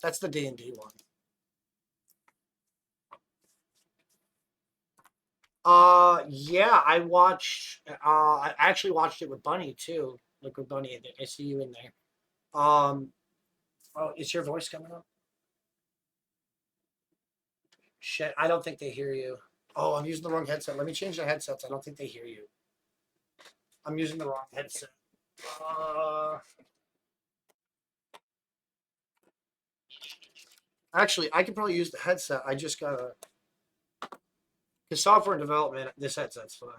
That's the D&D one. Yeah, I actually watched it with Bunny too. Like with Bunny, I see you in there. Oh, is your voice coming up? Shit, I don't think they hear you. Oh, I'm using the wrong headset. Let me change the headsets. I don't think they hear you. I'm using the wrong headset. Uh, Actually, I could probably use the headset. I just gotta, because software development, this headset's fine.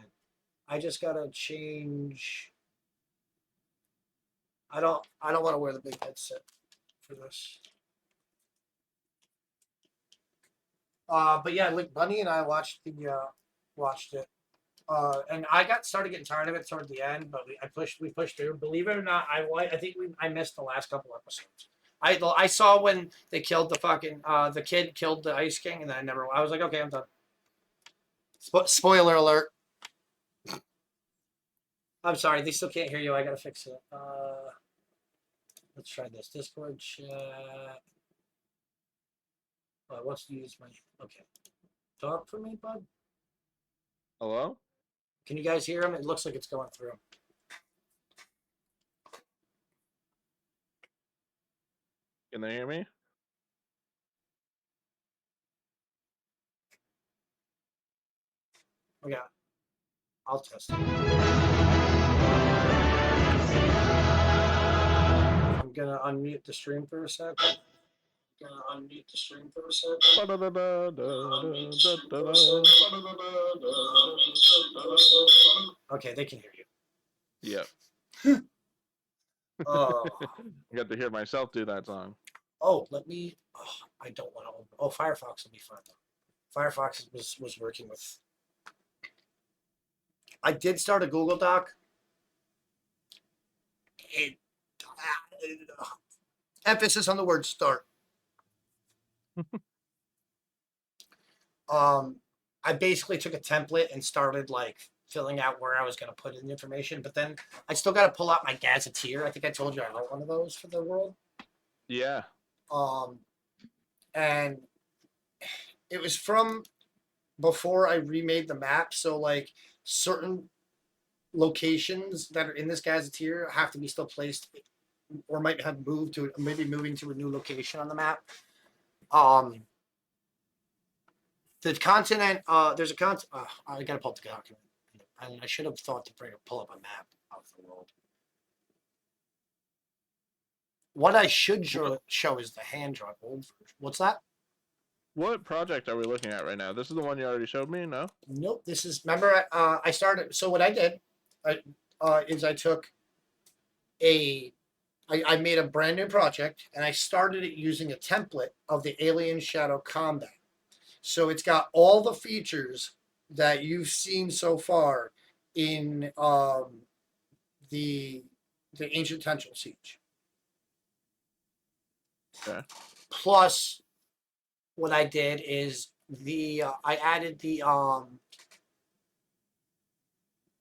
I just gotta change. I don't want to wear the big headset for this. But yeah, like Bunny and I watched it. And I got started getting tired of it toward the end, but we pushed through. Believe it or not, I think I missed the last couple episodes. I saw when they killed the fucking the kid killed the Ice King, and then I was like, okay, I'm done. Spoiler alert. I'm sorry, they still can't hear you. I gotta fix it. Let's try this. Discord chat. Oh, it wants to use my. Okay. Talk for me, bud. Hello? Can you guys hear him? It looks like it's going through. Can they hear me? Okay. I'll test it. I'm gonna unmute the stream for a sec. Okay, they can hear you. Yep. Oh. I got to hear myself do that song. Oh, let me. Oh, I don't want to. Oh, Firefox will be fun though. Firefox was working with. I did start a Google Doc. It, emphasis on the word start. um, I basically took a template and started like filling out where I was going to put in the information, but then I still got to pull out my gazetteer. I think I told you I wrote one of those for the world. Yeah. And it was from before I remade the map. So like certain locations that are in this gazetteer have to be still placed or might have moved to maybe moving to a new location on the map. The continent, there's a I gotta pull up the document. And I should have thought to pull up a map of the world. What I should show is the hand drawn old version. What's that? What project are we looking at right now? This is the one you already showed me, no? Nope. This is, remember, I started, so what I did is I took I made a brand new project and I started it using a template of the Alien Shadow Combat. So it's got all the features that you've seen so far in the Ancient Potential Siege. Okay. Plus, what I did is I added the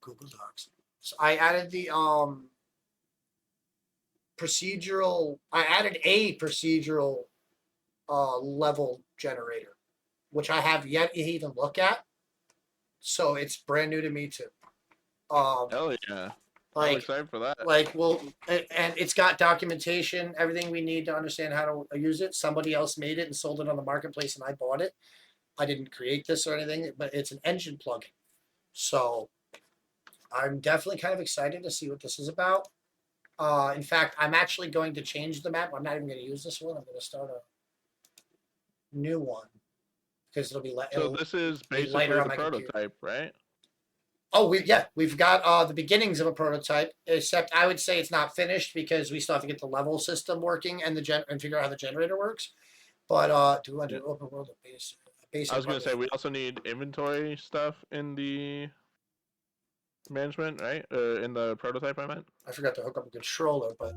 Google Docs. So I added the procedural. I added a procedural level generator, which I have yet to even look at. So it's brand new to me too. Hell yeah. I'm Like, excited for that. and it's got documentation, everything we need to understand how to use it. Somebody else made it and sold it on the marketplace, and I bought it. I didn't create this or anything, but it's an engine plugin. So I'm definitely kind of excited to see what this is about. In fact, I'm actually going to change the map. I'm not even going to use this one. I'm going to start a new one because it'll be So this is lighter basically on the my computer. prototype, right? Oh, we've got the beginnings of a prototype. Except I would say it's not finished because we still have to get the level system working and and figure out how the generator works. But do we want to do open world or base? I was gonna say we also need inventory stuff in the management, right? In the prototype, I meant. I forgot to hook up a controller, but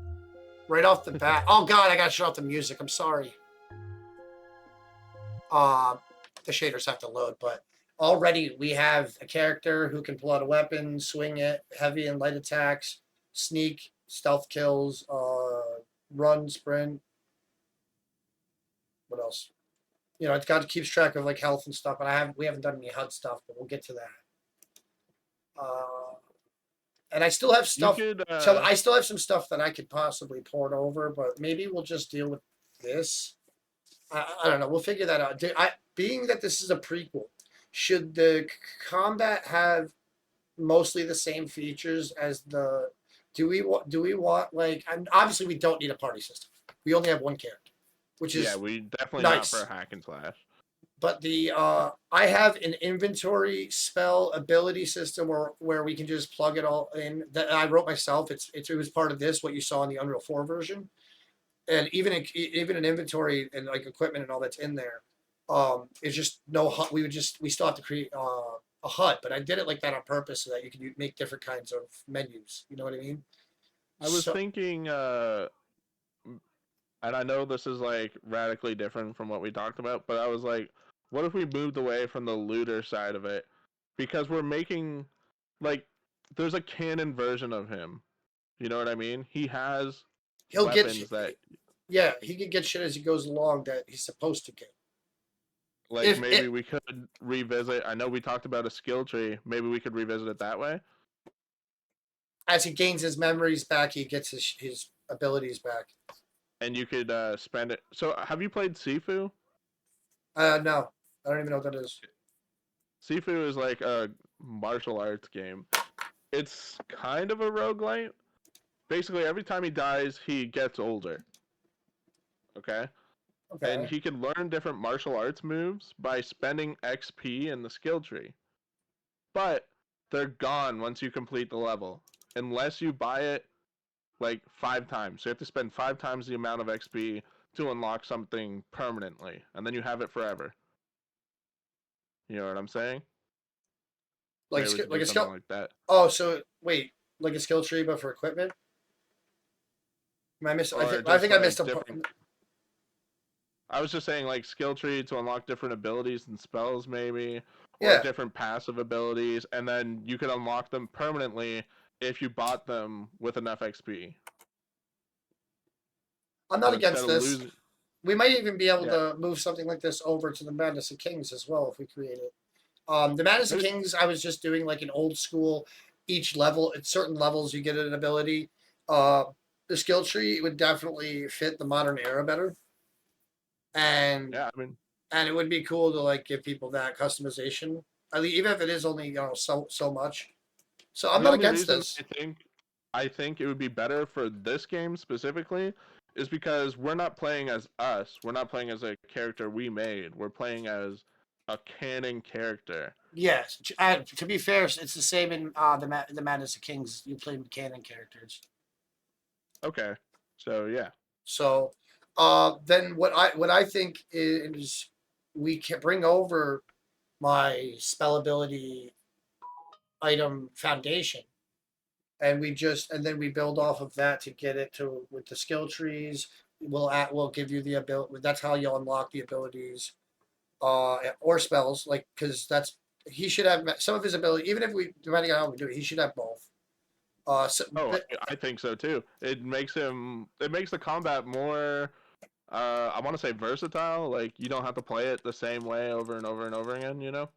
right off the bat, oh god, I got to shut off the music. I'm sorry. The shaders have to load, but already we have a character who can pull out a weapon, swing it, heavy and light attacks, sneak, stealth kills, run, sprint. What else? You know, it's got keeps track of like health and stuff. But we haven't done any HUD stuff, but we'll get to that. Uh, and I still have You stuff. could So I still have some stuff that I could possibly port over, but maybe we'll just deal with this. I don't know. We'll figure that out. Being that this is a prequel, should the combat have mostly the same features as the? Do we want like? And obviously, we don't need a party system. We only have one character, which yeah, is we definitely not for a nice. hack and slash. But the I have an inventory spell ability system where we can just plug it all in that I wrote myself. It was part of this what you saw in the Unreal 4 version, and even an inventory and like equipment and all that's in there. It's just no HUD. We still have to create a HUD, but I did it like that on purpose so that you can make different kinds of menus. You know what I mean? I was So thinking, and I know this is like radically different from what we talked about, but I was like, what if we moved away from the looter side of it? Because we're making, like, there's a canon version of him. You know what I mean? He has he'll get weapons that, yeah, he can get shit as he goes along that he's supposed to get. like, If maybe it we could revisit. I know we talked about a skill tree. Maybe we could revisit it that way. as he gains his memories back, he gets his abilities back. And you could spend it. So, have you played Sifu? No, I don't even know what that is. Sifu is like a martial arts game. It's kind of a roguelite. Basically, every time he dies, he gets older. Okay? And Okay, he can learn different martial arts moves by spending XP in the skill tree. But they're gone once you complete the level, unless you buy it like 5 times. So you have to spend 5 times the amount of XP to unlock something permanently, and then you have it forever. You know what I'm saying? like Maybe we could like do a something skill. like that. Oh, so wait, like a skill tree, but for equipment. Am I miss? Or I just think I missed like a. different. I was just saying like skill tree to unlock different abilities and spells, maybe, or Yeah, different passive abilities, and then you could unlock them permanently if you bought them with enough XP. I'm not So instead against of this. losing, We might even be able yeah, to move something like this over to the Madness of Kings as well if we create it. The Madness of maybe, Kings, I was just doing like an old school. Each level, at certain levels, you get an ability. Uh, the skill tree would definitely fit the modern era better, and yeah. I mean, it would be cool to like give people that customization. I mean, even if it is only so much. So I'm the not only against reason this. I think it would be better for this game specifically is because we're not playing as us. We're not playing as a character we made. We're playing as a canon character. Yes, to be fair, it's the same in the Madness of Kings. You play canon characters. Okay, so yeah, So then what I think is we can bring over my spell ability item foundation, and then we build off of that to get it to with the skill trees. We'll give you the ability. That's how you'll unlock the abilities or spells. Like because that's he should have some of his ability. Even if we depending on how we do it, he should have both. So, oh, I think so too. It makes him. It makes the combat more. I want to say versatile. Like you don't have to play it the same way over and over and over again. You know.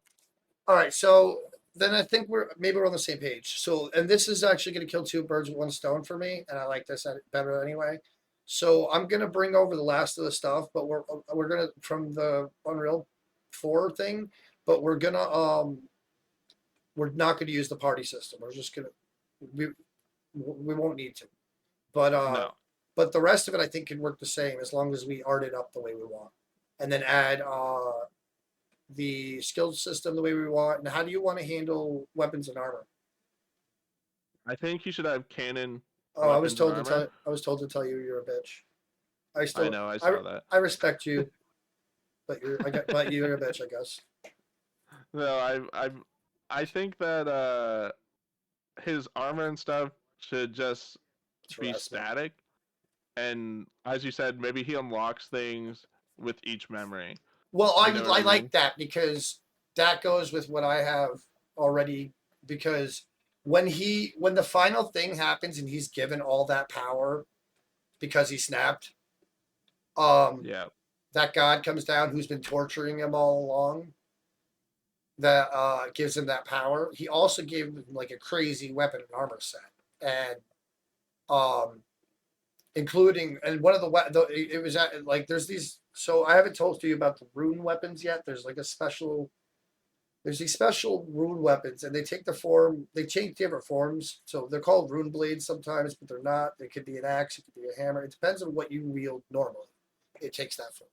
all right, so then I think we're on the same page. So, and this is actually going to kill two birds with one stone for me, and I like this better anyway. So I'm gonna bring over the last of the stuff, but we're gonna from the Unreal 4 thing, but we're not gonna use the party system. We're just gonna we we won't need to. But No, the rest of it I think can work the same as long as we art it up the way we want, and then add the skill system the way we want. And how do you want to handle weapons and armor? I think you should have canon Oh, weapons and armor. I was told to tell you you're a bitch. I I still know. I saw that. I respect you, but you're a bitch, I guess. No, I think that his armor and stuff should just It's be harassment. static, and as you said, maybe he unlocks things with each memory. Well, You know what I I like mean? that because that goes with what I have already. Because when the final thing happens and he's given all that power because he snapped, um, Yeah. that god comes down who's been torturing him all along. That gives him that power. He also gave him like a crazy weapon and armor set, and um, including and one of it was like there's these. So I haven't told you about the rune weapons yet. There's like a special. There's these special rune weapons, and they take the form. They take different forms. So they're called rune blades sometimes, but they're not. It could be an axe. It could be a hammer. It depends on what you wield normally. It takes that form,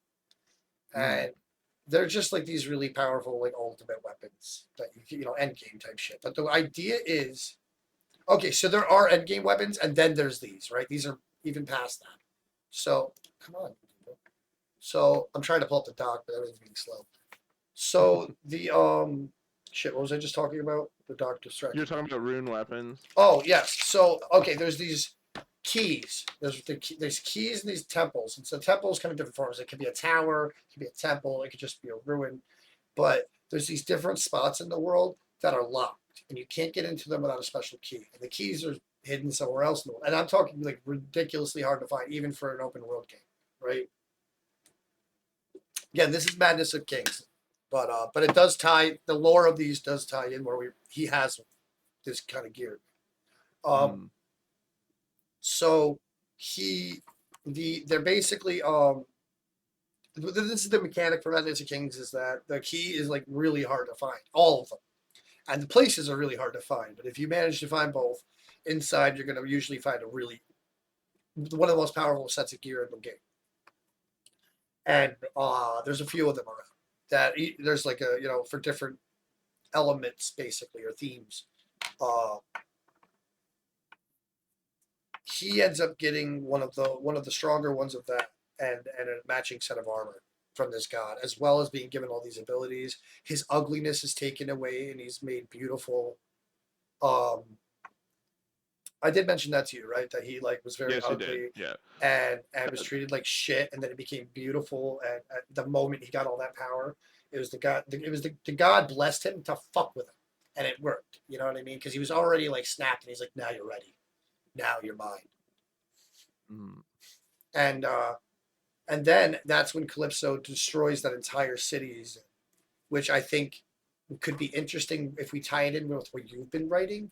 Mm. and they're just like these really powerful, like ultimate weapons that end game type shit. But the idea is, okay, so there are end game weapons, and then there's these, right? These are even past that. So come on. So I'm trying to pull up the doc, but everything's being slow. So the shit, what was I just talking about? The doc You're distracted. talking about rune weapons. Oh yes. So okay, there's these keys. There's keys in these temples, and so temples come in different forms. It could be a tower, it could be a temple, it could just be a ruin. But there's these different spots in the world that are locked, and you can't get into them without a special key. And the keys are hidden somewhere else in the world. And I'm talking like ridiculously hard to find, even for an open world game, right? Again, this is Madness of Kings, but it does tie the lore of these does tie in where he has this kind of gear. Um, Mm. so he they're basically this is the mechanic for Madness of Kings is that the key is like really hard to find, all of them, and the places are really hard to find. But if you manage to find both inside, you're going to usually find a really one of the most powerful sets of gear in the game. And there's a few of them around that there's like a for different elements basically or themes. Uh, he ends up getting one of the stronger ones of that and a matching set of armor from this god, as well as being given all these abilities. His ugliness is taken away and he's made beautiful. Um, I did mention that to you, right? That he like was very Yes, you did. ugly Yeah. and was treated like shit, and then it became beautiful. And at the moment he got all that power, it was the god. It was the god blessed him to fuck with him, and it worked. You know what I mean? Because he was already like snapped, and he's like, "Now you're ready. Now you're mine." Mm. And and then that's when Calypso destroys that entire cities, which I think could be interesting if we tie it in with what you've been writing,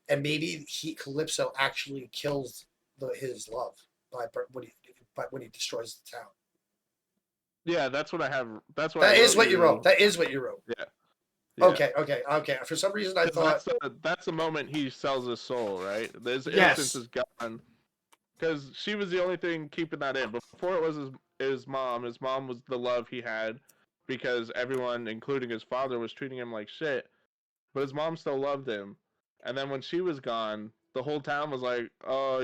and maybe Calypso actually kills his love by when he destroys the town. Yeah, that's what I have. That's what I That is wrote what you wrote. you. That is what you wrote. Yeah, yeah. Okay. For some reason, I Because thought that's the moment he sells his soul, right? His innocence yes, is gone. Because she was the only thing keeping that in. Before it was his mom. His mom was the love he had, because everyone, including his father, was treating him like shit. But his mom still loved him. And then when she was gone, the whole town was like, "Oh,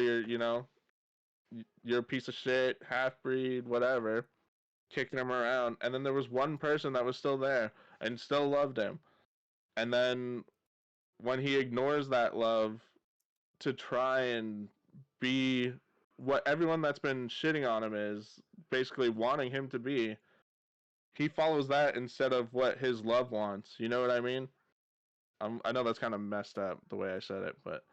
you're a piece of shit, half breed, whatever," kicking him around. And then there was one person that was still there and still loved him. And then when he ignores that love to try and be what everyone that's been shitting on him is basically wanting him to be, he follows that instead of what his love wants. You know what I mean? I know that's kind of messed up the way I said it, but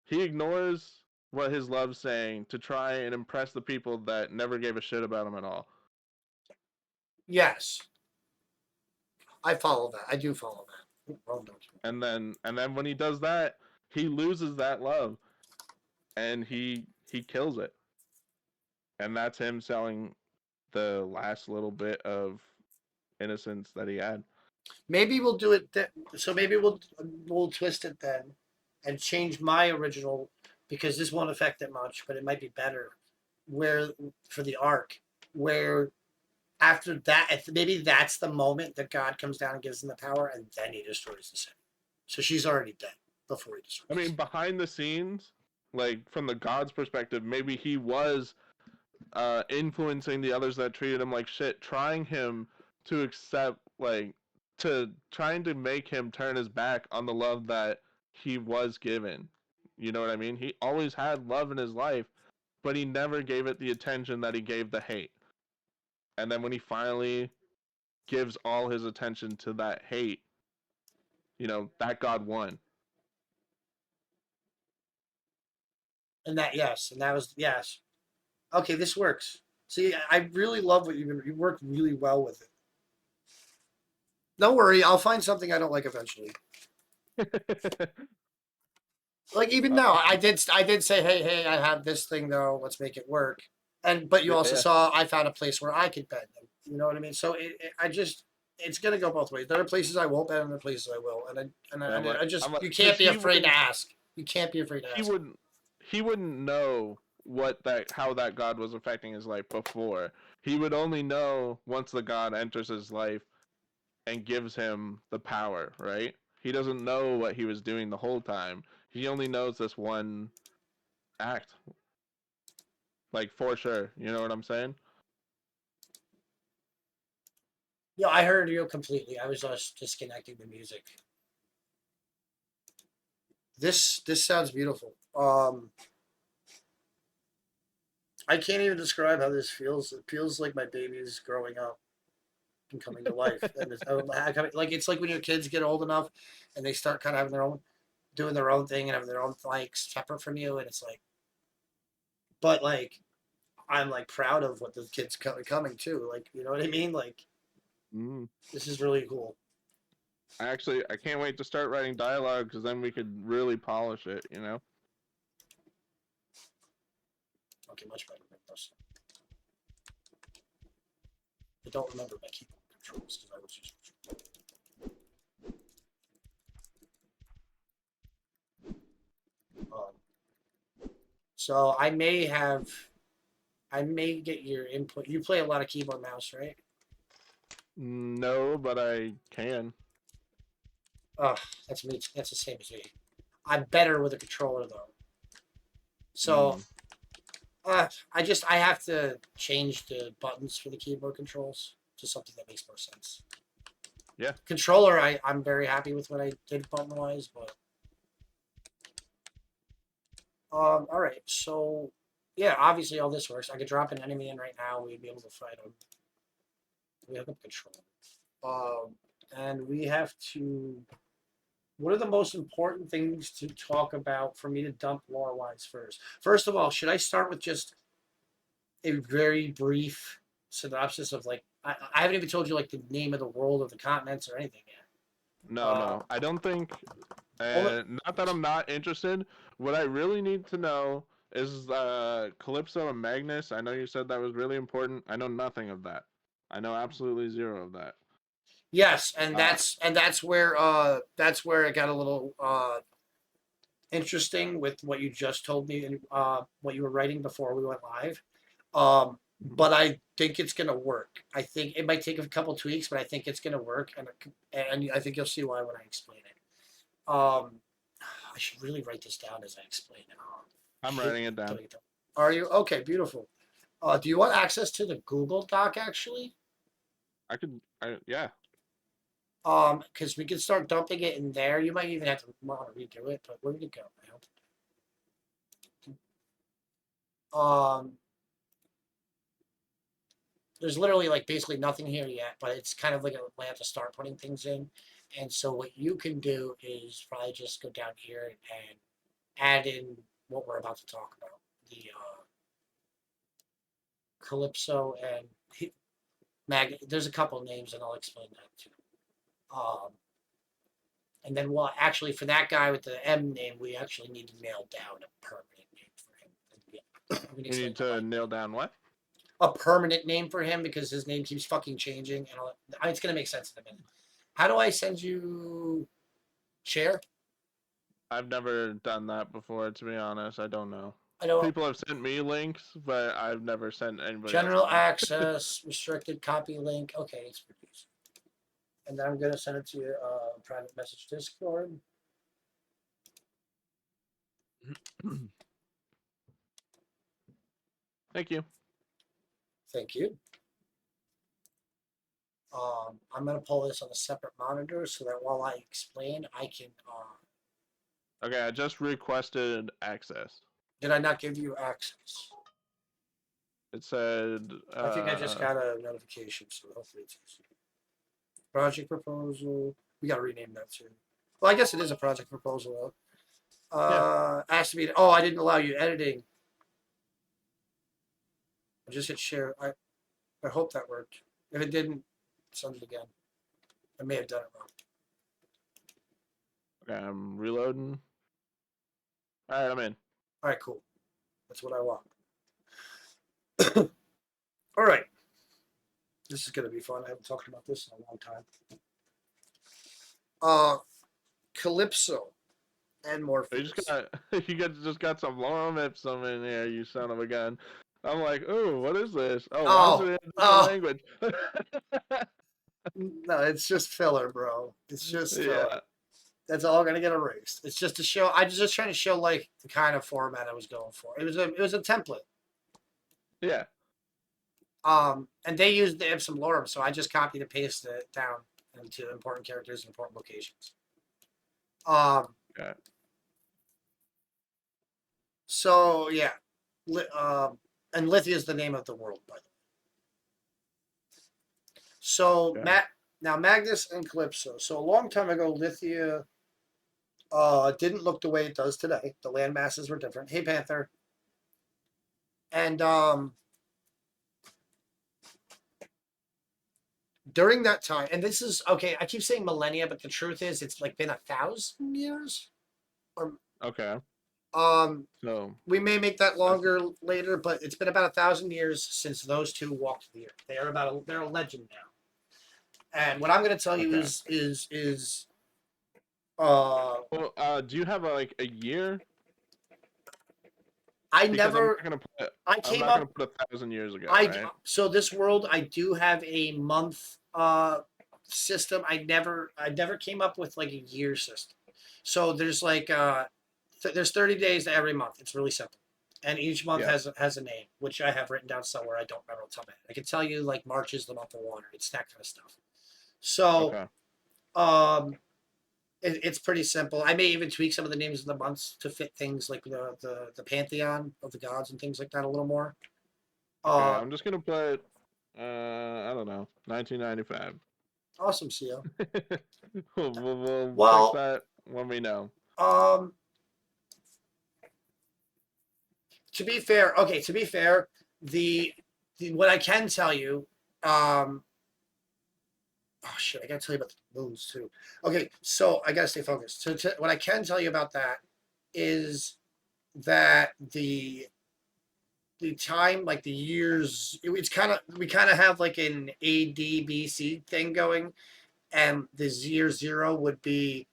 he ignores what his love's saying to try and impress the people that never gave a shit about him at all. yes, I follow that. I do follow that. Well done. And then when he does that, he loses that love and he kills it. And that's him selling the last little bit of innocence that he had. Maybe we'll do it. So maybe we'll twist it then, and change my original because this won't affect it much, but it might be better. Where for the arc, where after that, maybe that's the moment that God comes down and gives him the power, and then he destroys the city. So she's already dead before he destroys I the mean, city. behind the scenes, like from the god's perspective, maybe he was influencing the others that treated him like shit, trying him to accept, like, to trying to make him turn his back on the love that he was given. You know what I mean? He always had love in his life, but he never gave it the attention that he gave the hate. And then when he finally gives all his attention to that hate, that God won. And that yes, and that was yes. Okay, this works. See, I really love what you worked really well with it. Don't worry, I'll find something I don't like eventually. Like even now, I did say, hey, I have this thing though. Let's make it work. But you also Yeah, saw I found a place where I could bend them. You know what I mean? So it's gonna go both ways. There are places I won't bend, and there are places I will. I'm like, I just you because can't be afraid to ask. You can't be afraid to he ask. wouldn't, he wouldn't know how that god was affecting his life before. He would only know once the god enters his life and gives him the power, right? He doesn't know what he was doing the whole time. He only knows this one act, like for sure. You know what I'm saying? Yeah, I heard you completely. I was just disconnecting the music. This sounds beautiful. I can't even describe how this feels. It feels like my baby's growing up and coming to life. And like it's like when your kids get old enough and they start kind of having their own, doing their own thing and having their own like separate from you, and it's like, but like I'm like proud of what the kids coming too. Like you know what I mean? Like Mm. this is really cool. I can't wait to start writing dialogue because then we could really polish it. You know? Okay, much better than this. I don't remember my keyboard controls because I was using. Um, so I may get your input. You play a lot of keyboard mouse, right? No, but I can. Oh, that's me. That's the same as me. I'm better with a controller though. So Mm. I have to change the buttons for the keyboard controls to something that makes more sense. Yeah. Controller, I'm very happy with what I did button wise, but all right. So yeah, obviously all this works. I could drop an enemy in right now. We'd be able to fight him. We have a control. And we have to. What are the most important things to talk about for me to dump lore wise first? First of all, should I start with just a very brief synopsis of like I haven't even told you like the name of the world or the continents or anything yet. No, no, I don't think. Only, Not that I'm not interested. What I really need to know is Calypso and Magnus. I know you said that was really important. I know nothing of that. I know absolutely zero of that. yes, Uh, and that's where it got a little interesting with what you just told me and what you were writing before we went live. mhm. But I think it's gonna work. I think it might take a couple tweaks, but I think it's gonna work, and I think you'll see why when I explain it. I should really write this down as I explain it. I I'm hate writing it down. doing it. Are you okay? Beautiful. Do you want access to the Google Doc actually? Yeah. Because we can start dumping it in there. You might even have to want to redo it, but where did it go, man? There's literally like basically nothing here yet, but it's kind of like a way to start putting things in. And so what you can do is probably just go down here and add in what we're about to talk about, the Calypso and Mag. There's a couple names, and I'll explain that too. Um, and then well, actually, for that guy with the M name, we actually need to nail down a permanent name for him. And we can We explain need that to like nail down what? a permanent name for him because his name keeps fucking changing, and it's gonna make sense in a minute. How do I send you share? I've never done that before, to be honest. I don't know. I don't People have sent me links, but I've never sent anybody else a general link. access restricted copy link. Okay, it's produced, and then I'm gonna send it to you private message Discord. Thank you. Thank you. I'm gonna pull this on a separate monitor so that while I explain, I can. Okay, I just requested access. Did I not give you access? It said, I think I just got a notification, so hopefully it's easy. Project proposal. We gotta rename that too. Well, I guess it is a project proposal. yeah. Asked me. Oh, I didn't allow you editing. I just hit share. I hope that worked. If it didn't, send it again. I may have done it wrong. Okay, I'm reloading. All right, I'm in. All right, cool. That's what I want. All right. This is gonna be fun. I haven't talked about this in a long time. Calypso and You just Morpheus. got you guys just got some lorem ipsum in here, you son of a gun. I'm like, oh, what is this? Oh, why is it Oh, in a different oh, language? no, it's just filler, bro. It's just filler. Yeah, That's all gonna get erased. It's just to show. I was just trying to show like the kind of format I was going for. It was a template. yeah. And they used the ipsum lorem, so I just copied and pasted it down into important characters and important locations. Okay. So yeah, and Lithia is the name of the world, by the way. So Okay. now Magnus and Calypso. So a long time ago, Lithia didn't look the way it does today. The land masses were different. Hey Panther. And during that time, and this is okay, I keep saying millennia, but the truth is it's like been 1,000 years. Or Okay. um So we may make that longer later, but it's been about 1,000 years since those two walked the earth. They're a legend now. And what I'm going to tell you okay. is uh Well, do you have like a year? I Because never I I'm came not gonna up put 1,000 years ago, I right? so this world I do have a month system. I never came up with like a year system. So there's like there's 30 days to every month. It's really simple. And each month Yeah. has a name, which I have written down somewhere. I don't remember what's on it. I can tell you like March is the month of water. It's that kind of stuff. So Okay. um it's pretty simple. I may even tweak some of the names of the months to fit things like the pantheon of the gods and things like that a little more. Okay. Uh, I'm just gonna put I don't know, 1995. awesome, CO. We'll fix Well, that when we know. um, to be fair, okay, to be fair, the what I can tell you, um, oh shit, I gotta tell you about the moons too. Okay, so I gotta stay focused. So what I can tell you about that is that the time, like the years, it's kind of we kind of have like an AD BC thing going, and the year zero would be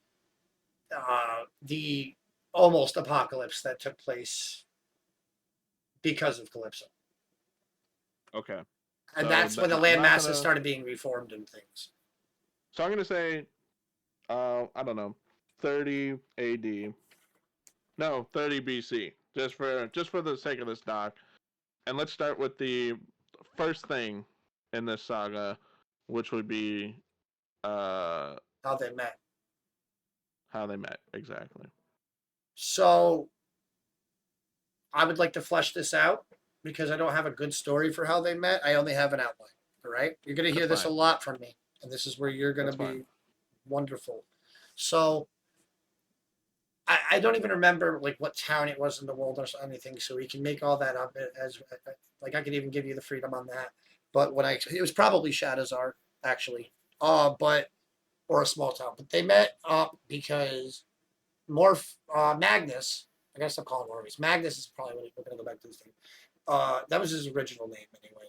the almost apocalypse that took place because of Calypso. Okay. And So that's when the I'm land not masses gonna. started being reformed and things. So I'm gonna say, I don't know, 30 AD. No, 30 BC. Just for the sake of this doc, and let's start with the first thing in this saga, which would be uh How they met. how they met exactly. So I would like to flesh this out because I don't have a good story for how they met. I only have an outline. All right. You're going to That's hear this a fine. lot from me. And this is where you're going to That's fine. be wonderful. So I don't even remember like what town it was in the world or anything. So we can make all that up as like I could even give you the freedom on that. But it was probably Shadowzar actually. But or a small town. But they met up because Magnus. I gotta stop calling Morpheus. Magnus is probably what we're gonna go back to this thing. That was his original name anyway.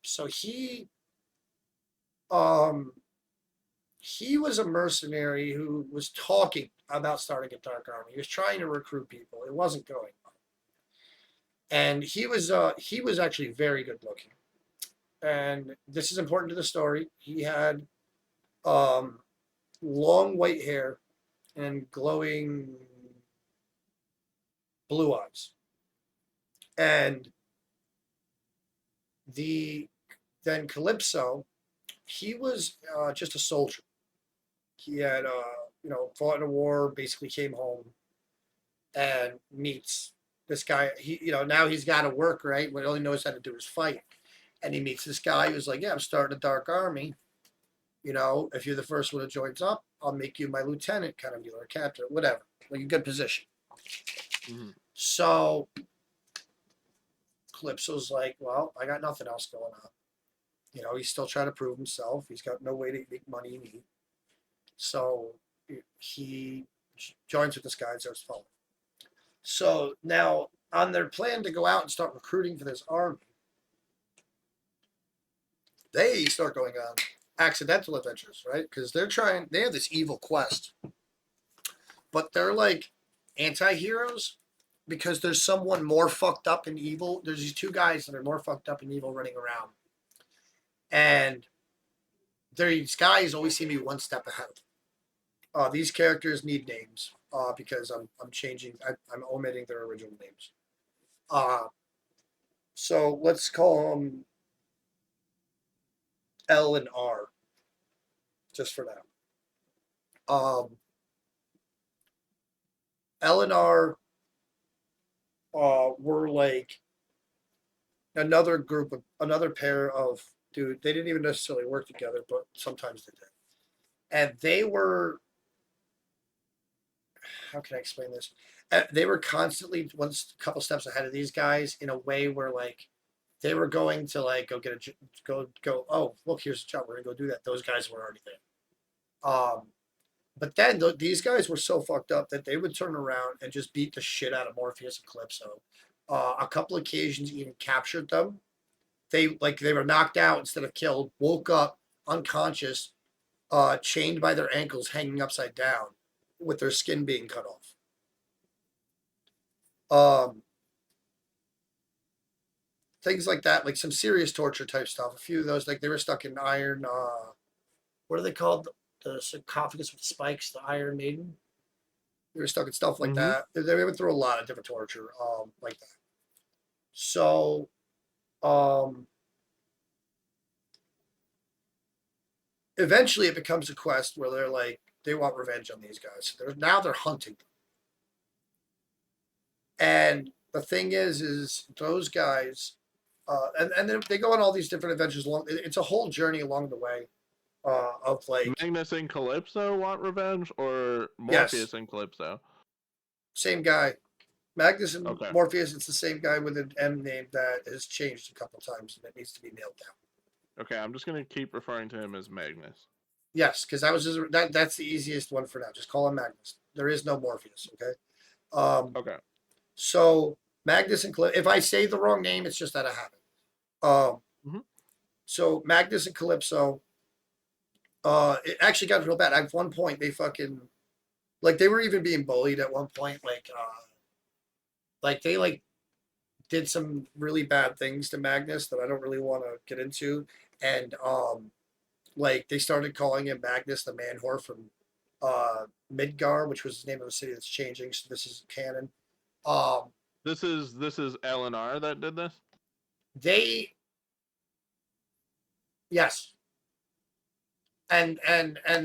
So um he was a mercenary who was talking about starting a dark army. He was trying to recruit people. It wasn't going well. And he was actually very good looking. And this is important to the story. He had um long white hair and glowing blue eyes. And the then Calypso, he was just a soldier. He had fought in a war, basically came home and meets this guy. Now he's got to work, right? What he only knows how to do is fight. And he meets this guy who's like, yeah, I'm starting a dark army. If you're the first one that joins up, I'll make you my lieutenant, kind of deal, or captain, whatever, like a good position. Hmm. So Calypso's like, well, I got nothing else going on. You know, he's still trying to prove himself. He's got no way to make money and eat. So he joins with this guy and starts following. So now, on their plan to go out and start recruiting for this army, they start going on accidental adventures, right? Because they have this evil quest, but they're like anti heroes because there's someone more fucked up and evil. There's these two guys that are more fucked up and evil running around. And these guys always seem to be one step ahead. These characters need names because I'm changing. I'm omitting their original names. So let's call them L and R, just for now. L and R were like another pair of dude. They didn't even necessarily work together, but sometimes they did. And they were, how can I explain this? They were constantly a couple steps ahead of these guys in a way where like they were going to like go get a go. Oh, look, here's a job. We're gonna go do that. Those guys were already there. But then these guys were so fucked up that they would turn around and just beat the shit out of Morpheus and Calypso. A couple occasions even captured them. They were knocked out instead of killed, woke up unconscious, chained by their ankles, hanging upside down, with their skin being cut off. Things like that, like some serious torture type stuff. A few of those, like they were stuck in iron. What are they called? The sarcophagus with spikes, the Iron Maiden. They were stuck in stuff like that. They went through a lot of different torture, like that. So, eventually, it becomes a quest where they're like they want revenge on these guys. They're hunting them. And the thing is those guys, and then they go on all these different adventures. It's a whole journey along the way. Of like Magnus and Calypso want revenge, or yes, Morpheus and Calypso? same guy. Magnus and Okay. Morpheus, it's the same guy with an M name that has changed a couple times and it needs to be nailed down. Okay, I'm just gonna keep referring to him as Magnus. Yes, because that's the easiest one for now. Just call him Magnus. There is no Morpheus, okay? Okay. So Magnus and if I say the wrong name, it's just out of habit. So Magnus and Calypso, it actually got real bad. At one point, they fucking like they were even being bullied at one point. Like they like did some really bad things to Magnus that I don't really want to get into, and like they started calling him Magnus the Man Whore from Midgar, which was the name of a city that's changing. So this is canon. This is LNR that did this. They yes, and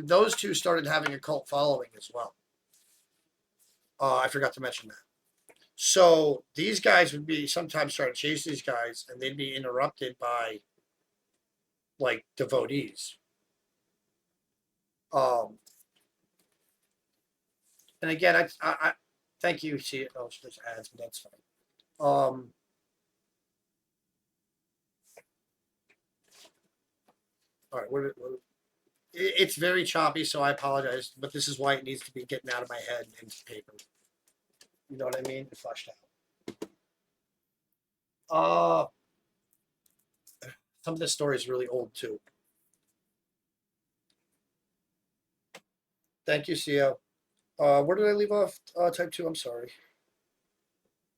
those two started having a cult following as well. I forgot to mention that. So these guys would be sometimes trying to chase these guys, and they'd be interrupted by like devotees. And again, I thank you. See, oh, there's ads, but that's fine. All right, it's very choppy, so I apologize, but this is why it needs to be getting out of my head and into paper. You know what I mean? Flushed out. Some of this story is really old too. Thank you, Co. Where did I leave off? Type 2. I'm sorry.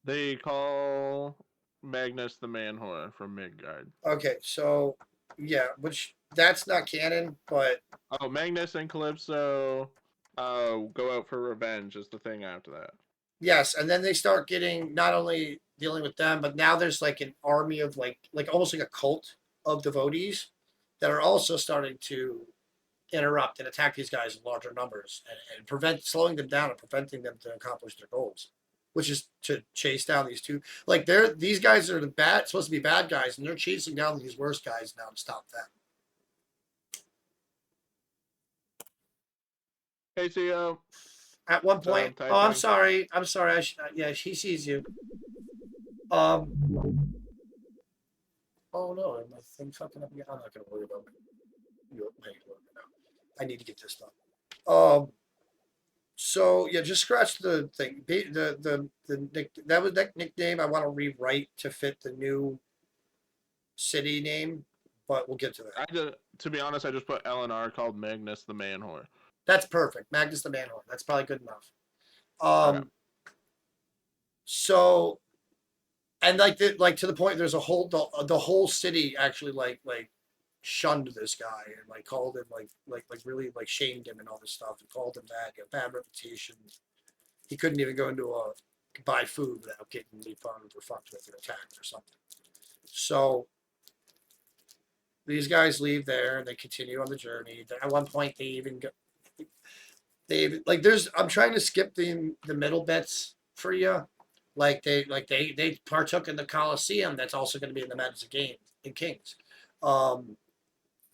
They call Magnus the Man Whore from Midgard. Okay, so yeah, which that's not canon, but oh, Magnus and Calypso go out for revenge is the thing after that. Yes, and then they start getting not only dealing with them, but now there's like an army of like almost like a cult of devotees that are also starting to interrupt and attack these guys in larger numbers and slowing them down and preventing them to accomplish their goals, which is to chase down these two. Like these guys are supposed to be bad guys, and they're chasing down these worst guys now to stop them. Hey, CO. At one point, I'm sorry. Yeah, he sees you. Oh no, my thing fucking up again. I'm not gonna worry about you. I need to get this done. So yeah, just scratch the thing. That was that nickname I want to rewrite to fit the new city name, but we'll get to that. To be honest, I just put LNR called Magnus the Man Whore. That's perfect. Magnus the Manhorn. That's probably good enough. Okay. So and like to the point, there's a whole the whole city actually like shunned this guy and like called him like really like shamed him and all this stuff and called him bad, he had a bad reputation. He couldn't even go into a buy food without getting made fun of or fucked with or attacked or something. So these guys leave there and they continue on the journey. At one point, they even go. They like there's. I'm trying to skip the middle bits for you. They partook in the Coliseum. That's also going to be in the Madison Games in Kings, um,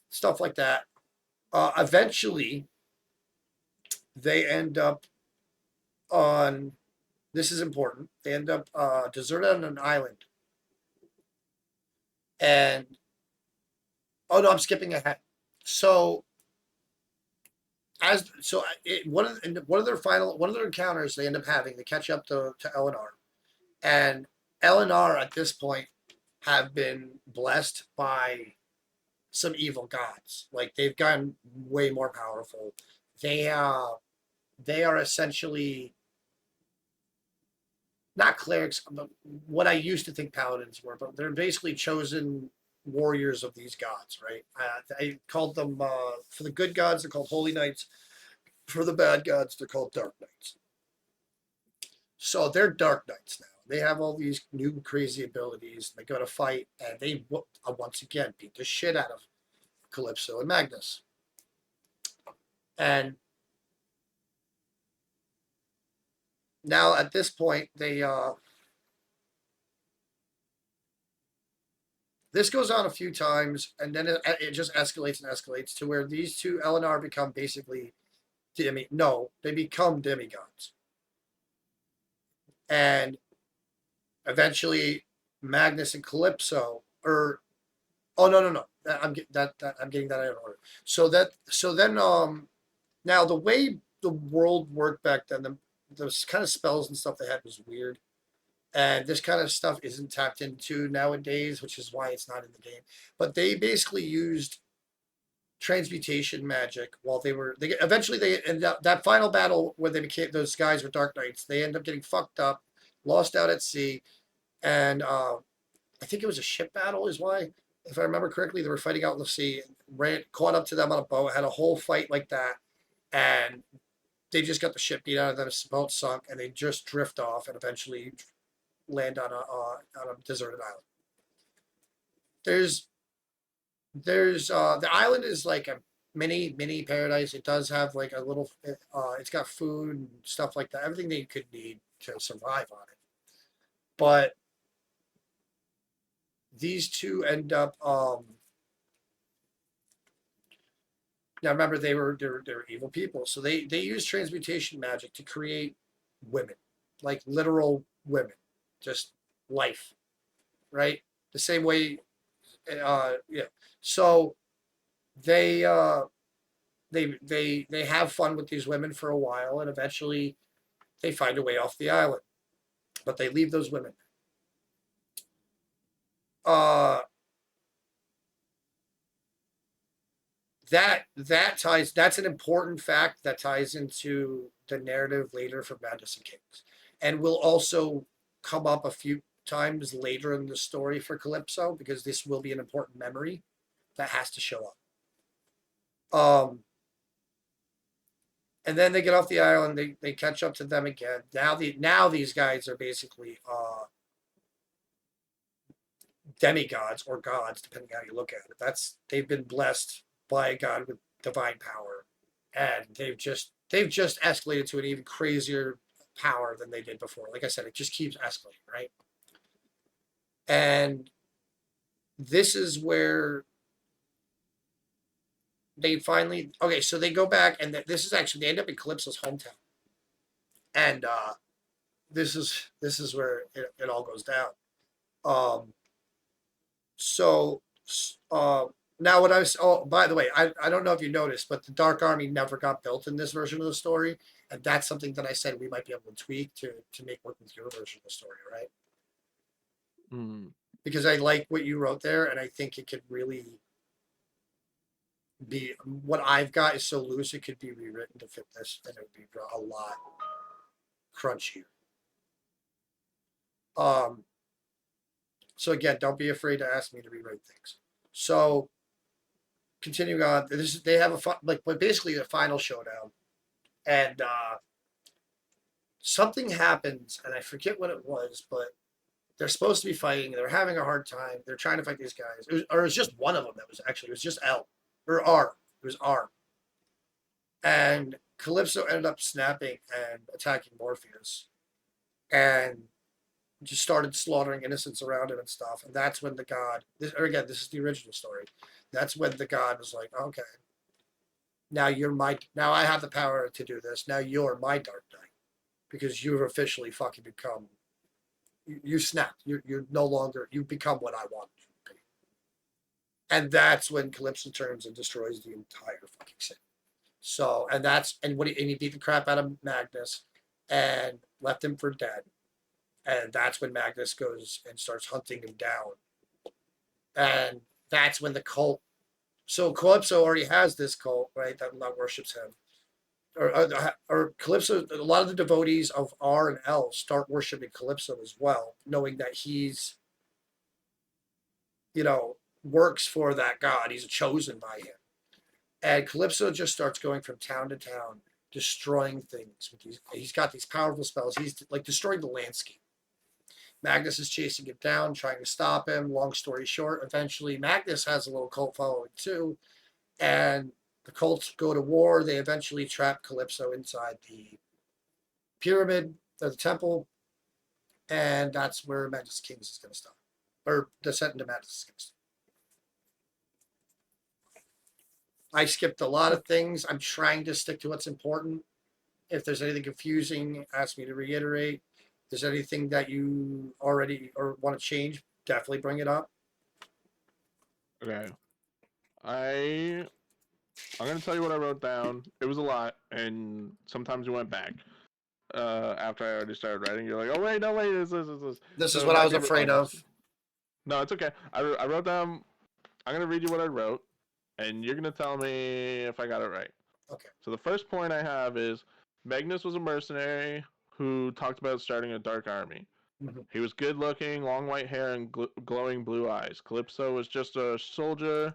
stuff like that. Eventually, they end up on. This is important. They end up deserted on an island, and oh no, I'm skipping ahead. So one of their encounters they end up having, they catch up to Eleanor, and Eleanor at this point have been blessed by some evil gods. Like they've gotten way more powerful. They they are essentially not clerics, but what I used to think paladins were, but they're basically chosen warriors of these gods, right? I called them for the good gods, they're called holy knights. For the bad gods, they're called dark knights. So they're dark knights now. They have all these new crazy abilities. They go to fight, and they once again beat the shit out of Calypso and Magnus. And now at this point, this goes on a few times, and then it just escalates and escalates to where these two Eleanor become basically they become demigods, and eventually Magnus and Calypso, or oh no, I'm getting that out of order. So then now the way the world worked back then, those kind of spells and stuff they had was weird. And this kind of stuff isn't tapped into nowadays, which is why it's not in the game. But they basically used transmutation magic while they eventually they ended up that final battle where they became those guys were Dark Knights. They end up getting fucked up, lost out at sea, and I think it was a ship battle is why, if I remember correctly, they were fighting out in the sea, ran caught up to them on a boat, had a whole fight like that, and they just got the ship beat out of them, boat sunk, and they just drift off and eventually land on a deserted island. There's the island is like a mini paradise. It does have like a little it's got food and stuff like that, everything they could need to survive on it. But these two end up now remember they're evil people, so they use transmutation magic to create women, like literal women, just life, right? The same way, yeah. So they they have fun with these women for a while, and eventually they find a way off the island, but they leave those women. Uh, that's an important fact that ties into the narrative later for Madness and Kings, and will also come up a few times later in the story for Calypso because this will be an important memory that has to show up. And then they get off the island. They catch up to them again. Now these guys are basically demigods or gods, depending on how you look at it. They've been blessed by a god with divine power, and they've just escalated to an even crazier power than they did before. Like I said, it just keeps escalating, right? And this is where they finally so they go back, and this is actually they end up in Calypso's hometown, and this is where it all goes down. Um, So, now what I was, oh, by the way, I don't know if you noticed, but the Dark Army never got built in this version of the story. And that's something that I said we might be able to tweak to make work with your version of the story, right? Mm, Because I like what you wrote there, and I think it could really be what I've got is so loose it could be rewritten to fit this, and it would be a lot crunchier. Um, so again, don't be afraid to ask me to rewrite things. So continuing on, they have but basically a final showdown, and something happens, and I forget what it was, but they're supposed to be fighting. They're having a hard time. They're trying to fight these guys, or it was just one of them that was actually it was just L or R. It was R, and Calypso ended up snapping and attacking Morpheus, and just started slaughtering innocents around him and stuff. And that's when the god, or again, this is the original story. That's when the god was like, okay, now I have the power to do this. Now you're my Dark Knight because you've officially fucking become, you snapped. You're no longer, you become what I want you to be. And that's when Calypso turns and destroys the entire fucking city. So, and he beat the crap out of Magnus and left him for dead. And that's when Magnus goes and starts hunting him down. And that's when the cult. So Calypso already has this cult, right? That worships him. Or Calypso. A lot of the devotees of R and L start worshiping Calypso as well, knowing that he's, works for that god. He's chosen by him. And Calypso just starts going from town to town, destroying things with these. He's got these powerful spells. He's like destroying the landscape. Magnus is chasing him down, trying to stop him. Long story short, eventually Magnus has a little cult following too, and the cults go to war. They eventually trap Calypso inside the pyramid or the temple, and that's where Magnus Kings is going to stop, or Descent into Madness is going to stop. I skipped a lot of things. I'm trying to stick to what's important. If there's anything confusing, ask me to reiterate. If there's anything that you already or want to change, definitely bring it up. okay. I I'm gonna tell you what I wrote down. It was a lot, and sometimes you went back. After I already started writing, you're like, oh wait, no wait, this. This is So what if I I was get afraid of. no, it's okay. I wrote down. I'm gonna read you what I wrote, and you're gonna tell me if I got it right. Okay. So the first point I have is Magnus was a mercenary who talked about starting a dark army. Mm-hmm. He was good looking, long white hair, and glowing blue eyes. Calypso was just a soldier.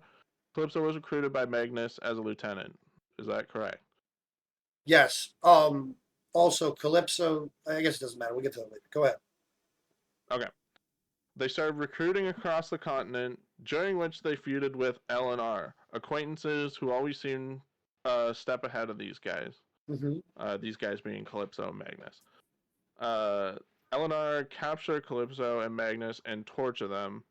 Calypso was recruited by Magnus as a lieutenant. Is that correct? Yes. Also, Calypso. I guess it doesn't matter. We'll get to that later. Go ahead. Okay. They started recruiting across the continent, during which they feuded with L&R, acquaintances who always seemed a step ahead of these guys. Mm-hmm. These guys being Calypso and Magnus. Uh, L&R capture Calypso and Magnus and torture them.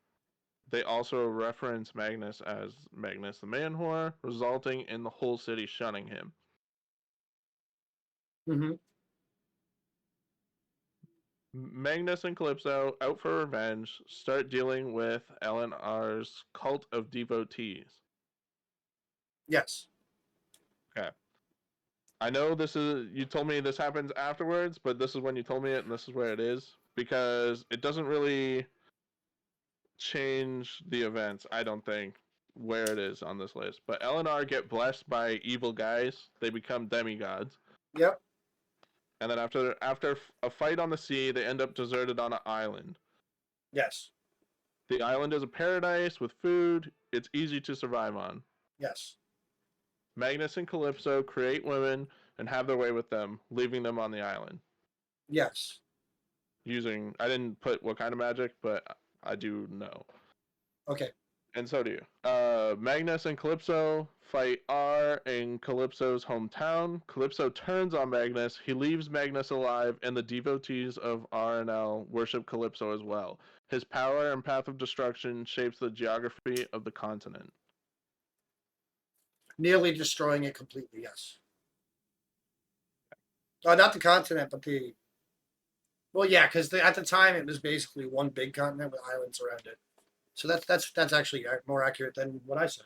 They also reference Magnus as Magnus the Man Whore, resulting in the whole city shunning him. Mm-hmm. Magnus and Calypso, out for revenge, start dealing with L&R's cult of devotees. Yes. Okay. I know this is, you told me this happens afterwards, but this is when you told me it, and this is where it is, because it doesn't really change the events, I don't think, where it is on this list. But L&R get blessed by evil guys. They become demigods. Yep. And then after a fight on the sea, they end up deserted on an island. Yes. The island is a paradise with food. It's easy to survive on. Yes. Magnus and Calypso create women and have their way with them, leaving them on the island. Yes. Using, I didn't put what kind of magic, but I do know. Okay. And so do you. Magnus and Calypso fight R in Calypso's hometown. Calypso turns on Magnus. He leaves Magnus alive, and the devotees of R and L worship Calypso as well. His power and path of destruction shapes the geography of the continent. Nearly destroying it completely. Yes. Not the continent, but the. Well, yeah, because at the time it was basically one big continent with islands around it. So that's actually more accurate than what I said.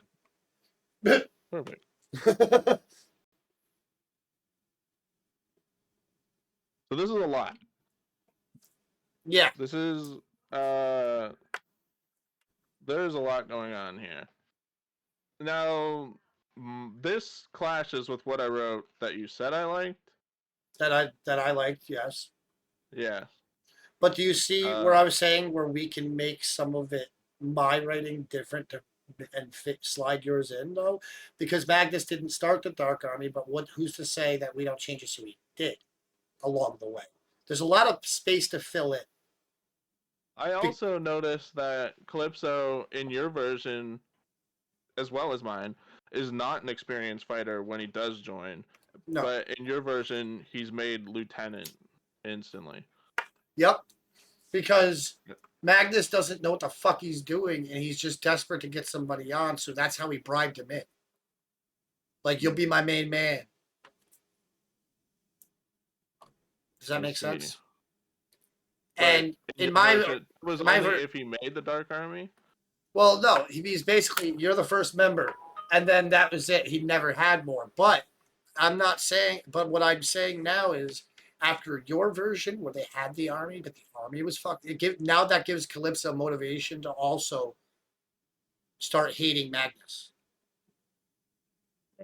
Perfect. So this is a lot. Yeah, This is uh there's a lot going on here. Now this clashes with what I wrote that you said I liked. that I liked. Yes, Yeah. but do you see where Uh I was saying where we can make some of it my writing different to, and slide yours in though? Because Magnus didn't start the Dark Army, but who's to say that we don't change it so he did along the way? There's a lot of space to fill in. I also noticed that Calypso in your version as well as mine is not an experienced fighter when he does join, No. but in your version he's made lieutenant instantly. Yep. Because Magnus doesn't know what the fuck he's doing, and he's just desperate to get somebody on. So that's how he bribed him in. Like, you'll be my main man. Does that I make see. sense? But And in in your my version, it was my only ver- if he made the Dark Army. well, no, he's basically you're the first member, and then that was it. He never had more. But I'm not saying. But what I'm saying now is, after your version where they had the army, but the army was fucked. Now that gives Calypso motivation to also start hating Magnus.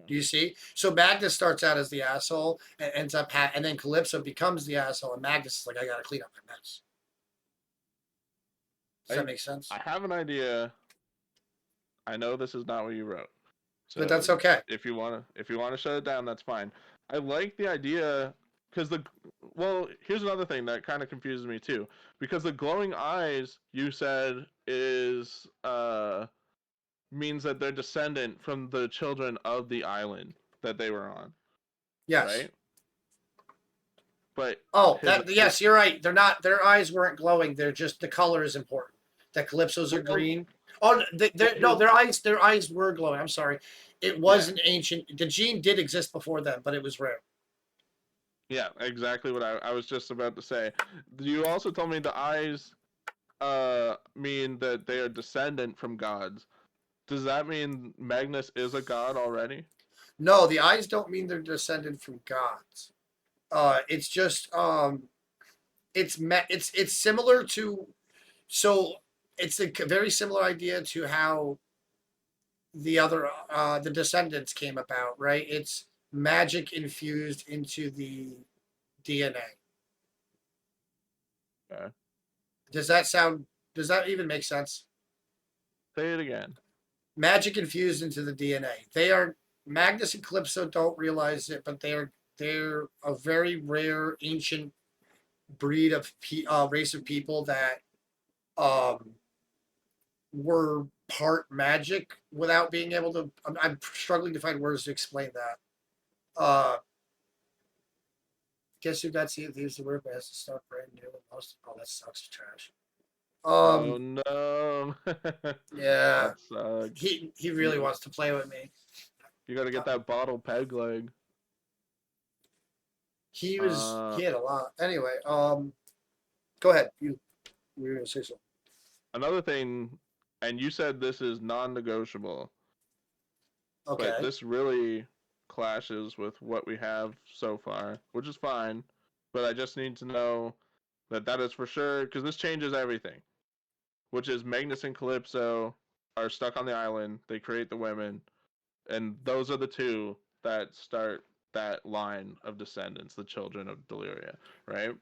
Do you see? So Magnus starts out as the asshole and ends up, and then Calypso becomes the asshole, and Magnus is like, I gotta clean up my mess. Does that I make sense? I have an idea. I know this is not what you wrote. But that's So okay. if you wanna shut it down, that's fine. I like the idea because here's another thing that kind of confuses me too. Because the glowing eyes you said is means that they're descendant from the children of the island that they were on, Yes. right? But Oh, his yes, you're right. They're not. Their eyes weren't glowing. They're just the color is important. The Calypsos are well, green. Oh, no, his their eyes were glowing. I'm sorry. It was yeah. an ancient. The gene did exist before then, but it was rare. Yeah, exactly what I was just about to say. You also told me the eyes mean that they are descendant from gods. Does that mean Magnus is a god already? No, the eyes don't mean they're descended from gods. It's just it's similar to so it's a very similar idea to how the descendants came about, right? It's magic infused into the DNA. Okay. Does that even make sense? Say it again. Magic infused into the DNA. They are Magnus and Calypso don't realize it, but they're a very rare ancient breed of race of people that um were part magic without being able to. I'm struggling to find words to explain that. Guess who got thieves the word but has to start brand new and most. Oh, that sucks. Trash. Oh Um, no. yeah, That sucks. he really You wants to play with me. you gotta Uh, get that bottle peg leg. he Uh had a lot. Anyway, go ahead. You were gonna say something. Another thing, and you said this is non-negotiable, but Okay. this really clashes with what we have so far, which is fine. But I just need to know that that is for sure, because this changes everything. Which is Magnus and Calypso are stuck on the island. They create the women, and those are the two that start that line of descendants, the children of Deliria, right?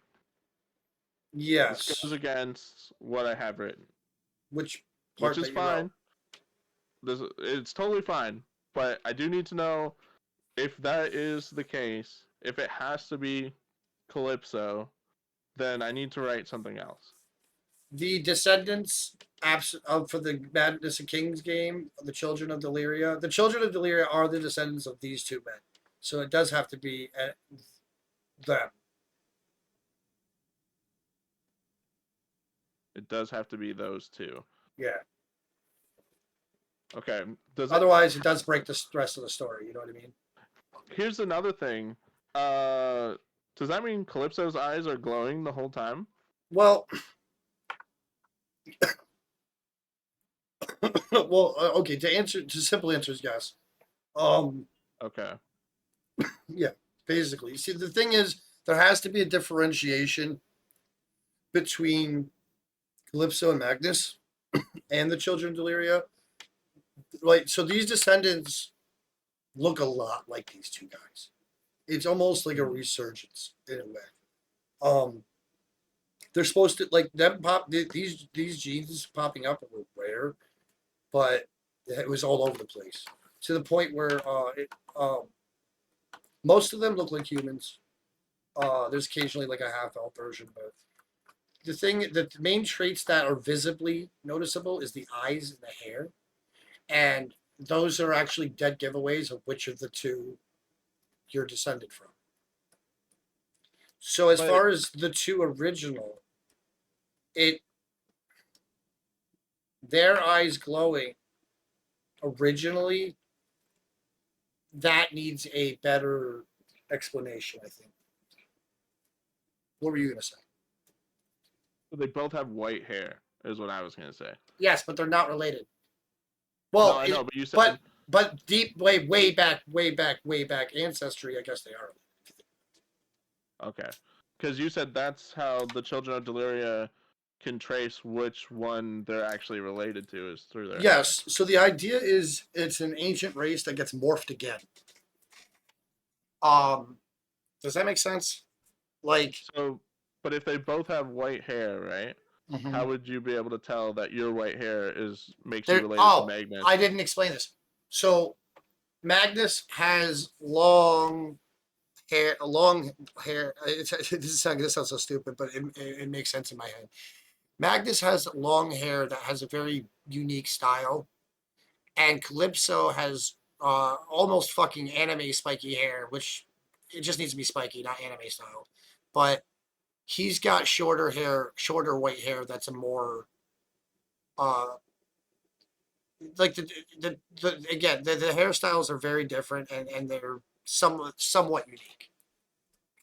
This goes Yes. against what I have written, Which which part is that you wrote? fine. It's totally fine, but I do need to know if that is the case. If it has to be Calypso, then I need to write something else. The descendants for the Madness of Kings game, the children of Deliria. The children of Deliria are the descendants of these two men, so it does have to be them. It does have to be those two. Yeah. Okay. Does it Otherwise, it does break the rest of the story. You know what I mean? Here's another thing. Uh, does that mean Calypso's eyes are glowing the whole time? Well, Well, okay. To simple answer is yes. Um, Okay. yeah, basically. See, the thing is, there has to be a differentiation between Calypso and Magnus and the Children of Deliria. Like, so these descendants look a lot like these two guys. It's almost like a Mhm. resurgence in a way. Um, they're supposed to like them pop these genes popping up were rare, but it was all over the place to the point where most of them look like humans. There's occasionally like a half elf version, but the main traits that are visibly noticeable is the eyes and the hair, and those are actually dead giveaways of which of the two you're descended from. So as But far as the two original, it their eyes glowing originally, that needs a better explanation, I think. What were you gonna say? they both have white hair, is what I was gonna say. Yes, but they're not related. No, Well, I know, but you but said deep way back ancestry, I guess they are. okay, because you said that's how the children of Deliria can trace which one they're actually related to is through their hair. Yes. So the idea is it's an ancient race that gets morphed again. Um, does that make sense? Like, So, but if they both have white hair, right? mhm. How would you be able to tell that your white hair is makes you There. related to Oh, Magnus? I didn't explain this. So Magnus has long hair, long hair. This sounds so stupid, but it makes sense in my head. Magnus has long hair that has a very unique style, and Calypso has almost fucking anime spiky hair, which it just needs to be spiky, not anime style. But he's got shorter hair, shorter white hair. That's a more uh, like the hairstyles are very different, and they're somewhat unique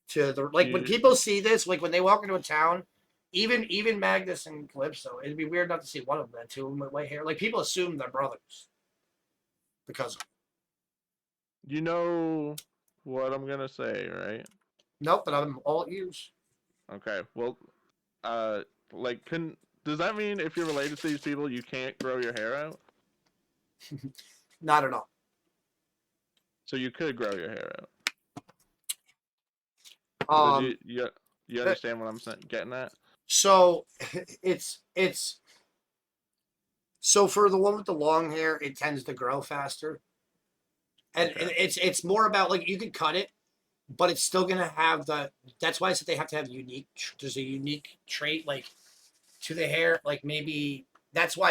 to the Do like when you people see this, like when they walk into a town, even Magnus and Calypso, it'd be weird not to see one of them, two of them with white hair. Like people assume they're brothers because you know what I'm gonna say, right? nope, but I'm all ears. Okay. Well, uh, like, can does that mean if you're related to these people, you can't grow your hair out? Not at all. So you could grow your hair out. Did Um, you uh, understand what I'm getting at? so it's so for the one with the long hair, it tends to grow faster, and Okay. it's more about like you could cut it, but it's still gonna have the. That's why I said they have to have unique. There's a unique trait like to the hair, like maybe that's why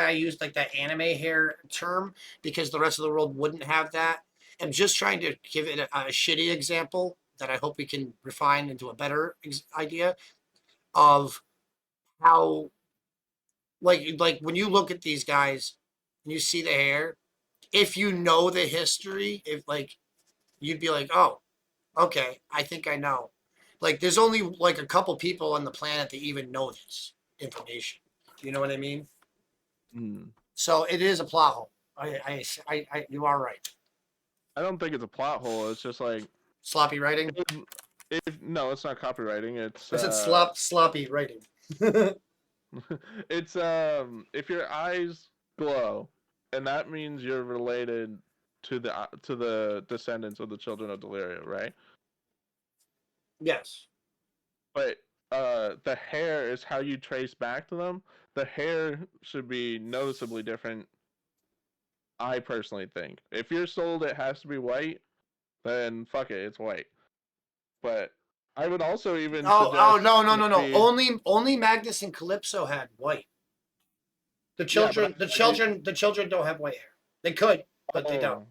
I used like that anime hair term because the rest of the world wouldn't have that. I'm just trying to give it a shitty example that I hope we can refine into a better idea of how like when you look at these guys and you see the hair, if you know the history, if like you'd be like, oh, okay, I think I know. Like there's only like a couple people on the planet that even know this information. You know what I mean? Hmm. So it is a plot hole. You are right. I don't think it's a plot hole. It's just like Sloppy writing. if no, it's not copywriting. It's I said sloppy writing. it's if your eyes glow, and that means you're related to the descendants of the children of Deliria, right? Yes. But the hair is how you trace back to them. The hair should be noticeably different. I personally think if you're sold it has to be white, then fuck it, it's white. But I would also even Oh suggest no no no no. maybe Only Magnus and Calypso had white. The yeah, but children the children the children don't have white hair. They could, but they don't. oh,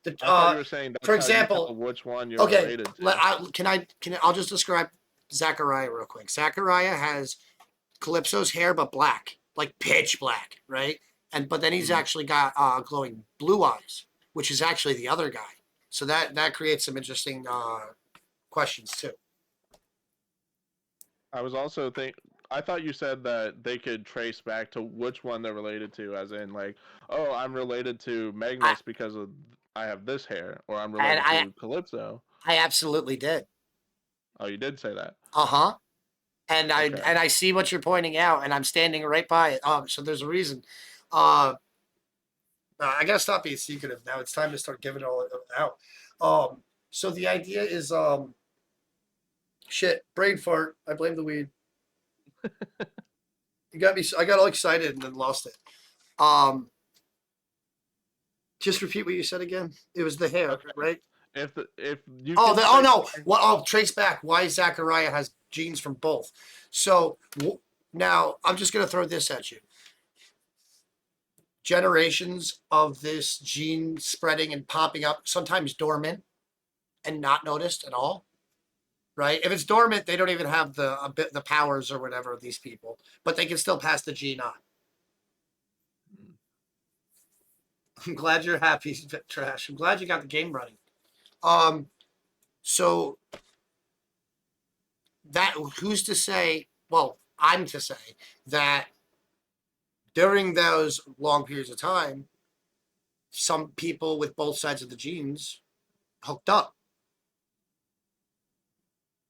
The I thought you were saying For that's how you tell example, which one you're okay, related to. I'll just describe Zachariah real quick. Zachariah has Calypso's hair, but black, like pitch black, right? But then he's Mhm. actually got glowing blue eyes, which is actually the other guy. So that creates some interesting questions too. I was also think I thought you said that they could trace back to which one they're related to, as in like, oh, I'm related to I Magnus because of I have this hair, or I'm and related to Calypso. I absolutely did. Oh, you did say that. Uh-huh. Okay. And I see what you're pointing out, and I'm standing right by it. So there's a reason. Uh, I gotta stop being secretive now. It's time to start giving it all out. So the idea is, shit, brain fart. I blame the weed. You got me. I got all excited and then lost it. Um, just repeat what you said again. It was the hair, Okay. right? If you Oh, can oh trace no. back, Well, I'll trace back why Zachariah has genes from both. So now I'm just gonna throw this at you. Generations of this gene spreading and popping up, sometimes dormant and not noticed at all. Right? If it's dormant, they don't even have the powers or whatever of these people, but they can still pass the gene on. I'm glad you're happy, Trash. I'm glad you got the game running. Um, so that who's to say? Well, I'm to say that during those long periods of time, some people with both sides of the genes hooked up,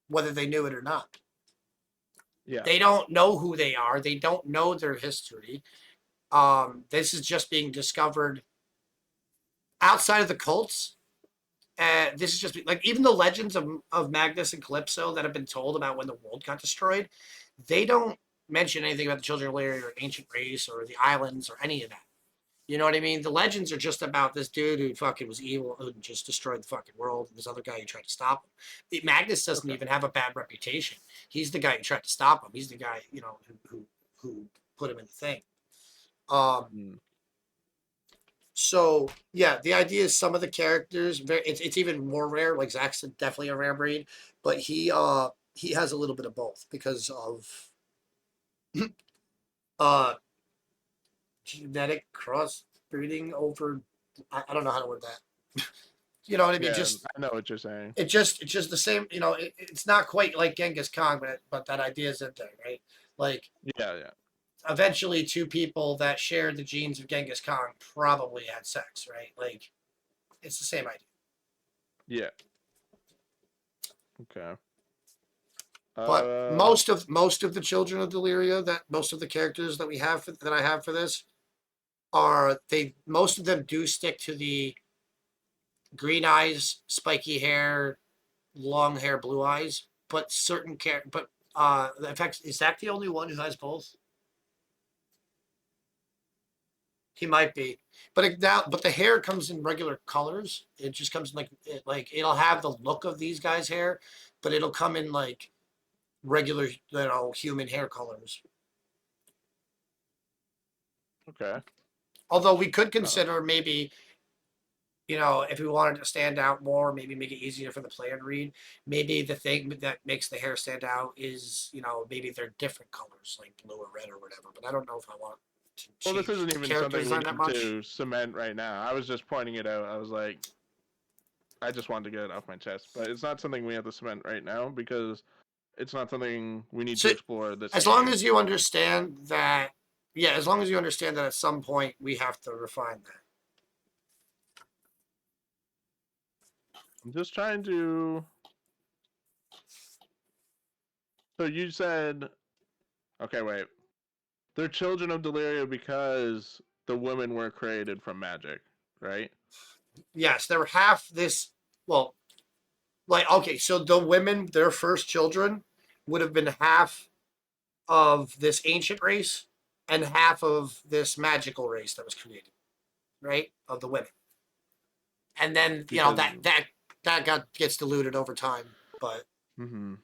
whether they knew it or not. yeah, They don't know who they are. They don't know their history. This is just being discovered outside of the cults. This is just like even the legends of Magnus and Calypso that have been told about when the world got destroyed. They don't mention anything about the children of Lyria or ancient race or the islands or any of that. You know what I mean? The legends are just about this dude who fucking was evil and just destroyed the fucking world, and this other guy who tried to stop him. Magnus doesn't okay. even have a bad reputation. He's the guy who tried to stop him. He's the guy, who put him in the thing. Um, Mm. so yeah, the idea is some of the characters, it's even more rare. Like Zach's definitely a rare breed, but he has a little bit of both because of uh genetic crossbreeding over. I don't know how to word that. You know what I mean? Yeah, Just I know what you're saying. it's just the same. It's not quite like Genghis Khan, but that idea is in there, right? Like Yeah, yeah, eventually, two people that shared the genes of Genghis Khan probably had sex, right? Like it's the same idea. yeah. Okay. But Uh, most of the children of Deliria, that most of the characters that we have that I have for this are they most of them do stick to the green eyes, spiky hair, long hair, blue eyes. But certain but in fact, is that the only one who has both? He might be, but but the hair comes in regular colors. It just comes in like it'll have the look of these guys' hair, but it'll come in like regular, human hair colors. okay. Although we could Uh, consider maybe, if we wanted to stand out more, maybe make it easier for the player to read. Maybe the thing that makes the hair stand out is, maybe they're different colors, like blue or red or whatever. But I don't know if I want to well, this change isn't the even character something we design that need much. to cement right now. I was just pointing it out. I was like, I just wanted to get it off my chest, but it's not something we have to cement right now because it's not something we need to So explore this as long game. as you understand that, yeah, as long as you understand that at some point we have to refine that. I'm just trying to. So you said, okay, wait. They're children of Deliria because the women were created from magic, right? Yes, they were half this. Well, like okay, so the women, their first children, would have been half of this ancient race and half of this magical race that was created, right? Of the women. And then, Because, that gets diluted over time. But mm-hmm.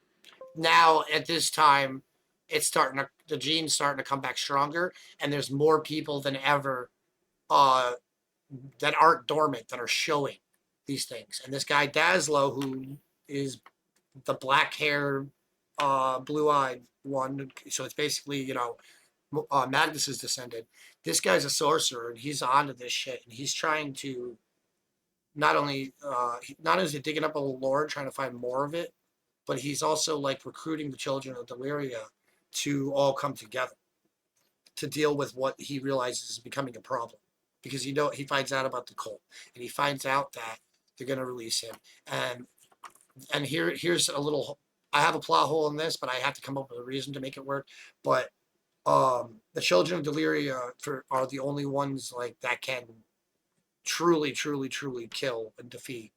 now at this time, the genes starting to come back stronger, and there's more people than ever uh that aren't dormant that are showing these things. And this guy Daslow, who is the black hair, blue eyed one, so it's basically, Magnus is descended. This guy's a sorcerer, and he's onto this shit, and he's trying to not only is he digging up a lore, trying to find more of it, but he's also like recruiting the children of Deliria to all come together to deal with what he realizes is becoming a problem. Because he finds out about the cult, and he finds out that they're going to release him. And here's a little. I have a plot hole in this, but I have to come up with a reason to make it work. But the children of Deliria are the only ones like that can truly, truly, truly kill and defeat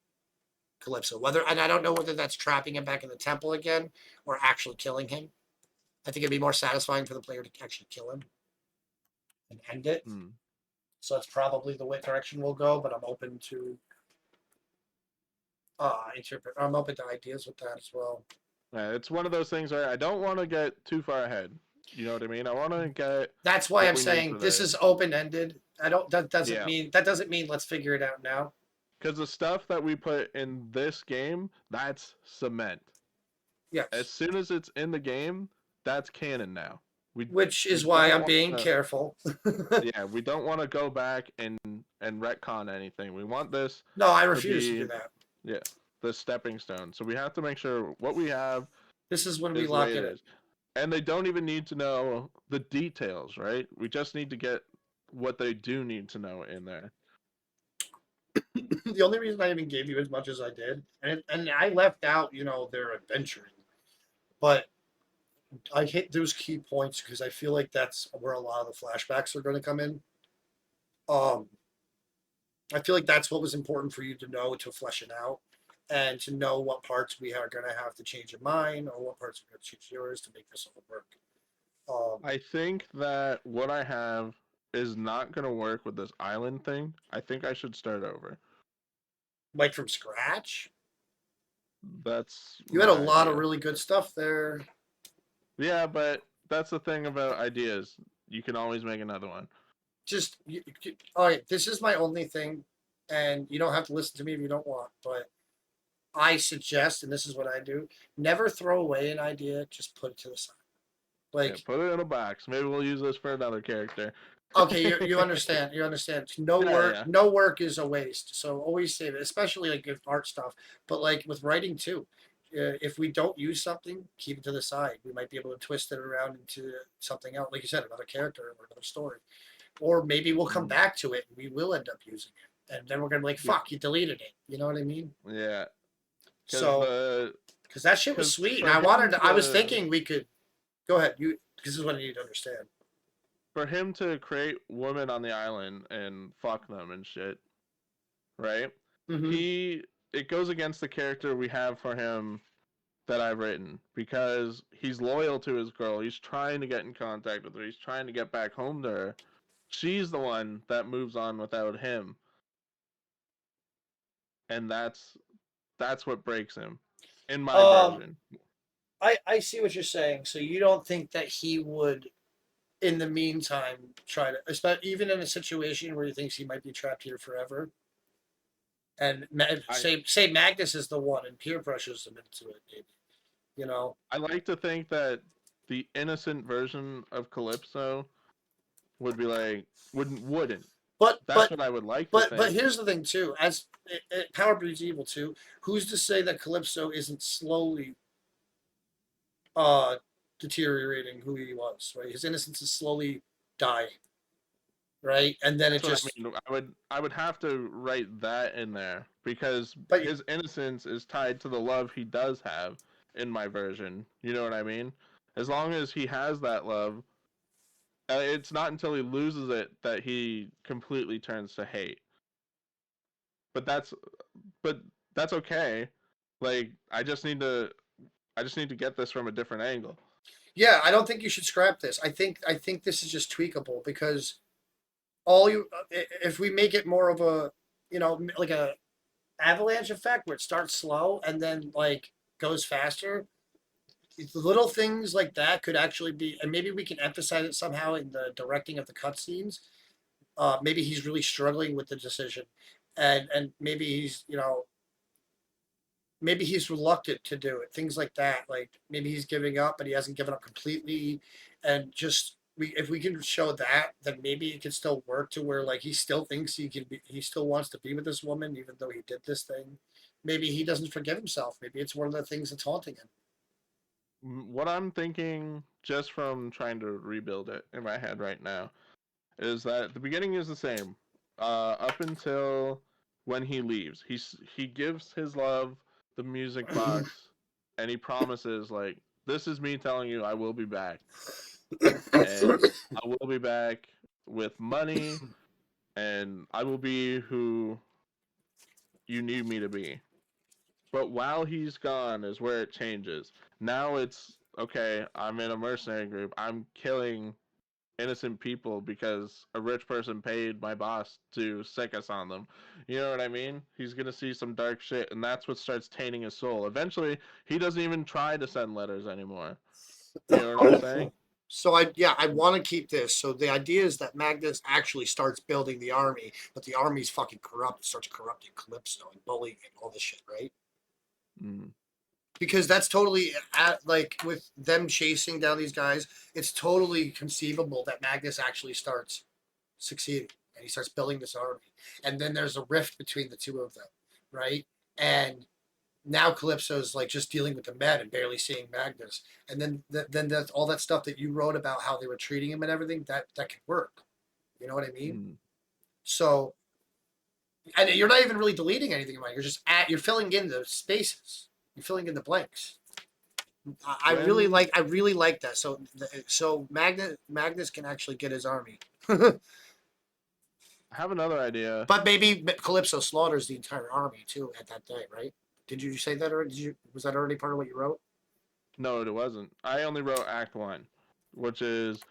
Calypso. And I don't know whether that's trapping him back in the temple again or actually killing him. I think it'd be more satisfying for the player to actually kill him and end it. Hmm. So that's probably the way direction we'll go. But I'm open to I'm open to ideas with that as well. Yeah, it's one of those things where I don't want to get too far ahead. You know what I mean? I want to get That's why what I'm we need saying for this this. is open ended. I don't. Yeah, That doesn't mean let's figure it out now. because the stuff that we put in this game, that's cement. As Yes, soon as it's in the game, that's canon now. We which we is why don't I'm want being to. careful. Yeah, we don't want to go back and retcon anything. We want this No, I to refuse to do be, that. yeah, the stepping stone. So we have to make sure what we have This is when we is the way lock it in it. is. And they don't even need to know the details, right? We just need to get what they do need to know in there. The only reason I even gave you as much as I did, and I left out, their adventuring, but I hit those key points because I feel like that's where a lot of the flashbacks are going to come in. Um, I feel like that's what was important for you to know to flesh it out, and to know what parts we are going to have to change in mine, or what parts we're going to change yours to make this all work. Um, I think that what I have is not going to work with this island thing. I think I should start over. like from scratch. That's You had a my lot of idea. really good stuff there. Yeah, but that's the thing about ideas. You can always make another one. All right. This is my only thing, and you don't have to listen to me if you don't want, but I suggest, and this is what I do: never throw away an idea. Just put it to the side. Yeah, Like, put it in a box. Maybe we'll use this for another character. okay, you understand. You understand. No Yeah, work. yeah. No work is a waste. So always save it, especially like with art stuff. But like with writing too, if we don't use something, keep it to the side. We might be able to twist it around into something else, like you said, another character or another story. Or maybe we'll come Mm. back to it and we will end up using it, and then we're gonna be like, Be- "Fuck, you deleted it." You know what I mean? Yeah, because So, because that shit was because sweet, and for him I was to thinking we could go ahead. This is what I need to understand. create women on the island and fuck them and shit, right? Mm-hmm. He it goes against the character we have for him that I've written because he's loyal to his girl. He's trying to get in contact with her. He's trying to get back home to her. She's the one that moves on without him, and that's what breaks him in my Um, version. I see what you're saying. So you don't think that he would, in the meantime, try to, especially even in a situation where he thinks he might be trapped here forever, and I say Magnus is the one, and peer pressures him into it, maybe. You know, I like to think that the innocent version of Calypso would be like wouldn't. but That's but what I would like to but think. here's the thing too. As Power Breeds Evil too. Who's to say that Calypso isn't slowly uh deteriorating who he was? Right, his innocence is slowly dying. Right, and then it That's what I just. mean. I would have to write that in there because But his innocence is tied to the love he does have in my version. You know what I mean? As long as he has that love, it's not until he loses it that he completely turns to hate. But but that's okay. Like I just need to get this from a different angle. yeah, I don't think you should scrap this. I think this is just tweakable because all you if we make it more of a like a avalanche effect where it starts slow and then like goes faster. Little things like that could actually be, and maybe we can emphasize it somehow in the directing of the cutscenes. Maybe he's really struggling with the decision, and maybe maybe he's reluctant to do it. Things like that. Like maybe he's giving up, but he hasn't given up completely. And just if we can show that, then maybe it can still work to where like he still thinks he still wants to be with this woman, even though he did this thing. Maybe he doesn't forgive himself. Maybe it's one of the things that's haunting him. what I'm thinking, just from trying to rebuild it in my head right now, is that the beginning is the same, up until when he leaves. He gives his love the music box, and he promises like, "This is me telling you I will be back, and I will be back with money, and I will be who you need me to be." But while he's gone is where it changes. Now it's okay, I'm in a mercenary group. I'm killing innocent people because a rich person paid my boss to sick us on them. You know what I mean? He's gonna see some dark shit, and that's what starts tainting his soul. Eventually, he doesn't even try to send letters anymore. You know what I'm saying? So I want to keep this. So the idea is that Magnus actually starts building the army, but the army's fucking corrupt. It starts corrupting Calypso and bullying and all this shit, right? Mm. Because that's totally like with them chasing down these guys, it's totally conceivable that Magnus actually starts succeeding and he starts building this army, and then there's a rift between the two of them, right? And now Calypso's like just dealing with the men and barely seeing Magnus, and then that's all that stuff that you wrote about how they were treating him and everything that could work. You know what I mean? Mm. So, and you're not even really deleting anything, Mike. You're filling in the spaces. You're filling in the blanks. I really When like I really like that. So Magnus can actually get his army, I have another idea. but maybe Calypso slaughters the entire army too at that day, right? Did you say that, or was that already part of what you wrote? No, it wasn't. I only wrote Act One, which is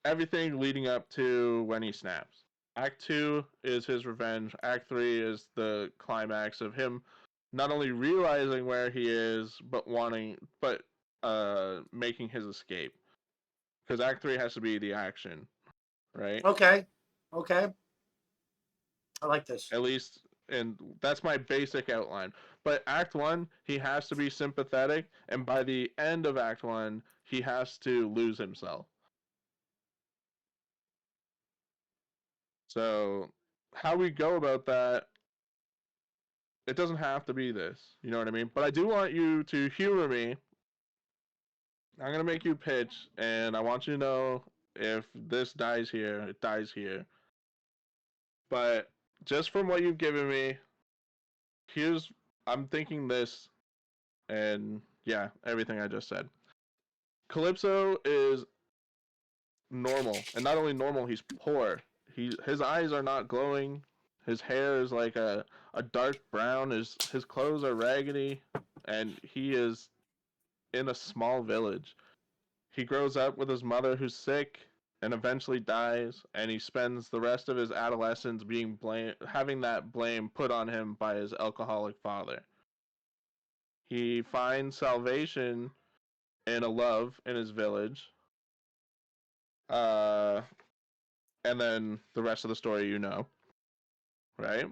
everything leading up to when he snaps. Act 2 is his revenge. Act 3 is the climax of him not only realizing where he is, but making his escape. Because Act 3 has to be the action, right? Okay, okay, I like this. At least, and that's my basic outline. But Act 1, he has to be sympathetic, and by the end of Act 1, he has to lose himself. So, how we go about that, it doesn't have to be this. You know what I mean? But I do want you to humor me. I'm gonna make you pitch, and I want you to know if this dies here, it dies here. But just from what you've given me, here's I'm thinking this, and yeah, everything I just said. Calypso is normal, and not only normal, he's poor. His eyes are not glowing. His hair is like a dark brown. His clothes are raggedy, and he is in a small village. He grows up with his mother who's sick and eventually dies, and he spends the rest of his adolescence having that blame put on him by his alcoholic father. He finds salvation in a love in his village, uh, and then the rest of the story you know, right?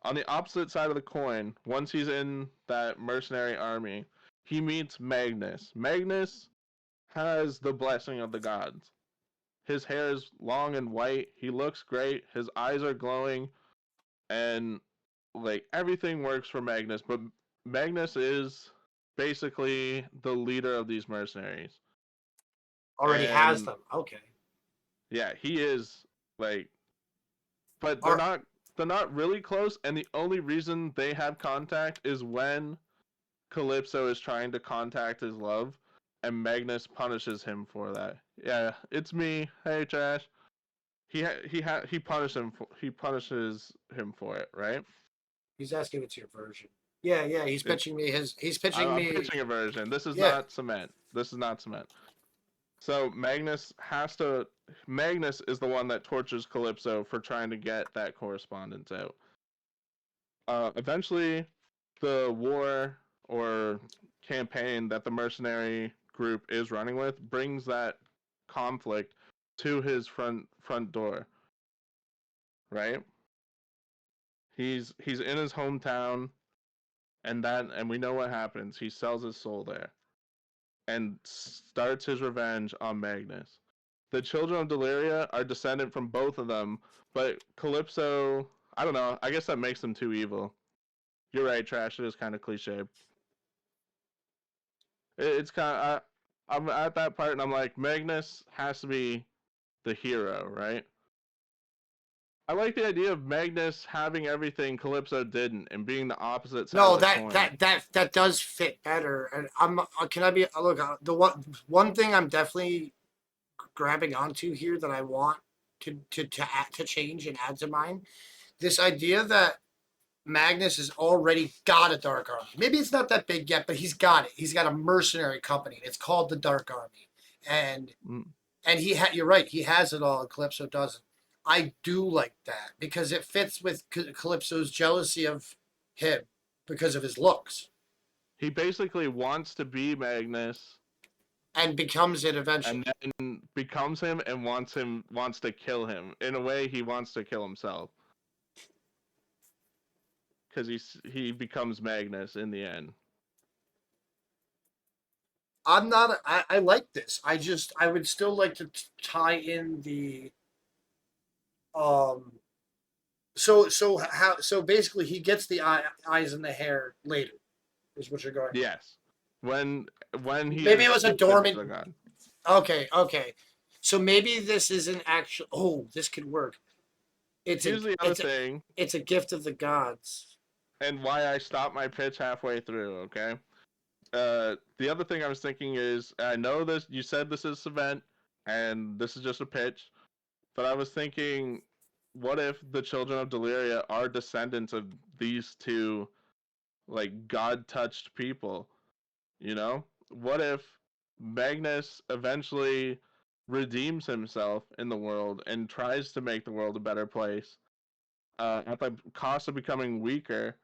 On the opposite side of the coin, once he's in that mercenary army, he meets Magnus. Magnus has the blessing of the gods. His hair is long and white. He looks great. His eyes are glowing, and like everything works for Magnus. But Magnus is basically the leader of these mercenaries, Already has and them. Okay. yeah, he is like. But Are they're not really close, and the only reason they have contact is when Calypso is trying to contact his love, and Magnus punishes him for that. Yeah, it's me. Hey, Trash. He punishes him for it, right? he's asking it's your version? Yeah, yeah. He's It, pitching me his. He's pitching I'm me. pitching a version. This is Yeah, not cement. This is not cement. So Magnus is the one that tortures Calypso for trying to get that correspondence out. Eventually, the war or campaign that the mercenary group is running with brings that conflict to his front door, right? He's in his hometown, and we know what happens. He sells his soul there and starts his revenge on Magnus. The children of Deliria are descended from both of them, but Calypso, I don't know. I guess that makes them too evil. You're right, Trash. It is kind of cliche. It's kind of I'm at that part, and I'm like, Magnus has to be the hero, right? I like the idea of Magnus having everything Calypso didn't, and being the opposite side of No, the that coin. that that that does fit better. And I'm can I be look the one thing I'm definitely grabbing onto here that I want to change and add to mine. This idea that Magnus has already got a Dark Army. Maybe it's not that big yet, but he's got it. He's got a mercenary company. It's called the Dark Army, and Mm. you're right. He has it all, and Calypso doesn't. I do like that because it fits with Calypso's jealousy of him because of his looks, He basically wants to be Magnus, and becomes it and eventually. then becomes him and wants to kill him. In a way, he wants to kill himself because he becomes Magnus in the end. I'm not. I like this. I would still like to tie in the um. So basically he gets the eyes and the hair later is what you're going with. Yes, when when he Maybe it is was a stupid to dormant. the god. Okay. So maybe this isn't actual. Oh, this could work. It's a Here's the other it's a thing, it's a gift of the gods. and why I stopped my pitch halfway through. Okay. The other thing I was thinking is, I know this. You said this is event, and this is just a pitch, but I was thinking, what if the children of Deliria are descendants of these two, like god-touched people? You know, what if Magnus eventually redeems himself in the world and tries to make the world a better place, at the cost of becoming weaker,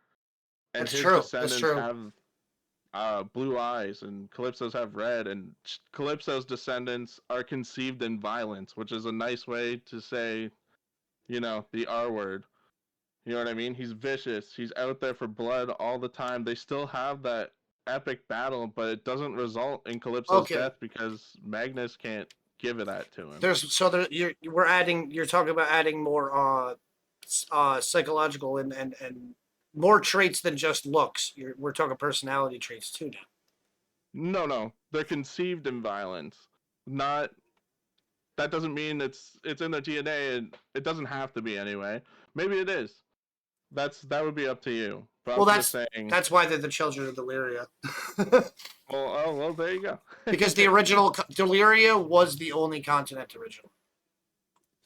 and That's his true. That's descendants true. have blue eyes, and Calypso's have red, and Calypso's descendants are conceived in violence, which is a nice way to say, the R word. You know what I mean? He's vicious. He's out there for blood all the time. They still have that epic battle, but it doesn't result in Calypso's Okay. death because Magnus can't give it that to him. We're adding. You're talking about adding more psychological and more traits than just looks. We're talking personality traits too now. No, no, they're conceived in violence. Not that doesn't mean it's in their DNA, and it doesn't have to be anyway. Maybe it is. That would be up to you. But Well, I'm just saying. that's why they're the children of Deliria. Well, there you go. Because the original Deliria was the only continent original.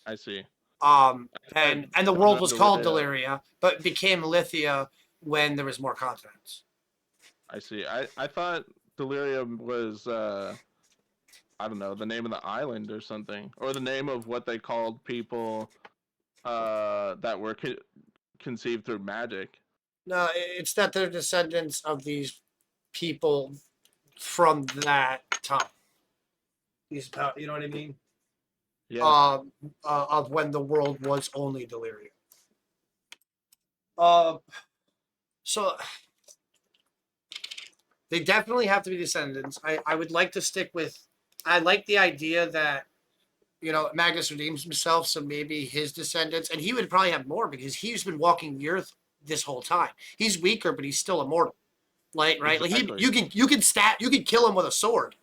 I see. And the world Children of was called Deliria. Deliria, but became Lithia when there was more continents. I see. I thought Delirium was I don't know, the name of the island or something, or the name of what they called people that were conceived through magic. No, it's that they're descendants of these people from that time. You know what I mean? Yes. Of when the world was only Deliria. Uh, so they definitely have to be descendants. I would like to stick with. I like the idea that Magnus redeems himself, so maybe his descendants, and he would probably have more because he's been walking the earth this whole time. He's weaker, but he's still immortal. Like Exactly. you can kill him with a sword,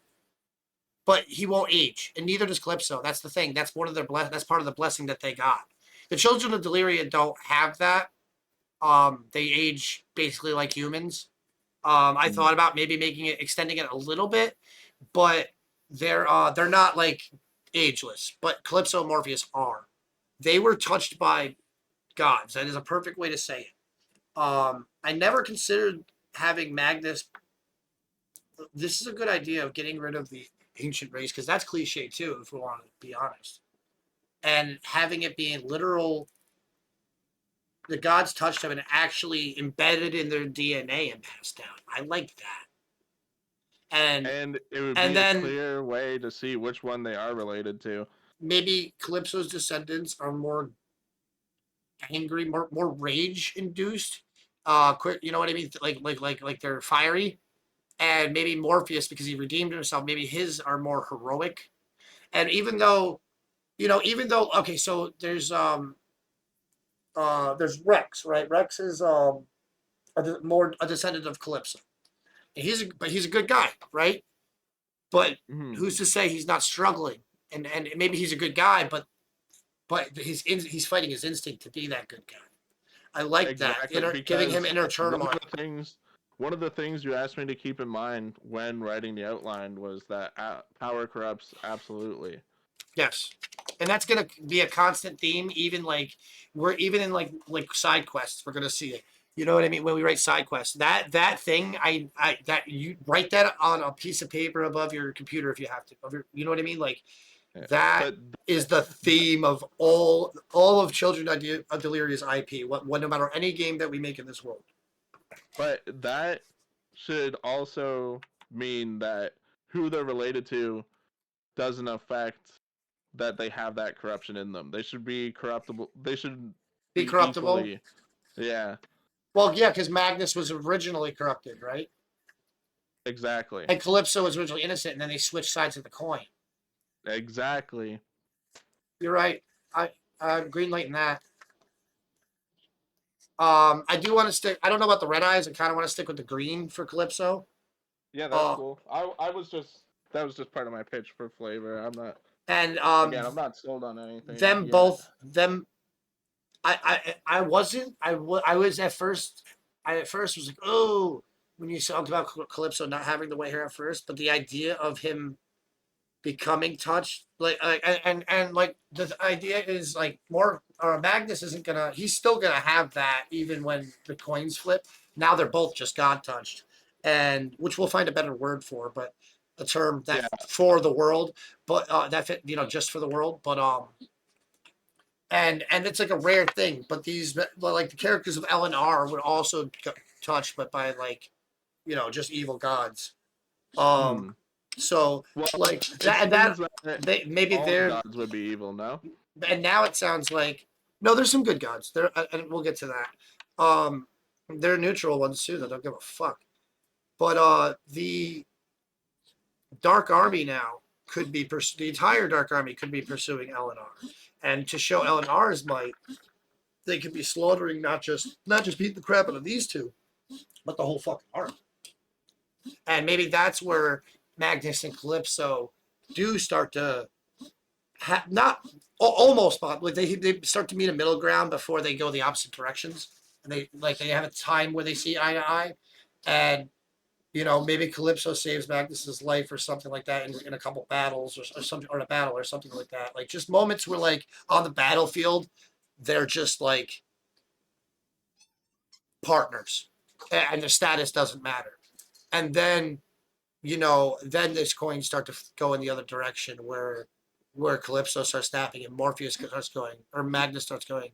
but he won't age, and neither does Calypso. That's the thing. That's one of their that's part of the blessing that they got. The children of Deliria don't have that. They age basically like humans. I Mm. thought about maybe extending it a little bit, but they're not like ageless. But Calypso and Morpheus are. They were touched by gods. That is a perfect way to say it. I never considered having Magnus. This is a good idea of getting rid of the ancient race because that's cliche too, if we want to be honest. And having it being literal, the gods touched them and actually embedded in their DNA and passed down. I like that. And And it would and be a then clear way to see which one they are related to. maybe Calypso's descendants are more angry, more rage induced. Quick, you know what I mean? Like they're fiery. And maybe Morpheus, because he redeemed himself, maybe his are more heroic. And even though okay, so there's Rex, right? Rex is more a descendant of Calypso. And but he's a good guy, right? But Mhm. who's to say he's not struggling? And maybe he's a good guy, but he's fighting his instinct to be that good guy. I like that. Exactly, Giving him because inner one turmoil. of the things one of the things you asked me to keep in mind when writing the outline was that power corrupts absolutely. Yes, and that's gonna be a constant theme. Even like we're even in like side quests, we're gonna see it. You know what I mean? When we write side quests, that thing, I that you write that on a piece of paper above your computer if you have to. You know what I mean? Like Yeah. that But is the theme of all of Children of Delirious IP. What no matter any game that we make in this world. but that should also mean that who they're related to doesn't affect that they have that corruption in them. They should be corruptible. They should Be be corruptible. equally. Yeah, Well, yeah, because Magnus was originally corrupted, right? exactly. And Calypso was originally innocent, and then they switched sides of the coin. Exactly. You're right. I green lighting that. I do want to stick. I don't know about the red eyes. I kind of want to stick with the green for Calypso. Yeah, that's Uh, cool. I was just that was just part of my pitch for flavor. I'm not and again. I'm not sold on anything them yet. both them. I wasn't. I was at first. I at first was like, oh, when you talked about Calypso not having the white hair at first, but the idea of him becoming touched and like the idea is like more Magnus isn't gonna he's still gonna have that even when the coins flip. Now they're both just God touched, and which we'll find a better word for, but a term that Yeah. for the world, but that fit just for the world, but and it's like a rare thing, but these like the characters of L and R would also get touched, but by like just evil gods. um Hmm. so Well, like it that seems that they maybe all they're gods would be evil. No. and now it sounds like no, there's some good gods there, and we'll get to that. They're neutral ones too that don't give a fuck. But the Dark Army now could be the entire Dark Army could be pursuing Eleanor, and to show Eleanor's might, they could be slaughtering not just beating the crap out of these two, but the whole fucking army. And maybe that's where Magnus and Calypso do start to not almost, but like they start to meet a middle ground before they go the opposite directions, and they have a time where they see eye to eye, and maybe Calypso saves Magnus's life or something like that in a couple battles or something, or a battle or something like that. Like just moments where like on the battlefield, they're just like partners, and their status doesn't matter. And then this coins start to go in the other direction where Calypso starts snapping and Morpheus starts going, or Magnus starts going,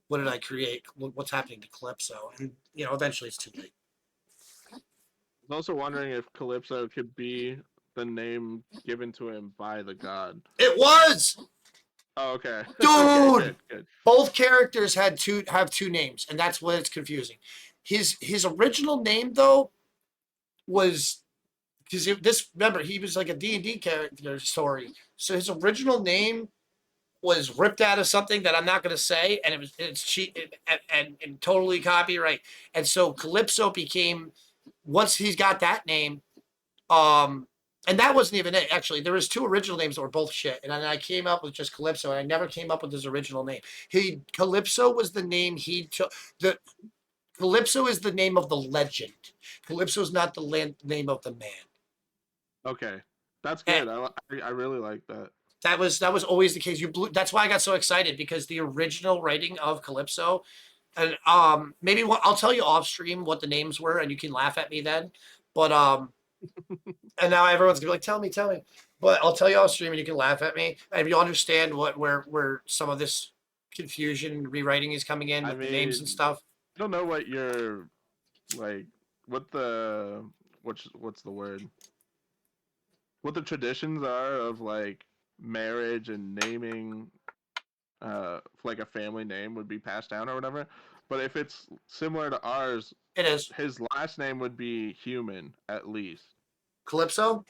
what did I create? What's happening to Calypso? And eventually it's too late. I was also wondering if Calypso could be the name given to him by the god. It was, Oh, okay. Okay, dude. good, good. Both characters have two names, and that's what it's confusing. His original name though was because this remember he was like a D&D character story, so his original name was ripped out of something that I'm not going to say, and it's cheap and totally copyright. And so Calypso became once he's got that name, um, and that wasn't even it. Actually, there was two original names that were both shit, and I came up with just Calypso, and I never came up with his original name. Calypso was the name he took. The Calypso is the name of the legend. Calypso is not the name of the man. Okay, that's And good. I really like that. that was always the case. That's why I got so excited because the original writing of Calypso, and maybe I'll tell you off stream what the names were, and you can laugh at me then. But and now everyone's gonna be like, tell me. But I'll tell you off stream, and you can laugh at me, and you'll understand where some of this confusion and rewriting is coming in I with the names and mean, stuff. I don't know what your like what the what's the word? What the traditions are of like marriage and naming like a family name would be passed down or whatever. But if it's similar to ours, It is his last name would be human at least Calypso.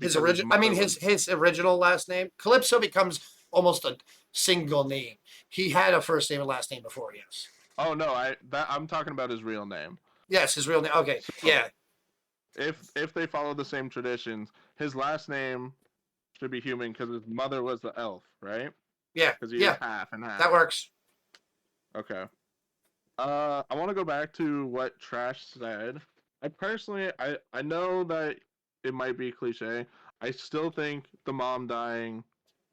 His because his original, I mean, mother was. his original last name. Calypso becomes almost a single name. He had a first name and last name before. Yes. Oh no, I'm talking about his real name. Yes, his real name. Okay. So Yeah. if they follow the same traditions, his last name should be human because his mother was the elf, right? Yeah, Because he is yeah, half and that half. works. Okay. I want to go back to what Trash said. I personally, I know that it might be cliche. I still think the mom dying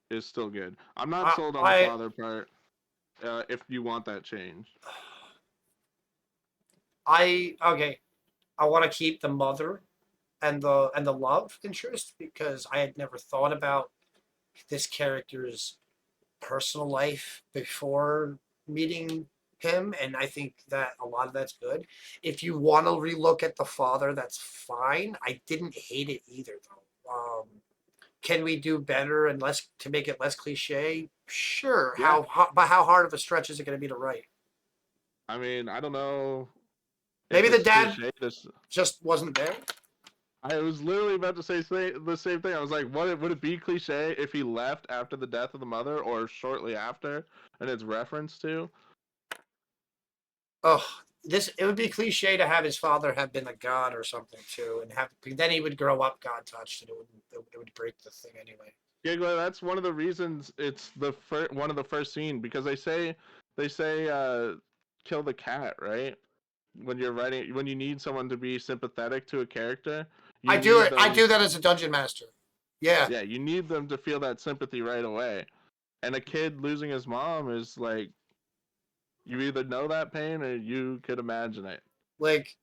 is still good. I'm not I, sold on the I, father part. If you want that change, okay. I want to keep the mother and the love interest because I had never thought about this character's personal life before meeting him, and I think that a lot of that's good. If you want to relook at the father, that's fine. I didn't hate it either, though. Can we do better and less to make it less cliche? Sure. yeah. But how hard of a stretch is it going to be to write? I mean, I don't know if Maybe the it's dad cliche. This just wasn't there. I was literally about to say the same thing. I was like, what would it be cliche if he left after the death of the mother or shortly after, and it's reference to? Oh, this it would be cliche to have his father have been a god or something too, and have then he would grow up god touched, and it would break the thing anyway. Giggler, that's one of the reasons it's the one of the first scene because they say kill the cat, right? When you're writing when you need someone to be sympathetic to a character, you I do need it. I do those that as a dungeon master. Yeah, yeah, you need them to feel that sympathy right away. And a kid losing his mom is like you either know that pain or you could imagine it. like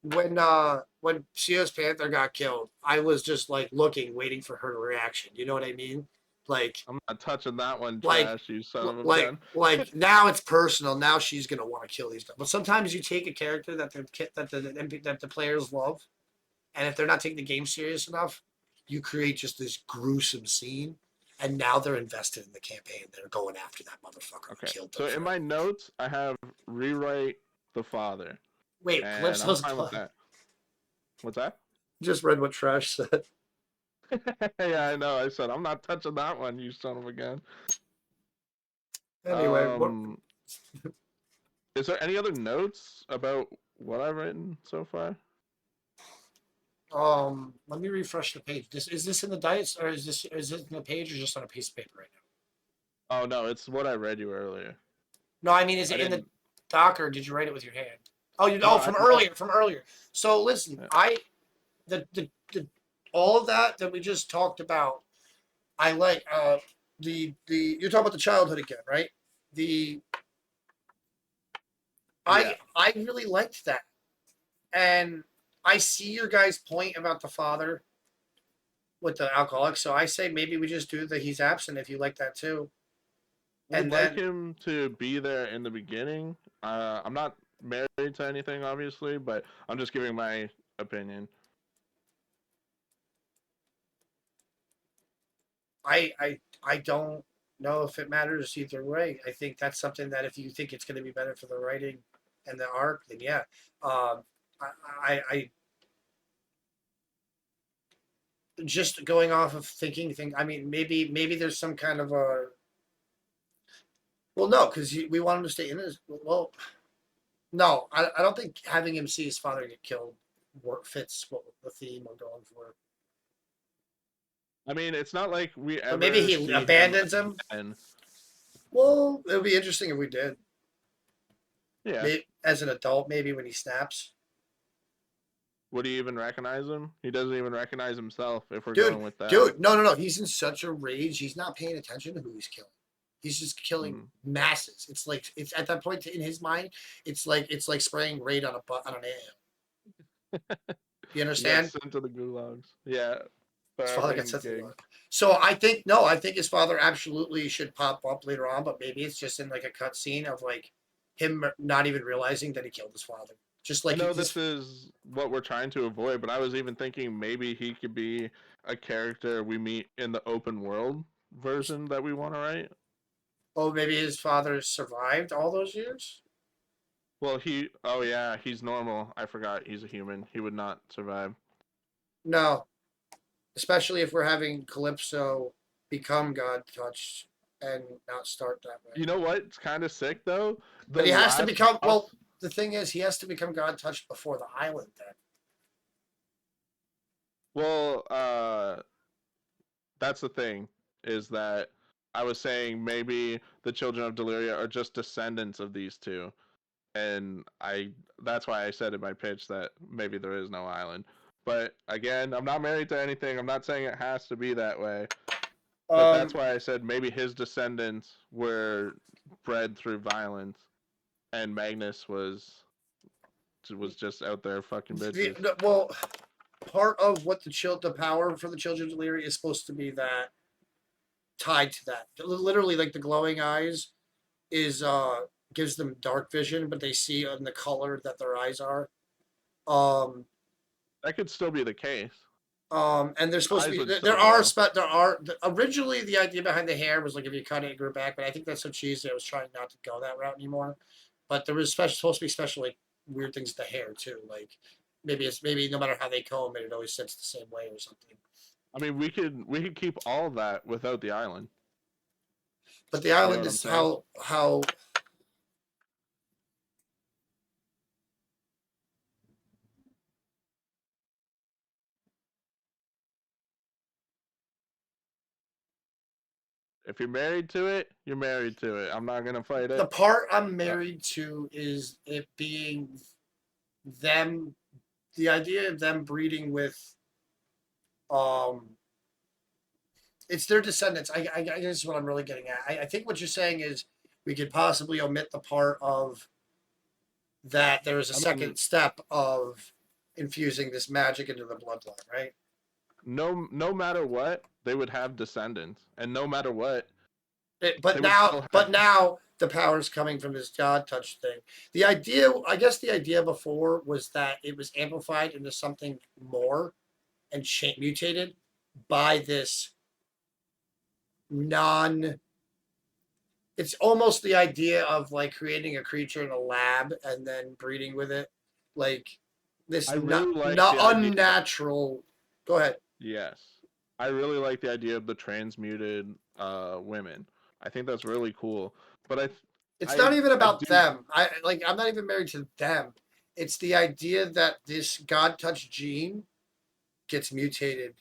when Sea's Panther got killed, I was just like looking, waiting for her reaction. You know what I mean? Like I'm not touching that one, like Trash, you son of a like gun. like now it's personal. Now she's gonna want to kill these guys. But sometimes you take a character that the players love, and if they're not taking the game serious enough, you create just this gruesome scene. And now they're invested in the campaign. They're going after that motherfucker who Okay. killed them So in for. my notes, I have rewrite the father, Wait, and I'm Calypso's fine with blood. that. What's that? Just read what Trash said. Yeah, I know. I said I'm not touching that one, you son of a gun. Anyway, what Um, is there any other notes about what I've written so far? let me refresh the page. This is this in the dice or is this in the page or just on a piece of paper right now? Oh no, it's what I read you earlier. No, I mean is I it in the didn't. doc or did you write it with your hand? Oh, you No, oh I from read. earlier, from earlier. So listen, Yeah. I the all of that we just talked about. I like the you're talking about the childhood again, right? The Yeah. I really liked that, and I see your guys' point about the father with the alcoholic. So I say maybe we just do the he's absent if you like that too, I would and like then him to be there in the beginning. I'm not married to anything, obviously, but I'm just giving my opinion. I don't know if it matters either way. I think that's something that if you think it's going to be better for the writing and the arc, then yeah. Um, I just going off of thinking. I mean, maybe there's some kind of a well, no, because we want him to stay in his well. No, I don't think having him see his father get killed fits what the theme we're going for. I mean, it's not like we But maybe ever he see him abandons him. again. Well, it would be interesting if we did. Yeah. Maybe, as an adult, maybe when he snaps. Would he even recognize him? He doesn't even recognize himself if we're Dude, going with that. dude, no. He's in such a rage. He's not paying attention to who he's killing. He's just killing Hmm. masses. It's like it's at that point in his mind. It's like spraying raid on on an ant. You He got understand? sent to the gulags. Yeah. His father gets Starving sent to the gig. gulag. So I think no. I think his father absolutely should pop up later on, but maybe it's just in like a cut scene of like him not even realizing that he killed his father. Just I like know his this is what we're trying to avoid, but I was even thinking maybe he could be a character we meet in the open world version that we want to write. oh maybe his father survived all those years. Well, oh yeah, he's normal. I forgot he's a human. He would not survive. No, especially if we're having Calypso become God touched and not start that way. You know what? It's kind of sick though. But The he has to last become boss. well. The thing is, he has to become God touched before the island. Then Well, that's the thing, is that I was saying maybe the children of Deliria are just descendants of these two, and that's why I said in my pitch that maybe there is no island. But again, I'm not married to anything. I'm not saying it has to be that way. But that's Um, why I said maybe his descendants were bred through violence, and Magnus was just out there fucking bitches. well, part of what the power for the children of Delirium is supposed to be that tied to that. Literally, like the glowing eyes is gives them dark vision, but they see in the color that their eyes are. Um, That could still be the case. and there's supposed to Eyes be would there still are glow. there are originally the idea behind the hair was like if you cut it, it grew back, but I think that's so cheesy. I was trying not to go that route anymore. But there was supposed to be special like weird things with the hair too, like maybe no matter how they comb it, it always sits the same way or something. I mean, we could keep all of that without the island. But the You know island what I'm is saying? how If you're married to it, you're married to it. I'm not gonna fight the it. part I'm Uh, married to is it being them, the idea of them breeding with um it's their descendants. I guess is what I'm really getting at. I think what you're saying is we could possibly omit the part of that there is a I second mean, step of infusing this magic into the bloodline, right? no matter what, they would have descendants, and no matter what, It, they would still but have. now the power's coming from this God touch thing. The idea, I guess, the idea before was that it was amplified into something more and mutated by this non. It's almost the idea of like creating a creature in a lab and then breeding with it, like this I really like not the idea. unnatural. Go ahead. Yes, I really like the idea of the transmuted women. I think that's really cool. But It's I not even I about do. them. I'm not even married to them. It's the idea that this God touch gene gets mutated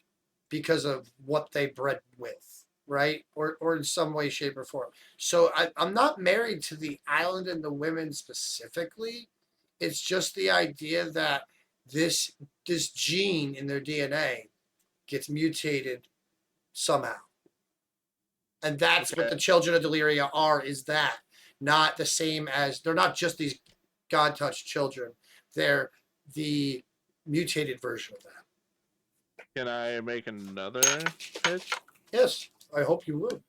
because of what they bred with, right? Or in some way, shape, or form. So I'm not married to the island and the women specifically. It's just the idea that this this gene in their DNA gets mutated somehow. And that's what Okay, the children of Deliria are, is that not the same as they're not just these God touched children. They're the mutated version of that. can I make another pitch? Yes, I hope you would.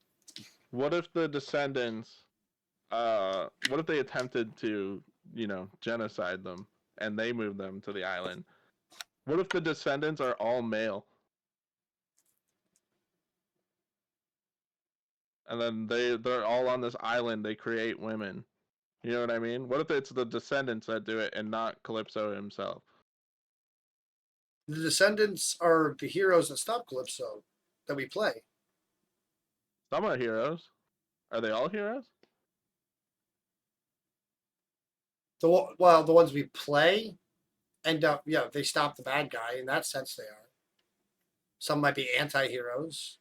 What if the descendants, what if they attempted to, genocide them and they moved them to the island? What if the descendants are all male and then they're all on this island, they create women? You know what I mean? What if it's the descendants that do it and not Calypso himself? The descendants are the heroes that stop Calypso that we play. Some are heroes. Are they all heroes? The ones we play end up, yeah, they stop the bad guy. In that sense, they are. Some might be anti-heroes.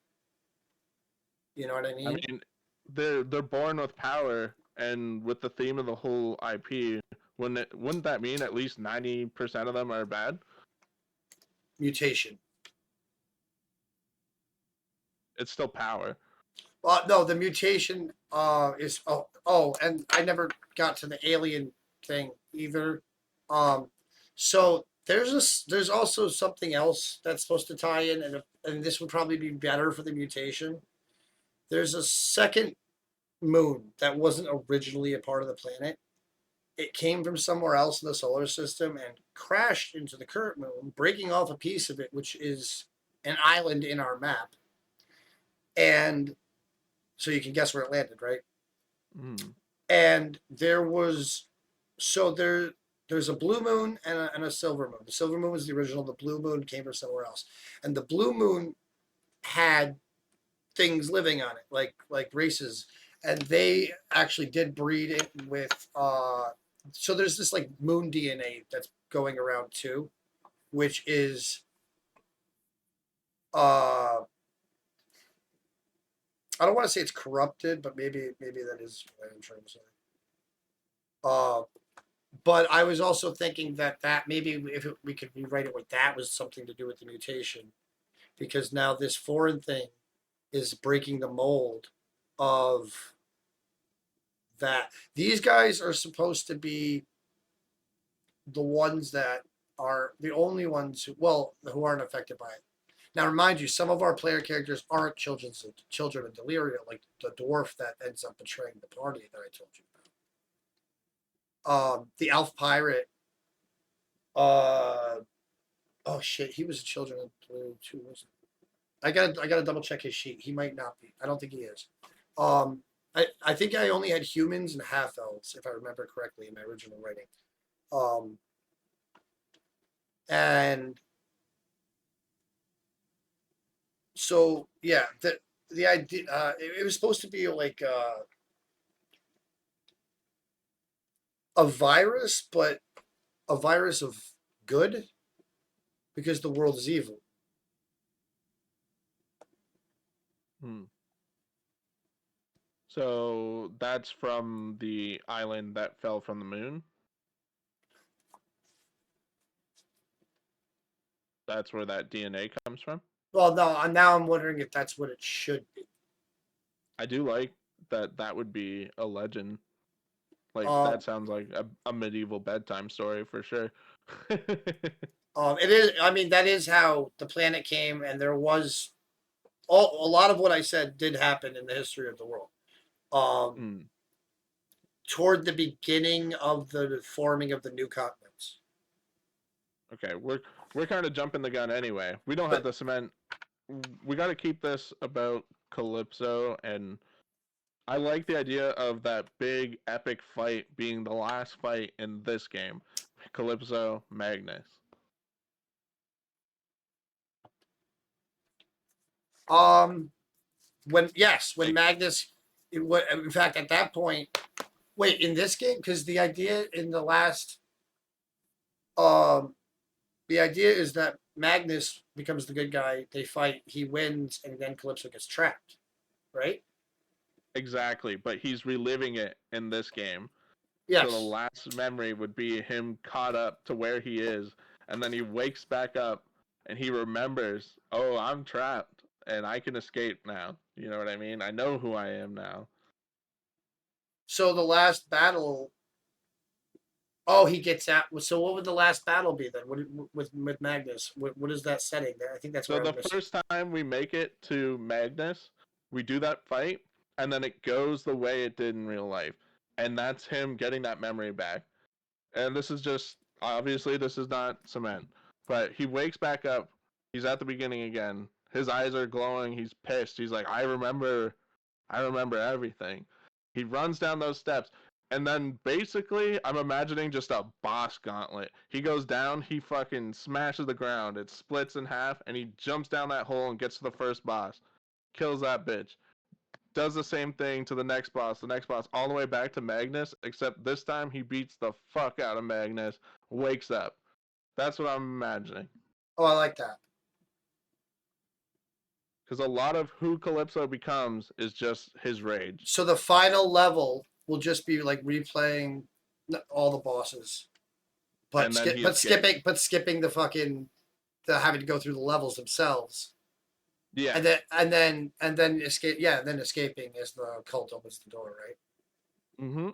You know what I I mean? mean, they're born with power, and with the theme of the whole IP, wouldn't that mean at least 90% of them are bad? Mutation. It's still power. No, the mutation is and I never got to the alien thing either. Um, so there's also something else that's supposed to tie in, and this would probably be better for the mutation. There's a second moon that wasn't originally a part of the planet. It came from somewhere else in the solar system and crashed into the current moon, breaking off a piece of it, which is an island in our map. And so you can guess where it landed, right? Mm. And there's a blue moon and a silver moon. The silver moon was the original. The blue moon came from somewhere else, and the blue moon had things living on it, like races, and they actually did breed it with. So there's this like moon DNA that's going around too, which is uh, I don't want to say it's corrupted, but maybe that is what I'm trying to say. Uh, but I was also thinking that maybe if we could rewrite it with that was something to do with the mutation, because now this foreign thing is breaking the mold of that. These guys are supposed to be the ones that are the only ones who aren't affected by it. Now, remind you, some of our player characters aren't children of Deliria, like the dwarf that ends up betraying the party that I told you about. The elf pirate. Uh, oh shit, he was a children of Deliria too, wasn't he? I gotta double check his sheet. He might not be. I don't think he is. I think I only had humans and half elves, if I remember correctly, in my original writing. Um, and so yeah, the idea it was supposed to be like a virus, but a virus of good because the world is evil. Hmm. So that's from the island that fell from the moon. That's where that DNA comes from. Well, no, now I'm wondering if that's what it should be. I do like that. That would be a legend. Like Um, that sounds like a medieval bedtime story for sure. it is. I mean, that is how the planet came, and there was a lot of what I said did happen in the history of the world. Um, Mm, Toward the beginning of the forming of the new continents, okay, we're kind of jumping the gun anyway. We don't have but to cement. We got to keep this about Calypso, and I like the idea of that big epic fight being the last fight in this game. Calypso Magnus. um, when Like Magnus, in fact, at that point, wait, in this game, because the idea in the last, um, the idea is that Magnus becomes the good guy. They fight, he wins, and then Calypso gets trapped, right? exactly, but he's reliving it in this game. So the Yes. last memory would be him caught up to where he is, and then he wakes back up and he remembers, oh, I'm trapped and I can escape now. You know what I mean? I know who I am now. So the last battle. Oh, he gets out. So what would the last battle be then? With Magnus? What is that setting there? I think that's So where the I'm missing. first time we make it to Magnus, we do that fight, and then it goes the way it did in real life. And that's him getting that memory back. And this is just obviously this is not cement, but he wakes back up. He's at the beginning again. His eyes are glowing. He's pissed. He's like, I remember everything. He runs down those steps, and then basically, I'm imagining just a boss gauntlet. He goes down, he fucking smashes the ground. It splits in half, and he jumps down that hole and gets to the first boss. Kills that bitch, does the same thing to the next boss, all the way back to Magnus, except this time he beats the fuck out of Magnus, wakes up. That's what I'm imagining. Oh, I like that. Because a lot of who Calypso becomes is just his rage. So the final level will just be like replaying all the bosses, And then he escapes. but skipping the fucking the having to go through the levels themselves, Yeah. and then escape. Yeah, and then escaping as the cult opens the door, right? Mm-hmm.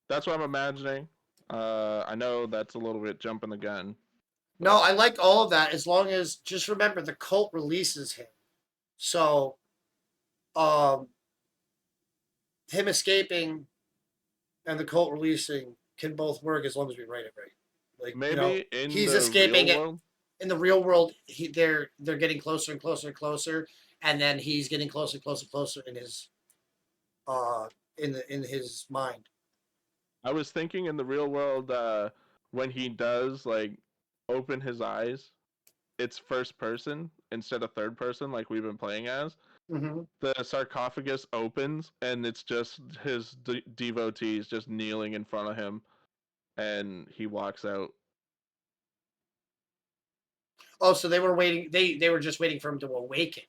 That's what I'm imagining. I know that's a little bit jumping the gun, No, but I like all of that as long as just remember the cult releases him. So, um, him escaping and the cult releasing can both work as long as we write it right. Like maybe in he's the real escaping it world, in the real world. They're getting closer and closer and closer, and then he's getting closer, closer, closer in his uh in his mind. I was thinking in the real world, when he does like open his eyes, it's first person instead of third person like we've been playing as. Mm-hmm. The sarcophagus opens and it's just his devotees just kneeling in front of him, and he walks out. Oh, so they were waiting. They were just waiting for him to awaken.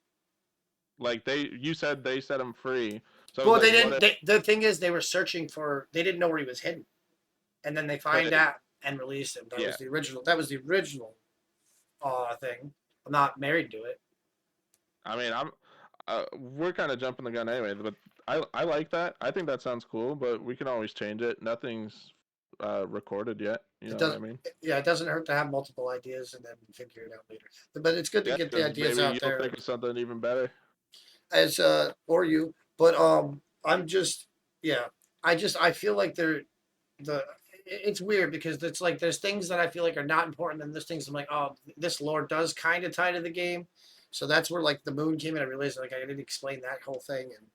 Like you said they set him free. So I was Well, like, they what didn't. if? The thing is, they were searching for. They didn't know where he was hidden, and then they find But out and release him. That yeah, was the original. That was the original thing. I'm not married to it. I mean, we're kind of jumping the gun anyway, but I like that. I think that sounds cool, but we can always change it. Nothing's recorded yet. You It know what does. I mean? Yeah, it doesn't hurt to have multiple ideas and then figure it out later. But it's good to Yeah, get the because ideas maybe out you'll there think of something even better. as or you. But I'm just yeah. I feel like the it's weird because it's like there's things that I feel like are not important, and there's things I'm like, oh, this lore does kind of tie to the game. So that's where like the moon came in. I realized like I didn't explain that whole thing, and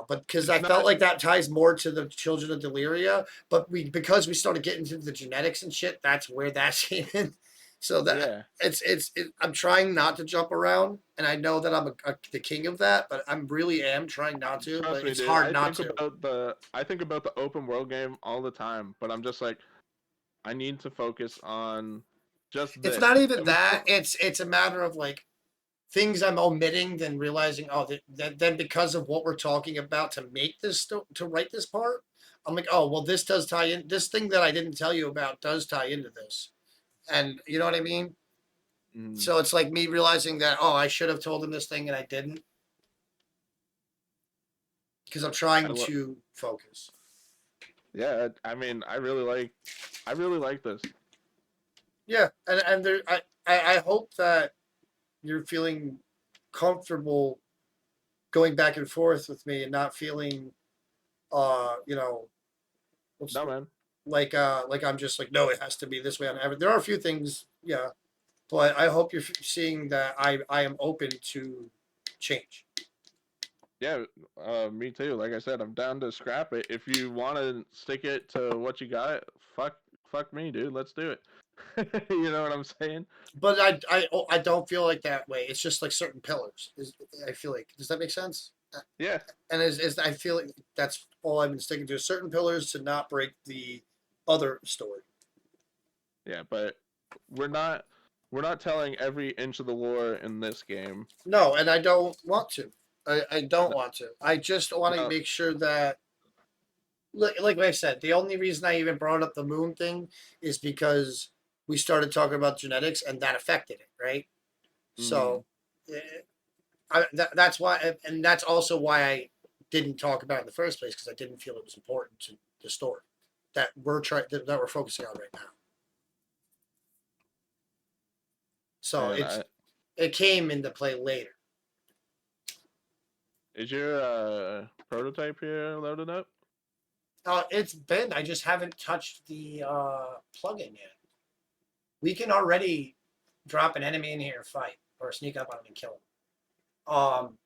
but because It's I felt not. like that ties more to the children of Deliria, but because we started getting into the genetics and shit, that's where that came in. So that Yeah. I'm trying not to jump around, and I know that I'm the king of that, but I'm really am trying not to. Trust But me, it's dude. hard not to. I think about the open world game all the time, but I'm just like, I need to focus on just It's this. not even And we that. still, It's a matter of like things I'm omitting, then realizing, oh, then because of what we're talking about to make this to write this part, I'm like, oh, well, this does tie in. This thing that I didn't tell you about does tie into this, and you know what I mean. mm, So it's like me realizing that, oh, I should have told him this thing and I didn't because I'm I trying lo- to focus. yeah. I mean, I really like this. Yeah, and there, I hope that you're feeling comfortable going back and forth with me and not feeling, you know, what's No, man. like I'm just like no, it has to be this way on average. There are a few things, yeah, but I hope you're seeing that I am open to change. Yeah, me too. Like I said, I'm down to scrap it. If you want to stick it to what you got, fuck me, dude. Let's do it. You know what I'm saying? But I don't feel like that way. It's just like certain pillars. I feel like does that make sense? Yeah, And is I feel like that's all I've been sticking to certain pillars to not break the other story. yeah, but we're not we're not telling every inch of the lore in this game. No, and I don't want to. I don't No, want to. I just want to no, make sure that like I said, the only reason I even brought up the moon thing is because we started talking about genetics and that affected it, right? mm, So eh, that's why, and that's also why I didn't talk about it in the first place because I didn't feel it was important to the story that that we're focusing on right now. So man, I it came into play later. is your prototype here loaded up? It's been I just haven't touched the plugin yet. We can already drop an enemy in here, fight, or sneak up on him and kill him.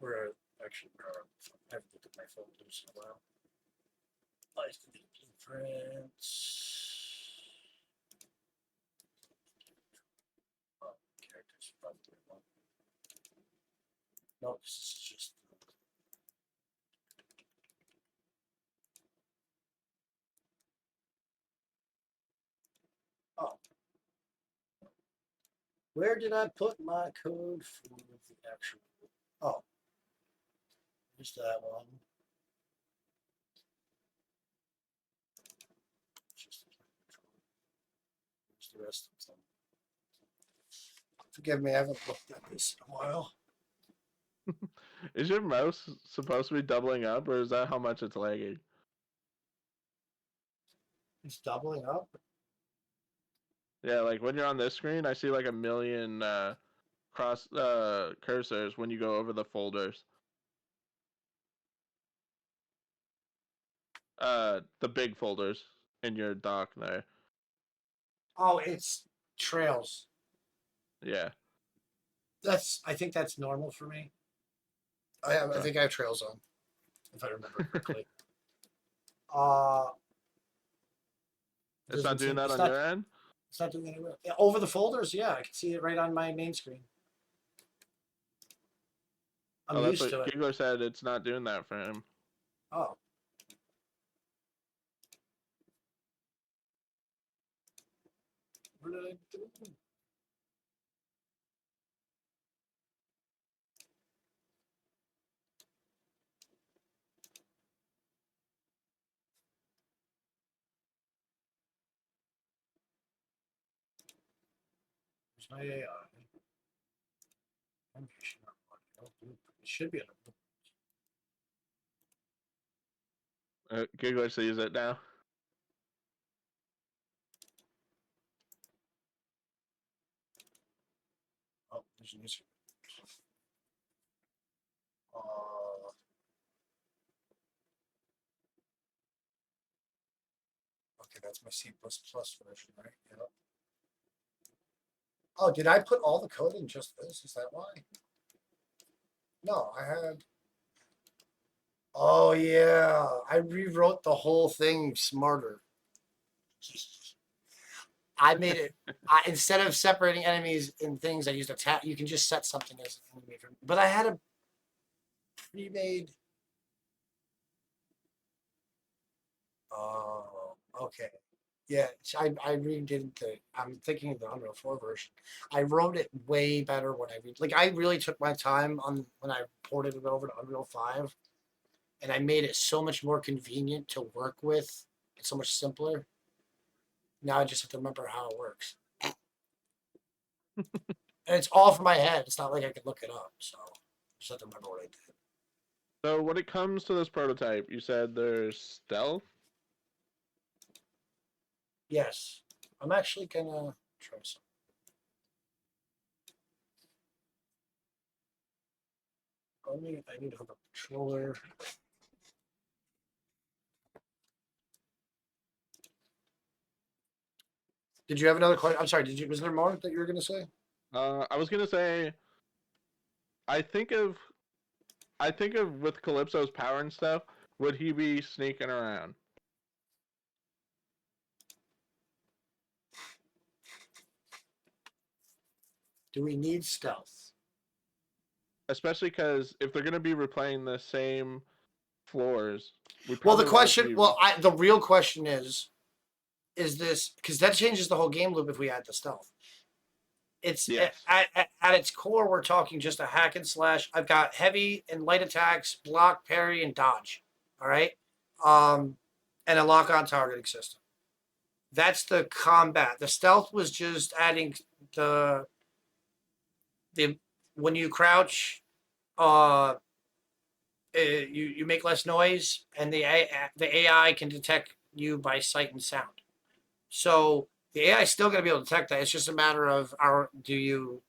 We're actually I haven't looked at my folders in a while. Life blueprints. Oh, characters. No, this is just. Oh, where did I put my code for the actual? Oh, there's that one. Just the rest of them. Forgive me, I haven't looked at this in a while. Is your mouse supposed to be doubling up, or is that how much it's lagging? It's doubling up. Yeah, like when you're on this screen, I see like a million cross cursors when you go over the folders. The big folders in your dock there. Oh, it's trails. Yeah. I think that's normal for me. I Okay. think I have trails on, if I remember correctly. Uh It's not doing that it's on not your end? it's not doing anywhere. Yeah, over the folders, yeah, I can see it right on my main screen. I'm Oh, that's used what to it. Giggler said. It's not doing that for him. Oh, What did I do? Where's my AI? It should be. Giggler sees it now. Oh, there's an issue. Okay, that's my C++ version, right? Yep. Oh, did I put all the code in just this? Is that why? No, I had. Oh yeah, I rewrote the whole thing smarter. I made it. Instead of separating enemies and things, I used a tab. You can just set something as an enemy. But I had a pre-made. Oh, okay. Yeah, I redid the. I'm thinking of the Unreal 4 version. I wrote it way better when I read. Like I really took my time on when I ported it over to Unreal 5, and I made it so much more convenient to work with. It's so much simpler. Now I just have to remember how it works, and it's all from my head. It's not like I could look it up, so I just have to remember what I did. So when it comes to this prototype, you said there's stealth. Yes, I'm actually gonna try some. I need to hook up the controller. Did you have another question? I'm sorry. Did you? Was there more that you were gonna say? I was gonna say, I think of, I think of with Calypso's power and stuff. Would he be sneaking around? Do we need stealth? Especially because if they're gonna be replaying the same floors, we Well, the probably want it to question. be. Well, the real question is this because that changes the whole game loop if we add the stealth. It's Yes. at its core, we're talking just a hack and slash. I've got heavy and light attacks, block, parry, and dodge. All right, um, and a lock on targeting system. That's the combat. The stealth was just adding the the when you crouch, you make less noise, and the AI can detect you by sight and sound. So the AI is still going to be able to detect that. It's just a matter of do you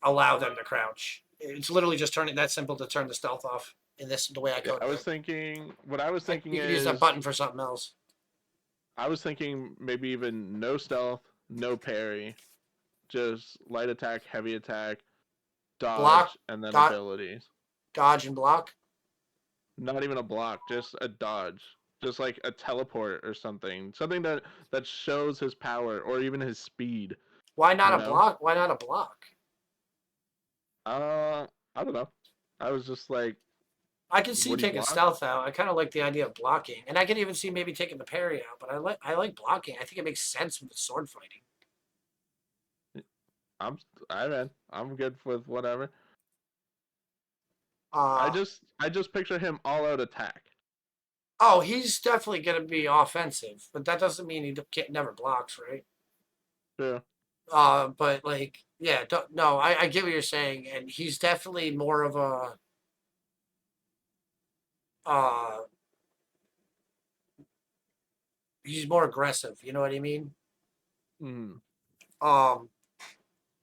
allow them to crouch? It's literally just turning that simple to turn the stealth off in this the way I Yeah, I coded was it. thinking. What I was thinking You can use that is, button for something else. I was thinking maybe even no stealth, no parry, just light attack, heavy attack, Block, dodge, and then dot, abilities. dodge, and block. Not even a block, just a dodge, just like a teleport or something, something that shows his power or even his speed. Why not You a know? block? Why not a block? Uh, I don't know. I was just like, I can see would he taking block? stealth out. I kind of like the idea of blocking, and I can even see maybe taking the parry out. But I like blocking. I think it makes sense with the sword fighting. I'm, I'm good with whatever. Uh I just picture him all out attack. oh, he's definitely going to be offensive, but that doesn't mean he never blocks, right? Yeah. But like, yeah, no, I get what you're saying, and he's definitely more of a uh, he's more aggressive. You know what I mean? Mm. Um,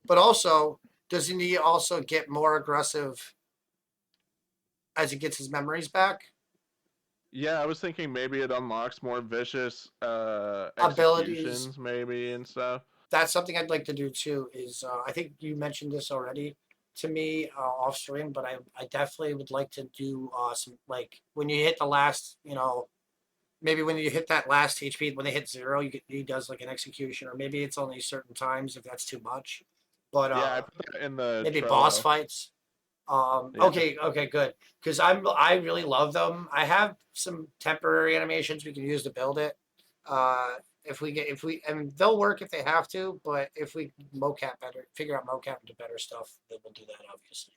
but also, doesn't he also get more aggressive as he gets his memories back? Yeah, I was thinking maybe it unlocks more vicious Abilities. executions, maybe and stuff. That's something I'd like to do too. Is I think you mentioned this already to me off stream, but I definitely would like to do some like when you hit the last, maybe when you hit that last HP, when they hit zero, he does like an execution, or maybe it's only certain times if that's too much. But Yeah, I put that in the maybe boss Trello. fights. Yeah. Okay, good. Because I really love them. I have some temporary animations we can use to build it. Uh, and they'll work if they have to, but if we mocap better, figure out mocap and do better stuff, then we'll do that obviously.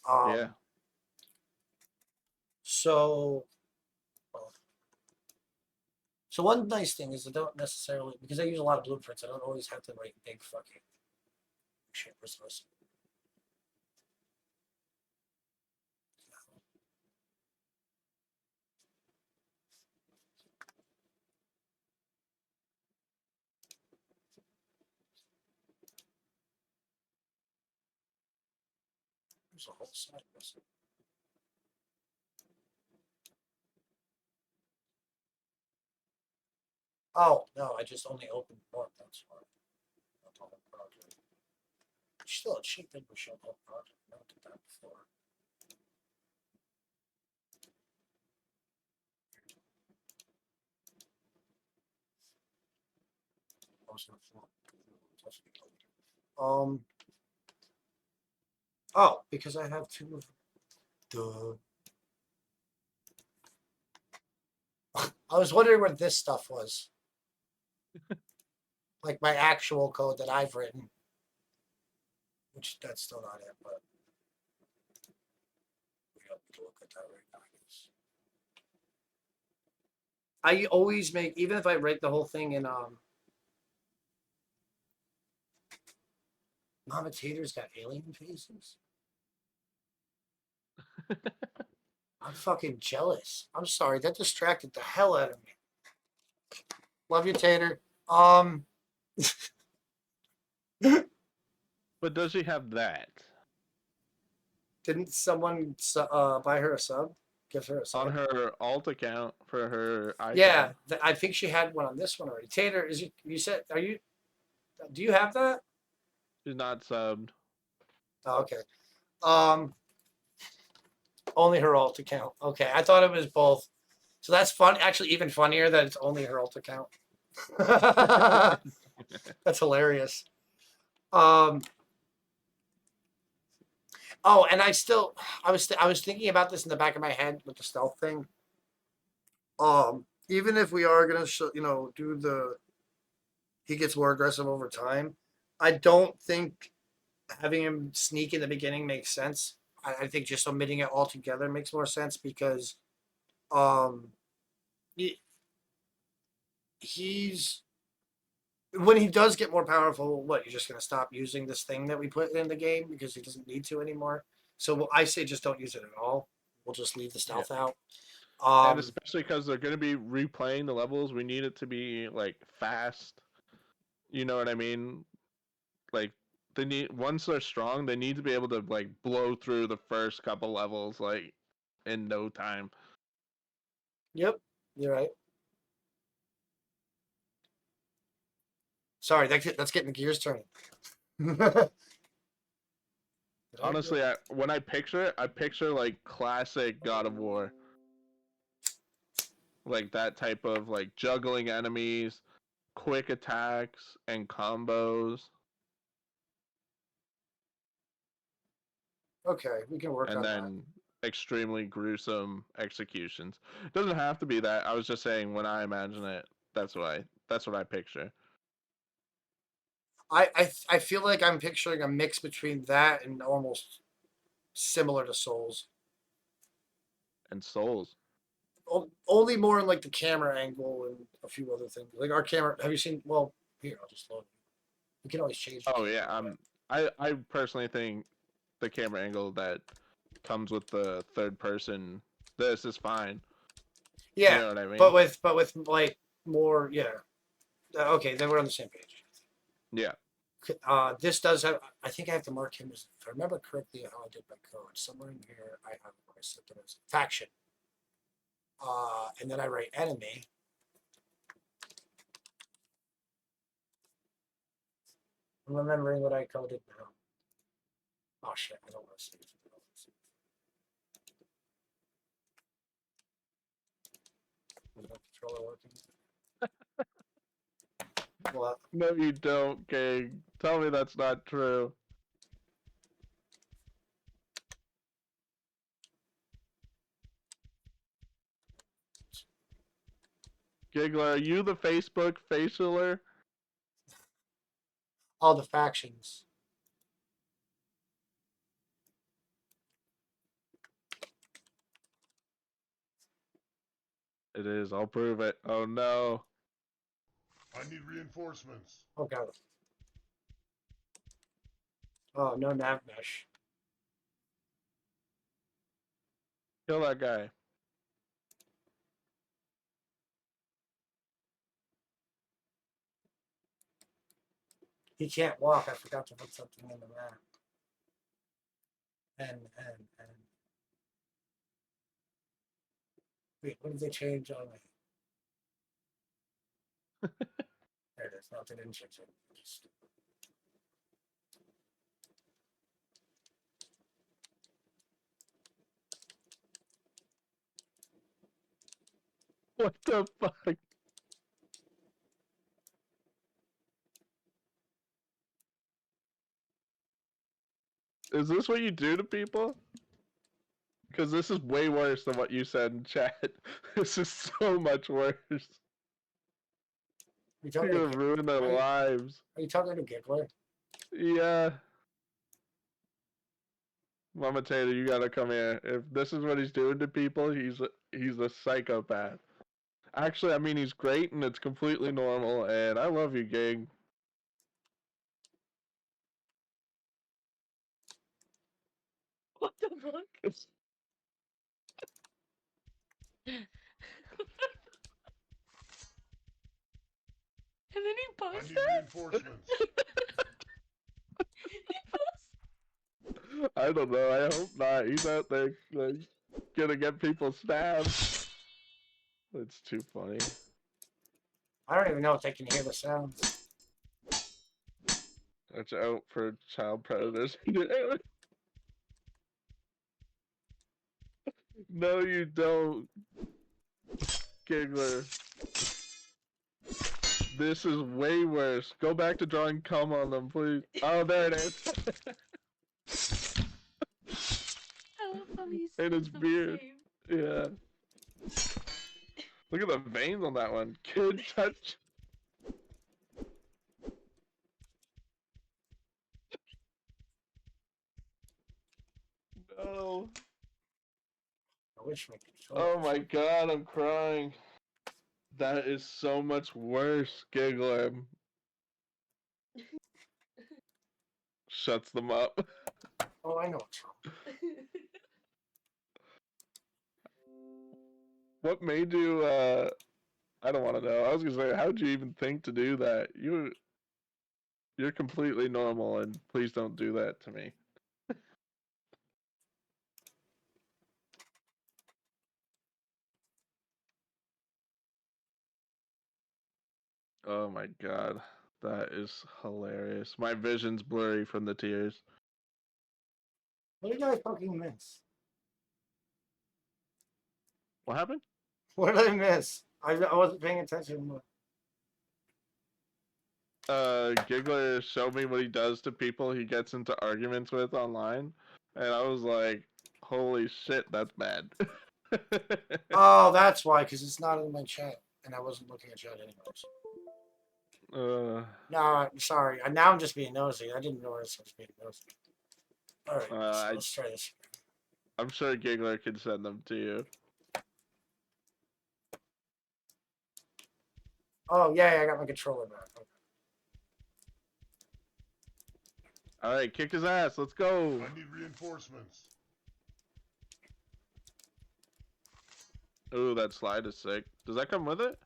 Yeah. So, well, so one nice thing is I don't necessarily, because I use a lot of blueprints, I don't always have to write big fucking shit. Where's the rest? There's a whole side missing. Oh no, I just only opened one. That's why. Not the whole project. Still, it should think we show the whole project. I never did that before. I was gonna flip. Um. Oh, because I have two of. Duh. I was wondering what this stuff was. Like my actual code that I've written. Which that's still not it, but we don't need to look at that right now, I guess. I always make, even if I write the whole thing in Mama Tater's got alien faces. I'm fucking jealous. I'm sorry, that distracted the hell out of me. Love you, Tater. But does she have that Didn't someone buy her a sub? Give her a sub. on her alt account for her iPad? Yeah, I think she had one on this one already. Tater, is you said, are you? Do you have that? She's not subbed. Oh, okay. Um, only her alt account. Okay, I thought it was both. So that's fun. Actually, even funnier that it's only her alt account. That's hilarious. Um. Oh, and I was thinking about this in the back of my head with the stealth thing. Even if we are gonna, do he gets more aggressive over time. I don't think having him sneak in the beginning makes sense. I think just omitting it altogether makes more sense because, um, he, he's when he does get more powerful. What, you're just gonna stop using this thing that we put in the game because he doesn't need to anymore. So I say just don't use it at all. We'll just leave the Yeah. stealth out. And especially because they're going to be replaying the levels, we need it to be like fast. You know what I mean? Like they need, once they're strong, they need to be able to like blow through the first couple levels like in no time. Yep, you're right. Sorry, that's getting the gears turning. Did I go? Honestly, when I picture it, I picture like classic God of War, like that type of like juggling enemies, quick attacks and combos, Okay, we can work and on that. then extremely gruesome executions. It doesn't have to be that. I was just saying when I imagine it, that's what I picture. I feel like I'm picturing a mix between that and almost similar to Souls. And Souls. Only more in like the camera angle and a few other things. Like our camera. Have you seen? Well, here I'll just load. We can always change the Oh yeah, camera. I personally think the camera angle that comes with the third person this is fine. You Yeah, know what I mean? but with like more. Yeah. Okay, then we're on the same page. Yeah. This does have. I think I have to mark him as. If I remember correctly, how I did my code. Somewhere in here, I have where I set them as faction. And then I write enemy. I'm remembering what I coded now. Oh shit, I don't want to save. Is my controller working? Well, No, you don't, King. Tell me that's not true. Giggler, are you the Facebook facialer? All the factions. It is. I'll prove it. Oh no. I need reinforcements. Okay. Oh, no nav mesh. Kill that guy. He can't walk. I forgot to put something in the map. And. Wait, what did they change on it? There it is. No, they didn't change it. What the fuck? Is this what you do to people? Because this is way worse than what you said in chat. This is so much worse. You You're talking gonna to, ruin their are you- lives. are you talking to Giggler? Yeah. Mama Tater, you gotta come here. If this is what he's doing to people, he's a psychopath. Actually, I mean he's great and it's completely normal, and I love you, gang. What the fuck? And then he I posts need that? reinforcements. He posts... I don't know. I hope not. He's out there like gonna get people stabbed. That's too funny. I don't even know if they can hear the sounds. Watch out for child predators. No, you don't, Giggler. This is way worse. Go back to drawing cum on them, please. Oh, there it is. I love how he's And his so beard. safe. Yeah. Look at the veins on that one. Kid touch. No. I wish we could show Oh it. my god, I'm crying. That is so much worse, Giggler. Shuts them up. Oh, I know what's wrong. What made you, I don't want to know. I was gonna say, how'd you even think to do that? You're completely normal, and please don't do that to me. Oh my god. That is hilarious. My vision's blurry from the tears. What did I fucking miss? What happened? What did I miss? I wasn't paying attention. Giggler showed me what he does to people he gets into arguments with online, and I was like, holy shit, that's bad. Oh, that's why, because it's not in my chat, and I wasn't looking at chat anyways. No, I'm sorry. Now I'm just being nosy. I didn't realize I was being nosy. All right, let's try this. I'm sure Giggler can send them to you. Oh, yeah, I got my controller back. Okay. Alright, kick his ass, let's go! I need reinforcements. Ooh, that slide is sick. Does that come with it?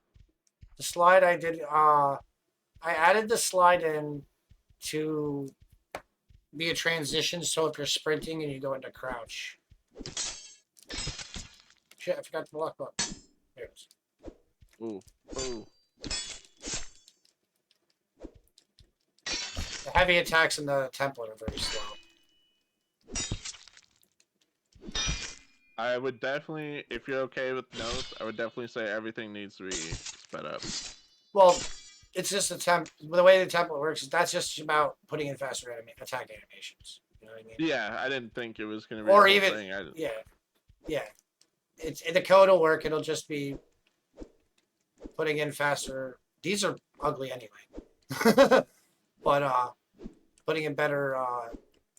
The slide I did, I added the slide in to be a transition, so if you're sprinting and you go into crouch. Shit, I forgot the block button. There it is. Ooh, ooh. The heavy attacks in the template are very slow. I would definitely, if you're okay with notes, I would definitely say everything needs to be sped up. Well, it's just the way the template works is that's just about putting in faster attack animations. You know what I mean? Yeah, I didn't think it was gonna be Or the whole even thing. yeah. It's the code will work. It'll just be putting in faster. These are ugly anyway. But putting in better,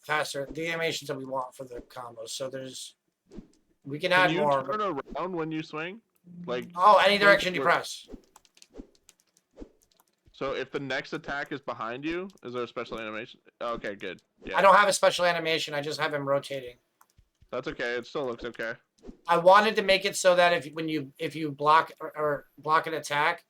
faster the animations that we want for the combos. So we can Can add you more. turn around when you swing? Like, Oh, any swing direction you forward. press. So if the next attack is behind you, is there a special animation? Okay, good. Yeah, I don't have a special animation. I just have him rotating. that's okay. It still looks okay. I wanted to make it so that if you block or block an attack,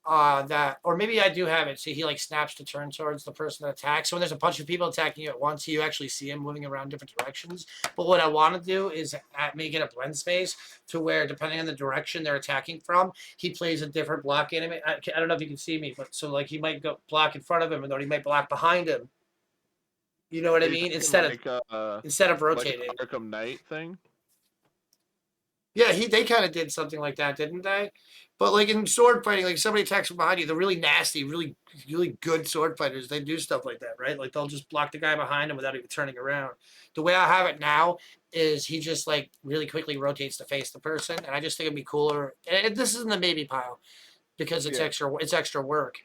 that or maybe I do have it. So he like snaps to turn towards the person that attacks. So when there's a bunch of people attacking you at once, you actually see him moving around different directions. But what I want to do is make it a blend space to where depending on the direction they're attacking from, he plays a different block anime. I don't know if you can see me, but so like he might go block in front of him, and then he might block behind him. You know what I Are you mean? talking Instead of like rotating. an Arkham Knight thing? Yeah, they kind of did something like that, didn't they? But like in sword fighting, like somebody attacks from behind you, they're really nasty, really good sword fighters. They do stuff like that, right? Like they'll just block the guy behind him without even turning around. The way I have it now is he just like really quickly rotates to face the person, and I just think it'd be cooler. And this is in the maybe pile because Yeah. it's extra work,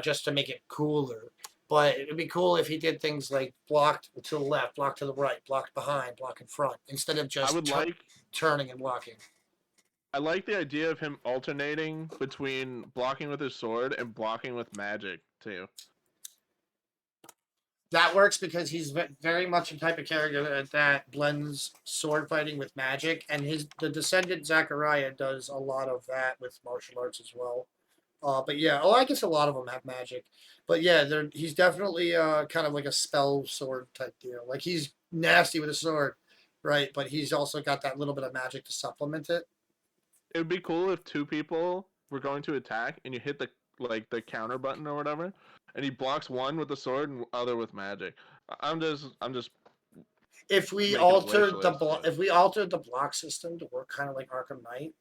just to make it cooler. But it'd be cool if he did things like blocked to the left, blocked to the right, blocked behind, block in front, instead of I just would turning and blocking. I like the idea of him alternating between blocking with his sword and blocking with magic too. That works because he's very much a type of character that blends sword fighting with magic, and the descendant Zachariah does a lot of that with martial arts as well. But yeah, I guess a lot of them have magic, but yeah, he's definitely kind of like a spell sword type deal. Like he's nasty with a sword, right? But he's also got that little bit of magic to supplement it. It would be cool if two people were going to attack and you hit the counter button or whatever, and he blocks one with the sword and other with magic. I'm just If we making a wish altered list. if we altered the block system to work kind of like Arkham Knight,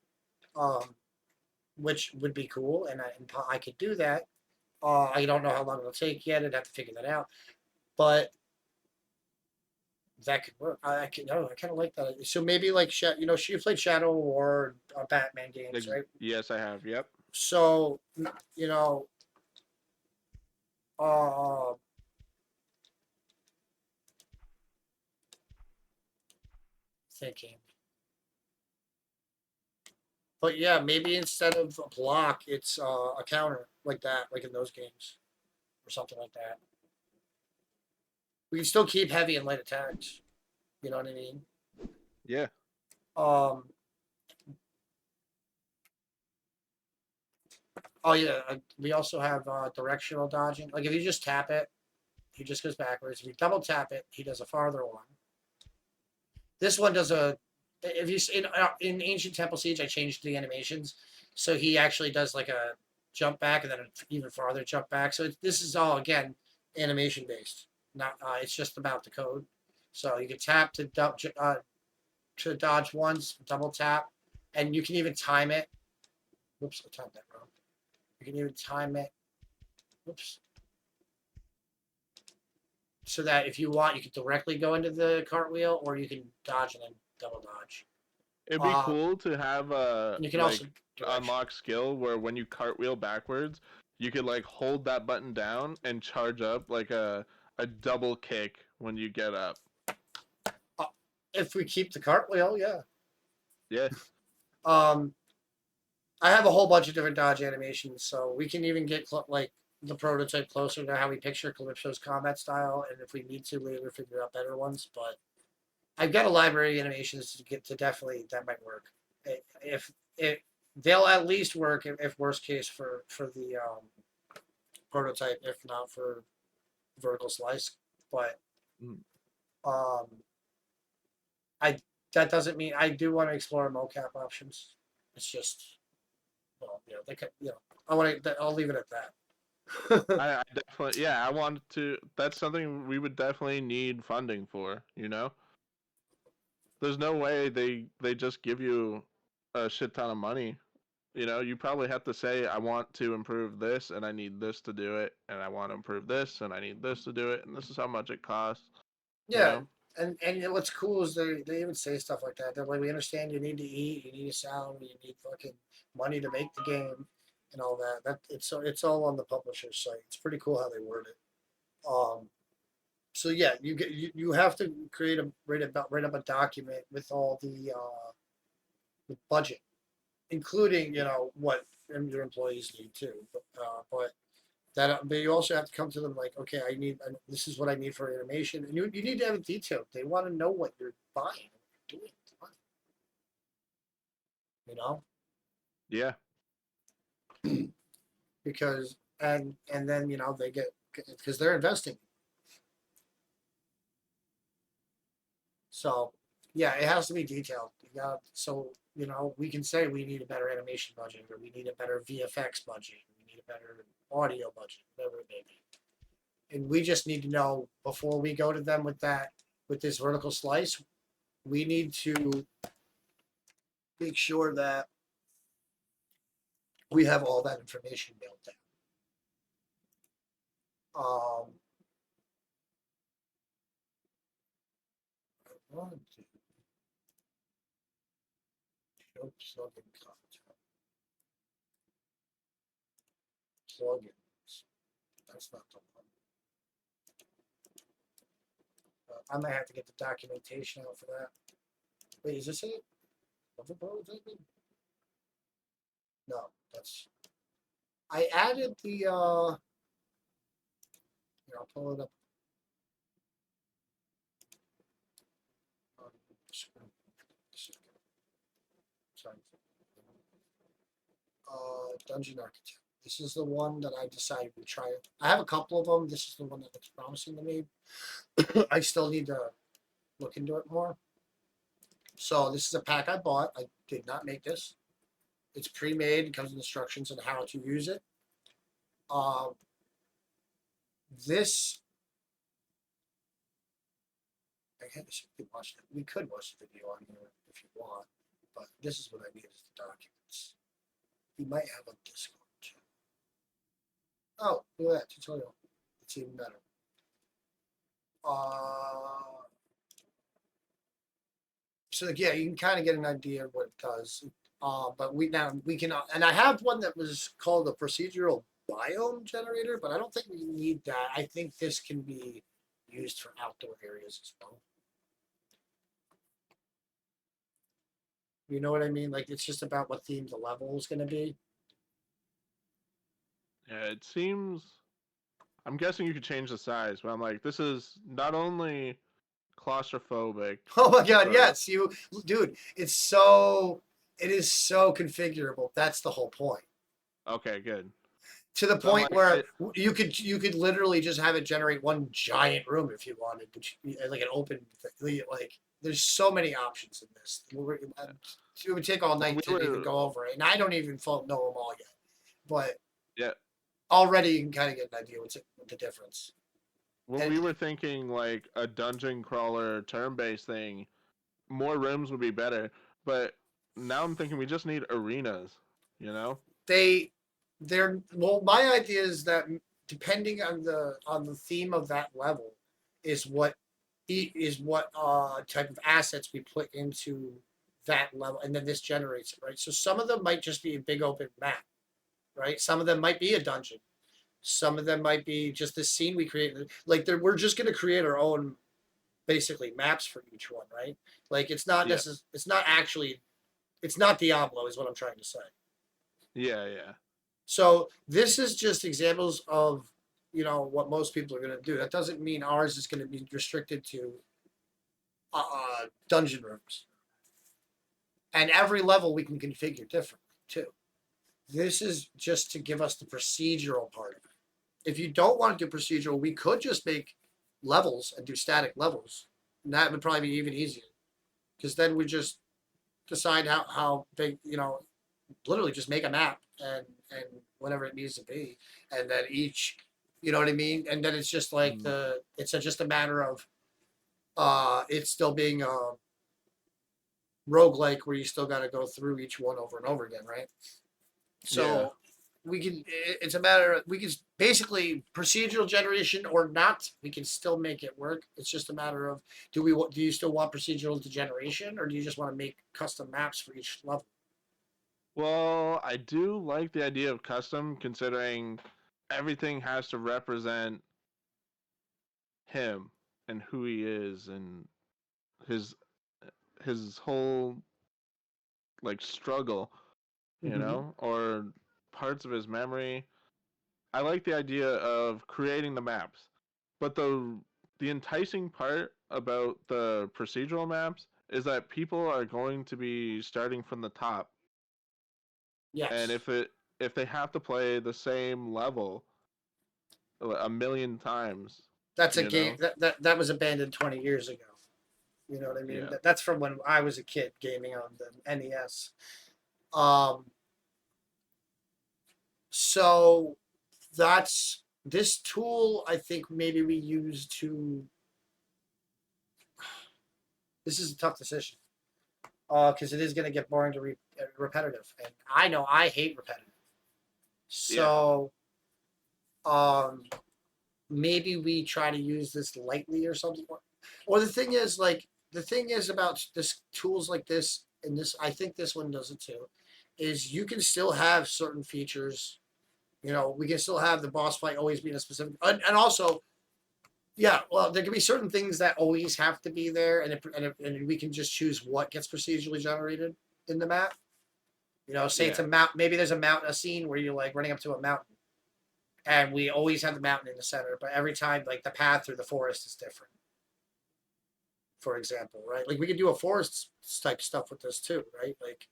um, which would be cool, and I could do that. I don't know how long it'll take yet. I'd have to figure that out, but that could work. I can. No, I kind of like that. So maybe like she played Shadow War, Batman games, right? Yes, I have. Yep. So you know, uh, thinking. But yeah, maybe instead of a block, it's a counter like that, like in those games, or something like that. We can still keep heavy and light attacks. You know what I mean? Yeah. Um. Oh yeah. We also have directional dodging. Like if you just tap it, he just goes backwards. If you double tap it, he does a farther one. This one does a. If you in Ancient Temple Siege, I changed the animations, so he actually does like a jump back and then an even farther jump back. So this is all again animation based. Not it's just about the code. So you can tap to dodge once, double tap, and you can even time it. Whoops, I timed that wrong. You can even time it. Whoops. So that if you want, you can directly go into the cartwheel, or you can dodge and then double dodge. It'd be cool to have a You can like also unlock skill where when you cartwheel backwards, you could like hold that button down and charge up like a double kick when you get up. if we keep the cartwheel, yeah. Yeah. I have a whole bunch of different dodge animations, so we can even get like the prototype closer to how we picture Calypso's combat style, and if we need to later figure out better ones. But I've got a library of animations to get to definitely that might work. If they'll at least work if worst case for the prototype, if not for vertical slice. But um, I that doesn't mean I do want to explore mocap options. It's just they could I want to. I'll leave it at that. I definitely, yeah, I want to. That's something we would definitely need funding for. There's no way they just give you a shit ton of money. You probably have to say, I want to improve this, and I need this to do it, and I want to improve this, and I need this to do it, and this is how much it costs. Yeah, and what's cool is they even say stuff like that. They're like, we understand you need to eat, you need a salary, you need fucking money to make the game. and all that. It's all on the publisher's site. It's pretty cool how they word it. So yeah, you have to write up a document with all the budget, including what your employees need too. But you also have to come to them like, okay, this is what I need for animation, and you need to have it detailed. They want to know what you're buying, what you're doing. You know, Yeah. because and then they get, because they're investing. So yeah, it has to be detailed. So we can say we need a better animation budget, or we need a better VFX budget, we need a better audio budget, whatever it may be. And we just need to know before we go to them with this vertical slice. We need to make sure that we have all that information nailed down. I want to show plugin content. Plugins. That's not the one. I might have to get the documentation out for that. Wait, is this it? No, that's. I added the. Here, I'll pull it up. Sorry. Dungeon Architect. This is the one that I decided to try. I have a couple of them. This is the one that looks promising to me. I still need to look into it more. So this is a pack I bought. I did not make this. It's pre-made. It comes with instructions on how to use it. This. We could watch the video on here if you want, but this is what I need is the documents. You might have a Discord too. Oh, look at that tutorial. It's even better. So yeah, you can kind of get an idea of what it does. But we can, and I have one that was called a procedural biome generator, but I don't think we need that. I think this can be used for outdoor areas as well. You know what I mean? Like, it's just about what theme the level is going to be. Yeah, it seems. I'm guessing you could change the size, but I'm like, this is not only claustrophobic. Oh my God, but- yes, dude, it is so configurable. That's the whole point. Okay, good. To the So I'm point like, where you could literally just have it generate one giant room if you wanted, like an open, like there's so many options in this. It would take all night to even go over it, and I don't even know them all yet. But Yeah. already you can kind of get an idea what's the difference. When we were thinking like a dungeon crawler turn-based thing, more rooms would be better. But now I'm thinking we just need arenas, you know? My idea is that depending on the theme of that level is what type of assets we put into that level, and then this generates it, right? So some of them might just be a big open map, right? Some of them might be a dungeon. Some of them might be just the scene we created. Like we're just going to create our own, basically, maps for each one, right? Like it's not it's not Diablo, is what I'm trying to say. Yeah, yeah. So this is just examples of what most people are going to do. That doesn't mean ours is going to be restricted to dungeon rooms. And every level we can configure differently too. This is just to give us the procedural part of it. If you don't want to do procedural, we could just make levels and do static levels. And that would probably be even easier. Because then we just decide how big, literally just make a map and whatever it needs to be. And then each, you know what I mean? And then it's just like it's just a matter of it's still being a roguelike where you still got to go through each one over and over again, right? So it's a matter of, we can basically procedural generation or not, we can still make it work. It's just a matter of, do you still want procedural degeneration, or do you just want to make custom maps for each level? Well, I do like the idea of custom, considering everything has to represent him and who he is and his his whole like struggle, Mhm. or parts of his memory. I like the idea of creating the maps, but the enticing part about the procedural maps is that people are going to be starting from the top, and Yes. if they have to play the same level a million times, That's a you game know, that was abandoned 20 years ago. You know what I mean? yeah, That's from when I was a kid gaming on the NES. Um, so that's this tool. I think maybe we use to. This is a tough decision because it is going to get boring to repetitive, and I know I hate repetitive. yeah, So um, maybe we try to use this lightly or something. Or the thing is about this tools like this, and this I think this one does it too, is you can still have certain features. You know, we can still have the boss fight always being a specific, and also, yeah, well, there can be certain things that always have to be there, and we can just choose what gets procedurally generated in the map. You know, say it's yeah. a mount. Maybe there's a scene where you're like running up to a mountain, and we always have the mountain in the center, but every time, like the path through the forest is different. For example, right? Like we could do a forest type stuff with this too, right? Like,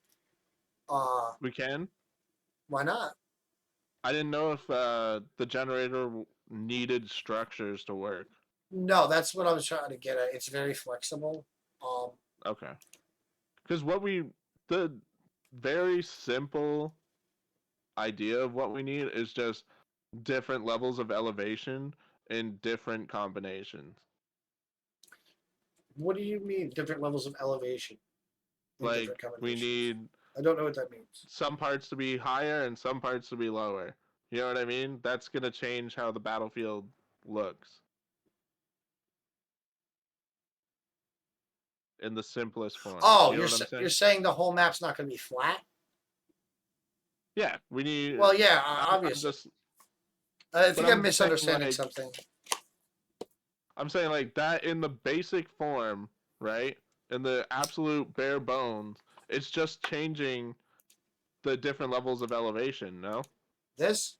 We can. why not? I didn't know if the generator needed structures to work. No, that's what I was trying to get at. It's very flexible. Um, Okay, because the very simple idea of what we need is just different levels of elevation in different combinations. what do you mean different levels of elevation in Like different we combinations? need I don't know what that means. some parts to be higher and some parts to be lower. You know what I mean? That's gonna change how the battlefield looks in the simplest form. Oh, You know what I'm you're saying? saying the whole map's not going to be flat? Yeah, we need. Well, yeah, I'm obviously. just, I but think I'm I'm saying misunderstanding like something. that in the basic form, right? In the absolute bare bones, it's just changing the different levels of elevation. No, This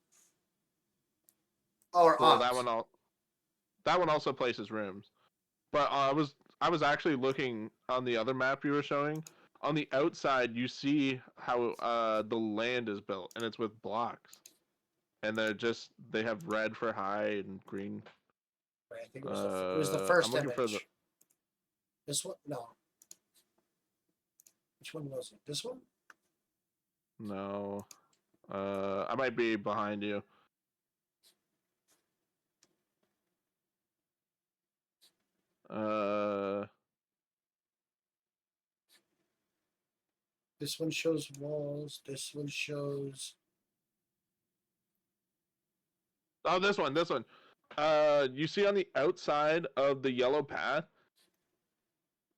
or well ops? that one also places rooms. But I was actually looking on the other map you were showing. On the outside, you see how the land is built, and it's with blocks, and they have red for high and green. Wait, I think it was the I'm first looking for the image. This one? No. Which one was it? This one? no. I might be behind you. Uh, This one shows walls. This one shows. oh, this one. You see on the outside of the yellow path,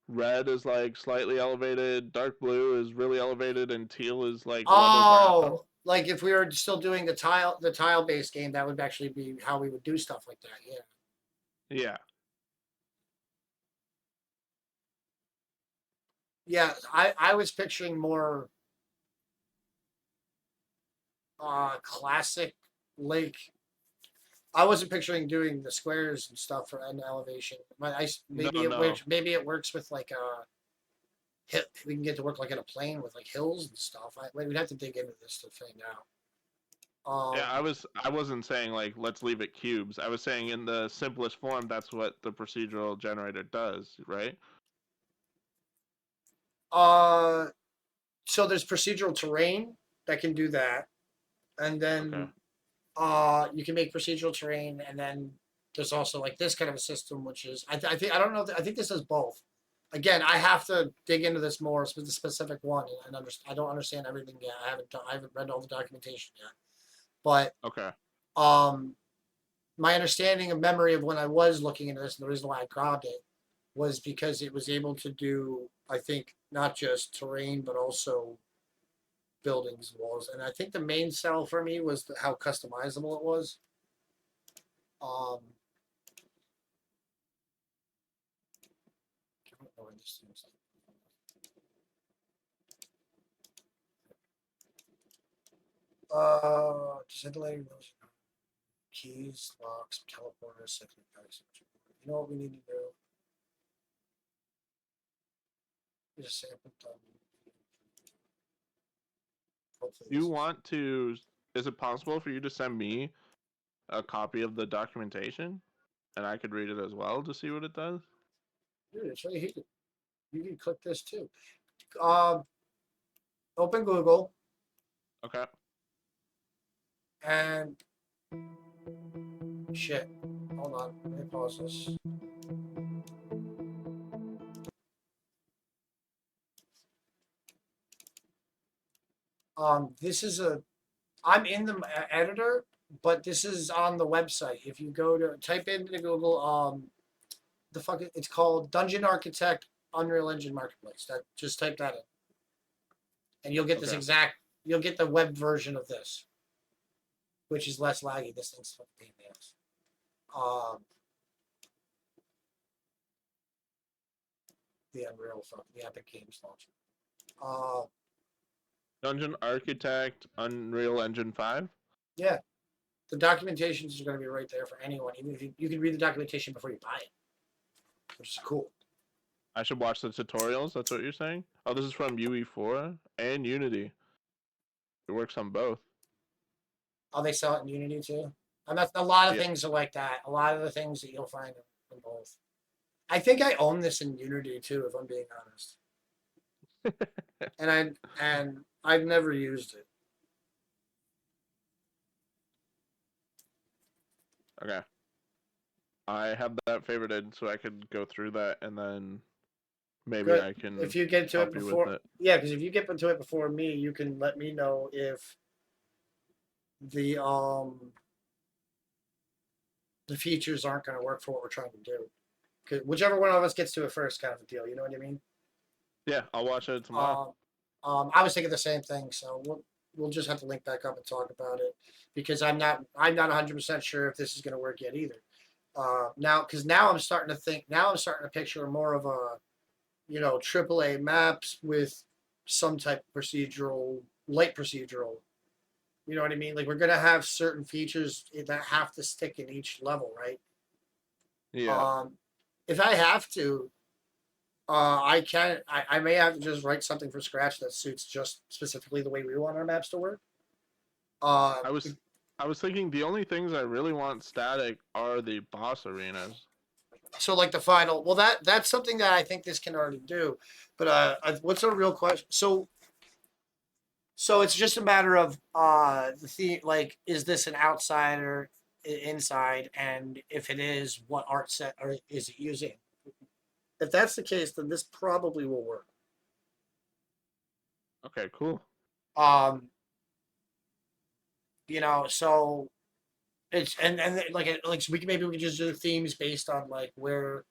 red is like slightly elevated, dark blue is really elevated, and teal is like level ground. Oh, like if we were still doing the tile based game, that would actually be how we would do stuff like that. Yeah. Yeah, Yeah, I was picturing more classic lake. I wasn't picturing doing the squares and stuff for an elevation. no, Maybe it no. works. Maybe it works with like a hit. We can get to work like in a plane with like hills and stuff. We'd have to dig into this to find out. Yeah, Um, I wasn't saying like let's leave it cubes. I was saying in the simplest form, that's what the procedural generator does, right? uh, so there's procedural terrain that can do that, and Okay. then you can make procedural terrain, and then there's also like this kind of a system, which is I think I don't know. I think this does both. Again, I have to dig into this more, the specific one, and understand. I don't understand everything yet. I haven't read all the documentation yet, but Okay. um, my understanding of memory of when I was looking into this, and the reason why I grabbed it was because it was able to do, I think, not just terrain, but also buildings was, and I think the main sell for me was how customizable it was. I don't know where this thing's. Disintegrating those keys, locks, teleporters, second packs. You know what we need to do? Just sample done. Hopefully You this is- want to? Is it possible for you to send me a copy of the documentation, and I could read it as well to see what it does? Dude, it's right here. You can click this too. Open Google Okay. and shit. Hold on. Let me pause this. This is a. I'm in the editor, but this is on the website. If you go to type into Google, the fuck it's called Dungeon Architect Unreal Engine Marketplace. That just type that in, and you'll get this Okay. exact. You'll get the web version of this, which is less laggy. This thing's fucking pain in the ass. The Unreal fuck the Epic Games launcher. Dungeon Architect Unreal Engine 5. Yeah, the documentations are going to be right there for anyone. Even if you can read the documentation before you buy it, which is cool. I should watch the tutorials. That's what you're saying? Oh, this is from UE4 and Unity. It works on both. Oh, they sell it in Unity too. And that's a lot of Yeah. things are like that. A lot of the things that you'll find in both. I think I own this in Unity too, if I'm being honest. and I've never used it. Okay. I have that favorited so I could go through that and then maybe Good. I can If you get to it help you with before, it. yeah, because if you get to it before me, you can let me know if the features aren't going to work for what we're trying to do. 'Cause whichever one of us gets to it first, kind of a deal. You know what I mean? Yeah, I'll watch it tomorrow. I was thinking the same thing, so we'll just have to link back up and talk about it because I'm not 100% sure if this is going to work yet either. Now I'm starting to think. Now I'm starting to picture more of a, AAA maps with some type of light procedural. You know what I mean? Like we're gonna have certain features that have to stick in each level, right? Yeah. If I have to, I can. I may have to just write something from scratch that suits just specifically the way we want our maps to work. I was thinking the only things I really want static are the boss arenas. So like the final, well that's something that I think this can already do, but what's a real question? So it's just a matter of like is this an outsider inside, and if it is, what art set or is it using? If that's the case, then this probably will work. Okay, cool. Um, so it's like so maybe we can just do themes based on like where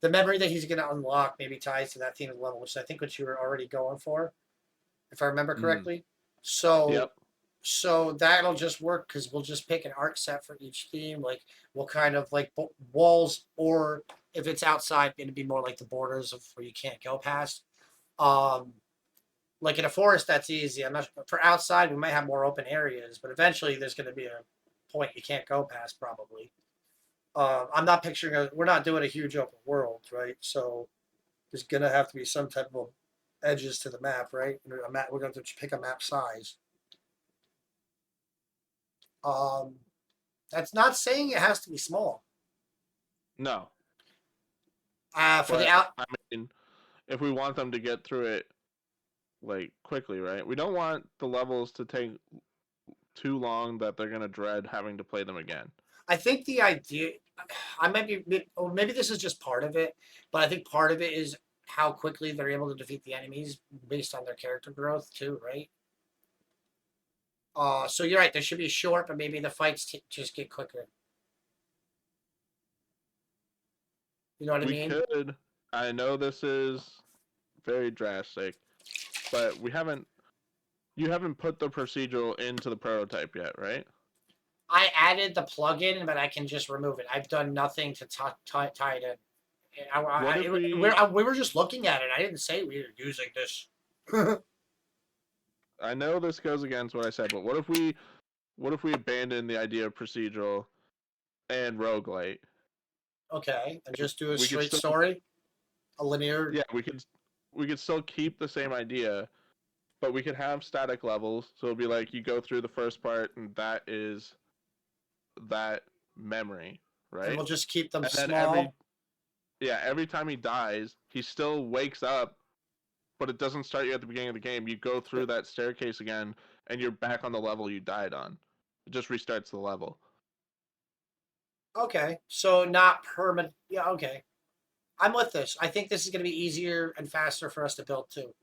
the memory that he's going to unlock maybe ties to that theme of the level, which I think what you were already going for, if I remember correctly. So Yep. so that'll just work because we'll just pick an art set for each theme. Like we'll kind of like walls, or if it's outside, it'd be more like the borders of where you can't go past. Um, like in a forest, that's easy. I'm not for outside. We might have more open areas, but eventually there's going to be a point you can't go past probably. I'm not picturing we're not doing a huge open world, right? So there's going to have to be some type of edges to the map, right? We're going to pick a map size. Um, that's not saying it has to be small. No. For the But out, I mean, if we want them to get through it like quickly, right? We don't want the levels to take too long that they're gonna dread having to play them again. I think the idea, I might be, or maybe this is just part of it, but I think part of it is how quickly they're able to defeat the enemies based on their character growth too, right? So you're right. They should be short, but maybe the fights just get quicker. You know what I We mean? could. I know this is very drastic, but we haven't You haven't put the procedural into the prototype yet, right? I added the plugin, but I can just remove it. I've done nothing to tie it in. What if we? We were just looking at it. I didn't say we were using this. I know this goes against what I said, but what if we abandon the idea of procedural and roguelite? Okay, and just do a We could straight still, story, a linear. yeah, we could still keep the same idea, but we could have static levels. So it'll be like you go through the first part, and that is that memory, And right? we'll just keep them And then small. every time he dies, he still wakes up, but it doesn't start you at the beginning of the game. You go through that staircase again, and you're back on the level you died on. It just restarts the level. Okay, so not permanent. Yeah, okay. I'm with this. I think this is going to be easier and faster for us to build too.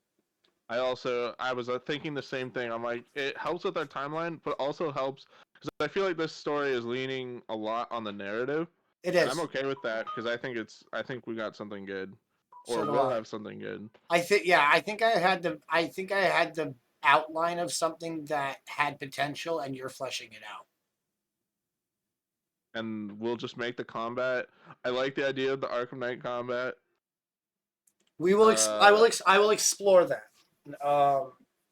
I was thinking the same thing. I'm like, it helps with our timeline, but also helps because I feel like this story is leaning a lot on the narrative, It and I'm is. okay with that because I think we got something good, So or do will I. have something good. I think. Yeah, I think I had the outline of something that had potential, and you're fleshing it out. And we'll just make the combat. I like the idea of the Arkham Knight combat. We will. Uh, I will explore that.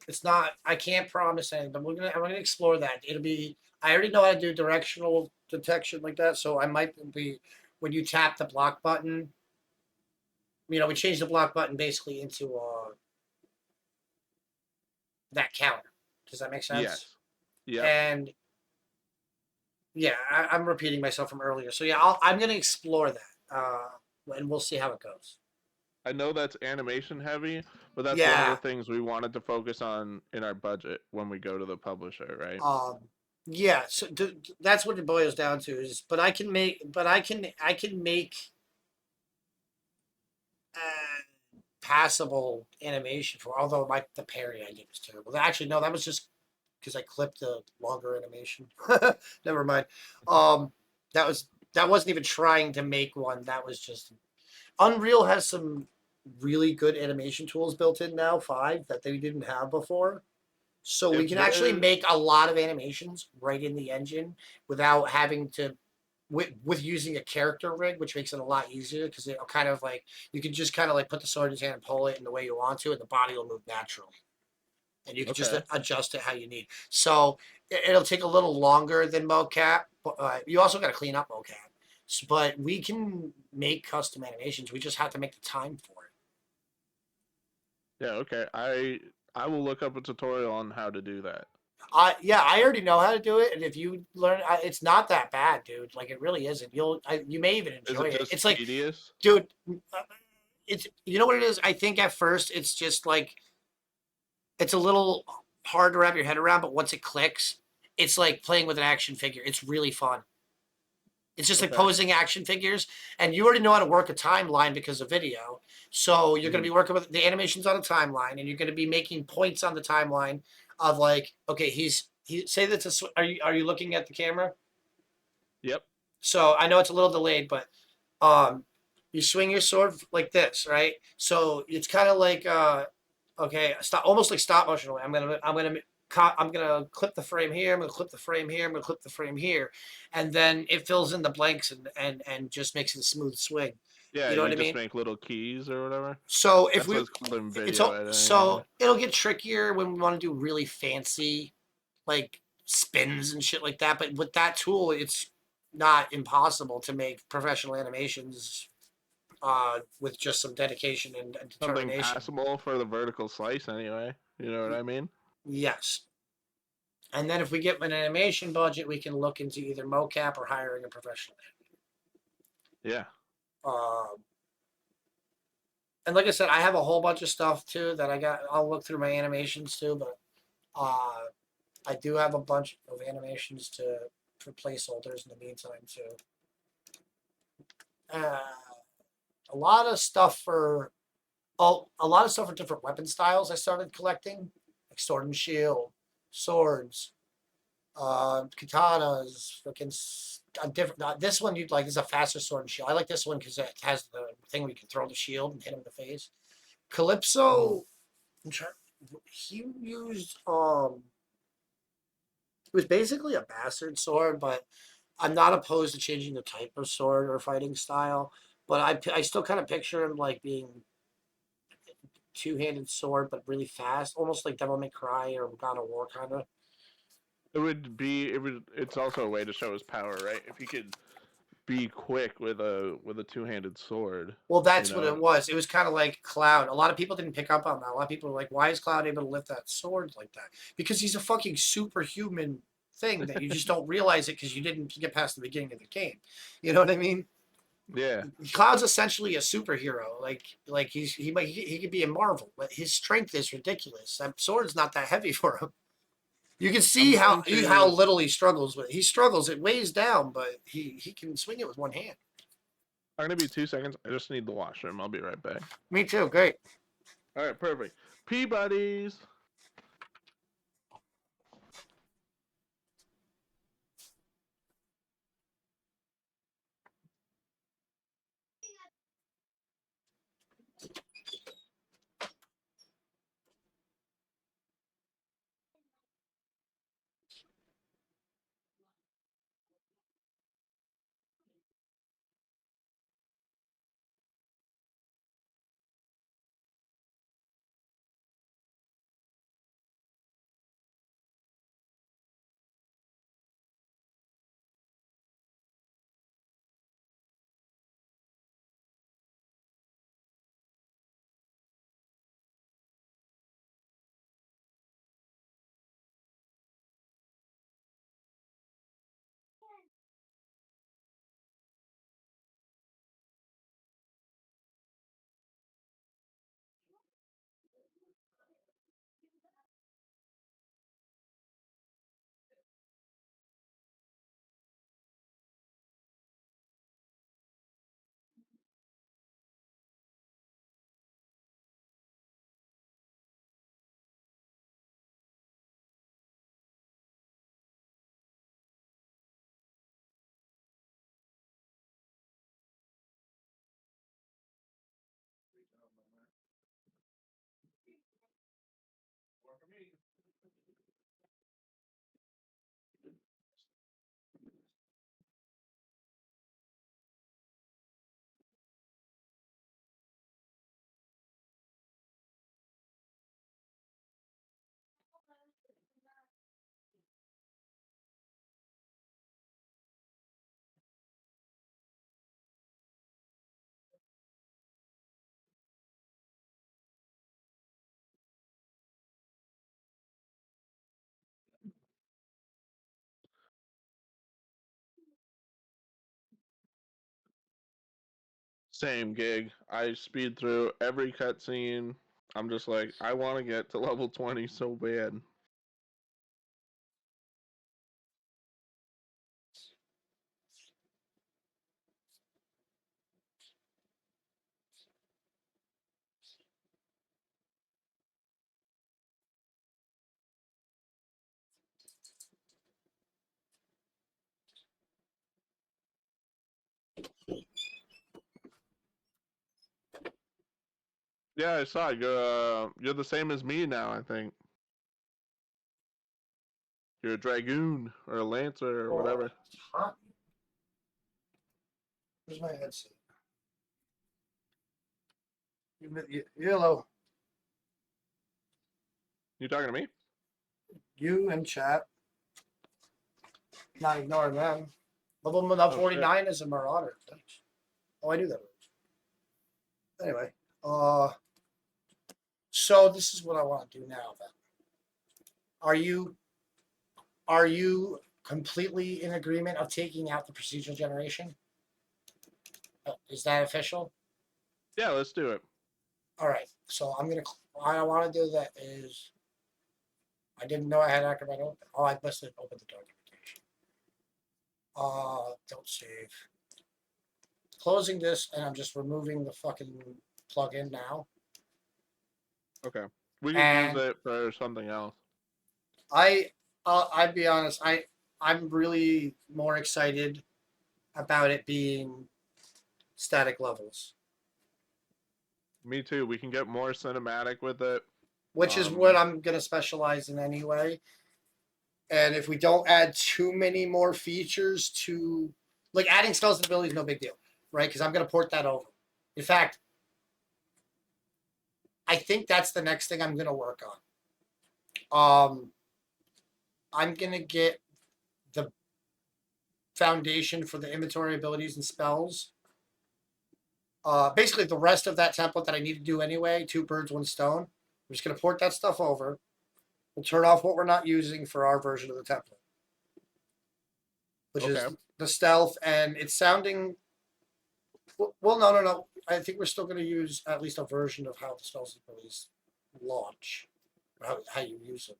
It's not. I can't promise anything, but I'm gonna explore that. It'll be. I already know how to do directional detection like that, so I might be when you tap the block button. We changed the block button basically into that counter. Does that make sense? yes, yep. And yeah, I'm repeating myself from earlier. So yeah, I'm gonna explore that, and we'll see how it goes. I know that's animation heavy, but that's one of the Yeah. things we wanted to focus on in our budget when we go to the publisher, right? Um, yeah, so that's what it boils down to is, I can make passable animation for. Although the parry I did was terrible. Actually, no, that was just because I clipped the longer animation. Never mind. Um, that wasn't even trying to make one. That was just Unreal has some really good animation tools built in now, 5 that they didn't have before. So we If can actually there's make a lot of animations right in the engine without having to with using a character rig, which makes it a lot easier because it kind of like you can just kind of like put the sword in his hand and pull it in the way you want to, and the body will move naturally, and you can just okay, adjust it how you need. So it'll take a little longer than mocap, but you also got to clean up mocap. But we can make custom animations. We just have to make the time for it. yeah, okay. I will look up a tutorial on how to do that. I already know how to do it, and if you learn, it's not that bad, dude. Like it really isn't. You may even Is enjoy it it. just It's like, tedious? dude, it's you know what it is. I think at first it's just like it's a little hard to wrap your head around, but once it clicks, it's like playing with an action figure. It's really fun. It's just like Okay. posing action figures, and you already know how to work a timeline because of video. So you're going Mhm. to be working with the animations on a timeline, and you're going to be making points on the timeline of like, okay, he say that's a. Are you looking at the camera? Yep. So I know it's a little delayed, but um, you swing your sword like this, right? So it's kind of like okay, stop, almost like stop motion. I'm gonna clip the frame here. I'm gonna clip the frame here. I'm gonna clip the frame here, and then it fills in the blanks and just makes it a smooth swing. Yeah, You know what you I just mean? make little keys or whatever. So if That's what we, it's called in it's video all editing. so it'll get trickier when we want to do really fancy, like spins and shit like that. But with that tool, it's not impossible to make professional animations with just some dedication and Something determination. passable for the vertical slice, anyway. You know what I mean? Yes. And then if we get an animation budget, we can look into either mocap or hiring a professional. Yeah. Um, and like I said, I have a whole bunch of stuff too that I got. I'll look through my animations too, but I do have a bunch of animations for placeholders in the meantime too. Uh, a lot of stuff for a lot of stuff for different weapon styles. I started collecting like sword and shield, swords, katanas, freaking different. This one you'd like. This is a faster sword and shield. I like this one because it has the thing where you can throw the shield and hit him in the face. Mhm. Calypso. I'm trying, he used it was basically a bastard sword, but I'm not opposed to changing the type of sword or fighting style. But I still kind of picture him like being two-handed sword, but really fast, almost like Devil May Cry or God of War kind of. It's also a way to show his power, right? If he could be quick with a two-handed sword, Well, you that's what it know. was. It was kind of like Cloud. A lot of people didn't pick up on that. A lot of people were like, "Why is Cloud able to lift that sword like that?" Because he's a fucking superhuman thing that you just don't realize it because you didn't get past the beginning of the game. You know what I mean? Yeah. Cloud's essentially a superhero. Like he could be a Marvel, but his strength is ridiculous. That sword's not that heavy for him. You can I'm see going how to little he struggles with it. He struggles. It weighs down, but he can swing it with one hand. I'm gonna be 2 seconds. I just need the washroom. I'll be right back. Me too. Great. All right, perfect. Peabody's. Same gig. I speed through every cutscene. I'm just like, I want to get to level 20 so bad. Yeah, I saw it. You're the same as me now, I think. You're a dragoon or a lancer or whatever. Hot. Where's my headset? Hello. You talking to me? You and chat. Not ignoring them. Level Oh, 49 is a marauder. Thanks. Oh, I knew that. Anyway, uh, so this is what I want to do now. Then, are you are you completely in agreement of taking out the procedural generation? Is that official? Yeah, let's do it. All right. So I'm gonna. What I want to do that is. I didn't know I had Acrobat open. Oh, I must have opened the documentation. Don't save. Closing this, and I'm just removing the fucking plugin now. Okay. We could use And it for something else. I'd be honest. I'm really more excited about it being static levels. Me too. We can get more cinematic with it. which is what I'm gonna specialize in anyway. And if we don't add too many more features to, like adding spells and abilities, no big deal, right? Because I'm gonna port that over. In fact, I think that's the next thing I'm gonna work on. I'm gonna get the foundation for the inventory abilities and spells. Basically, the rest of that template that I need to do anyway, 2 birds, 1 stone. I'm just gonna port that stuff over. We'll turn off what we're not using for our version of the template, which is Okay. the stealth, and it's sounding. Well, no. I think we're still going to use at least a version of how the spells and abilities launch, how you use them.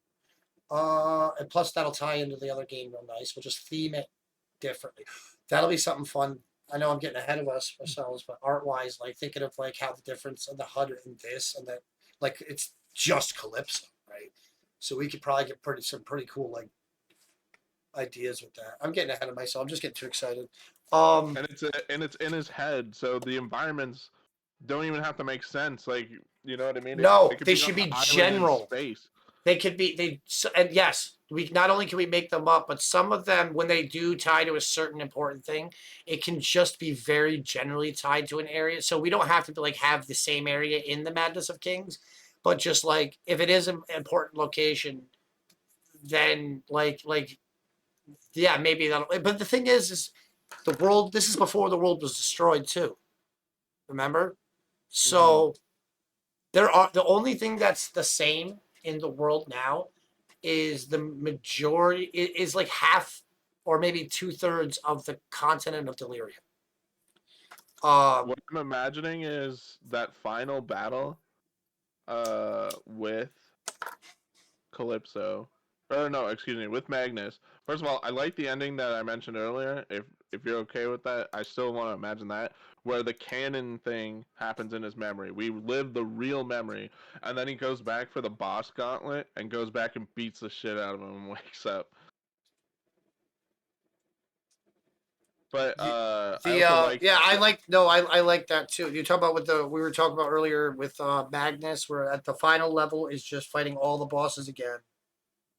And plus that'll tie into the other game real nice. We'll just theme it differently. That'll be something fun. I know I'm getting ahead of ourselves, but art wise, like thinking of like how the difference of the HUD and this and that, like it's just Calypso, right? So we could probably get some pretty cool like ideas with that. I'm getting ahead of myself. I'm just getting too excited. And it's in his head, so the environments don't even have to make sense. Like, you know what I mean? No, It could they be should on an be island in general. space. They could be and yes, we not only can we make them up, but some of them when they do tie to a certain important thing, it can just be very generally tied to an area. So we don't have to like have the same area in the Madness of Kings, but just like if it is an important location, then like yeah, maybe that'll. But the thing is the world. This is before the world was destroyed too. Remember, so there are the only thing that's the same in the world now is the majority is like half or maybe 2/3 of the continent of Delirium. What I'm imagining is that final battle with Calypso. Or no, excuse me, with Magnus. First of all, I like the ending that I mentioned earlier. If you're okay with that, I still want to imagine that where the canon thing happens in his memory. We live the real memory, and then he goes back for the boss gauntlet and goes back and beats the shit out of him and wakes up. But I The also like yeah, I like that too. You talk about what the we were talking about earlier with Magnus, where at the final level is just fighting all the bosses again,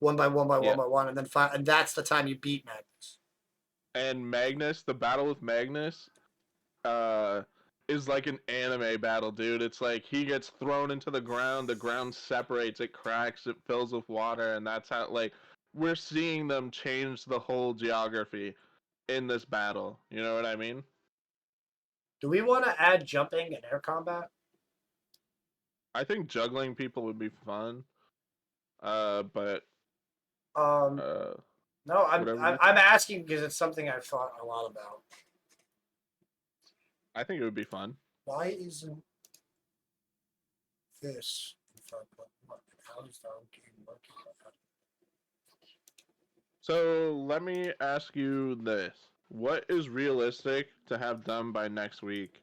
one by one by one yeah. by one, and then and that's the time you beat Magnus. And Magnus, the battle with Magnus, uh, is like an anime battle, dude. It's like he gets thrown into the ground separates, it cracks, it fills with water, and that's how like we're seeing them change the whole geography in this battle. You know what I mean? Do we want to add jumping and air combat? I think juggling people would be fun. But Um, uh, no, whatever you I'm think. asking because it's something I've thought a lot about. I think it would be fun. Why isn't this in front of what? How does that game work? So let me ask you this: what is realistic to have done by next week?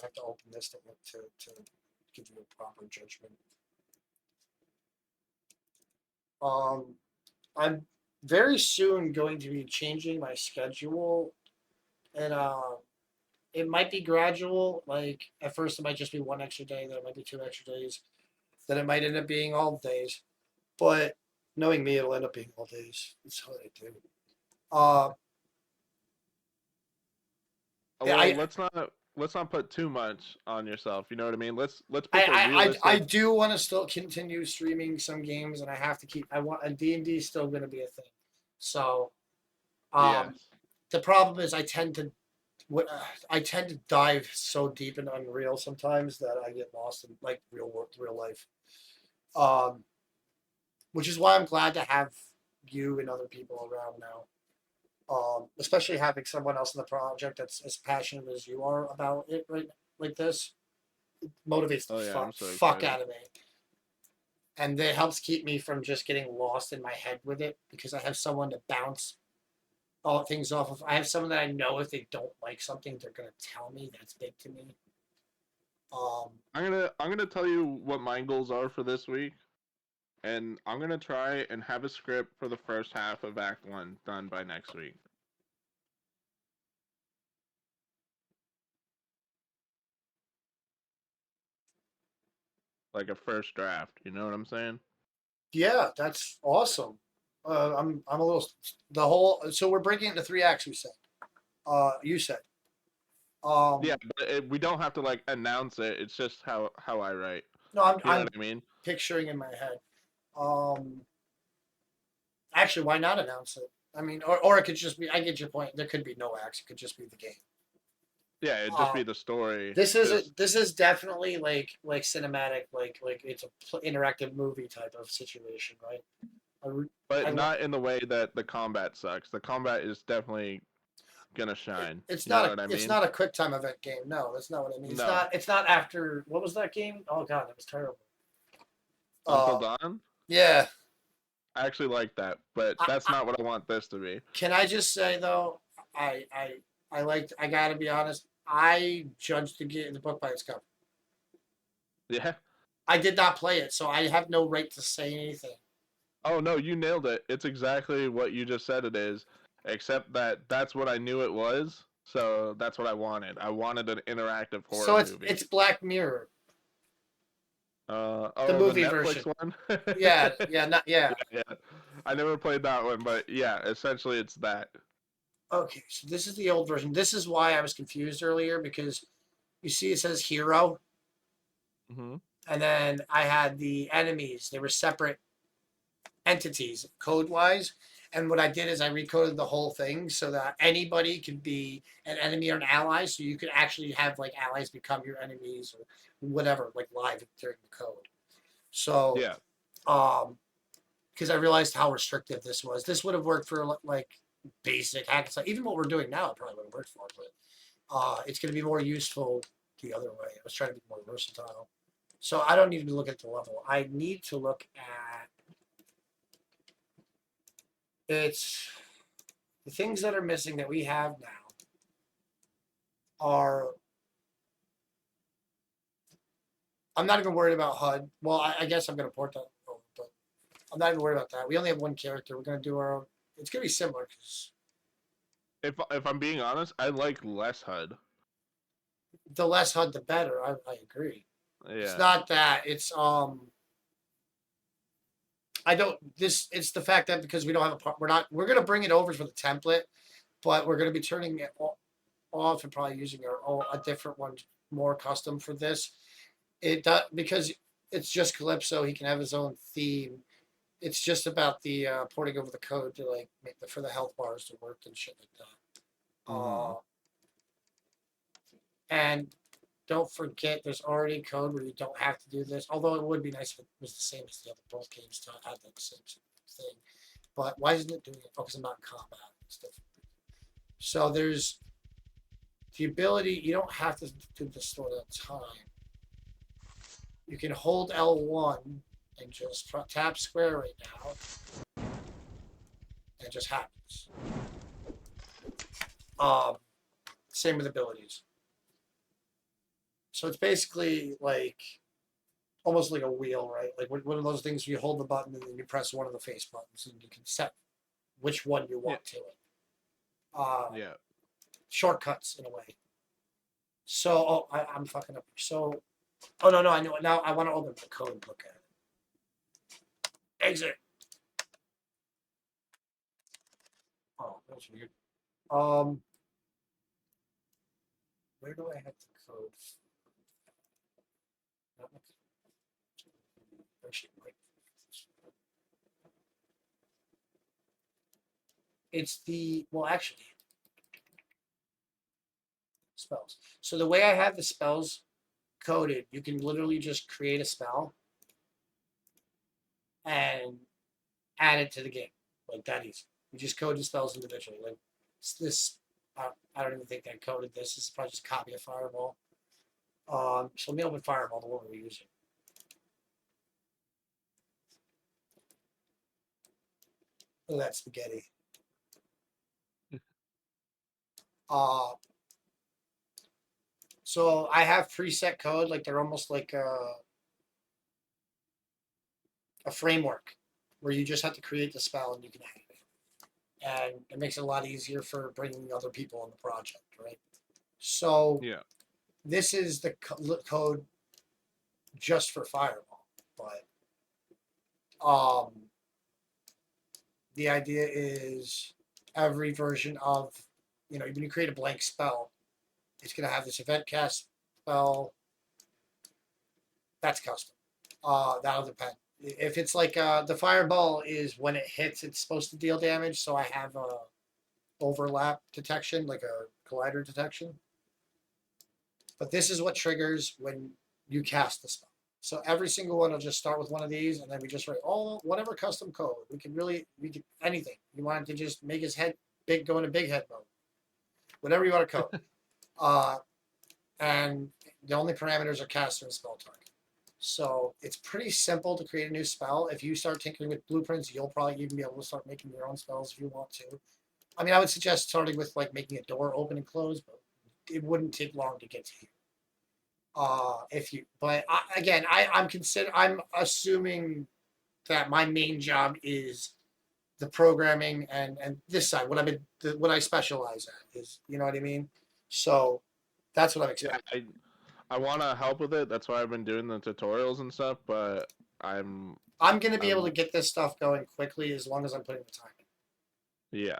I have to open this to give you a proper judgment. I'm very soon going to be changing my schedule, and it might be gradual. Like at first, it might just be 1 extra day, then it might be 2 extra days, then it might end up being all days. But knowing me, it'll end up being all days. That's what I do. Uh, yeah, Well, let's not put too much on yourself. You know what I mean? Let's pick a I realistic. do want to still continue streaming some games, and I have to keep. I want a D&D is still going to be a thing. So, Yes. the problem is I tend to dive so deep into Unreal sometimes that I get lost in like real life. Um, which is why I'm glad to have you and other people around now. Especially having someone else in the project that's as passionate as you are about it, right? Like this motivates the Oh yeah, I'm so fuck excited. out of me, and it helps keep me from just getting lost in my head with it because I have someone to bounce all things off of. I have someone that I know if they don't like something, they're gonna tell me. That's big to me. Um, I'm gonna tell you what my goals are for this week, and I'm gonna try and have a script for the first half of Act One done by next week. like a first draft. You know what I'm saying? Yeah, that's awesome. I'm a little the whole. So we're breaking it into three acts. You said. Yeah, Um, but we don't have to like announce it. It's just how I write. no, I'm You know I'm what I mean? picturing in my head. Um, actually, why not announce it? I mean, or it could just be. I get your point. There could be no acts. It could just be the game. Yeah, it'd just Uh, be the story. this Just is definitely like cinematic, like it's a interactive movie type of situation, right? I, re- but I li- not in the way that the combat sucks. The combat is definitely gonna shine. it's You know not a what I it's mean? not a quick time event game. No, that's not what I mean. No. It's not after what was that game? Oh god, that was terrible. Until Uh, Dawn? yeah. I actually like that, but I, that's I, not what I want this to be. can I just say though, I I I liked. I gotta be honest. I judged the book by its cover. Yeah. I did not play it, so I have no right to say anything. Oh no, you nailed it. It's exactly what you just said it is, except that that's what I knew it was. So that's what I wanted. I wanted an interactive horror So movie. it's Black Mirror, the Oh, the movie Netflix version. one. Yeah, yeah, not Yeah, yeah. yeah. I never played that one, but yeah, essentially it's that. Okay, so this is the old version. This is why I was confused earlier because you see it says hero, Hmm. and then I had the enemies. They were separate entities code wise. And what I did is I recoded the whole thing so that anybody could be an enemy or an ally. So you could actually have like allies become your enemies or whatever, like live during the code. So, Yeah. um, because I realized how restrictive this was. This would have worked for like basic hack and stuff. Even what we're doing now, it probably would have worked for, but it's going to be more useful the other way. I was trying to be more versatile. So I don't need to look at the level. I need to look at it's the things that are missing that we have now are. I'm not even worried about HUD. Well, I guess I'm going to port that over, but I'm not even worried about that. We only have one character. We're going to do our own. It's going to be similar because If I'm being honest, I like less HUD. the less HUD, the better. I agree. It's Yeah. not that. I don't. It's the fact that because we don't have a part. We're going to bring it over for the template, but we're going to be turning it off and probably using a different one more custom for this. It does because it's just Calypso. He can have his own theme. It's just about the porting over the code to like make for the health bars to work and shit like that. Hmm. And don't forget, there's already code where you don't have to do this. Although it would be nice if it was the same as the other both games to have the same thing. But why isn't it doing it? Oh, because I'm not in combat. It's different. So there's the ability. You don't have to do this for the time. You can hold L1 and just tap square right now. And it just happens. Um, Same with abilities. So it's basically like almost like a wheel, right? Like one of those things where you hold the button and then you press one of the face buttons and you can set which one you want to it. Yeah. Shortcuts in a way. So I'm fucking up. So no, I know it now. I want to open the code and look at it. Exit. Oh, that's weird. Where do I have the code? It's the well, actually, spells. So the way I have the spells coded, you can literally just create a spell and add it to the game like that easy. You just code the spells individually. Like this, I don't even think I coded this. This is probably just a copy of Fireball. So let me open Fireball, the one we're using. Look at that spaghetti. Uh, so I have preset code, like they're almost like a framework where you just have to create the spell and you can add it. And it makes it a lot easier for bringing other people on the project, right? So Yeah. this is the code just for Fireball, but the idea is every version of, when you create a blank spell, it's going to have this event cast spell. That's custom. That'll depend. If it's like the Fireball is when it hits, it's supposed to deal damage. So I have a overlap detection, like a collider detection. But this is what triggers when you cast the spell. So every single one will just start with one of these, and then we just write whatever custom code. We can anything. You want to just make his head big, go into big head mode. Whatever you want to code. And the only parameters are caster and spell target. So it's pretty simple to create a new spell. If you start tinkering with blueprints, you'll probably even be able to start making your own spells if you want to. I mean, I would suggest starting with like making a door open and close, but it wouldn't take long to get to here. I'm assuming that my main job is the programming and this side. What I specialize at is, you know what I mean. So that's what I'm expecting. Yeah, I want to help with it. That's why I've been doing the tutorials and stuff. But I'm going to be able to get this stuff going quickly as long as I'm putting the time in. Yeah.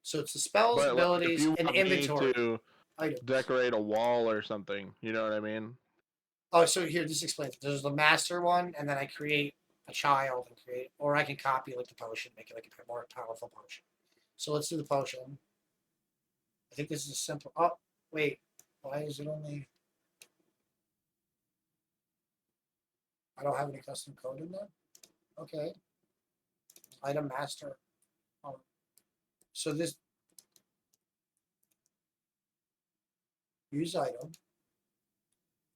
So it's the spells, But abilities, like, if you and want inventory. me to items. decorate a wall or something, you know what I mean? Oh, so here, this explains it. There's the master one, and then I create a child or I can copy like the potion, make it like a more powerful potion. So let's do the potion. I think this is a simple. Oh, wait. Why is it only? I don't have any custom code in there. Okay. Item master. Oh. So this use item,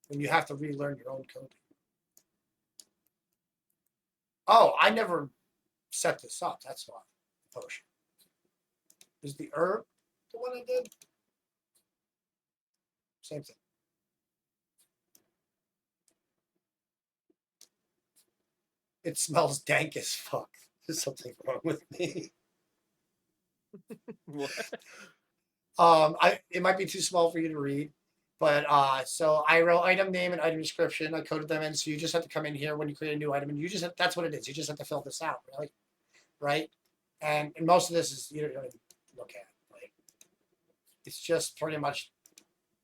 and you have to relearn your own coding. Oh, I never set this up. That's why. Potion. Is the herb the one I did? Same thing. It smells dank as fuck. There's something wrong with me. What? It might be too small for you to read, but so I wrote item name and item description. I coded them in, so you just have to come in here when you create a new item, and that's what it is. You just have to fill this out, really, right? And most of this is you don't even look at. Like, it's just pretty much.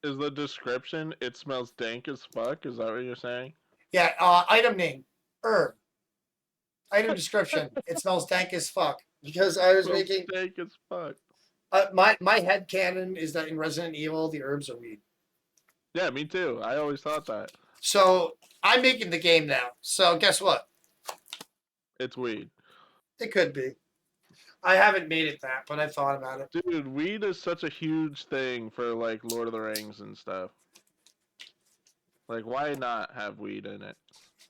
Is the description it smells dank as fuck? Is that what you're saying? Yeah. Item name, herb. Item description. It smells dank as fuck because I was Smells making. dank as fuck. My head canon is that in Resident Evil the herbs are weed. Yeah, me too. I always thought that. So I'm making the game now. So guess what? It's weed. It could be. I haven't made it that, but I thought about it. Dude, weed is such a huge thing for like Lord of the Rings and stuff. Like, why not have weed in it?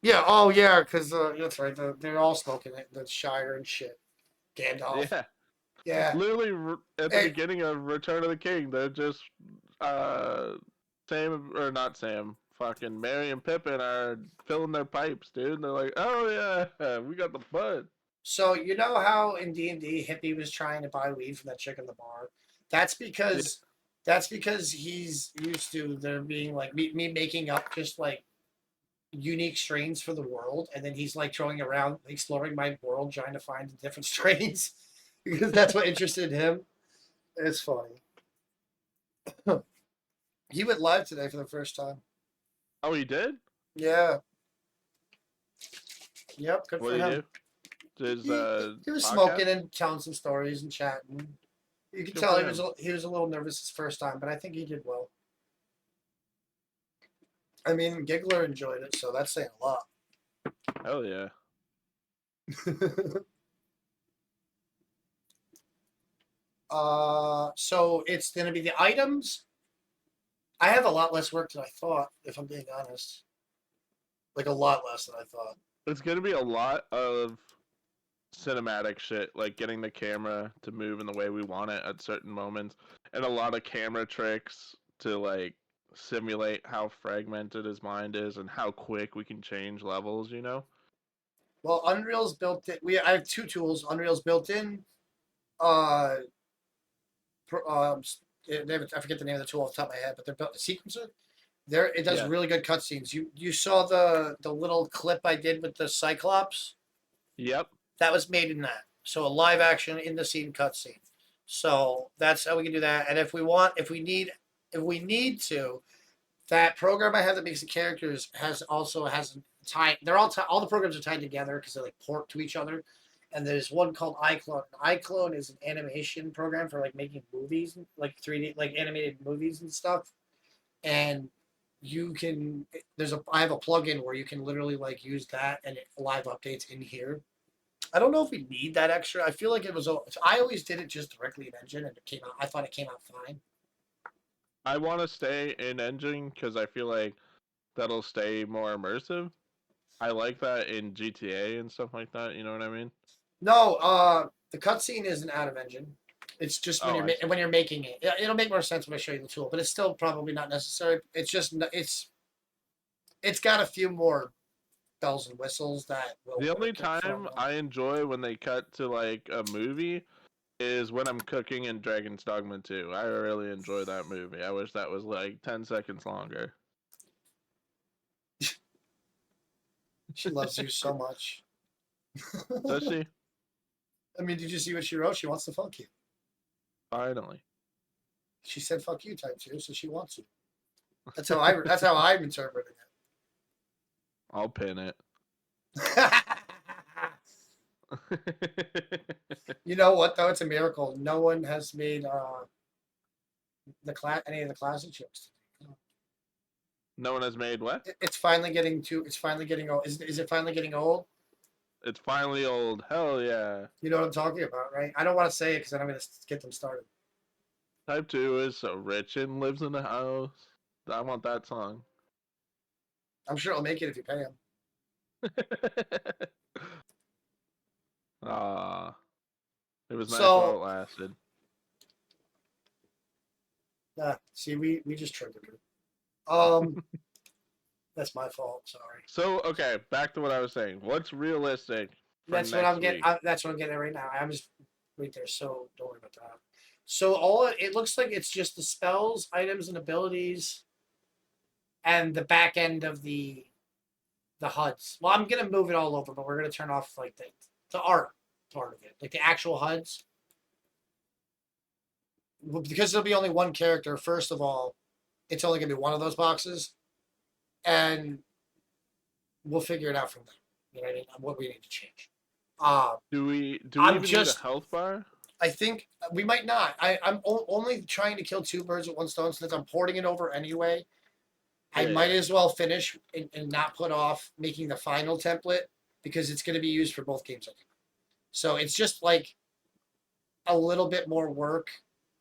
Yeah. Oh yeah, because that's right. They're all smoking it. The Shire and shit. Gandalf. Yeah. Yeah. Literally at the Hey. beginning of Return of the King, they're just Sam or not Sam, fucking Merry and Pippin are filling their pipes, dude. They're like, oh yeah, we got the bud. So you know how in D&D Hippie was trying to buy weed from that chick in the bar? That's because he's used to there being like me making up just like unique strains for the world, and then he's like going around exploring my world trying to find the different strains because that's what interested him. It's funny. He went live today for the first time. Oh, he did? Yeah. Yep. Good What for did he him. do? His He was podcast? smoking and telling some stories and chatting. You could Good tell for he was a little nervous his first time, but I think he did well. I mean, Giggler enjoyed it, so that's saying a lot. Hell yeah. So it's gonna be the items. I have a lot less work than I thought, if I'm being honest. Like a lot less than I thought. It's gonna be a lot of cinematic shit, like getting the camera to move in the way we want it at certain moments, and a lot of camera tricks to like simulate how fragmented his mind is and how quick we can change levels, you know? Well, Unreal's built in. I have two tools. Unreal's built in. They have, I forget the name of the tool off the top of my head, but they're built a sequencer. There, it does Yeah. really good cutscenes. You saw the little clip I did with the Cyclops? Yep. That was made in that. So a live action in the scene cutscene. So that's how we can do that. And if we need to, that program I have that makes the characters has tied. All the programs are tied together because they like port to each other. And there's one called iClone. iClone is an animation program for like making movies, like 3D, like animated movies and stuff. And you can I have a plugin where you can literally like use that and it live updates in here. I don't know if we need that extra. I feel like it was. I always did it just directly in Engine, and it came out. I thought it came out fine. I want to stay in engine because I feel like that'll stay more immersive. I like that in GTA and stuff like that. You know what I mean? No, the cutscene isn't out of Engine. It's just when Oh, I see. when you're making it. It'll make more sense when I show you the tool, but it's still probably not necessary. It's just it's got a few more bells and whistles that will The only work it for time me. I enjoy when they cut to like a movie is when I'm cooking in Dragon's Dogma 2. I really enjoy that movie. I wish that was like 10 seconds longer. She loves you so much. Does she? I mean, did you see what she wrote? She wants to fuck you. Finally. She said "fuck you" type too, so she wants you. That's how I'm interpreting I'll pin it. it. You know what though? It's a miracle. No one has made any of the classic jokes. No one has made what? It's finally getting to. It's finally getting old. Is it finally getting old? It's finally old. Hell yeah. You know what I'm talking about, right? I don't want to say it because then I'm going to get them started. Type 2 is so rich and lives in the house. I want that song. I'm sure I'll make it if you pay him. Ah, it was nice So- while it lasted. See, we just triggered her. That's my fault. Sorry. So, okay, back to what I was saying. What's realistic for That's what next I'm getting. week? That's what I'm getting at right now. I'm just right there. So don't worry about that. So it looks like it's just the spells, items, and abilities, and the back end of the HUDs. Well, I'm gonna move it all over, but we're gonna turn off like the art part of it, like the actual HUDs. Well, because there'll be only one character. First of all, it's only gonna be one of those boxes, and we'll figure it out from there. You know what I mean? What we need to change. Do we I'm even just- need a health bar? I think we might not. I'm only trying to kill two birds with one stone since I'm porting it over anyway. I Yeah. might as well finish and not put off making the final template because it's going to be used for both games anyway. So it's just like a little bit more work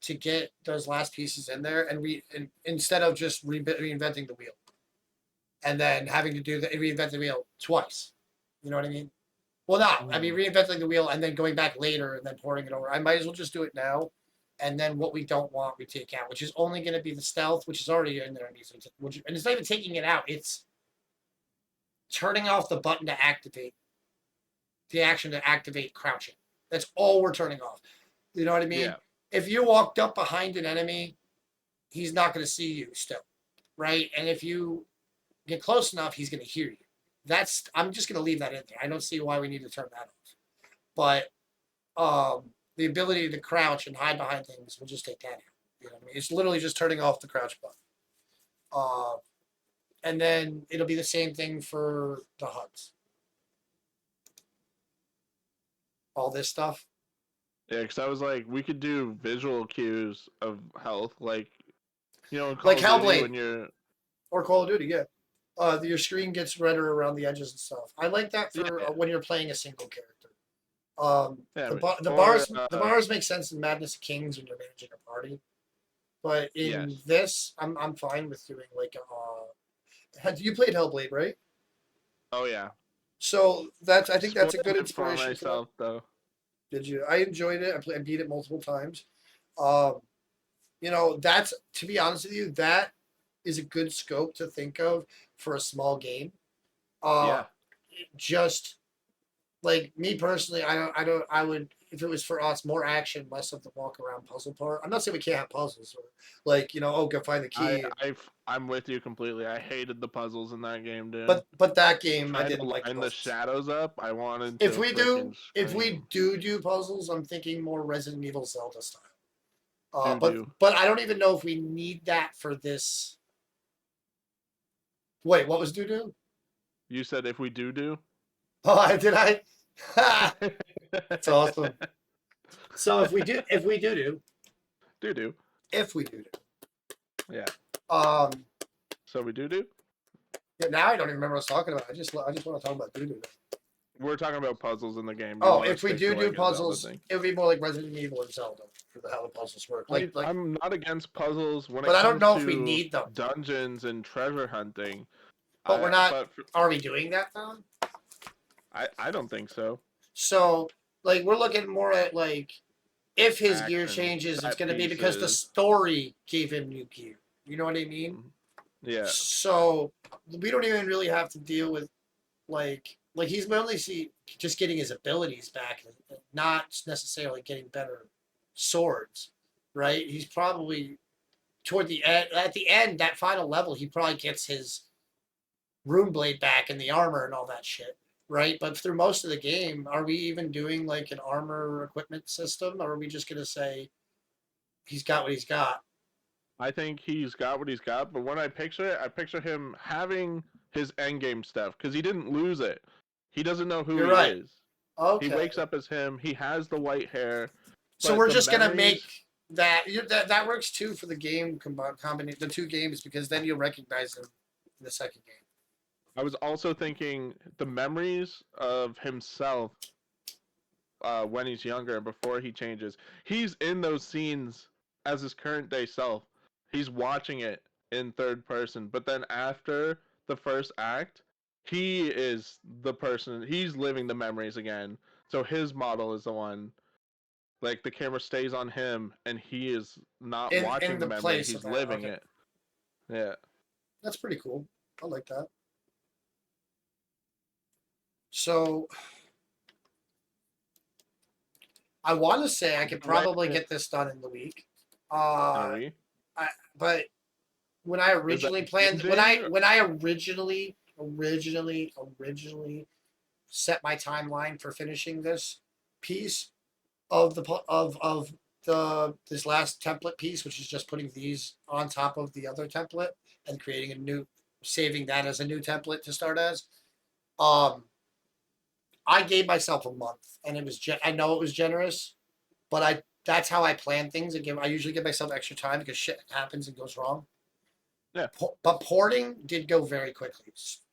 to get those last pieces in there, and instead of just reinventing the wheel, and then having to reinvent the wheel twice. You know what I mean? Well, not. I mean, reinventing the wheel and then going back later and then pouring it over. I might as well just do it now. And then what we don't want, we take out, which is only going to be the stealth, which is already in there. And it's not even taking it out. It's turning off the button to activate the action to activate crouching. That's all we're turning off. You know what I mean? Yeah. If you walked up behind an enemy, he's not going to see you still, right? And if you get close enough, he's going to hear you. I'm just going to leave that in there. I don't see why we need to turn that off. But the ability to crouch and hide behind things, we'll just take that out. You know what I mean? It's literally just turning off the crouch button. And then it'll be the same thing for the HUDs. All this stuff. Yeah, because I was like, we could do visual cues of health, like, you know, in Like Call of Duty Hellblade. when you're. Or Call of Duty, yeah. Your screen gets redder around the edges and stuff. I like that for Yeah. when you're playing a single character. Yeah, The bars make sense in Madness of Kings when you're managing a party, but in Yes. this, I'm fine with doing like you played Hellblade, right? Oh yeah. So I think that's a good Spoiled it for inspiration for that. myself though. Did you? I enjoyed it. I beat it multiple times. That's, to be honest with you, that is a good scope to think of for a small game. Yeah. Just like me personally, I would, if it was for us, more action, less of the walk around puzzle part. I'm not saying we can't have puzzles, or like oh, go find the key. I'm with you completely. I hated the puzzles in that game, dude. But that game I Trying to didn't like the line the puzzles. shadows up, I wanted If to we freaking do, if we scream. do puzzles, I'm thinking more Resident Evil Zelda style. Do. But I don't even know if we need that for this. Wait, what was do? You said if we do. Oh, did I? That's awesome. So if we do, do. if we do, Yeah. um, So we do. yeah, now I don't even remember what I was talking about. I just want to talk about do. We're talking about puzzles in the game. You Oh, wanna if we stick to, do like, a Zelda puzzles, thing. it would be more like Resident Evil and Zelda for how the puzzles work. Like, I'm not against puzzles when but it I don't comes know if we to need them. dungeons and treasure hunting. But we're not. But Are we doing that though? I don't think so. So, like, we're looking more at like, if his gear Action, changes, it's set going to be because the pieces. story gave him new gear. You know what I mean? Yeah. So we don't even really have to deal with like he's mainly just getting his abilities back, not necessarily getting better swords, right? He's probably toward the end. At the end, that final level, he probably gets his rune blade back and the armor and all that shit, right? But through most of the game, are we even doing like an armor equipment system, or are we just gonna say he's got what he's got? I think he's got what he's got, but when I picture it, I picture him having his endgame stuff because he didn't lose it. He doesn't know who You're he right. is. Okay. He wakes up as him. He has the white hair. So but we're the just gonna memories- make that that works too for the game combination, the two games, because then you'll recognize him in the second game. I was also thinking the memories of himself when he's younger and before he changes. He's in those scenes as his current day self. He's watching it in third person, but then after the first act, he is the person. He's living the memories again. So his model is the one. Like the camera stays on him, and he is not watching In the the memory. place He's of that. living Okay. it. Yeah. That's pretty cool. I like that. So I want to say I could probably get this done in the week. Are we? But when I Is that originally planned, when I binging? originally set my timeline for finishing this piece of the this last template piece, which is just putting these on top of the other template and creating a new, saving that as a new template to start as. Um, I gave myself a month, and it was I know it was generous, but I that's how I plan things. I usually give myself extra time because shit happens and goes wrong. Yeah. But porting did go very quickly.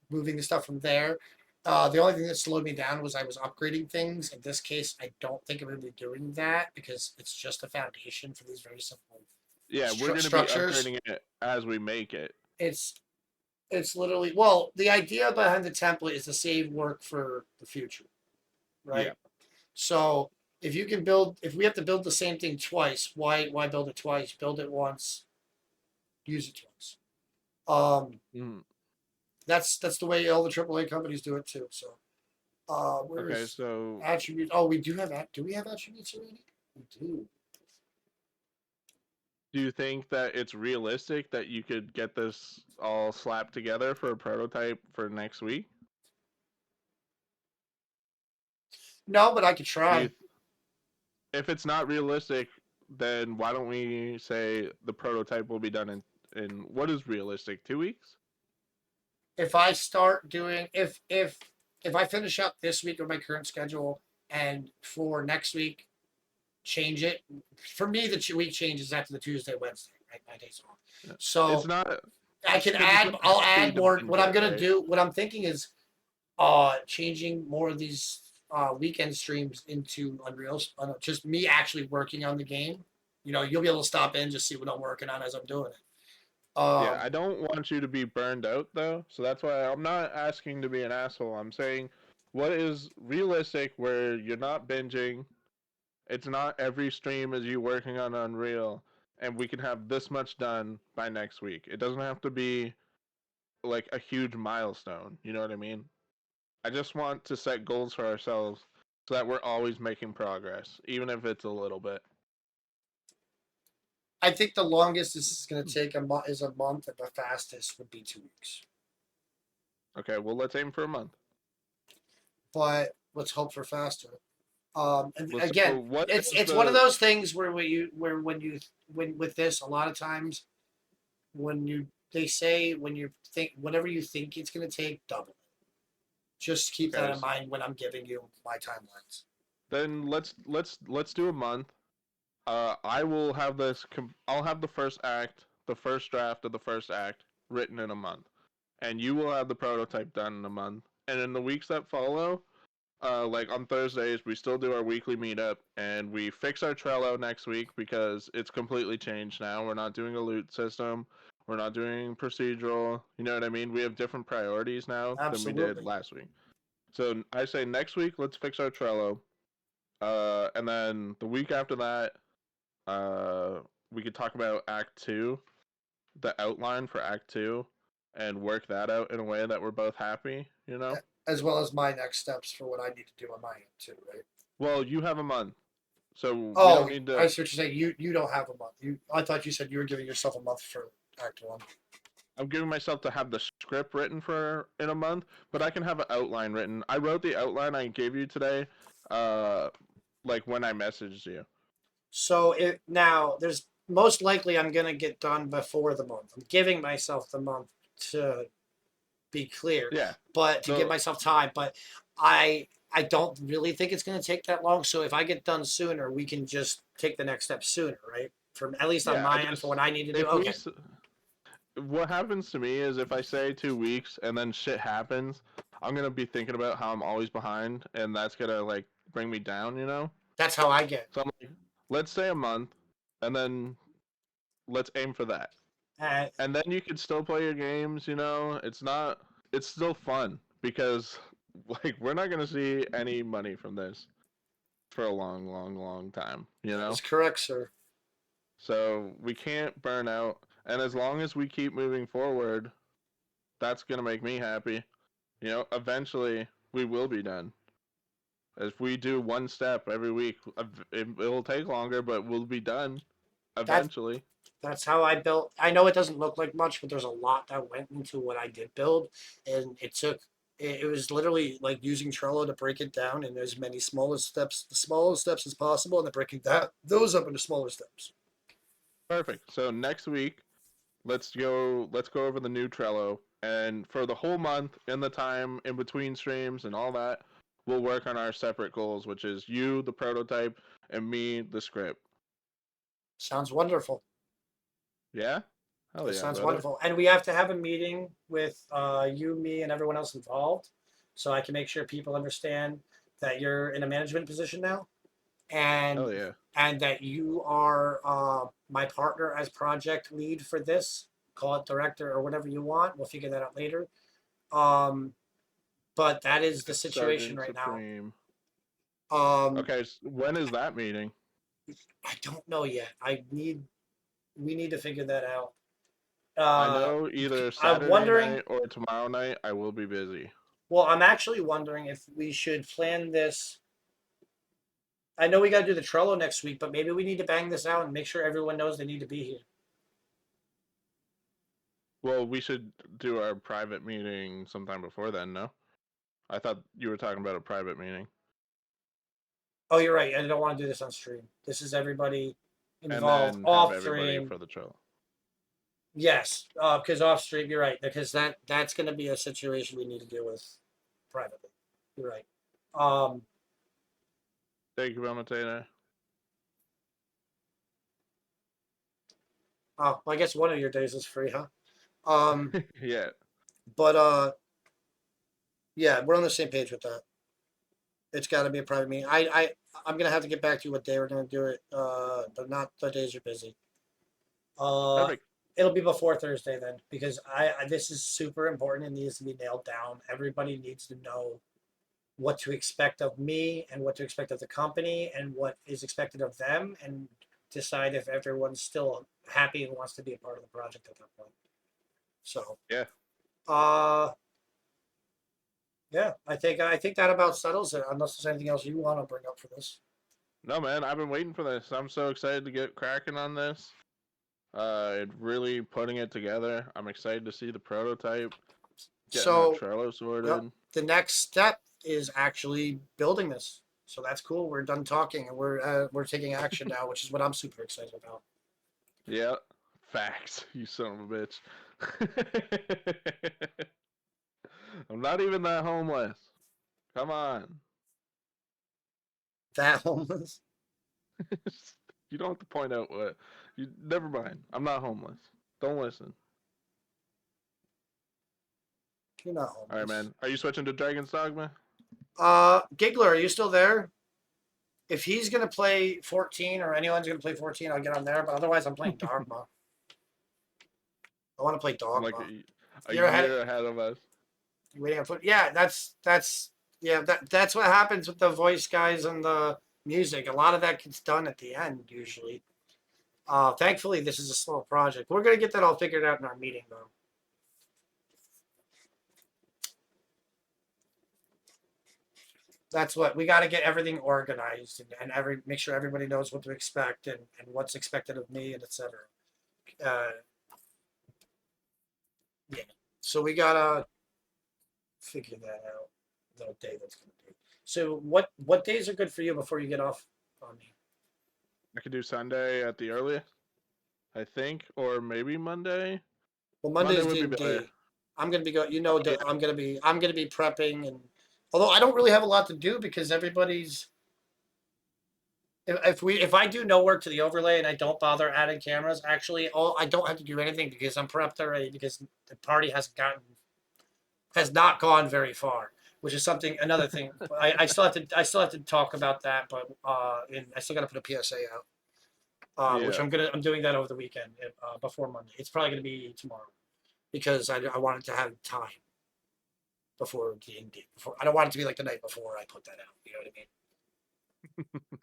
Moving the stuff from there. The only thing that slowed me down was I was upgrading things. In this case, I don't think I'm going to be doing that because it's just a foundation for these very simple. Yeah, we're going to be structures. upgrading it as we make it. It's literally, well, the idea behind the template is to save work for the future, right? Yeah. So if you can build, if we have to build the same thing twice, why build it twice? Build it once, use it twice. Mhm. That's the way all the AAA companies do it too. So, Okay, where's so attribute? Oh, we do have do we have attributes already? We do. do you think that it's realistic that you could get this all slapped together for a prototype for next week? No, but I could Do try. you, if it's not realistic, then why don't we say the prototype will be done in what is realistic, 2 weeks? If I start doing, if I finish up this week with my current schedule, and for next week change it. For me, the week changes after the Tuesday, Wednesday, right? My days off. Yeah. So It's not. I can 'cause it's add. not I'll heavy add to more. binge What I'm it, gonna right? do. What I'm thinking is, changing more of these weekend streams into Unreal. Just me actually working on the game. You know, you'll be able to stop in, just see what I'm working on as I'm doing it. Yeah, I don't want you to be burned out though, so that's why I'm not asking to be an asshole. I'm saying what is realistic where you're not binging. It's not every stream is you working on Unreal, and we can have this much done by next week. It doesn't have to be like a huge milestone. You know what I mean? I just want to set goals for ourselves so that we're always making progress, even if it's a little bit. I think the longest this is going to take is a month, and the fastest would be 2 weeks. Okay, well, let's aim for a month. But let's hope for faster. And So again, what it's is one of the- those things where when with this, a lot of times they say when you think whatever you think it's going to take, double it. Just keep that in Okay, mind when I'm giving you my timelines. then let's do a month. I will have I'll have the first act, the first draft of the first act written in a month, and you will have the prototype done in a month. And in the weeks that follow, like on Thursdays, we still do our weekly meetup, and we fix our Trello next week because it's completely changed now. We're not doing a loot system. We're not doing procedural. You know what I mean? We have different priorities now than we did Absolutely. last week. So I say next week, let's fix our Trello. And then the week after that, uh, we could talk about Act 2, the outline for Act 2, and work that out in a way that we're both happy, you know? As well as my next steps for what I need to do on my end too, right? Well, you have a month, so we Oh, don't need to. I see what you're saying. You don't have a month. I thought you said you were giving yourself a month for Act One. I'm giving myself to have the script written for in a month, but I can have an outline written. I wrote the outline I gave you today, like when I messaged you. So now there's most likely I'm gonna get done before the month. I'm giving myself the month to be clear, Yeah. but to give So myself time. But I don't really think it's gonna take that long. So if I get done sooner, we can just take the next step sooner, right? From at least on yeah, I my end for just what I need to do. if we Okay, what happens to me is if I say 2 weeks and then shit happens, I'm gonna be thinking about how I'm always behind, and that's gonna like bring me down, you know. that's how I get. So I'm like, let's say a month, and then let's aim for that. Uh, And then you can still play your games, you know. It's still fun because like we're not gonna see any money from this for a long time, you that know. is correct, sir. So we can't burn out, and as long as we keep moving forward, that's gonna make me happy. You know, eventually we will be done. If we do one step every week, it'll take longer, but we'll be done That's eventually. that's how I built. I know it doesn't look like much, but there's a lot that went into what I did build, and it was literally like using Trello to break it down in as many the smallest steps as possible, and then breaking those up into smaller steps. Perfect. So next week, let's go over the new Trello, and for the whole month in the time in between streams and all that, we'll work on our separate goals, which is you the prototype and me the script. Sounds wonderful. Yeah? Hell It yeah, sounds brother. wonderful, and we have to have a meeting with you, me, and everyone else involved, so I can make sure people understand that you're in a management position now, and Hell yeah. that you are my partner as project lead for this. Call it director or whatever you want. We'll figure that out later. Um, but that is the situation Sergeant right now. Supreme. Um, Okay, when is that meeting? I don't know yet. We need to figure that out. I Uh, know either I'm Saturday wondering. night or tomorrow night I will be busy. Well, I'm actually wondering if we should plan this. I know we got to do the Trello next week, but maybe we need to bang this out and make sure everyone knows they need to be here. Well, we should do our private meeting sometime before then, no? I thought you were talking about a private meeting. Oh, you're right. I don't want to do this on stream. This is everybody And involved then have off everybody stream. for the Trello. Yes, because off stream, you're right. Because that's going to be a situation we need to deal with privately. You're right. Um, Thank you, Valentine. well, I guess one of your days is free, huh? Um, Yeah. but yeah, we're on the same page with that. It's got to be a private meeting. I'm gonna have to get back to you what day we're gonna do it. But not the days you're busy. Perfect. It'll be before Thursday then, because I this is super important. It needs to be nailed down. Everybody needs to know what to expect of me and what to expect of the company and what is expected of them, and decide if everyone's still happy and wants to be a part of the project at that point. So Yeah. uh Yeah, I think that about settles it. Unless there's anything else you want to bring up for this. No, man, I've been waiting for this. I'm so excited to get cracking on this. Really putting it together. I'm excited to see the prototype. Getting that So, Trello yep, sorted. the next step is actually building this. So that's cool. We're done talking and we're taking action now, which is what I'm super excited about. Yeah, facts. You son of a bitch. I'm not even that homeless. Come on. That homeless. You don't have to point out what. You never mind. I'm not homeless. Don't listen. You're not All right, homeless. man. Are you switching to Dragon's Dogma? Giggler, are you still there? If he's gonna play 14 or anyone's gonna play 14, I'll get on there. But otherwise, I'm playing Dogma. I want to play I'm like Dogma. a You're ahead. year ahead of us. Waiting on foot. Yeah, that's what happens with the voice guys and the music. A lot of that gets done at the end usually. Thankfully, this is a small project. We're gonna get that all figured out in our meeting though. That's what we got to get everything organized and make sure everybody knows what to expect and what's expected of me and etc. Uh, yeah. So we gotta figure that out. The day that's gonna be. So what days are good for you before you get off on me? I could do Sunday at the earliest, I think, or maybe Monday. Well, Monday Monday's would D be and better. D. I'm gonna be go. You know, Yeah. I'm gonna be prepping, and although I don't really have a lot to do because everybody's. If I do no work to the overlay and I don't bother adding cameras, actually, all I don't have to do anything because I'm prepped already because the party has not gone very far, which is something another thing. I still have to talk about that, but and I still got to put a PSA out. Which Yeah. I'm doing that over the weekend before Monday. It's probably gonna be tomorrow because I wanted to have time before D&D. Before I don't want it to be like the night before I put that out. You know what I mean?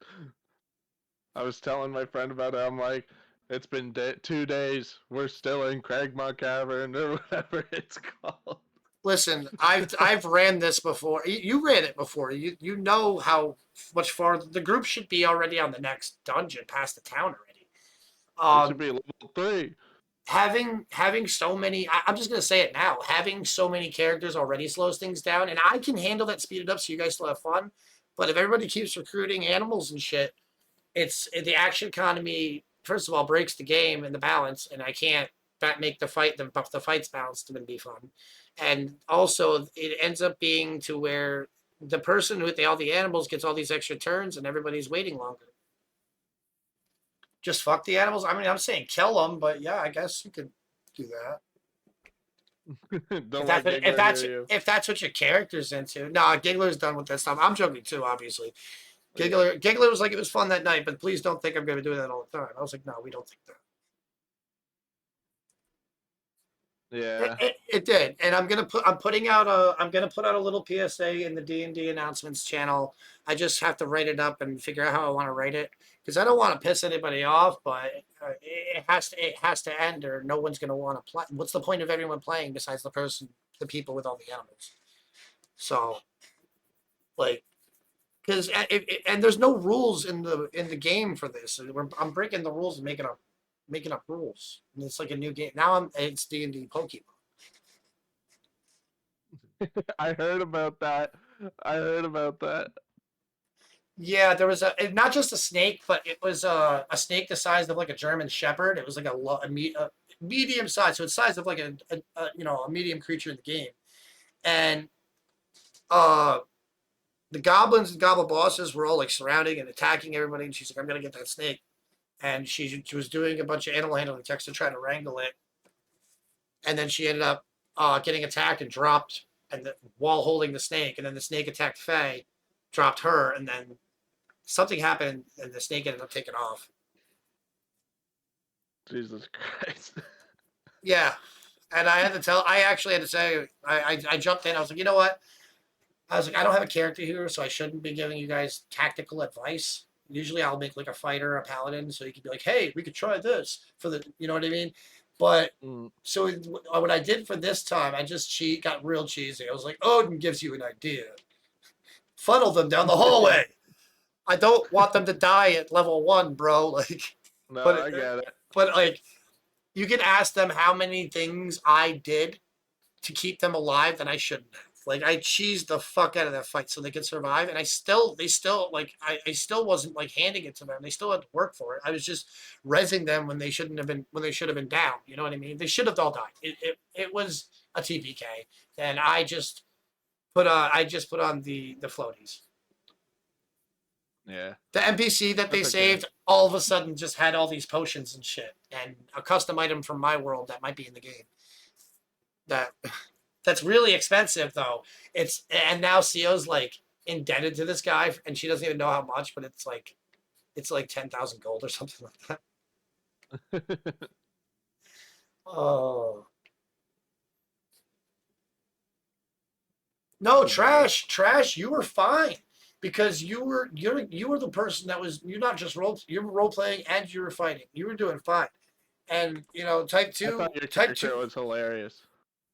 I was telling my friend about it. I'm like, it's been 2 days. We're still in Cragmont Cavern or whatever it's called. Listen, I've ran this before. You ran it before. You know how much farther the group should be already on the next dungeon past the town already. It should Um, be level 3. having so many. I'm just gonna say it now. Having so many characters already slows things down, and I can handle that, speed it up, so you guys still have fun. But if everybody keeps recruiting animals and shit, it's the action economy. First of all, breaks the game and the balance, and I can't make the fights balanced to be fun. And also, it ends up being to where the person with all the animals gets all these extra turns, and everybody's waiting longer. Just fuck the animals. I mean, I'm saying kill them, but yeah, I guess you could do that. Don't let Giggler hear you. If that's what your character's into. Nah, Giggler's done with that stuff. I'm joking too, obviously. Giggler was like it was fun that night, but please don't think I'm going to do that all the time. I was like, no, we don't think that. Yeah. It did, and I'm gonna put out a little PSA in the D&D announcements channel. I just have to write it up and figure out how I want to write it because I don't want to piss anybody off, but it has to end or no one's gonna want to play. What's the point of everyone playing besides the people with all the animals? So, like, because and there's no rules in the game for this. I'm breaking the rules and making up rules. And it's like a new game now. It's D&D Pokemon. I heard about that. I heard about that. Yeah, there was not just a snake, but it was a snake the size of like a German Shepherd. It was like a medium size, so it's size of like a medium creature in the game. And uh, the goblins and goblin bosses were all like surrounding and attacking everybody. And she's like, "I'm gonna get that snake." And she was doing a bunch of animal handling checks to try to wrangle it. And then she ended up getting attacked and dropped, while holding the snake. And then the snake attacked Faye, dropped her, and then something happened and the snake ended up taking off. Jesus Christ. Yeah. And I actually had to say, I jumped in. I was like, you know what? I was like, I don't have a character here, so I shouldn't be giving you guys tactical advice. Usually I'll make like a fighter, a paladin, so you can be like, hey, we could try this you know what I mean? But Mm. so what I did for this time, I just got real cheesy. I was like, Odin gives you an idea. Funnel them down the hallway. I don't want them to die at level 1, bro. Like, No, but I get it. but like, you can ask them how many things I did to keep them alive that I shouldn't have. Like, I cheesed the fuck out of that fight so they could survive, and they still like I still wasn't like handing it to them. They still had to work for it. I was just rezzing them when they shouldn't have been when they should have been down. You know what I mean? They should have all died. It was a TPK, and I just put on the floaties. Yeah. The NPC that they That's okay. saved all of a sudden just had all these potions and shit, and a custom item from my world that might be in the game. That's really expensive though. And now Sio's like indebted to this guy, and she doesn't even know how much, but it's like 10,000 gold or something like that. Oh no, trash. You were fine because you were the person that was you're not just you were role playing and you were fighting. You were doing fine. And type I two, thought your type character two. was hilarious.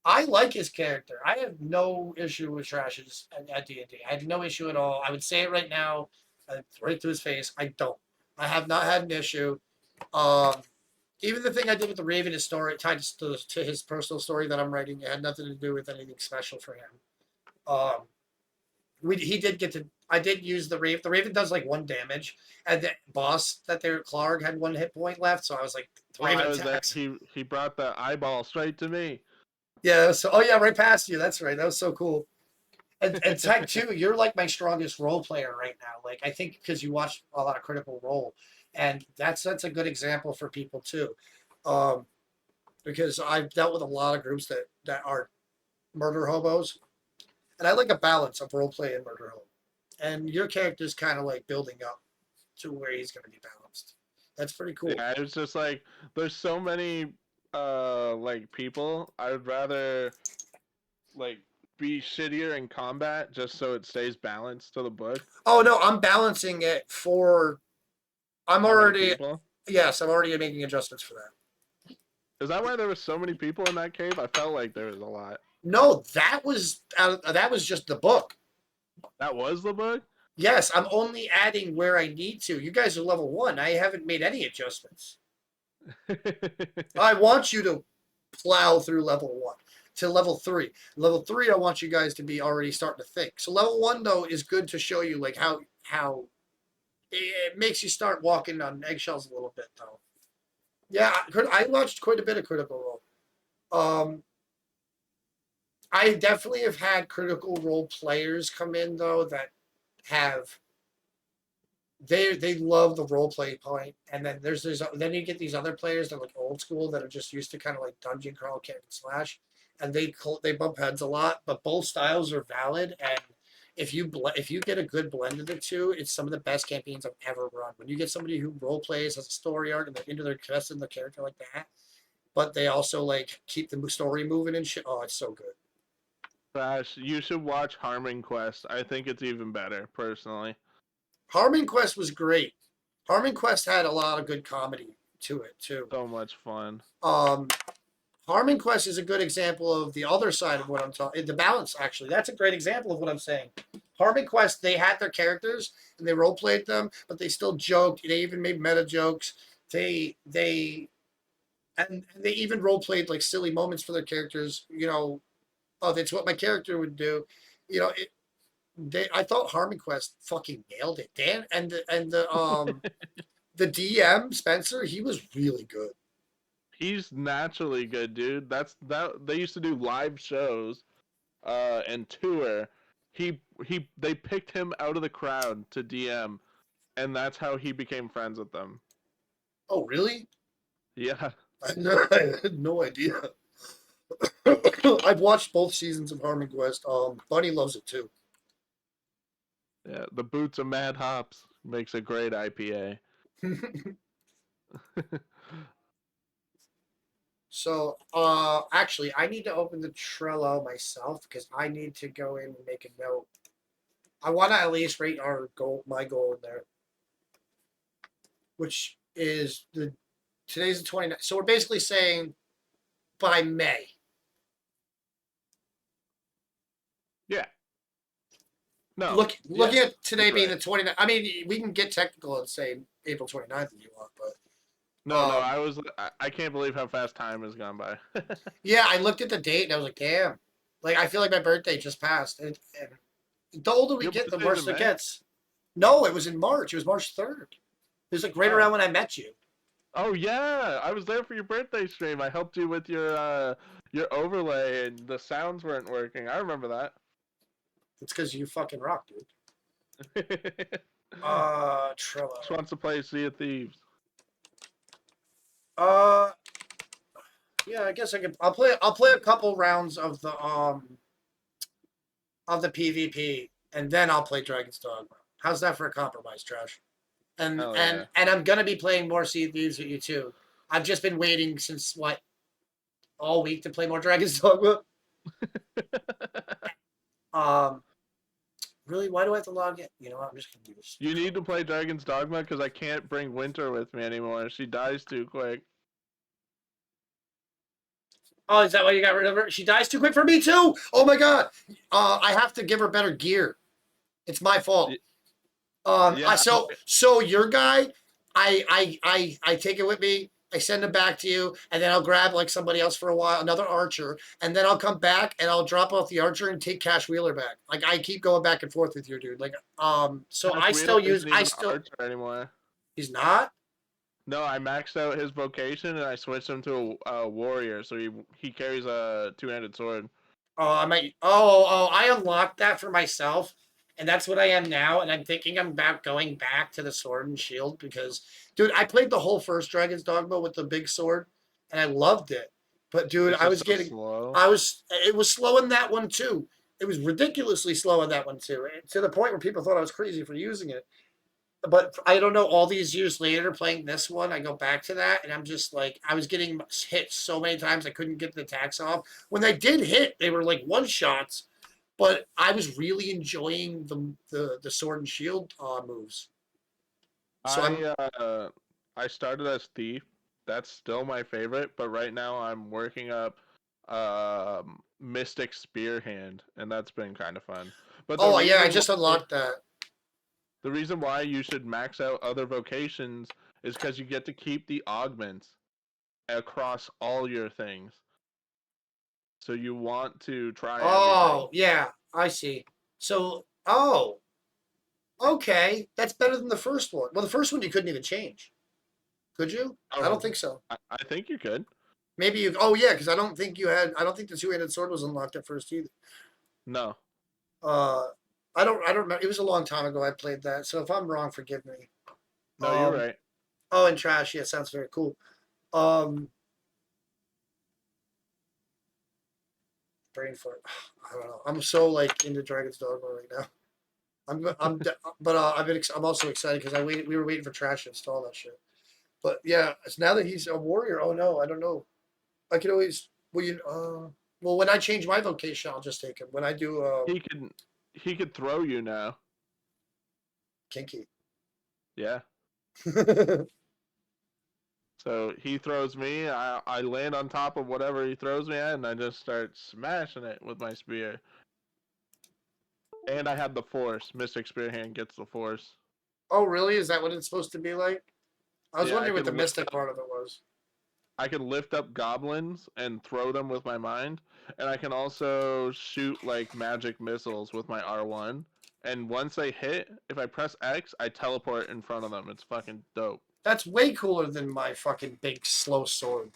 I like his character. I have no issue with Trash's at D&D. I have no issue at all. I would say it right now, right to his face. I don't. I have not had an issue. Um, Even the thing I did with the Raven is story tied to his personal story that I'm writing. It had nothing to do with anything special for him. Um, he did get to. I did use the Raven. The Raven does like 1 damage, and the boss that there, Clark, had 1 hit point left. So I was like, the While Raven I was there, attacks. he brought the eyeball straight to me. Yeah. So oh yeah, right past you. That's right. That was so cool. And type 2, you're like my strongest role player right now. Like I think because you watch a lot of Critical Role, and that's a good example for people too, because I've dealt with a lot of groups that are murder hobos, and I like a balance of role play and murder hobo. And your character's kind of like building up to where he's going to be balanced. That's pretty cool. Yeah, it's just like there's so many like people. I would rather like be shittier in combat just so it stays balanced to the book. Oh no, I'm balancing it for. I'm How many already people? yes, I'm already making adjustments for that. Is that why there was so many people in that cave? I felt like there was a lot. No, that was just the book. That was the book? Yes, I'm only adding where I need to. You guys are level 1. I haven't made any adjustments. I want you to plow through level 1 to level 3. Level 3, I want you guys to be already starting to think. So level 1 though is good to show you like how it makes you start walking on eggshells a little bit though. Yeah, I watched quite a bit of Critical Role. I definitely have had Critical Role players come in though that have they love the role play point, and then then you get these other players that are like old school that are just used to kind of like dungeon crawl, kick and slash, and they bump heads a lot. But both styles are valid, and if you get a good blend of the two, it's some of the best campaigns I've ever run. When you get somebody who role plays, has a story arc, and they're into their quest and the character like that, but they also like keep the story moving and shit. Oh, it's so good. Gosh, you should watch Harming Quest. I think it's even better, personally. Harming Quest was great. Harming Quest had a lot of good comedy to it too. So much fun. Harming Quest is a good example of the other side of what I'm talking. The balance, actually, that's a great example of what I'm saying. Harming Quest, they had their characters and they role played them, but they still joked. They even made meta jokes. And they even role played like silly moments for their characters. Oh, that's what my character would do. You know, I thought Harmon Quest fucking nailed it. Dan the DM Spencer, he was really good. He's naturally good, dude. That they used to do live shows and tour. They picked him out of the crowd to DM, and that's how he became friends with them. Oh, really? Yeah. I had no idea. I've watched both seasons of Harmon Quest. Bunny loves it too. Yeah, the Boots of Mad Hops makes a great IPA. So, actually, I need to open the Trello myself because I need to go in and make a note. I want to at least rate my goal in there, which is today's the 29th. So we're basically saying by May. Yeah. No. Looking at today you're being right. the 29th. I mean, we can get technical and say April 29th if you want, but No, Um, I can't believe how fast time has gone by. yeah, I looked at the date and I was like, damn. Like, I feel like my birthday just passed. And the older we Your get, the birthday's worse in it May? gets. No, it was in March. It was March 3rd. It was like right Oh. around when I met you. Oh yeah, I was there for your birthday stream. I helped you with your overlay and the sounds weren't working. I remember that. It's because you fucking rock, dude. Just Trello. wants to play Sea of Thieves. Yeah, I guess I could. I'll play a couple rounds of the PvP, and then I'll play Dragon's Dogma. How's that for a compromise, Trash? And Hell and yeah. and I'm gonna be playing more Sea of Thieves with you too. I've just been waiting since what all week to play more Dragon's Dogma. Um, really, why do I have to log in? You know what? I'm just gonna do this. You need to play Dragon's Dogma because I can't bring Winter with me anymore. She dies too quick. Oh, is that why you got rid of her? She dies too quick for me too. Oh my god. I have to give her better gear. It's my fault. Yeah, So your guy, I take it with me. I send him back to you, and then I'll grab like somebody else for a while, another archer, and then I'll come back and I'll drop off the archer and take Cash Wheeler back. Like I keep going back and forth with your dude. Like so Josh I Wheeler still use isn't even an Archer anymore. he's not. No, I maxed out his vocation and I switched him to a warrior, so he carries a two-handed sword. Oh, I might. Oh, I unlocked that for myself, and that's what I am now. And I'm thinking I'm about going back to the sword and shield because, dude, I played the whole first Dragon's Dogma with the big sword, and I loved it. But dude, It's just so slow. it was slow in that one too. It was ridiculously slow in that one too, to the point where people thought I was crazy for using it. But I don't know. All these years later, playing this one, I go back to that, and I'm just like, I was getting hit so many times I couldn't get the attacks off. When they did hit, they were like one shots, but I was really enjoying the sword and shield moves. So I started as thief. That's still my favorite, but right now I'm working up Mystic Spear Hand, and that's been kind of fun. But oh yeah, I just unlocked that. the reason why you should max out other vocations is because you get to keep the augments across all your things. So you want to try Oh yeah, I see. So okay, that's better than the first one. Well, the first one you couldn't even change, could you? I don't think so. I think you could. Maybe you. Oh yeah, because I don't think you had. I don't think the two-handed sword was unlocked at first either. No. Uh, I don't remember. It was a long time ago I played that. So if I'm wrong, forgive me. No, you're right. Oh, and trash. Yeah, sounds very cool. Um, brain fart. I don't know. I'm so like into Dragon's Dogma right now. But I'm also excited because we were waiting for trash to install that shit. But yeah, it's now that he's a warrior. Oh no, I don't know. I could always. Well, when I change my vocation, I'll just take him. When I do, He could throw you now. kinky. Yeah. So he throws me, I land on top of whatever he throws me at, and I just start smashing it with my spear. And I have the force. Mystic Spear Hand gets the force. Oh, really? Is that what it's supposed to be like? I was Yeah, wondering what the mystic part of it was. I can lift up goblins and throw them with my mind, and I can also shoot like magic missiles with my R1. And once they hit, if I press X, I teleport in front of them. It's fucking dope. That's way cooler than my fucking big slow sword.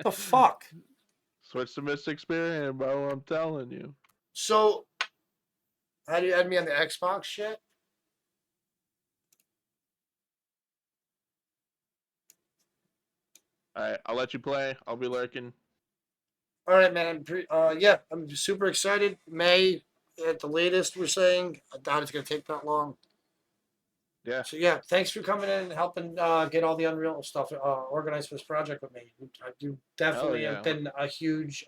The fuck? Switch to Mystic Spear Hand, bro. I'm telling you. So, how do you add me on the Xbox shit? Alright, I'll let you play. I'll be lurking. All right, man. I'm super excited. May at the latest, we're saying. I doubt it's gonna take that long. Yeah. So yeah, thanks for coming in and helping get all the Unreal stuff organized for this project with me. You definitely yeah. have been a huge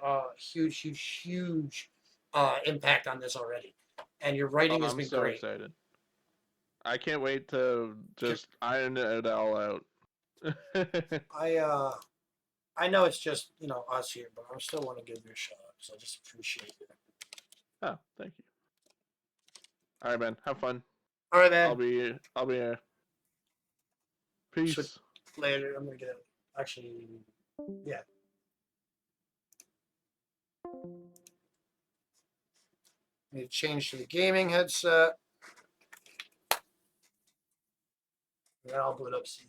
impact on this already, and your writing has I'm been so great. excited. I can't wait to just iron it all out. I I know it's just us here, but I still want to give you a shot because I just appreciate it. Oh, thank you. All right, man. Have fun. All right, I'll man. be here. Peace. Switch later. I'm gonna get it. Actually, yeah. Need to change to the gaming headset. And then I'll boot up C.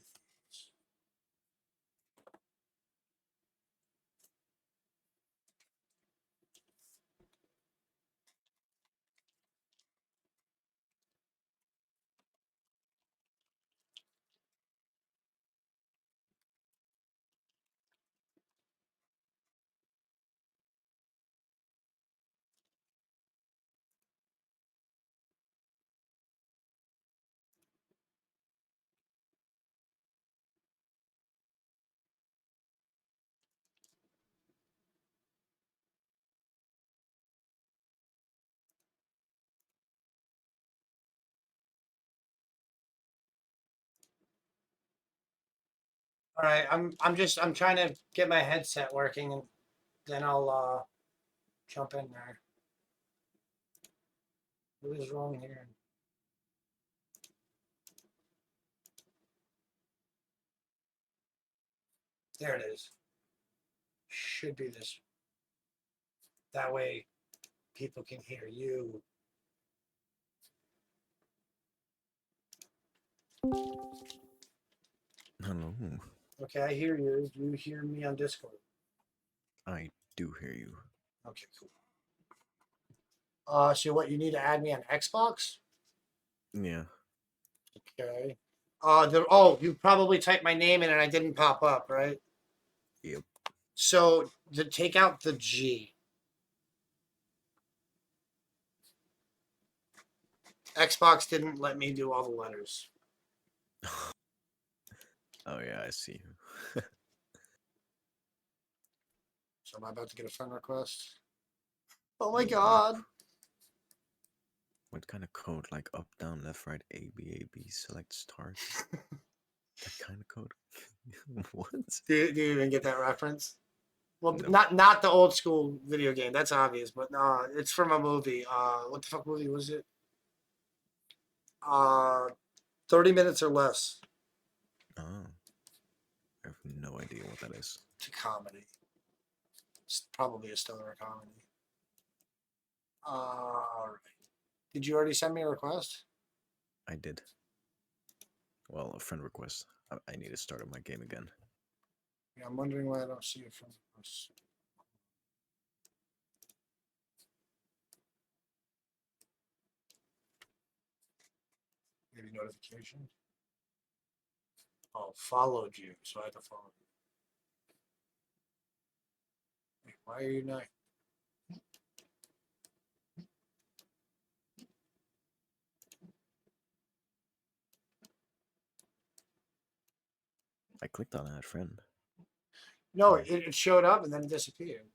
All right, I'm trying to get my headset working, and then I'll jump in there. What is wrong here? There it is. Should be this. That way, people can hear you. Hello. Okay, I hear you. You hear me on Discord. I do hear you. Okay, cool. So what you need to add me on Xbox? Yeah. Okay. You probably typed my name in and I didn't pop up, right? Yep. So take out the G. Xbox didn't let me do all the letters. Oh yeah, I see you. So am I about to get a friend request? Oh my god. What kind of code? Like up, down, left, right, A, B, A, B, select, start? That kind of code? What? Do you even get that reference? Well, No. not the old school video game. That's obvious, but no, it's from a movie. What the fuck movie was it? 30 minutes or less. Oh. I have no idea what that is. It's a comedy. It's probably a stoner comedy. All right. Did you already send me a request? I did. Well, a friend request. I need to start up my game again. Yeah, I'm wondering why I don't see a friend request. Maybe notification. Oh, followed you, so I had to follow you. Wait, why are you not? I clicked on that friend. No, it showed up and then it disappeared.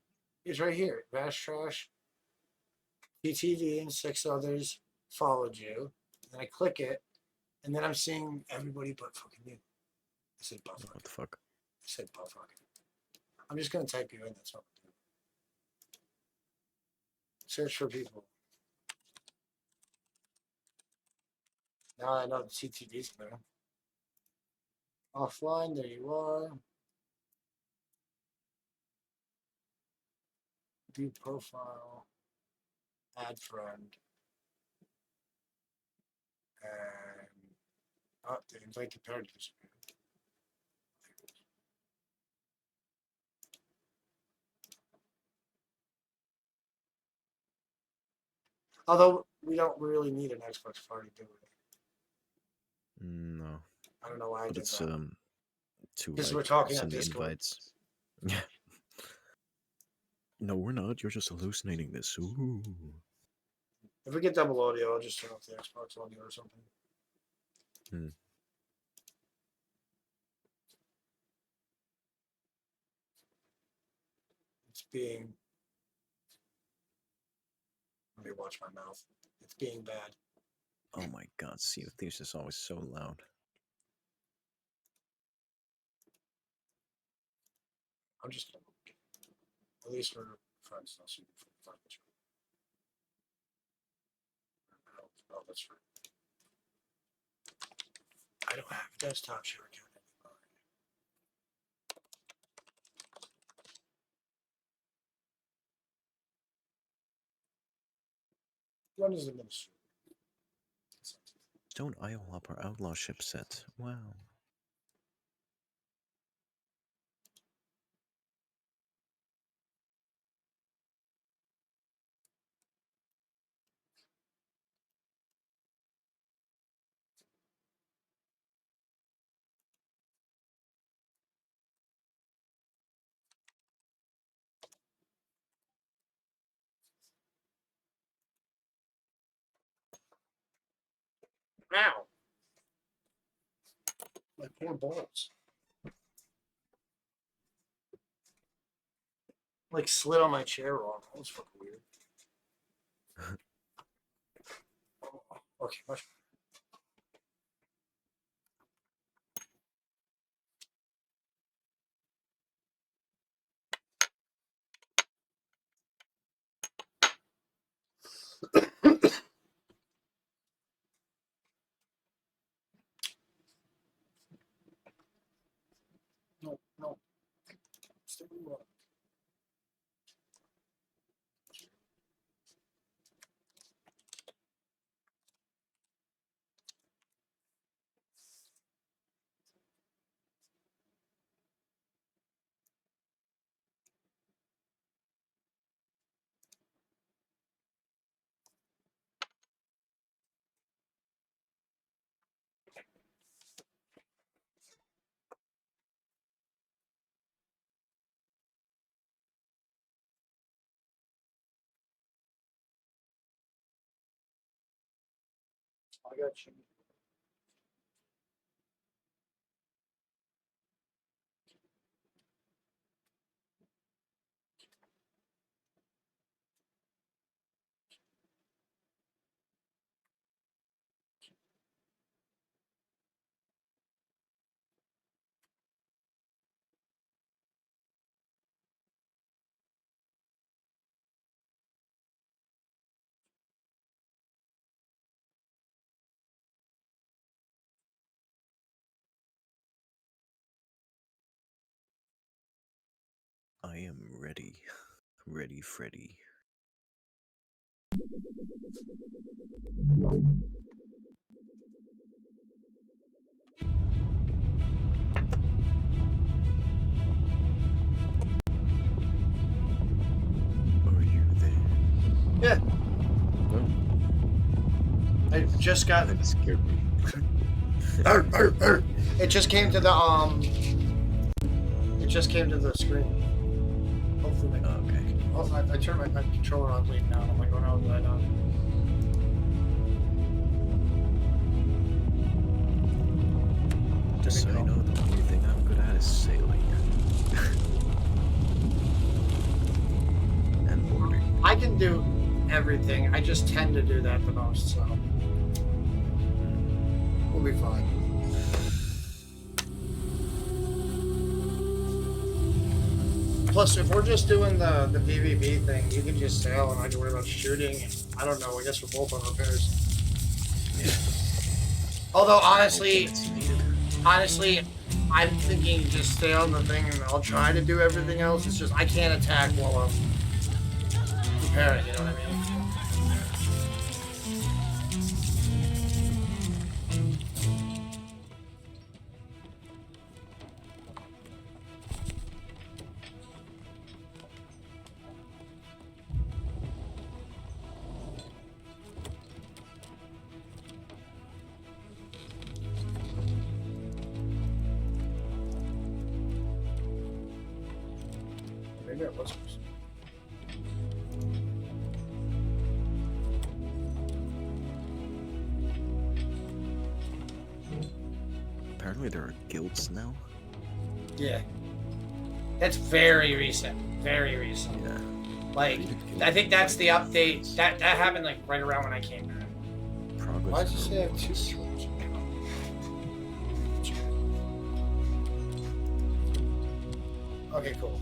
It's right here. Bash Trash, PTV, and 6 others followed you. And I click it, and then I'm seeing everybody but fucking you. I said but fucking. What the fuck? I said but fucking. I'm just gonna type you in. That's what I'm doing. Search for people. Now I know the CTV's there. Offline, there you are. View profile. Add friend. And the invite compared to disappeared. Although we don't really need an Xbox party, do we? No. I don't know why I But did it's that. to Because like we're talking on send the Discord. invites. Yeah. No, we're not. You're just hallucinating this. Ooh. If we get double audio, I'll just turn off the Xbox audio or something. Hmm. It's being. Let me watch my mouth. It's being bad. Oh my god, Sea of Thieves is always so loud. I'm just gonna look. At least for friends, I'll see for friends. Oh, that's right. I don't have a desktop share account anymore. What is the ministry? Don't idle up our outlaw ship set. Wow. Ow! My poor balls. Like slid on my chair wrong. That was fucking weird. Okay, much. No, no. Stay where you are. I got you. I am ready. Ready, Freddy. Are you there? Yeah. Oh, I just got. that scared me. It just came to the It just came to the screen. Hopefully, my. Okay. Oh, I turned my controller on late now. I'm like, oh no, did I not? Just so you know, the only thing I'm good at is sailing. And boarding. I can do everything. I just tend to do that the most, so we'll be fine. Plus, if we're just doing the PvP thing, you can just sail and I can worry about shooting. I don't know. I guess we're both on repairs. Yeah. Although Hopefully honestly, it's needed. I'm thinking just stay on the thing and I'll try to do everything else. It's just I can't attack while I'm repairing. You know what I mean? Maybe I was. Apparently there are guilds now. Yeah. That's very recent. Very recent. Yeah. Like, I think that's the update. That happened like right around when I came here. Progress. Why does it say I have two rewards. controls? Okay, cool.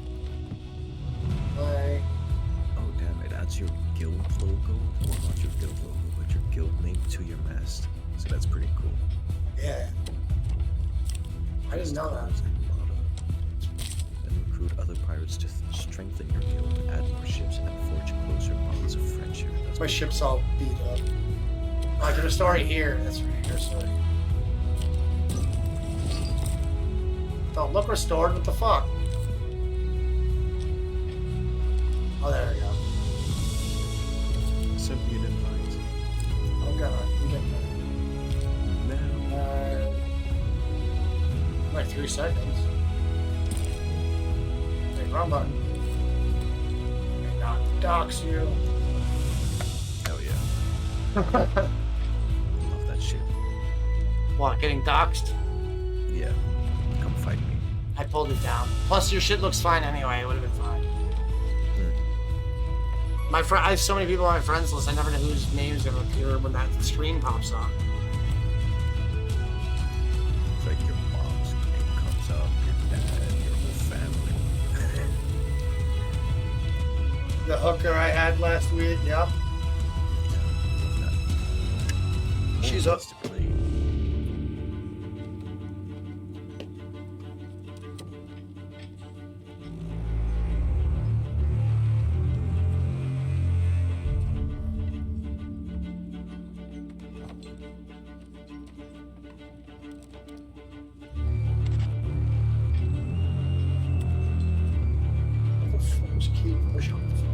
play. Oh damn! It adds your guild logo, or not your guild logo, but your guild name to your mast. So that's pretty cool. Yeah. I didn't know that. And recruit other pirates to strengthen your guild, add more ships, and forge closer bonds of friendship. That's My pretty ship's all beat up. Oh, I can restore it here. That's right here, sorry. Don't look restored, what the fuck? Oh, there we go. cool. Send me an invite. I'm getting Now. there. Like 3 seconds. Hey, wrong button. May not dox you. Hell yeah. Love that shit. What, getting doxed? Yeah. Come fight me. I pulled it down. Plus, your shit looks fine anyway. It would have been fine. My friend, I have so many people on my friends list. I never know whose name's gonna appear when that screen pops up. It's like your mom's name comes up, your dad, your whole family. The hooker I had last week. Yep. She's up. To play. What the fuck was key push on the phone?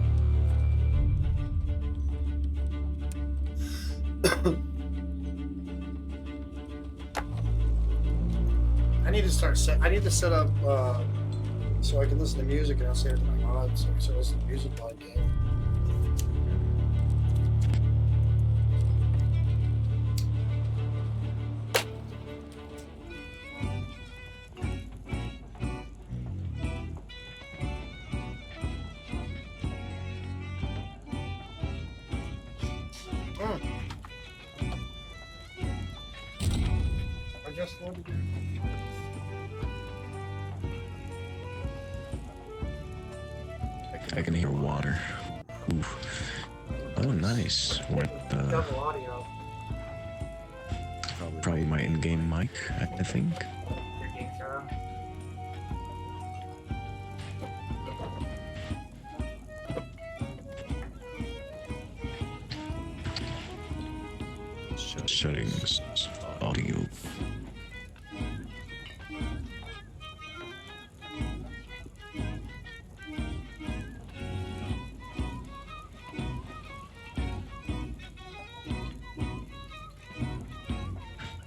I need to start set. I need to set up so I can listen to music and I'll save it to my mod so I can listen to music while I game. I just wanted to. I can hear water. Oof. Oh, nice. What? Double audio. Probably my in-game mic, I think. Your game cam. Settings, audio.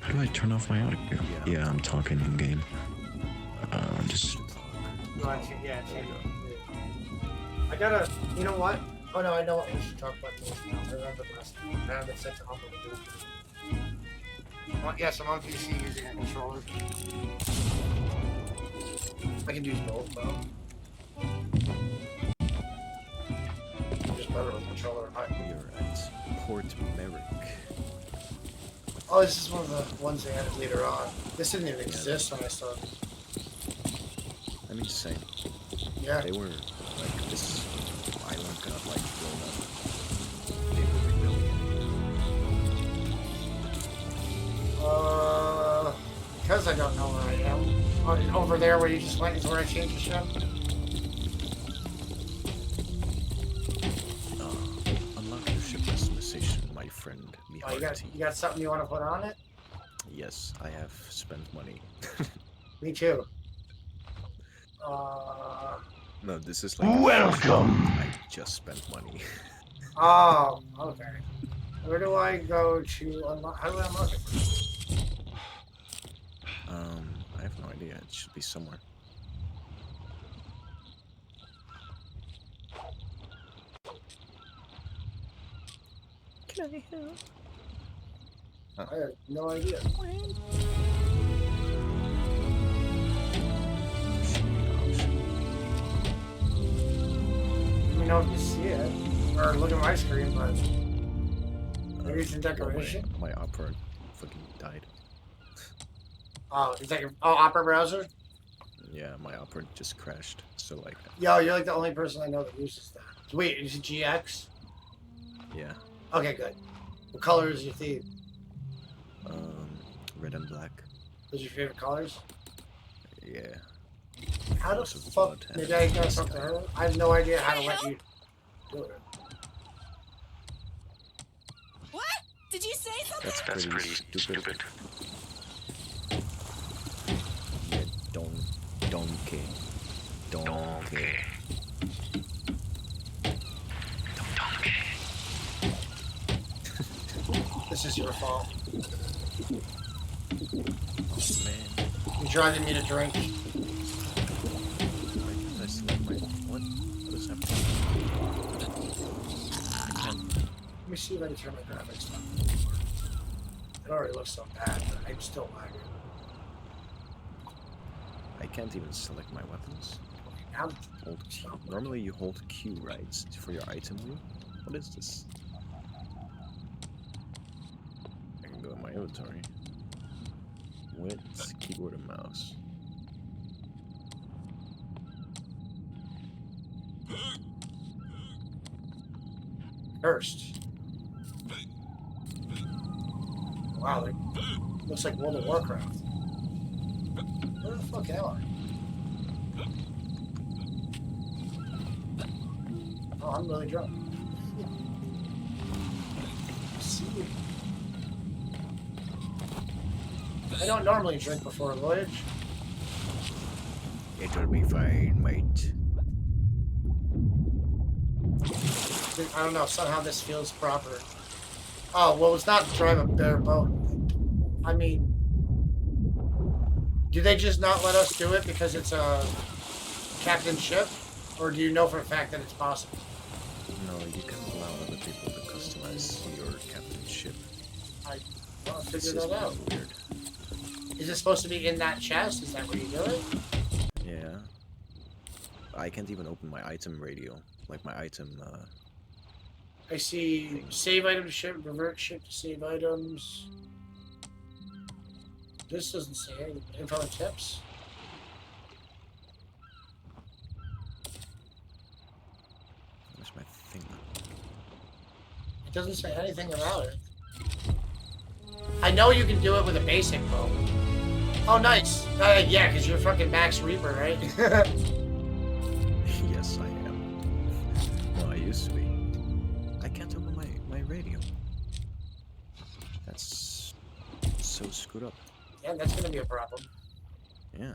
How do I turn off my audio? Yeah, I'm talking in game. Just. Yeah, change it. I gotta. You know what? Oh no, I know what we should talk about most now. I remember last time. I have it set to humble to do it. Yes, I'm on PC using a controller. I can use both though. Just better with controller. We are at Port Merrick. Oh, this is one of the ones they added later on. This didn't even exist when I started. I mean, same. Yeah. They were like this island got like blown up. They were rebuilding Because I don't know where I am. Oh, over there where you just went is where I changed the ship. Unlock your ship customization, my friend. Oh, you got something you want to put on it? Yes, I have spent money. Me too. No, this is like Welcome. I just spent money. Oh, okay. Where do I go to unlock? How do I unlock it? I have no idea. It should be somewhere. Can I help? I have no idea. Let me know if you see it. Or look at my screen, but maybe it's in decoration. My Opera fucking died. Oh, is that your Opera browser? Yeah, my opera just crashed. So like, Yo, you're like the only person I know that uses that. Wait, is it GX? yeah, Okay, good. What color is your theme? red and black. Those are your favorite colors? Yeah. How the House of fuck? Blood Maybe and I gotta Sky. talk to her. I have no idea how to let you do it. What? Did you say something? That's pretty stupid. Yeah, donkey. This is your fault. Oh man, You're driving me to drink. why can't I select my what? What is happening? I can't. Let me see if I can turn my graphics down. It already looks so bad, but I'm still lagging. I can't even select my weapons. Now, Hold Q. Normally you hold Q, right, for your item wheel. What is this? I can go in my inventory. With keyboard and mouse. first. Wow, it looks like World of Warcraft. Where the fuck am I? Oh, I'm really drunk. See? I don't normally drink before a voyage. It'll be fine, mate. I don't know, somehow this feels proper. Oh, well, it's not to drive a bare boat. I mean, do they just not let us do it because it's a captain's ship? Or do you know for a fact that it's possible? No, you can allow other people to customize your captain's ship. I want to This figure is that out. weird. Is it supposed to be in that chest? Is that where you do it? Yeah. I can't even open my item radio. Like my item, I see save item to ship, revert ship to save items. This doesn't say any info and tips. where's my thing? It doesn't say anything about it. I know you can do it with a basic bow. Oh, nice. Yeah, because you're fucking Max Reaper, right? Yes, I am. No, I used to be. I can't open my radio. That's so screwed up. Yeah, that's gonna be a problem. Yeah.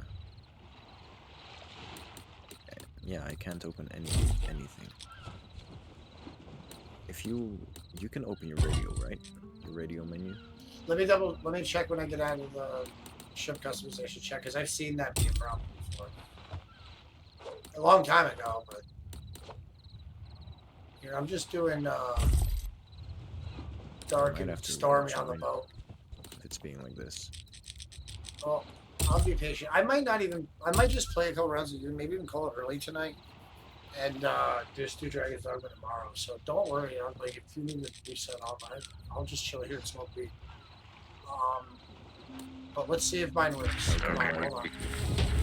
Yeah, I can't open anything. If you can open your radio, right? Your radio menu. Let me check when I get out of the ship customization check, because I've seen that be a problem before. A long time ago, but here I'm just doing dark Might and have to stormy on the rejoin. boat. If it's being like this. Well, I'll be patient. I might just play a couple rounds of you, maybe even call it early tonight. And just do Dragon's Dogma tomorrow. So don't worry, like if you need to reset off, I'll just chill here and smoke weed. But let's see if mine works. Come on, hold on.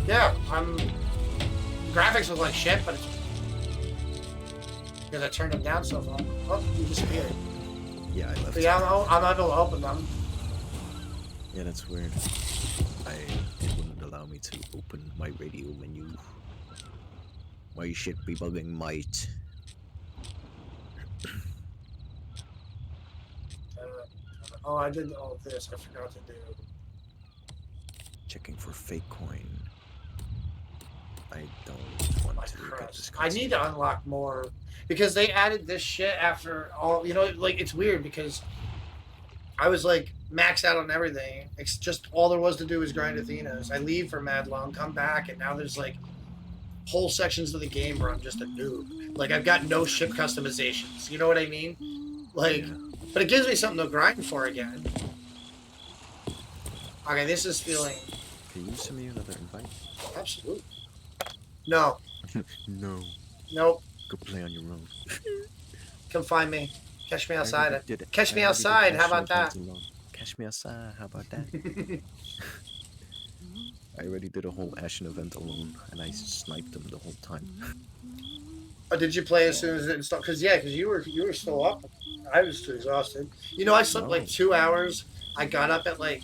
Yeah, graphics look like shit, but it's because I turned them down so far. Oh, you disappeared. Yeah, I left. But yeah, I'm able to open them. Yeah, that's weird. It wouldn't allow me to open my radio menu. My shit be bugging, mate. Oh, I did all of this. I forgot to do. Checking for fake coin. I don't want My to get crest. this. I need to unlock more because they added this shit after all. You know, like it's weird because I was like maxed out on everything. It's just all there was to do was grind Athenas. I leave for Mad Long, come back, and now there's like whole sections of the game where I'm just a noob. Like I've got no ship customizations. You know what I mean? Like, Yeah. but it gives me something to grind for again. Okay, this is feeling Can you send me another invite? absolutely. No, No. nope. Go play on your own. Come find me. Catch me I outside. already did it. Catch I me already did outside. How National about that? Defense alone. Catch me outside. How about that? I already did a whole Ashen event alone, and I sniped them the whole time. Oh, did you play as soon as it installed? Because you were still up. I was too exhausted. You know, I slept like No. 2 hours. I got up at like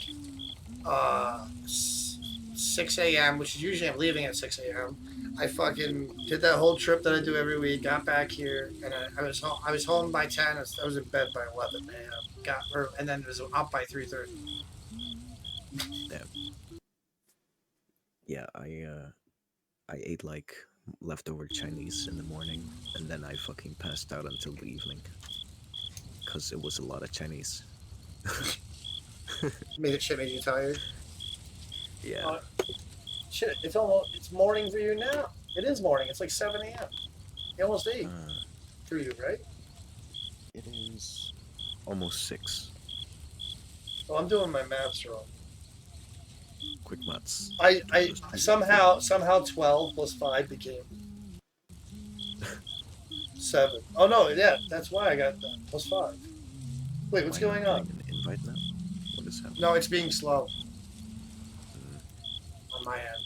6 a.m., which is usually I'm leaving at 6 a.m. I fucking did that whole trip that I do every week. Got back here, and I was home by 10. I was in bed by 11 a.m. And then it was up by 3:30. Yeah, I ate like leftover Chinese in the morning, and then I fucking passed out until the evening. Cause it was a lot of Chinese. Made you tired. Yeah. Shit, it's morning for you now. It is morning. It's like 7 a.m. Almost 8 for you, right? It is almost 6. Well, I'm doing my maths wrong. Quick maths. I somehow 12 plus 5 became 7. Oh no, yeah, that's why I got that. Plus 5. Wait, what's Am I going not on? getting an invite now? What is happening? No, it's being slow on my end.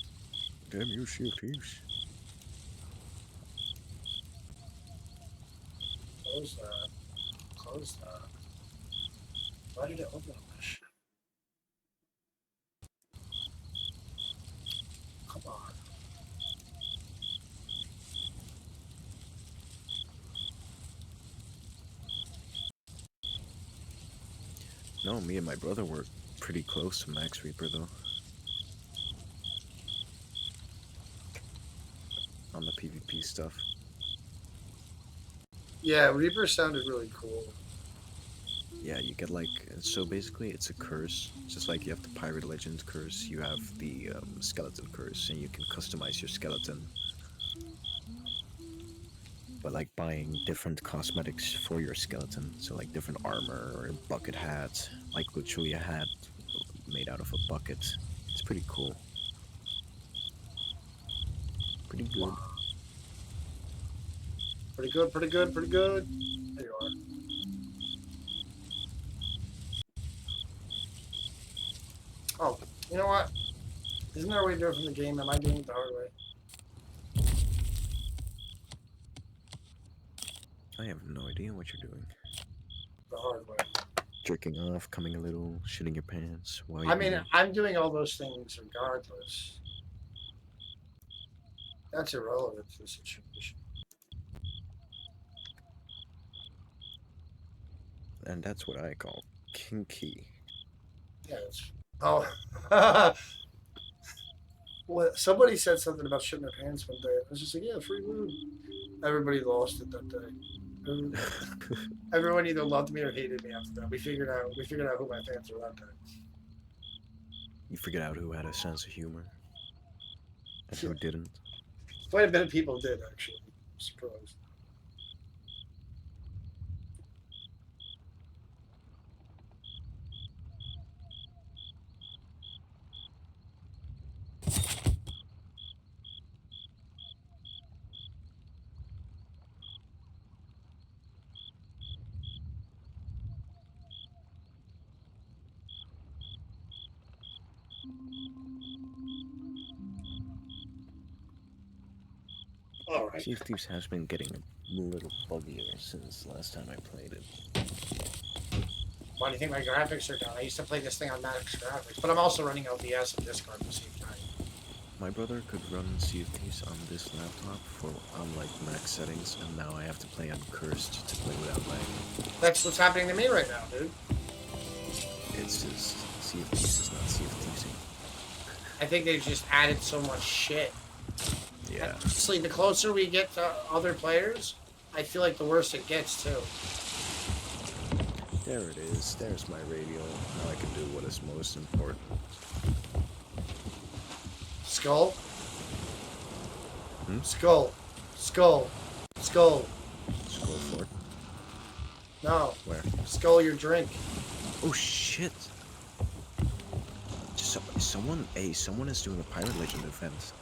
Damn you, shifties. Close that. Close that. Why did it open up this shit? Come on. No, me and my brother were pretty close to Max Reaper though. On the PvP stuff. Yeah, Reaper sounded really cool. Yeah, you get like, so basically it's a curse. Just like you have the Pirate Legend curse, you have the skeleton curse, and you can customize your skeleton. But like buying different cosmetics for your skeleton, so like different armor or a bucket hat, like literally a hat made out of a bucket. It's pretty cool. Pretty good. Pretty good, pretty good, pretty good. There you are. Oh, you know what? Isn't there a way to do it from the game? Am I doing it the hard way? I have no idea what you're doing. The hard way. Jerking off, coming a little, shitting your pants. Why? I mean, I'm doing all those things regardless. That's irrelevant to the situation. And that's what I call kinky. Yeah, it's... Oh. Well, somebody said something about shitting their pants one day. I was just like, yeah, free lube. Everybody lost it that day. Everyone either loved me or hated me after that. We figured out who my fans were that day. You figured out who had a sense of humor and who didn't. Quite a bit of people did, actually. I'm surprised. All right. Sea of Thieves has been getting a little buggier since last time I played it. Why do you think my graphics are down? I used to play this thing on max graphics, but I'm also running OBS and Discord at the same time. My brother could run Sea of Thieves on this laptop on like max settings, and now I have to play on Cursed to play without lag. That's what's happening to me right now, dude. It's just Sea of Thieves is not Sea of Thieves. I think they've just added so much shit. Yeah. Honestly, the closer we get to other players, I feel like the worse it gets too. There it is. There's my radio. Now I can do what is most important. Skull? Hmm? Skull. Skull. Skull. Scroll forward. No. Where? Skull your drink. Oh shit! Someone is doing a Pirate Legend event.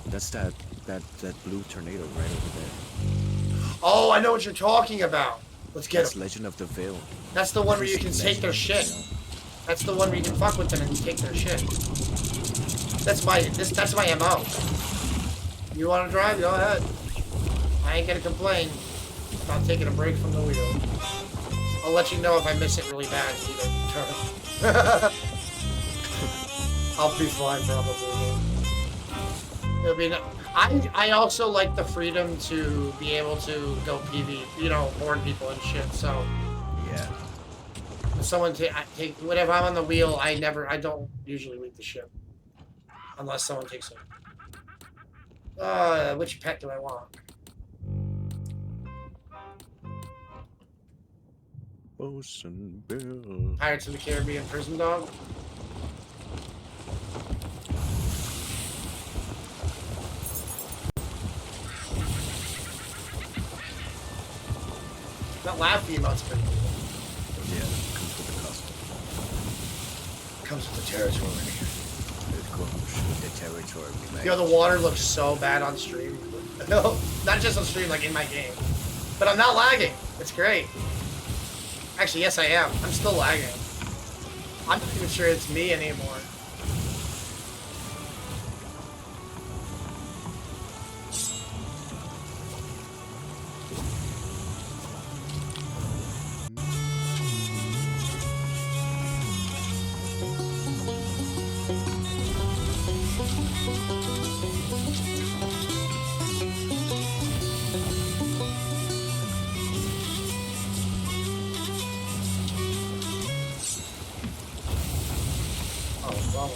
That's that blue tornado right over there. Oh, I know what you're talking about. Let's get That's him. Legend of the Veil. That's the one where you Every can take their Legend of the shit. Veil. That's the one where you can fuck with them and take their shit. That's my MO. You want to drive? Go ahead. I ain't gonna complain about taking a break from the wheel. I'll let you know if I miss it really bad either turn. I'll be fine probably. It'll be I also like the freedom to be able to go PV, you know, warn people and shit. So Yeah. if someone take whenever I'm on the wheel, I don't usually leave the ship unless someone takes it. Which pet do I want? Ocean Bill. Pirates of the Caribbean prison dog. That laugh emote's pretty cool. Yeah, comes with the custom. Comes with the territory. It comes with the territory. Yo, the water looks so bad on stream. No, not just on stream, like in my game. But I'm not lagging. It's great. Actually, yes, I am. I'm still lagging. I'm not even sure it's me anymore. Oh, well.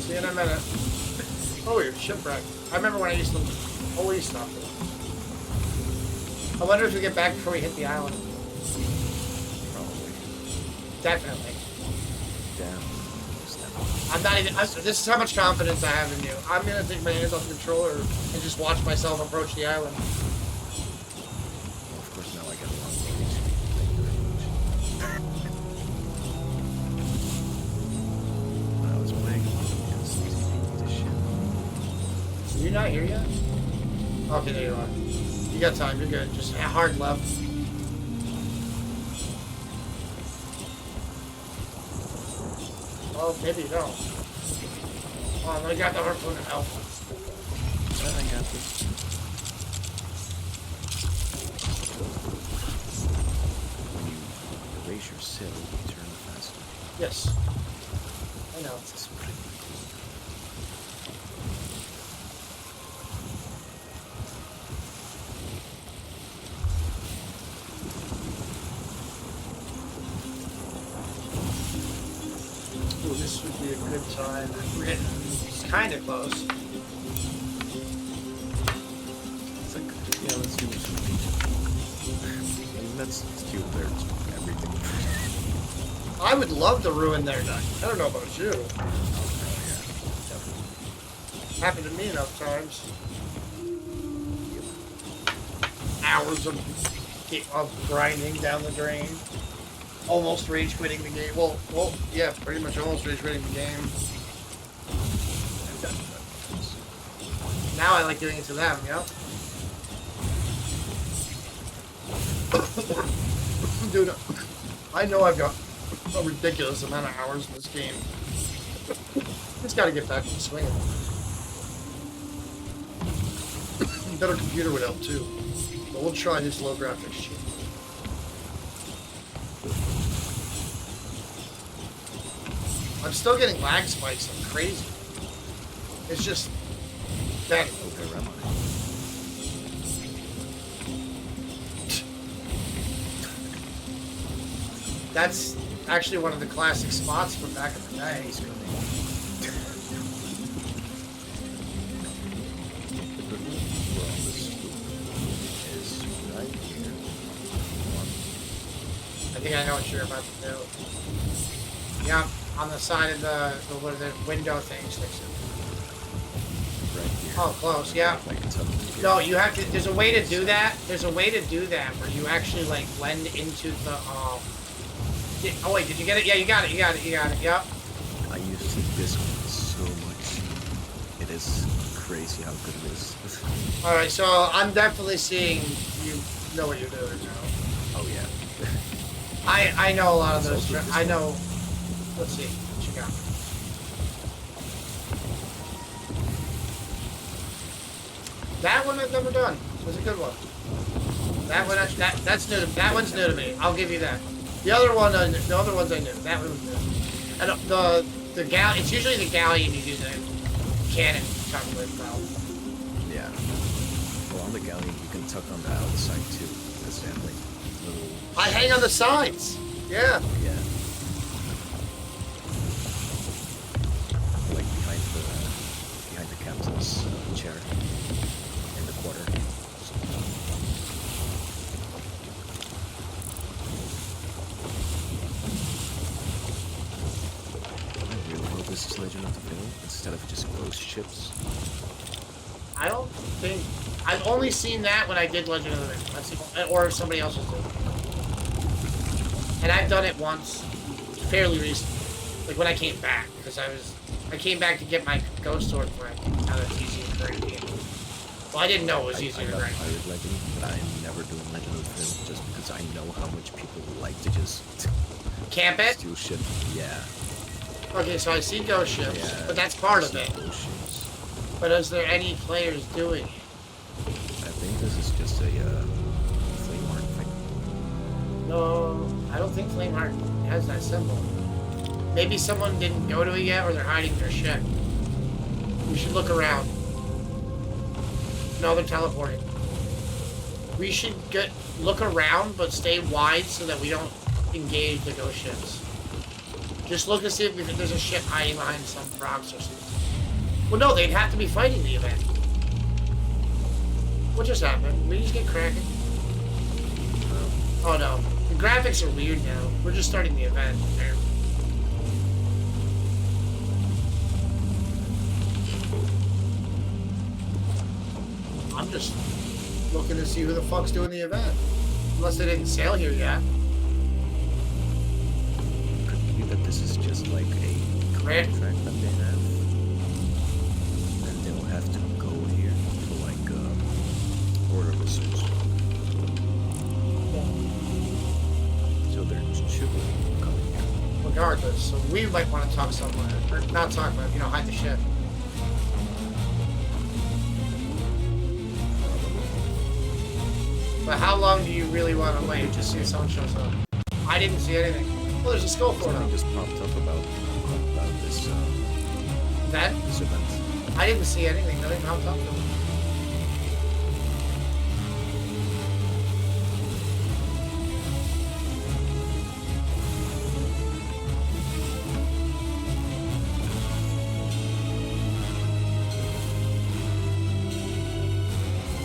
See you in a minute. Oh, you're shipwrecked. I remember when I used to always stop it. I wonder if we get back before we hit the island. Probably. Definitely. Down. I'm not even. This is how much confidence I have in you. I'm gonna take my hands off the controller and just watch myself approach the island. Well, of course, now I get a lot of things. Thank you very much. When I was playing against this shit. Are you not here yet? Okay, there you are. You got time. You're good. Just hard left. Oh, maybe you don't. Oh, let me grab the harpoon and help. I got this. When you raise your sail, you turn faster. Yes. I know. This is pretty cool. Ooh, this would be a good time. It's kind of close. It's like, yeah, let's do some I mean, that's two-thirds of everything. I would love to ruin their night. I don't know about you. Oh, yeah, definitely. Happened to me enough times. Hours of grinding down the drain. Almost rage quitting the game. Well, yeah, pretty much almost rage quitting the game. Now I like doing it to them, you know? Dude, I know I've got a ridiculous amount of hours in this game. Just gotta get back to the swing of it. Better computer would help too. But we'll try this low graphics shit. I'm still getting lag spikes. I'm crazy. It's just that. Where am I? That's actually one of the classic spots from back in the day. He's coming. Where all this is right here. I think I know what you're about to do. Yeah, on the side of the window thing sticks in. Right here. Oh, close. Yeah. Like it's up here. No, you have to. There's a way to do that. There's a way to do that where you actually like blend into the. Oh wait, did you get it? Yeah, you got it. You got it. You got it. Yep. I used this one so is crazy how good it is. All right, so I'm definitely seeing you know what you're doing now. Oh yeah. I know a lot of It's those. also just I know. Let's see what you got. That one I've never done. It was a good one. That one, that's new. That one's new to me. I'll give you that. The other one, the other ones I knew. That one was new. And the galley. It's usually the galleon you do the cannon tuck with, though. Yeah. Well, on the galleon you can tuck on the outside too. Because they have like little. I hang on the sides. Yeah. Yeah. Like behind the captain's chair in the quarter. I really hope this is Legend of the Veil instead of just ghost ships. I don't think I've only seen that when I did Legend of the Veil. That's the, or if somebody else was doing it. And I've done it once, fairly recently, like when I came back, because I came back to get my ghost sword for it. Now that's easy to grind again. Well, I didn't know it was easy to love grind. Pirate Legend, but I'm never doing Legend of the Veil just because I know how much people like to just Camp it? steal ship. Yeah. Okay, so I see ghost ships, Yeah, but that's part of see it. ghost ships. But is there any players doing it? I think this is just a flame art thing. No, I don't think Flameheart has that symbol. Maybe someone didn't go to it yet, or they're hiding their ship. We should look around. No, they're teleporting. We should look around, but stay wide so that we don't engage the ghost ships. Just look to see if there's a ship hiding behind some rocks or something. Well, no, they'd have to be fighting the event. What just happened? We just get cracking? Oh no. The graphics are weird now. We're just starting the event. Apparently. I'm just looking to see who the fuck's doing the event. Unless they didn't sail here yet. Could be that this is just like a Grant. contract that they have. And they'll have to go here for like order missiles. So they're should be coming here. Regardless, so we might want to talk somewhere. Or not talk, but, you know, hide the ship. But how long do you really want to wait just see if someone shows up? I didn't see anything. Well, there's a skull floor Something now. just popped up about this That? this event. I didn't see anything. Nothing popped up.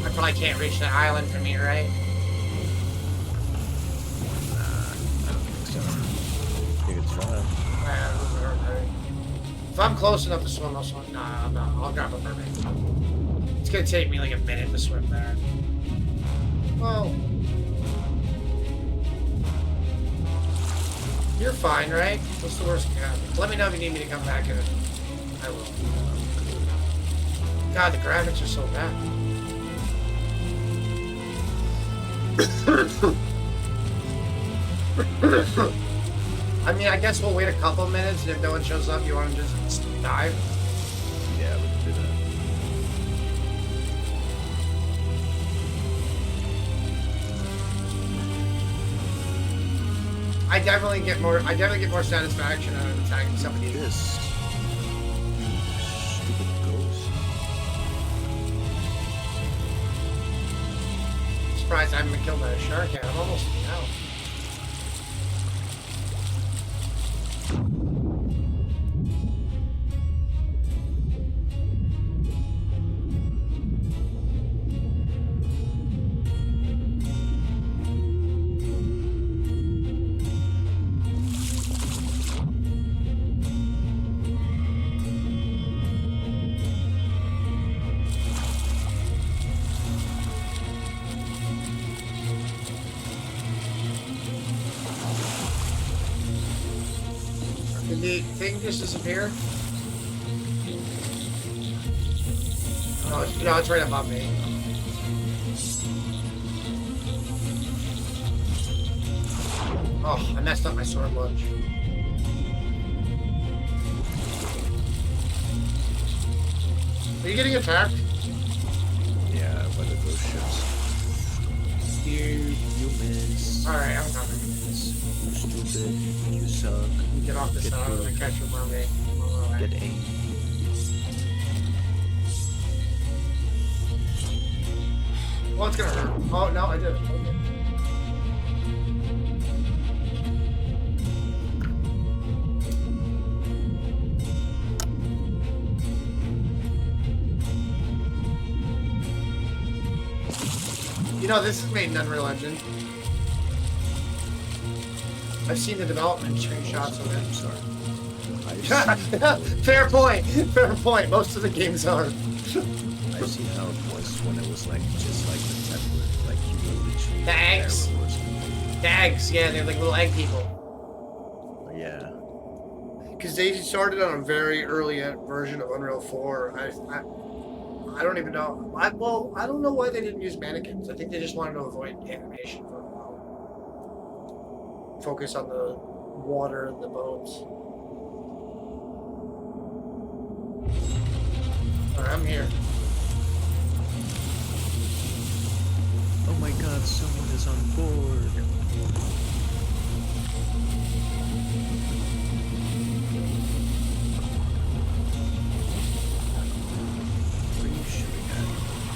I probably can't reach that island from here, right? I don't think so. You could try. If I'm close enough to swim, I'll swim. Nah, I'm not. I'll grab a mermaid. It's gonna take me like a minute to swim there. Well, you're fine, right? What's the worst that can happen? Let me know if you need me to come back in. I will. God, the graphics are so bad. I mean, I guess we'll wait a couple minutes, and if no one shows up, you want to just dive? Yeah, we can do that. I definitely get more satisfaction out of attacking somebody. This stupid ghost. Surprised I haven't been killed by a shark yet. I'm almost out. Did the thing just disappear? No, it's right above me. Oh, I messed up my sword launch. Are you getting attacked? Yeah, by those ships. You miss. Alright, I'm coming. You stupid. You suck. Get off this side of the catch your mermaid. Get aim. Oh, it's gonna hurt. Oh, no, I did. Okay. You know, this is made in Unreal Engine. I've seen the development screenshots of it. Sorry. Fair point. Fair point. Most of the games are. I've seen how it was when it was like just like the template, like you were literally The eggs. arrow or something. The eggs, yeah, they're like little egg people. Yeah. Because they started on a very early version of Unreal 4. I don't even know. I don't know why they didn't use mannequins. I think they just wanted to avoid animation for a while. Focus on the water and the boats. Alright, I'm here. Oh my god, someone is on board. Where are you shooting at?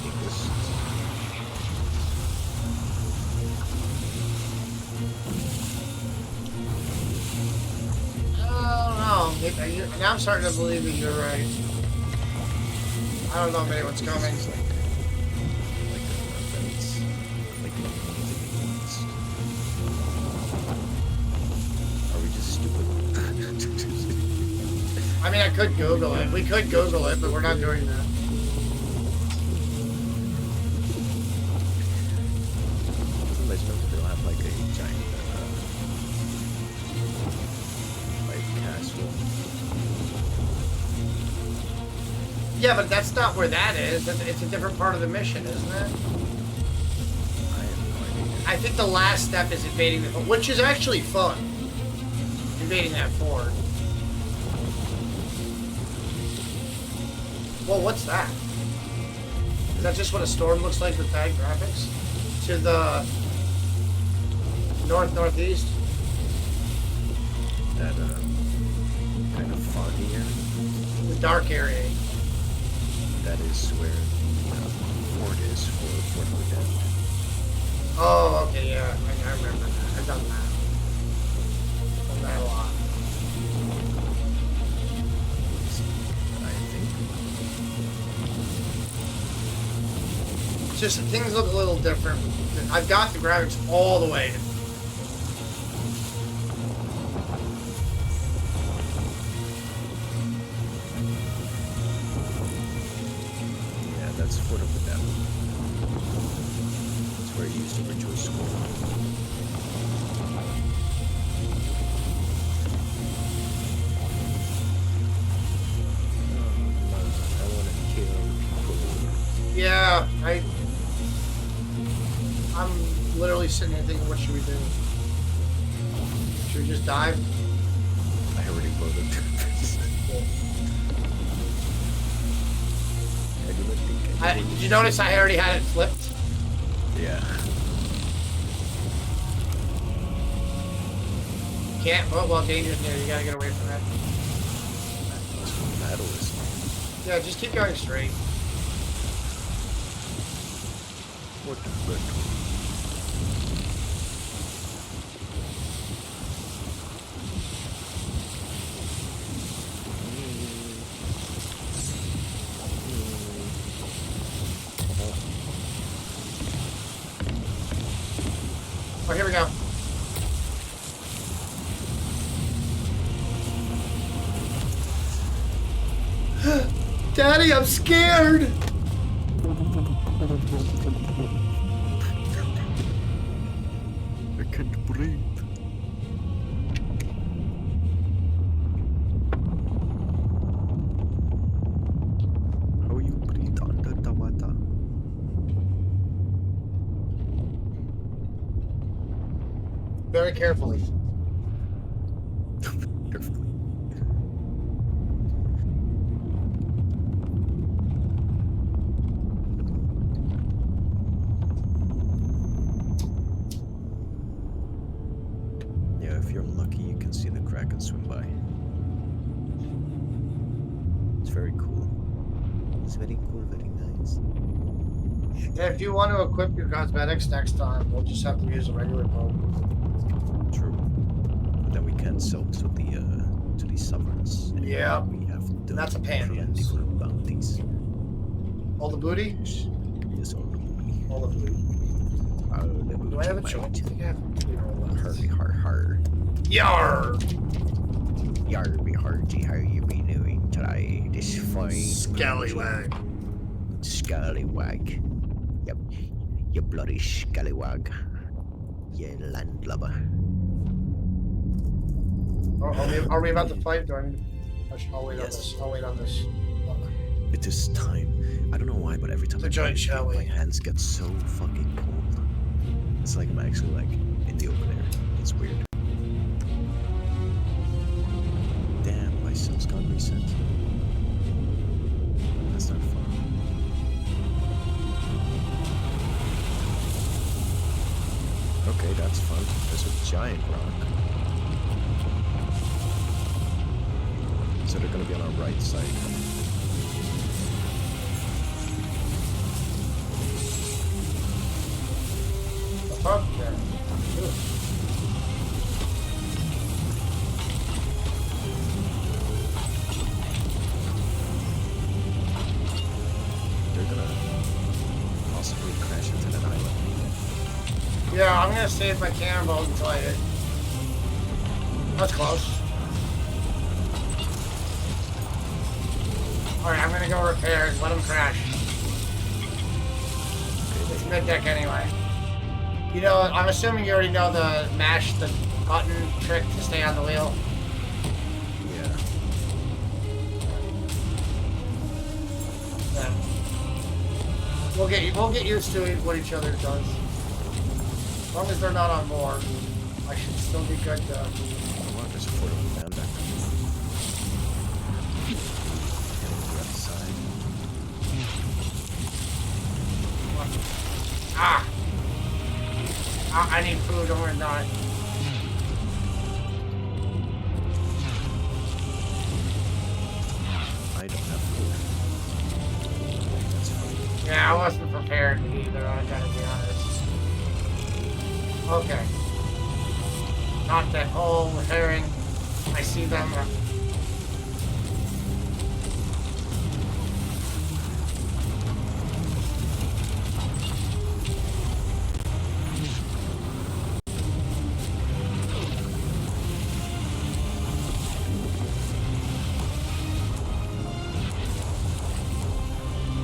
English? I don't know. Now I'm starting to believe that you're right. I don't know if anyone's coming. It's like that's like are we just stupid? I mean, I could Google it. We could Google it, but we're not doing that. Somebody's supposed to have like a giant like castle. Yeah, but that's not where that is. It's a different part of the mission, isn't it? I have no idea. I think the last step is invading the fort, which is actually fun. Invading that fort. Well, what's that? Is that just what a storm looks like with bad graphics? To the northeast? That kind of foggy area. The dark area. That is where the fort is for Fort Lieutenant. Oh, okay, yeah. I remember that. I've done that. Done that a lot. I think. It's just things look a little different. I've got the graphics all the way. Yeah, that's Fort of the Devil. That's where he used to ritual school. I want to kill people. Yeah, I'm literally sitting here thinking, what should we do? Should we just dive? I already voted. Did you notice I already had it flipped? Yeah. Can't. Well, danger's near. You gotta get away from that. That's what battle is. Yeah, just keep going straight. What the frick? Oh, here we go. Daddy, I'm scared. I can't breathe. How you breathe under the very carefully. Perfectly. Yeah, if you're lucky, you can see the Kraken swim by. It's very cool. It's very cool, very nice. Yeah, if you want to equip your cosmetics next time, we'll just have to use a regular boat. True. But then we can't sell to the sovereigns. and Yeah. We have the That's a pain in the ass. for bounties. All the booty? Yes, all the booty. All the booty. All the booty. Do I have a mate. choice? I think I have a Hardy har har. Yar! Yarby hardy, how you be doing today? This fine Scallywag. Scallywag. Yep. You bloody scallywag. You landlubber. Are we about to fight during? I'll wait on Yes. this. I'll wait on this. It is time. I don't know why, but every time The I joint, play this shall game, we? my hands get so fucking cold. It's like I'm actually like in the open air. It's weird. Damn, my cells got reset. That's not fun. Okay, that's fun. There's a giant rock. So they're gonna be on our right side. Fuck yeah. Ugh. They're gonna possibly crash into that island. Yeah, I'm gonna save my cannonball until I hit. That's close. Alright, I'm gonna go repair and let him crash. It's mid-deck anyway. You know, I'm assuming you already know the mash the button trick to stay on the wheel. Yeah. Yeah. We'll get used to it, what each other does. As long as they're not on board, I should still be good to. Oh, wow, there's a photo of down back. Heading to the other side. Ah! I need food or not. I don't have food. That's fine. Yeah, I wasn't prepared either, I gotta be honest. Okay. Not that whole herring. I see them.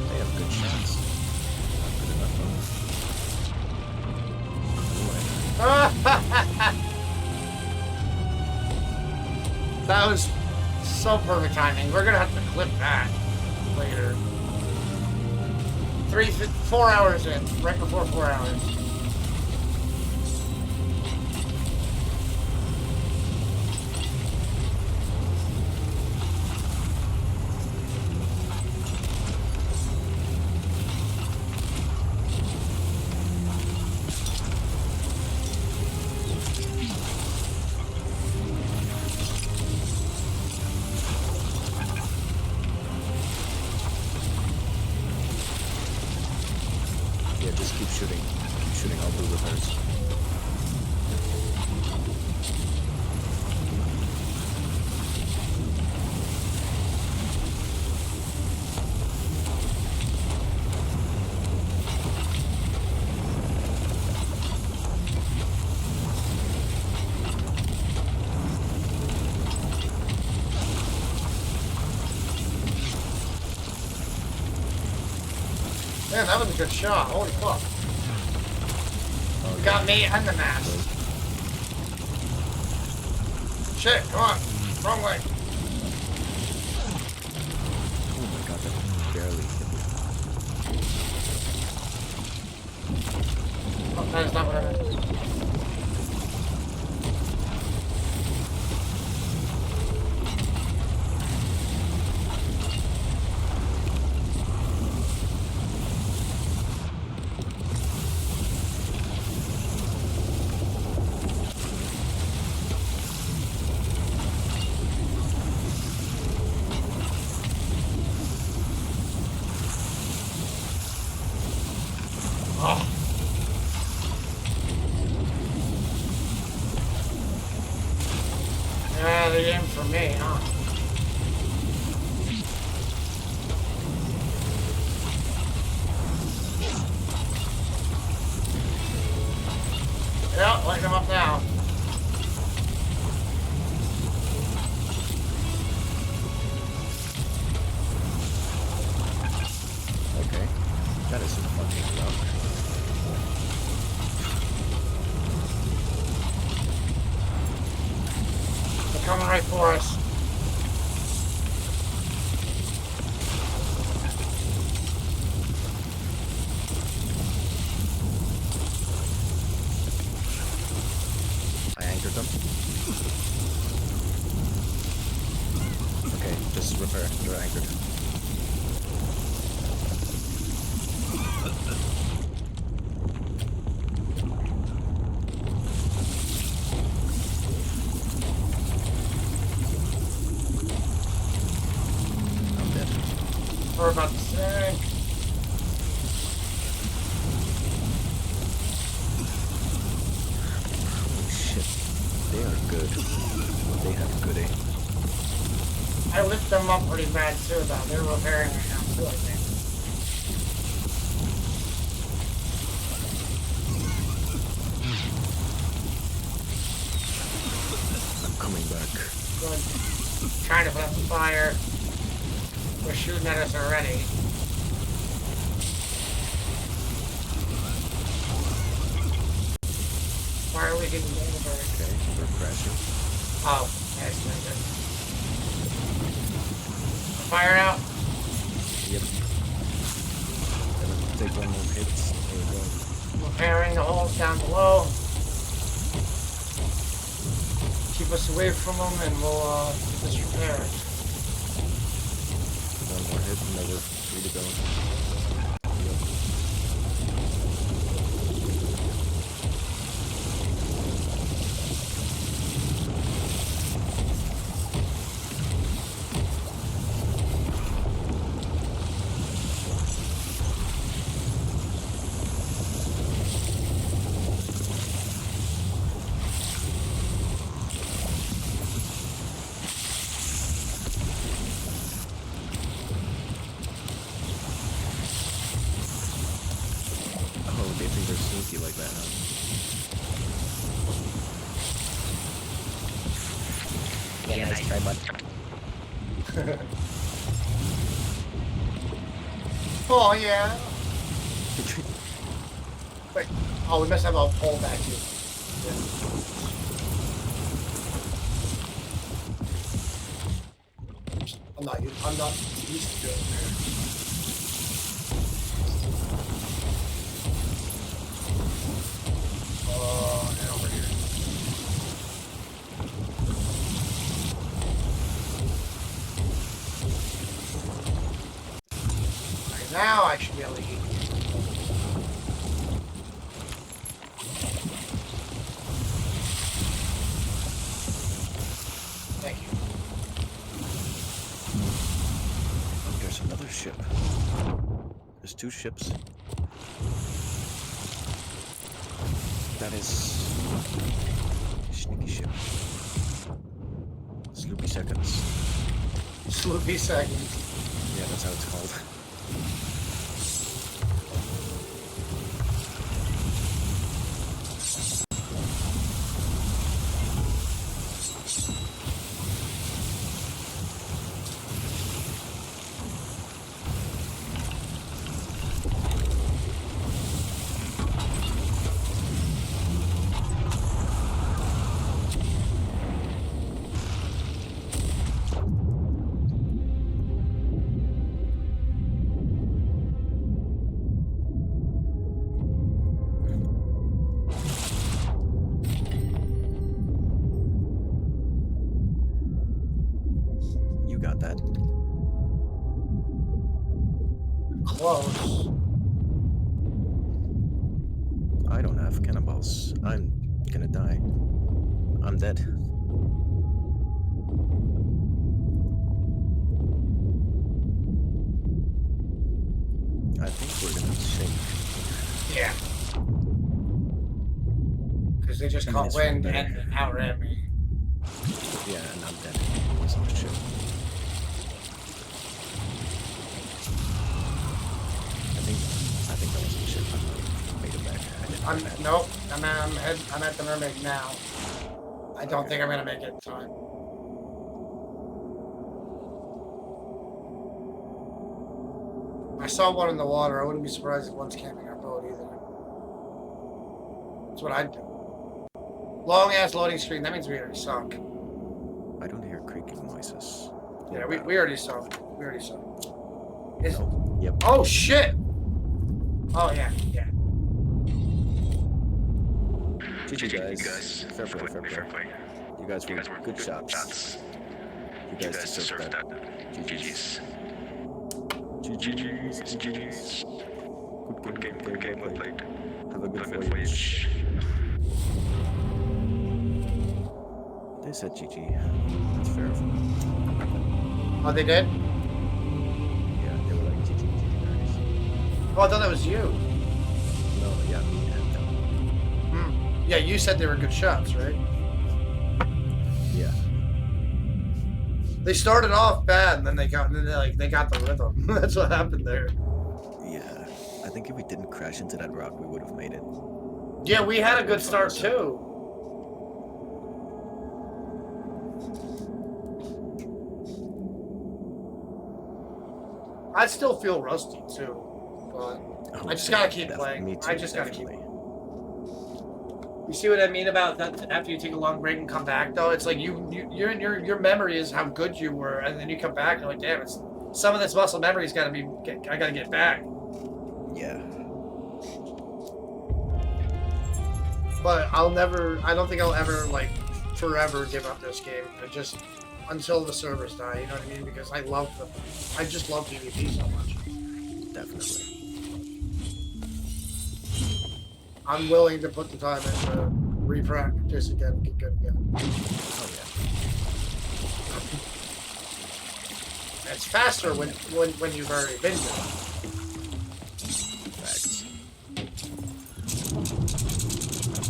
They have good shots. Not good enough though. That was so perfect timing. We're gonna have to clip that later. 4 hours in, right before 4 hours. Yeah, just keep shooting. Keep shooting, I'll do repairs. Man, that was a good shot. Holy fuck. You got me and the mast. Shit, come on. Wrong way. Oh my god, that barely hit me. Oh, that is not what I meant. of the game for me, huh? Yeah, lighting them up now. Okay. That is some fucking luck. They're coming right for us. I anchored them. Okay, just repair. They're anchored. I'm dead. We're about to sink. Holy shit. They are good. They have good aim. I lit them up pretty bad too, though. They're repairing right now too, I think. I'm coming back. Good. Trying to put up the fire. They're shooting at us already. Why are we getting over? Okay, we're crashing. Oh, that's not good. Fire out. Yep. Gonna take one more hit. There we go. Repairing the holes down below. Keep us away from them and we'll get this repaired. One more hit and then we're free to go. Yep. Oh, they think they're sneaky like that, huh? Yeah, nice try, bud. Oh, yeah. Wait. Oh, we must have a pole back here. Yeah. I'm not used to doing that. Oh, and over here. Right now I should be able to eat. Thank you. Oh, there's another ship. There's two ships. That is sneaky ship. Sloopy seconds. Sloopy seconds. Yeah, that's how it's called. You got that. Close. I don't have cannonballs. I'm gonna die. I'm dead. I think we're gonna sink. Yeah. Because they just I mean, caught it's wind better. and outran me. Yeah, and I'm dead. So shit. I think that was some shit. I made it back. I did I'm bad. nope. I'm at the mermaid now. I don't think I'm gonna make it in time. I saw one in the water. I wouldn't be surprised if one's camping our boat either. That's what I'd do. Long ass loading screen. That means we already sunk. I don't hear creaking noises. Yeah, we already sunk. We already sunk. Is, No. Yep. oh shit! Oh yeah, yeah. GG guys. Fair play, fair play. You guys were good shots. You guys deserve that. GG's. GG's. Good game, well played. Have a good voyage. They said GG. That's fair of them. Oh, they did? Yeah, they were like GG guys. Oh, I thought that was you. No, yeah, me and them. Hmm. Yeah, you said they were good shots, right? Yeah. They started off bad, and then they got the rhythm. That's what happened there. Yeah. I think if we didn't crash into that rock, we would have made it. Yeah, we had a good start too. I still feel rusty too, but Oh, I just gotta keep definitely. playing. Me too, I just gotta keep. definitely. You see what I mean about that? After you take a long break and come back, though, it's like your memory is how good you were, and then you come back and you're like, damn, it's some of this muscle memory's got to be. I gotta get back. Yeah. But I'll never. I don't think I'll ever like forever give up this game. Just until the servers die. You know what I mean? Because I love them. I just love PvP so much. Definitely. I'm willing to put the time in to re-practice again and get good again. Oh yeah. It's faster when you've already been there. Facts.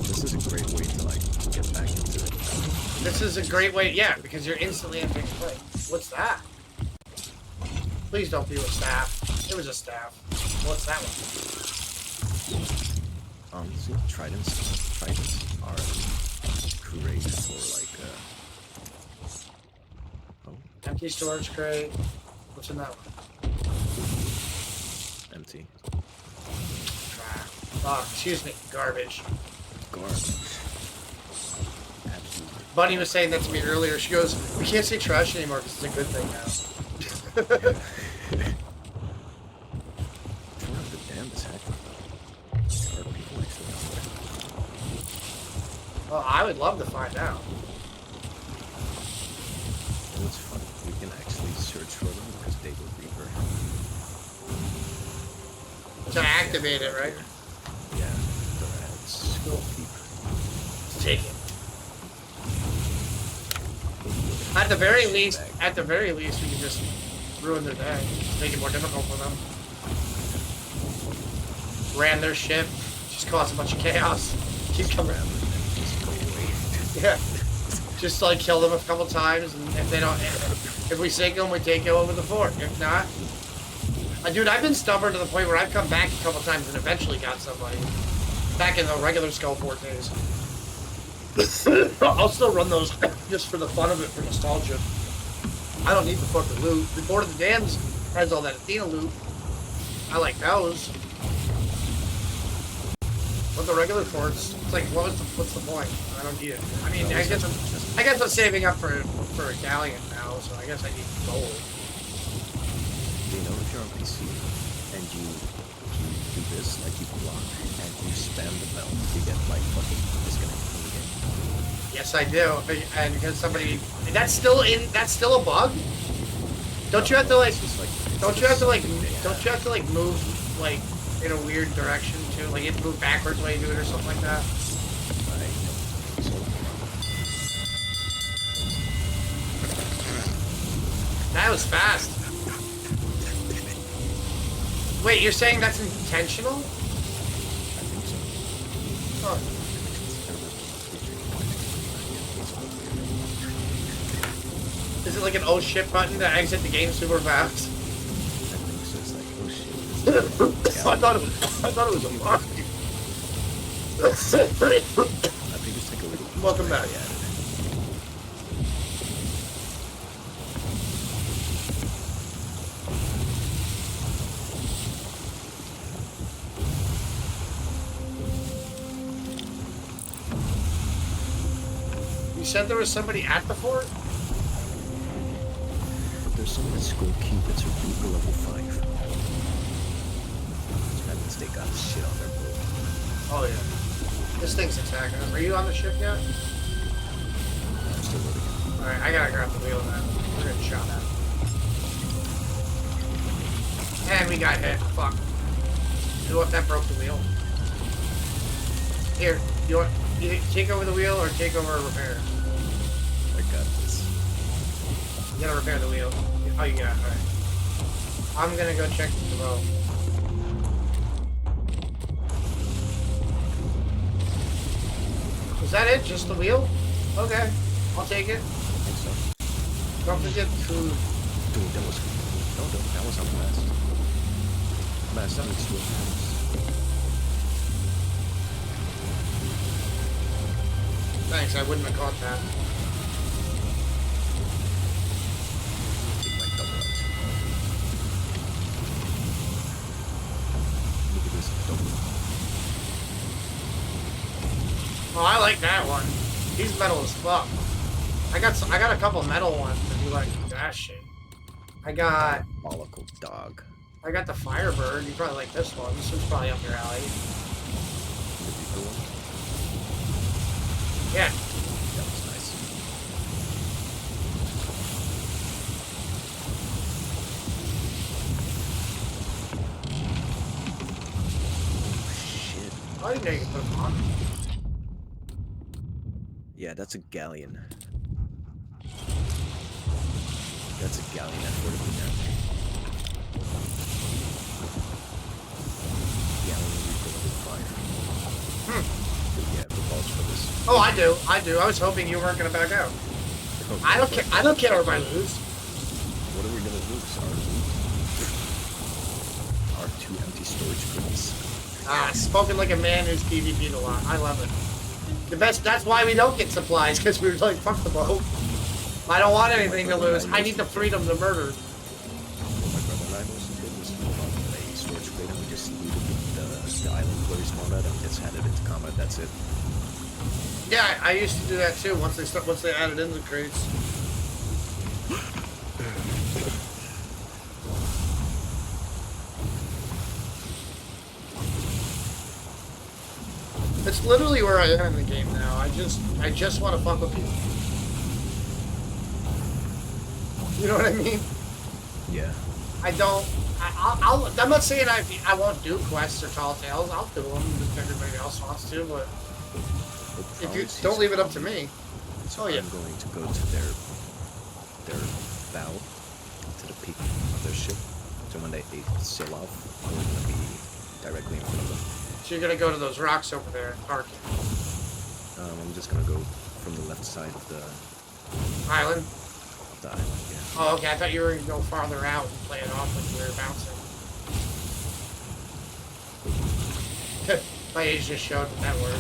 This is a great way to like get back into it. This is a great way, yeah, because you're instantly in big play. What's that? Please don't be a staff. It was a staff. What's that one? See, tridents are great for like oh, Empty storage crate. What's in that one? empty. Crap. Oh, excuse me. Garbage. Garbage. Absolutely. Bunny was saying that to me earlier. She goes, we can't say trash anymore because it's a good thing now. It's one of the damnedest hackers. There are people actually out there. Well, I would love to find out. And it's fun. We can actually search for them because they will Reaper. To activate it, right? Yeah. Let's go deep. Take it. At the very least, we can just ruin their day. Make it more difficult for them. Ran their ship, just cause a bunch of chaos. Keep coming. Yeah. Just like kill them a couple times, and if they don't, if we sink them, we take it over the fort. If not, dude, I've been stubborn to the point where I've come back a couple times and eventually got somebody. Back in the regular Skull Fort days. I'll still run those just for the fun of it, for nostalgia. I don't need the fucking loot. The Board of the Dams has all that Athena loot. I like those. But the regular forts, it's like, what's the point? I don't need it. I mean, I guess I'm saving up for a galleon now, so I guess I need gold. You know, if you're on PC and you do this, like you block and you spam the bell, you get like fucking disconnected from the game. Yes, I do. And because somebody, that's still a bug. Don't you have to like? Don't you have to like move like in a weird direction too? Like you have to move backwards when you do it or something like that. That was fast. Wait, you're saying that's intentional? I think so. Oh. Is it like an oh shit button to exit the game super fast? I think so. It's like, oh shit. I thought it was a bug. I think it's like a little. Welcome back. Yeah. You said there was somebody at the fort? There's someone at Skull Keep. It's a Ruger level 5. That means they got shit on their boat. Oh yeah. This thing's attacking us. Are you on the ship yet? I'm still loading it. Alright, I gotta grab the wheel now. We're getting shot at. And we got hit. Fuck. You know what? That broke the wheel. Here, you want you take over the wheel or take over repair? I got this. You gotta repair the wheel. Oh, you got it. Alright. I'm gonna go check the boat. Was that it? Just the wheel? Okay. I'll take it. I think so. Don't forget food. Dude, that was. No, that was on last. Last time it's 2 times. Thanks, I wouldn't have caught that. Take my double out. Look at this double. Oh, I like that one. He's metal as fuck. I got a couple metal ones if you like that shit. I got Diabolical dog. the Firebird. You probably like this one. This one's probably up your alley. The bigger one. Yeah. That was nice. Oh, shit. I didn't know you could put them on. Yeah, that's a galleon. That's a galleon at Fort of Galleon level 5. Yeah, the balls for this. Oh, I do. I was hoping you weren't gonna back out. I don't care. I don't care if I lose. What are we gonna lose? Our 2 empty storage crates. Ah, spoken like a man who's PvP'd a lot. I love it. The best. That's why we don't get supplies, because we were like, fuck the boat. I don't want anything to lose. I need the freedom to murder. What my brother and I mostly did was pull out a storage crate and we just looted the island where we spawned at and just had it into combat. That's it. Yeah, I used to do that too. Once they added in the crates. It's literally where I am in the game now. I just want to fuck with people. You know what I mean? Yeah. I'm not saying I won't do quests or tall tales. I'll do them if everybody else wants to, but if you don't leave it up to me. So Oh, yeah. I'm going to go to their bow, to the peak of their ship. So when they sail off, we're going to be directly in front of them. So you're gonna go to those rocks over there and park it. I'm just going to go from the left side of the Island? island, yeah. Oh, okay. I thought you were gonna go farther out and play it off like you were bouncing. My age just showed that worked.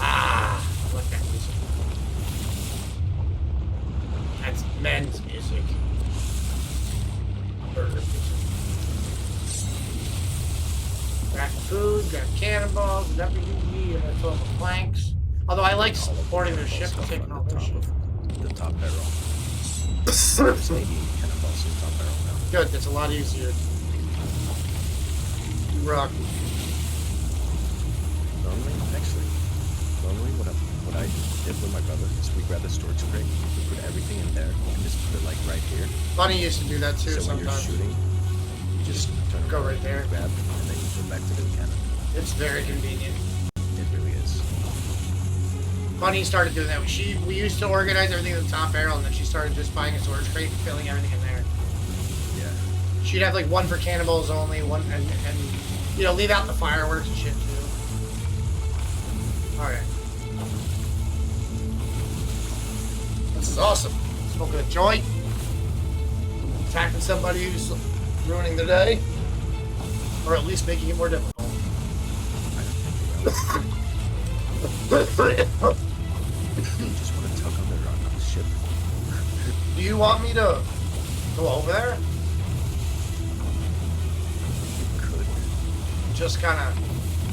Ah, I like that music. That's men's music. Burger music. Grab food, grab cannonballs, whatever you need, and throw the planks. Although I like supporting their ship and taking all their shit. The top barrel. There's 80 cannonballs in the top barrel now. Good, that's a lot easier. You rock. Normally what I did with my brother is we grab the storage crate, we put everything in there, and just put it like right here. Bunny used to do that too So when you're sometimes. shooting, you just turn Go around right there. and grab, and then you go back to the cannon. It's very convenient. It really is. Bunny started doing that. We used to organize everything in the top barrel, and then she started just buying a storage crate and filling everything in there. Yeah. She'd have like one for cannonballs only, one and you know, leave out the fireworks and shit too. Alright. awesome. Smoking a joint, attacking somebody who's ruining their day, or at least making it more difficult. You just want to tug on the ship. Do you want me to go over there? Could. Just kind of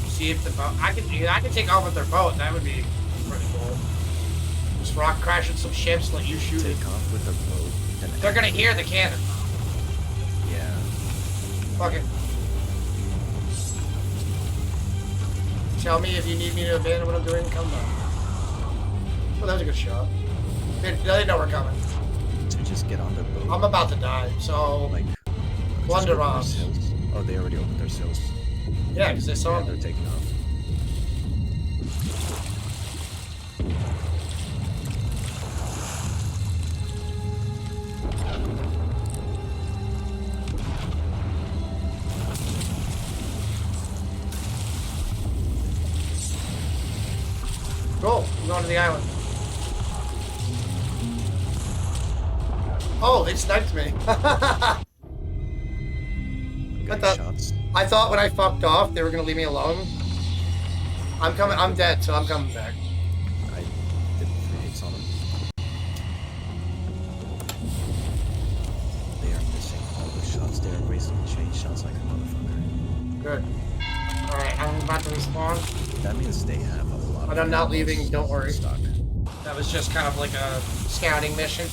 see if the boat. I can take off with their boat. That would be pretty cool. Just rock crashing some ships, let you shoot it. Take off with the boat. And They're gonna hear the cannon. Yeah. Fuck it. Tell me if you need me to abandon what I'm doing and come back. Well, that was a good shot. They know we're coming. To just get on the boat. I'm about to die, so Like. Blunder just open their bombs. sails. Oh, they already opened their sails. yeah, because they saw Yeah, they're me. taking off. Go, I'm going to the island. Oh, they sniped me. Getting thought- shots. I thought when I fucked off, they were gonna leave me alone. I'm coming. I'm dead, so I'm coming back. I did 3 hits on them. They are missing all the shots. They are wasting chain shots like a motherfucker. Good. All right, I'm about to respawn. That means they have a lot. But of I'm not ammo leaving, don't worry. Stock. That was just kind of like a scouting mission.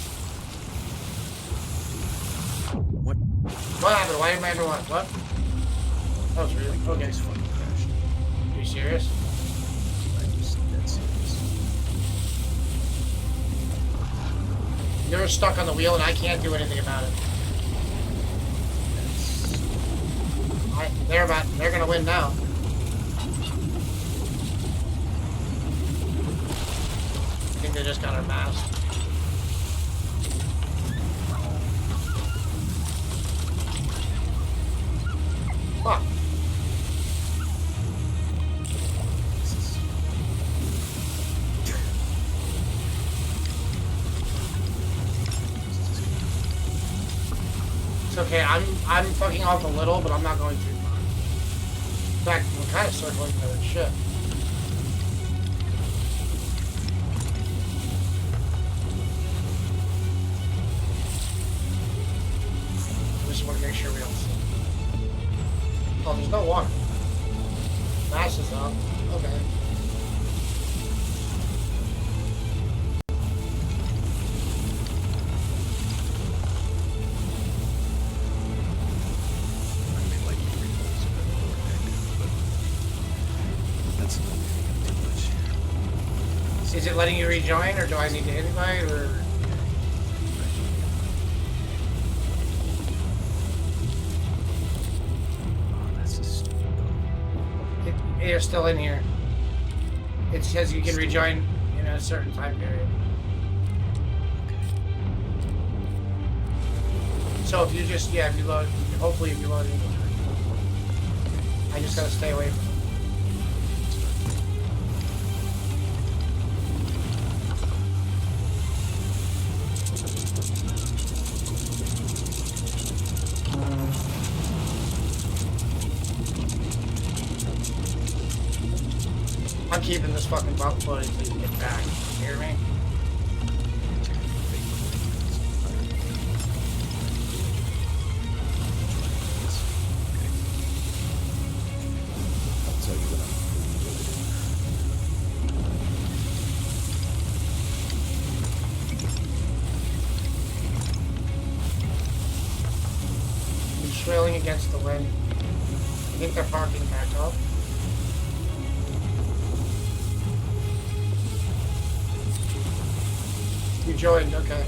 What? What happened? Why am I under one? What? Oh, it's really okay. Just fucking crashed. Are you serious? I'm just dead serious. You're stuck on the wheel, and I can't do anything about it. That's They're gonna win now. I think they just got our mask. Fuck. this is It's okay. I'm fucking off a little, but I'm not going too far. In fact, I'm kind of circling the ship. I just want to make sure we don't see. Oh, there's no water. Mass is up. Okay. I made like 3 holes in the lower deck, but that's not too much. Is it letting you rejoin, or do I need to invite, or? Oh, that's just stupid though. You're still in here. It says you can rejoin in a certain time period. So if you just, if you load, hopefully if you load in. I just gotta stay away from it. I'm keeping this fucking boat floating until you get back. You hear me? I'll tell you when I'm I'm swirling against the wind. I think they're parking back up. You joined, okay.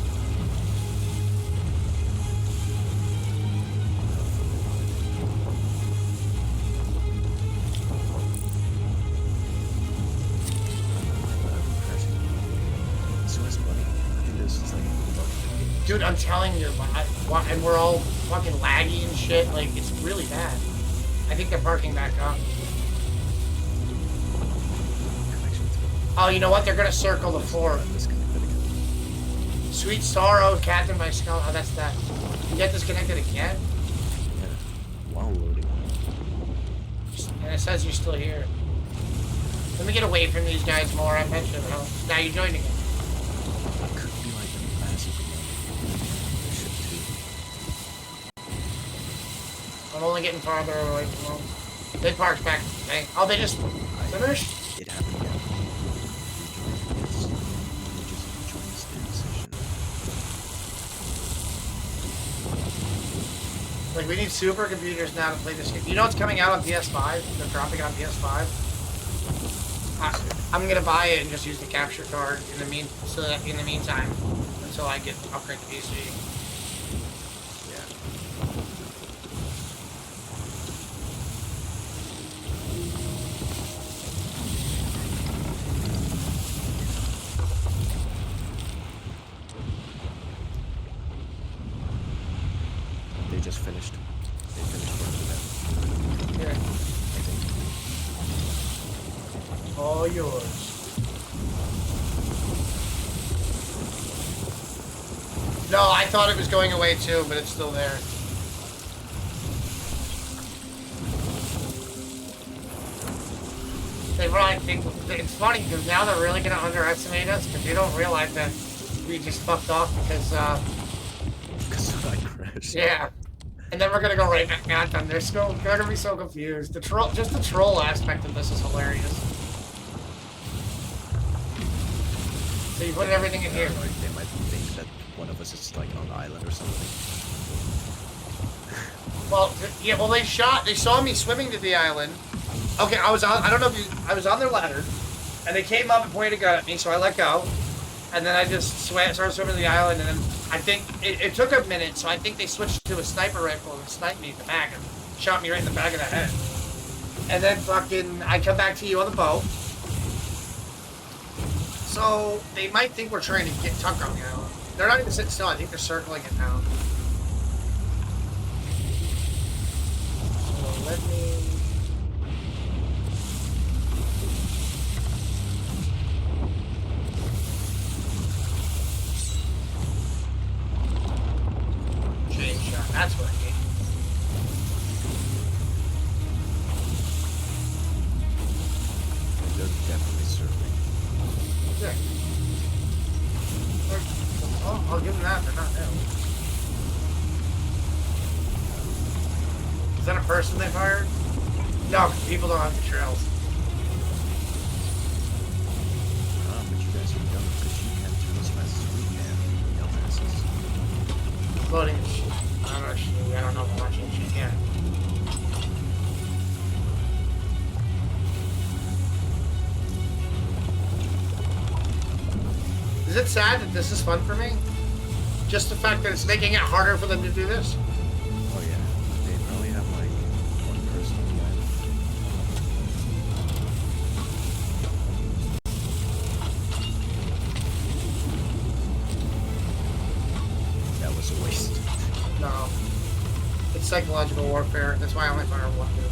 So it's funny. I think this is like Dude, I'm telling you, and we're all fucking laggy and shit. Like, it's really bad. I think they're parking back up. connection to Oh, you know what? They're gonna circle the floor. disconnected again. Sweet sorrow, Captain my skull. Oh, that's that. You get disconnected again? Yeah. While loading. And it says you're still here. Let me get away from these guys more. I mentioned how. Now you joined again. It could be like a massive ship too. I'm only getting farther away from them. They parked back. Oh, they just finished? It happened again. We just joined this damn session. Like, we need supercomputers now to play this game. You know what's coming out on PS5? They're dropping on PS5. I'm gonna buy it and just use the capture card in the meantime, until I get upgrade to PC. Yeah. They just finished. They finished working that. Here, I think. all yours. No, I thought it was going away too, but it's still there. They probably think it's funny because now they're really gonna underestimate us because they don't realize that we just fucked off because Because I crashed. yeah. And then we're gonna go right back at them. They're gonna be so confused. The troll aspect of this is hilarious. So you put everything in here. Like they might think that one of us is like on an island or something. Well, yeah. Well, they saw me swimming to the island. Okay, I was on. I don't know if I was on their ladder, and they came up and pointed a gun at me, so I let go, and then I just started swimming to the island, and then I think it took a minute, so I think they switched to a sniper rifle and sniped me in the back and shot me right in the back of the head. And then fucking, I come back to you on the boat. So they might think we're trying to get Tuck on the island. They're not even sitting still. I think they're circling it now. So let me. Chain shot. That's what I need. They're definitely serving. Yeah. Oh, I'll give them that. They're not new. Is that a person they fired? No, 'cause people don't have the trails. But you guys are dumb because you can't turn as fast as we can. Dumbasses. Loading. I don't know if I'm watching shit yet. Is it sad that this is fun for me? Just the fact that it's making it harder for them to do this? Oh yeah. They probably have like one person on the island. That was a waste. No. It's psychological warfare. That's why I only fire one dude.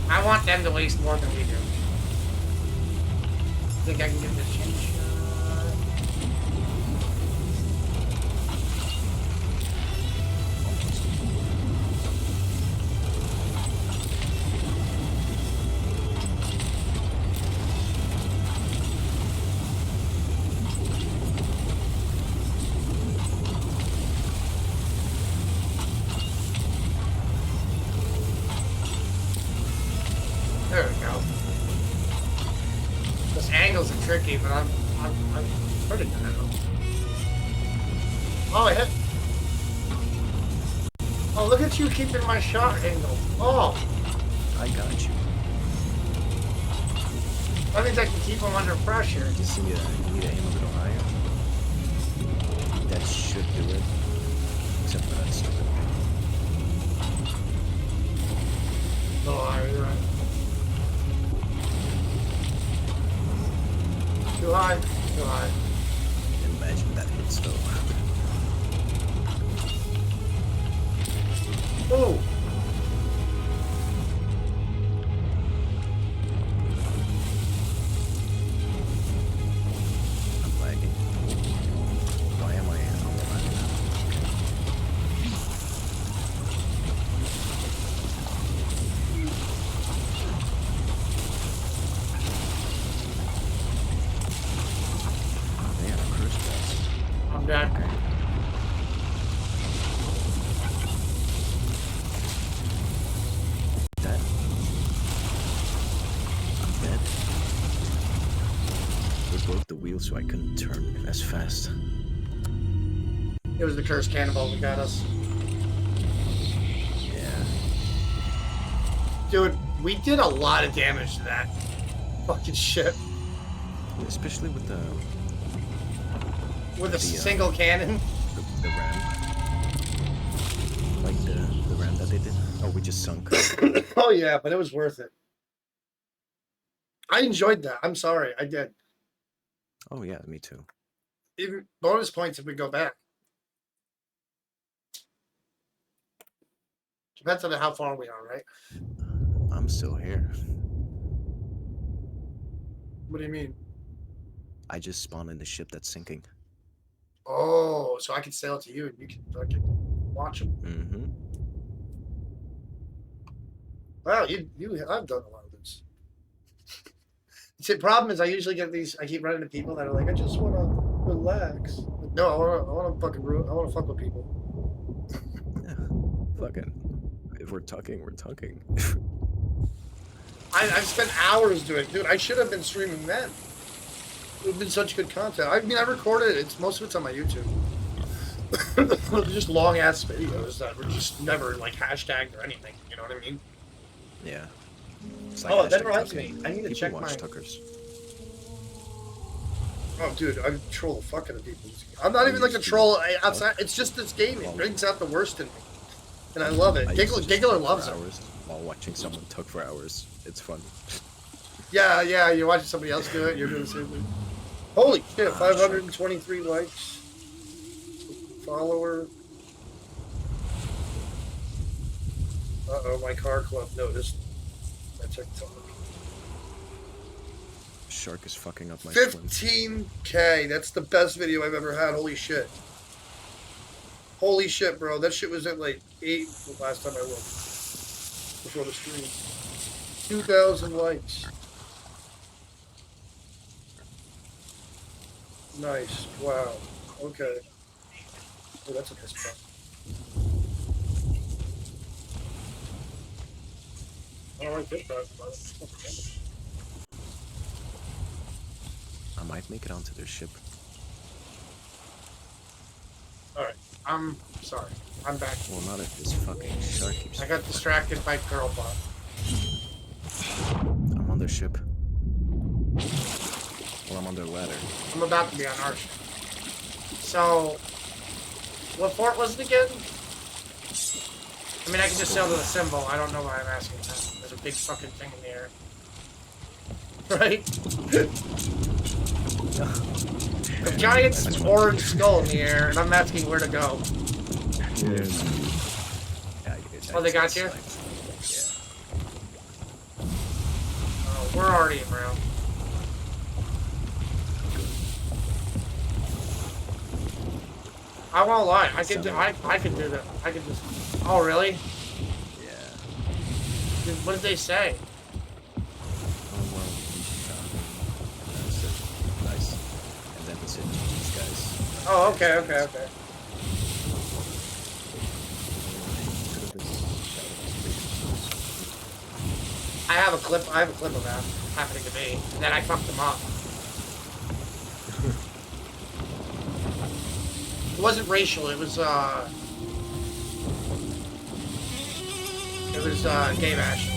I want them to waste more than we do. Think I can get this chain shot? There we go. Those angles are tricky, but I'm pretty good at them. Oh, I hit. Oh, look at you keeping my shot angle. Oh, I got you. that means I can keep them under pressure. Just need to aim a little higher. That should do it. Except for that stupid. Oh, you're right. Too high. Too high. Imagine that hits though. Ooh. shield, so I couldn't turn as fast. It was the cursed cannonball that got us. Yeah. Dude, we did a lot of damage to that fucking ship Especially with the with a single cannon. the ram. Like the ram that they did. Oh, we just sunk. Oh yeah, but it was worth it. I enjoyed that. I'm sorry, I did. Oh yeah, me too. Even bonus points if we go back. Depends on how far we are, right? I'm still here. What do you mean? I just spawned in the ship that's sinking. Oh, so I can sail to you and you can fucking watch them. Mm-hmm. Wow, I've done a lot of this. See, the problem is I usually get these. I keep running to people that are like, I just want to relax. But no, I want to fucking I want to fuck with people. Fucking. If we're talking, we're talking. I've spent hours doing it, dude. I should have been streaming then. It would have been such good content. I mean, I recorded it. Most of it's on my YouTube. They're just long ass videos that were just never like hashtagged or anything. You know what I mean? Yeah. It's Oh, that hashtag reminds Tucker. me. I need to People check watch my. Tuckers. Oh, dude, I troll the fuck out of people. I'm not even like a troll outside. It's just this game. It brings out the worst in me, and I love it. I used to just Giggler talk loves for it. hours while watching someone talk for hours. It's fun. Yeah, yeah. You're watching somebody else do it. You're doing the same thing. Holy shit! 523 likes. Follower. Uh-oh, my car club noticed. I checked something. Shark is fucking up my swim. 15K. That's the best video I've ever had. Holy shit. Holy shit, bro. That shit was at like 8 the last time I looked. Before the stream. 2,000 likes. Nice. Wow. Okay. Oh, that's a nice spot. I don't like this spot. I might make it onto their ship. Alright. I'm sorry. I'm back. Well, not if this fucking shark keeps. I got distracted by Girl Bot. I'm on their ship. Well, I'm on their ladder. I'm about to be on our ship. So, what fort was it again? I mean, I can just sail to the symbol. I don't know why I'm asking that. There's a big fucking thing in the air. Right? A giant orange skull in the air, and I'm asking where to go. Yeah, Oh, they got you? Yeah. Oh, we're already around. I won't lie. I could do that. I could just. Oh, really? Yeah. What did they say? Oh, well, that's it. Nice. And then it's in these guys. Oh, okay. I have a clip of that happening to me, and then I fucked them up. It wasn't racial, it was gay bashing.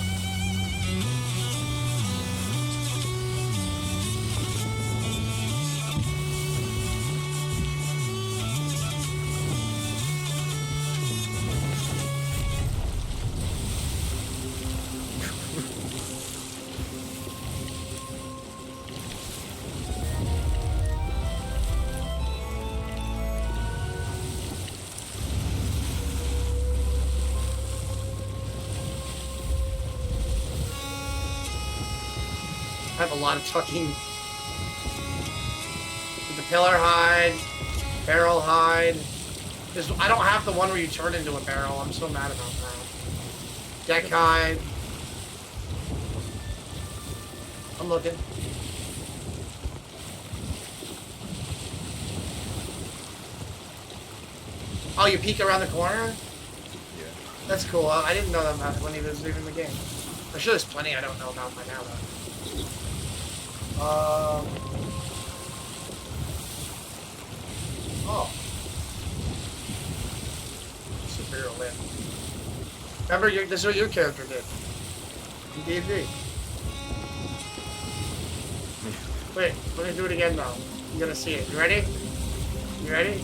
I have a lot of tucking. The pillar hide, barrel hide. I don't have the one where you turn into a barrel. I'm so mad about that. Deck hide. I'm looking. Oh, you peek around the corner? Yeah. That's cool. I didn't know that when he was leaving the game. I'm sure there's plenty I don't know about by now, though. Oh. Superhero win. Remember, this is what your character did. In D&D. Wait, let me do it again now. You're gonna see it. You ready? You ready?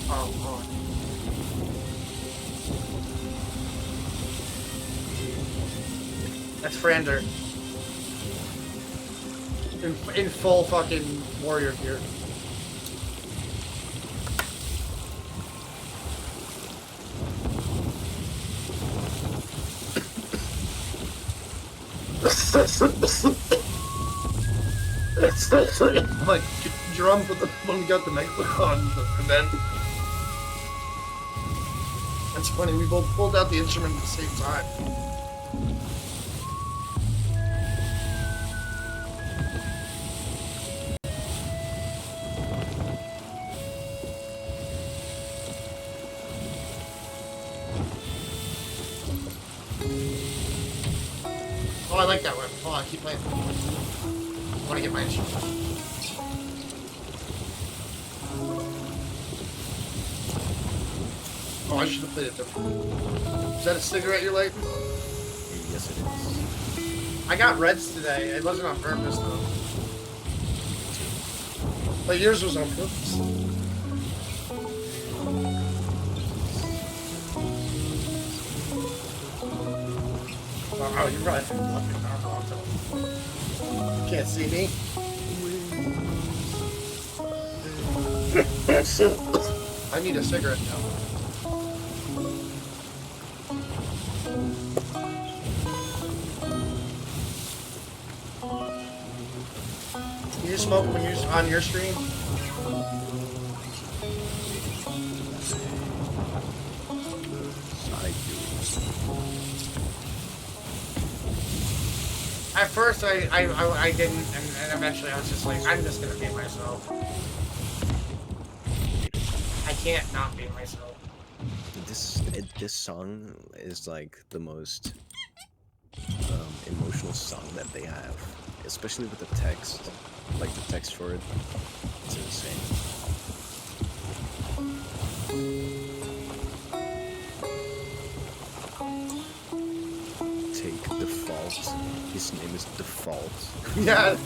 Oh, God. That's Frander. In full fucking warrior gear. I'm like drunk with the when we got the microphone on the event. That's funny. We both pulled out the instrument at the same time. Oh, I like that one. Hold on, keep playing. I want to get my instrument. Oh, I should have played it different. Is that a cigarette you're lighting? Yes, it is. I got reds today. It wasn't on purpose, though. But yours was on purpose. Oh, you're right. Can't see me. I need a cigarette now. You smoke when you're on your stream? I do. At first, I didn't, and eventually I was just like, I'm just gonna be myself. I can't not be myself. This song is like the most emotional song that they have, especially with the text. Like the text for it, it's insane. Take default. His name is Default. Yeah,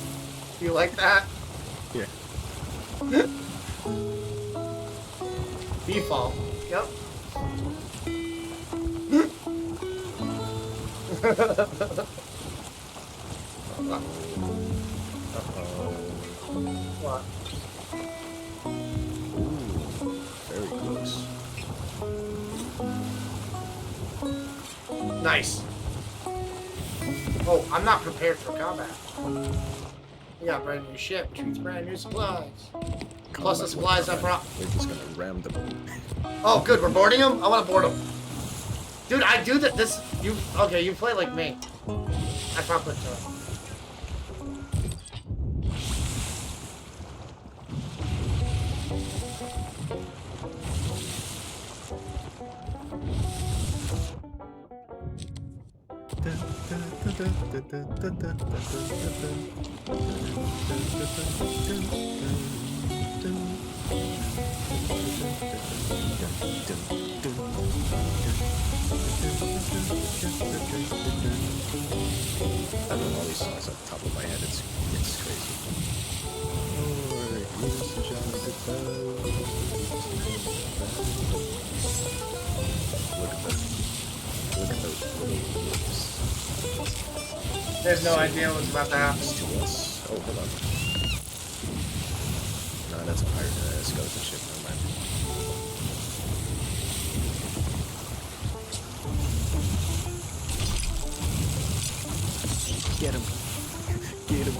you like that? Yeah. Default. Yep. What? Ooh, very close. Nice. Oh, I'm not prepared for combat. We got brand new ship, which means brand new supplies. Plus the supplies I brought. We're just gonna ram them. Oh, good. We're boarding them. I want to board them. Dude, I do that. This you okay? You play like me. I probably could. I know all these songs off the top of my head. It's crazy. Look at those little lips. There's no idea what's about to happen. To us. Oh, hold on. No, that's a pirate skeleton ship. Never mind. Get him. Get him.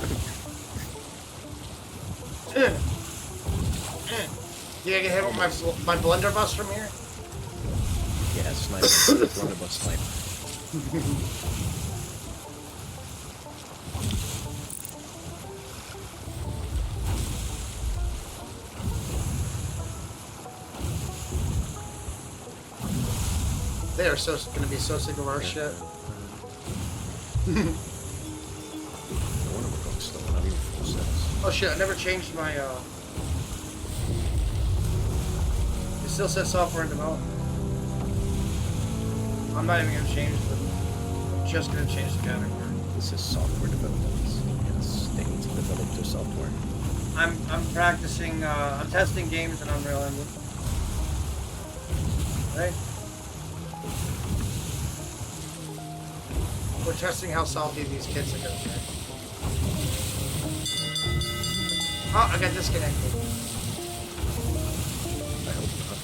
You gonna get hit with my blunderbuss from here? Yeah, sniper. Blunderbuss sniper. They are so gonna be so sick of our shit. No wonder we're going slow. We're not even full sets. Oh shit, I never changed my, It still says software and development. I'm not even gonna change the, I'm just gonna change the category. This is software development. Yes, they need to develop their software. I'm practicing, I'm testing games in Unreal Engine. Right? We're testing how salty these kids are gonna be. Oh, I got disconnected. I hope not.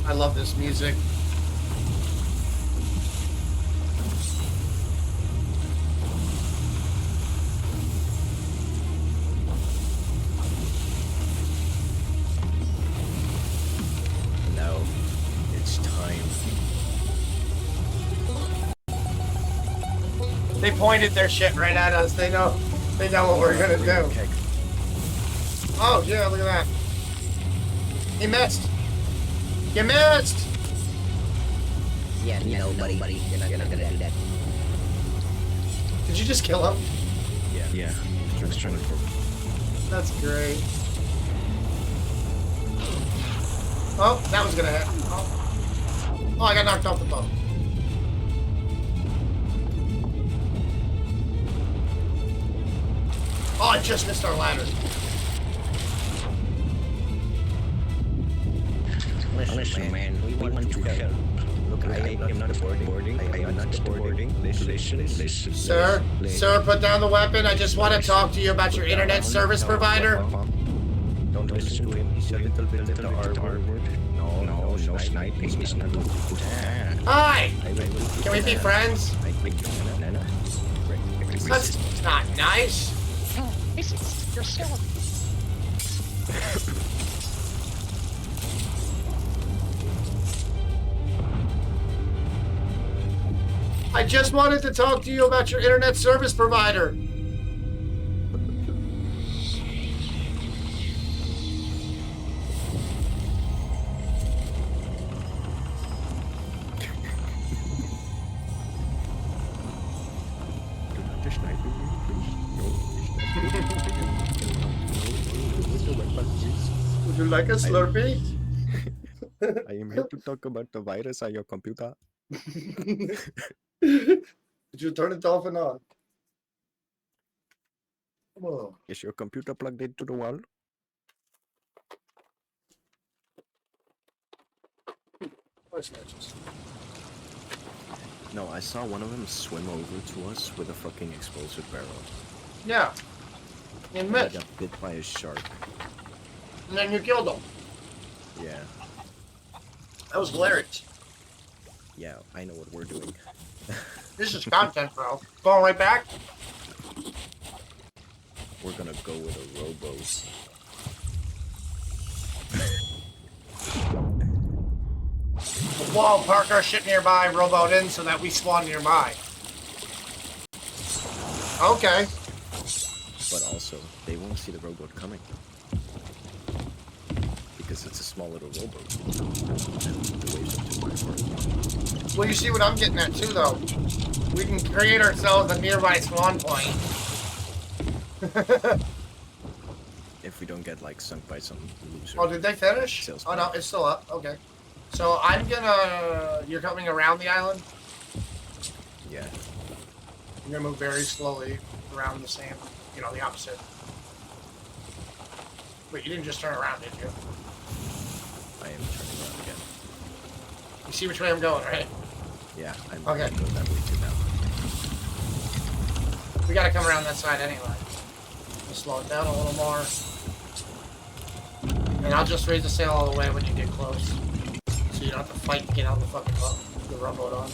I love this music. Now it's time. They pointed their shit right at us. They know what we're gonna do. Okay. Oh yeah, look at that. He missed. You missed. Yeah, no, buddy. You're not gonna do that. Did you just kill him? Yeah. I was trying to. That's great. Oh, that was gonna hit. Oh, I got knocked off the boat. Oh, I just missed our ladder. Listen, man, we want to help. Look, I am not boarding. I am not boarding. Listen. Sir, put down the weapon. I just want to talk to you about your internet service provider. Don't listen to him. He's a little bit of the R word. No sniping. He's not good. Hi! Can we be friends? I think no. That's not nice. You're still. I just wanted to talk to you about your internet service provider. Would you like a Slurpee? I am here to talk about the virus on your computer. Did you turn it off and on? Whoa. Is your computer plugged into the wall? No, I saw one of them swim over to us with a fucking explosive barrel. Yeah. You And missed. he got bit by a shark. And then you killed him. Yeah. That was hilarious. Yeah, I know what we're doing. This is content, bro. Going right back? We're gonna go with a rowboat. We'll park our shit nearby, rowboat in so that we spawn nearby. Okay. But also, they won't see the rowboat coming. Because it's a small little rowboat. The waves are too wide for it. Well, you see what I'm getting at, too, though. We can create ourselves a nearby spawn point. If we don't get, like, sunk by some loser. Oh, did they finish? Sales Oh, no, point. it's still up. Okay. So I'm gonna... You're coming around the island? Yeah. I'm gonna move very slowly around the same, you know, the opposite. Wait, you didn't just turn around, did you? I am turning around again. You see which way I'm going, right? Yeah, I'm Okay. gonna go that way too now. We gotta come around that side anyway. Just slow it down a little more. And I'll just raise the sail all the way when you get close. So you don't have to fight to get on the fucking boat, the rowboat on.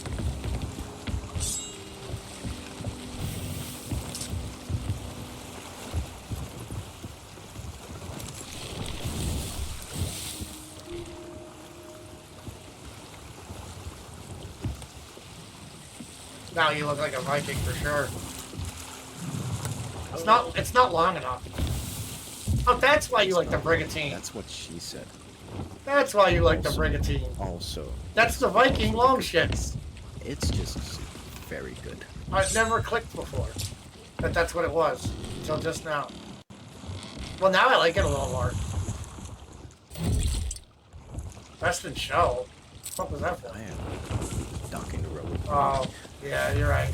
Now you look like a Viking for sure. It's not long enough. Oh, that's why you like the brigantine. That's what she said. That's why you like the brigantine. Also, That's the Viking long ships. it's just very good. I've never clicked before that that's what it was until just now. Well, now I like it a little more. Best in show. What was that for? I am docking the road. Oh, yeah, you're right.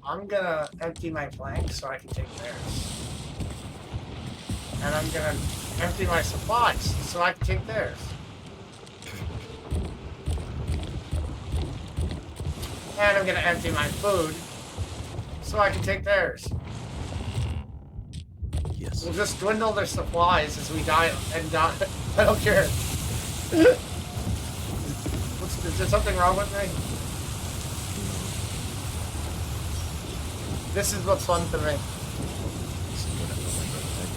I'm gonna empty my flanks so I can take theirs. And I'm gonna empty my supplies so I can take theirs. And I'm gonna empty my food so I can take theirs. Yes. We'll just dwindle their supplies as we die and die. I don't care. Is there something wrong with me? This is what's fun to me. This is what I love about it.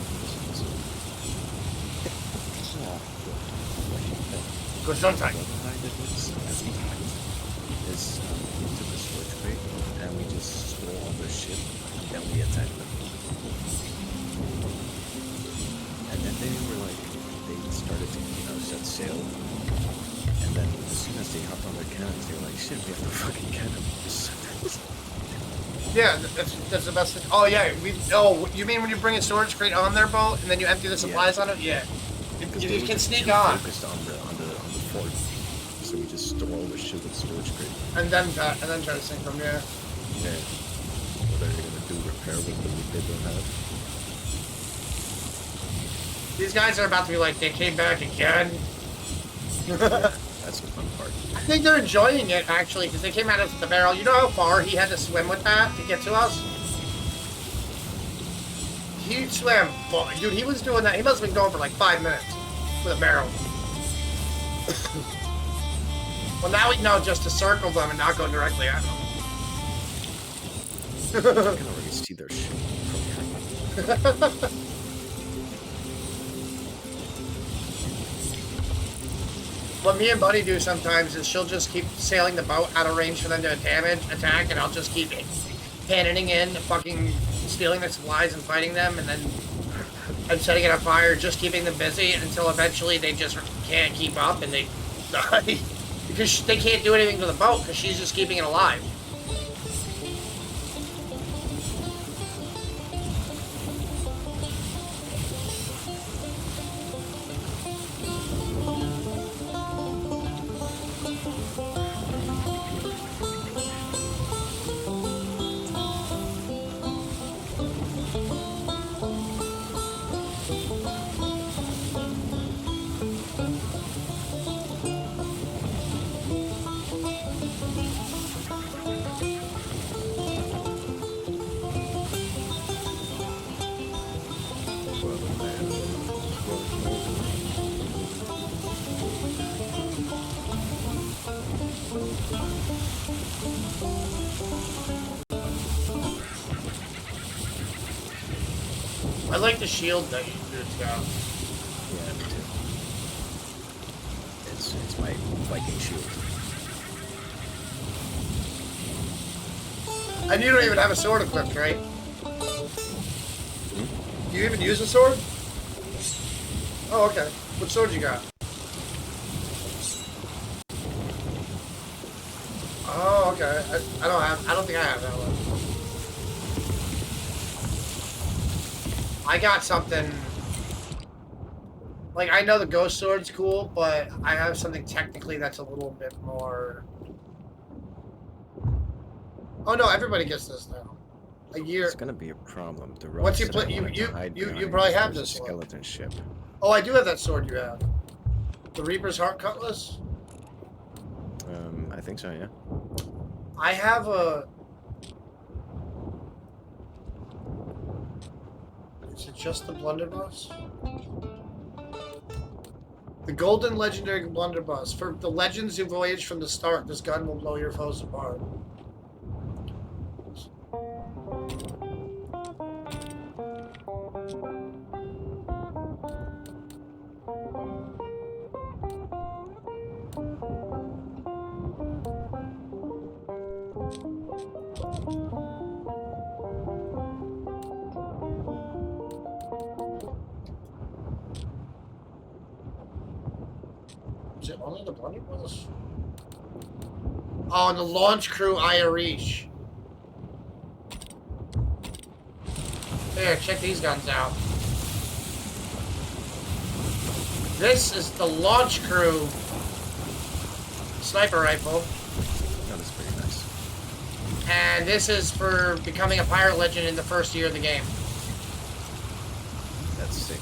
Good sometime. What I did was every night is we took the storage crate and we just stole all their shit and then we attacked them. And then they were like, they started to, set sail. And then as soon as they hopped on their cannons, they were like, shit, we have to fucking cannon. Yeah, that's the best thing. Oh yeah, you mean when you bring a storage crate on their boat and then you empty the supplies on it? Yeah. You can sneak on. Focused on the fort, so we just store all the shit with the storage crate. And then try to sink them, yeah. Yeah. What are they gonna do? Repair with the loot they don't have? These guys are about to be like, they came back again. That's the fun part. I think they're enjoying it actually, because they came out of the barrel. You know how far he had to swim with that to get to us? He swam, dude. He was doing that. He must have been going for like 5 minutes with a barrel. Well, now we know just to circle them and not go directly at them. I can already see their shit from here. What me and Buddy do sometimes is she'll just keep sailing the boat out of range for them to attack, and I'll just keep cannoning in, fucking stealing their supplies and fighting them, and then and setting it on fire, just keeping them busy until eventually they just can't keep up and they die. Because they can't do anything to the boat because she's just keeping it alive. I like the shield that you dudes got. Yeah, me too. It's my Viking shield. And you don't even have a sword equipped, right? Do you even use a sword? Oh, okay. What sword you got? Oh, okay. I don't think I have that one. I got something. Like, I know the ghost sword's cool, but I have something technically that's a little bit more. Oh no, everybody gets this now. a year. It's gonna be a problem. The What's rocks your that I pla- you- wanted you- to hide you behind, probably have there's this a one. skeleton ship. Oh, I do have that sword you have. The Reaper's Heart Cutlass. I think so, yeah. I have a. Is it just the blunderbuss? The golden legendary blunderbuss. For the legends who voyage from the start, this gun will blow your foes apart. Is it only the blunderbuss? Oh, and the launch crew Irish. Here, check these guns out. This is the launch crew sniper rifle, That is pretty nice. and this is for becoming a pirate legend in the first year of the game. That's sick.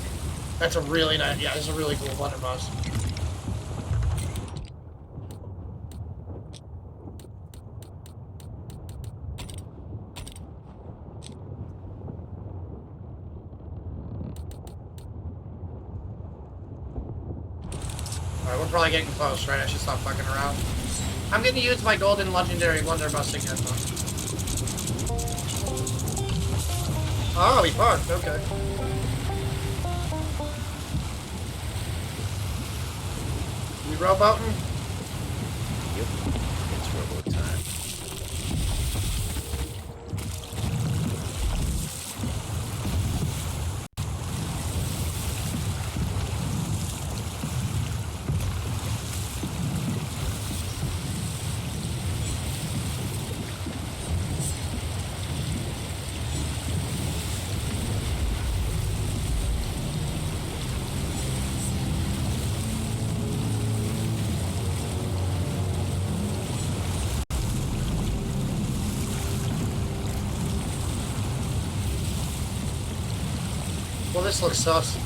That's a really nice, yeah, this is a really cool blunderbuss. Alright, we're probably getting close, right? I should stop fucking around. I'm gonna use my golden legendary blunderbuss again, though. Oh, he parked, okay. We rowboating? Yep. It's robo time. Well, this looks sus.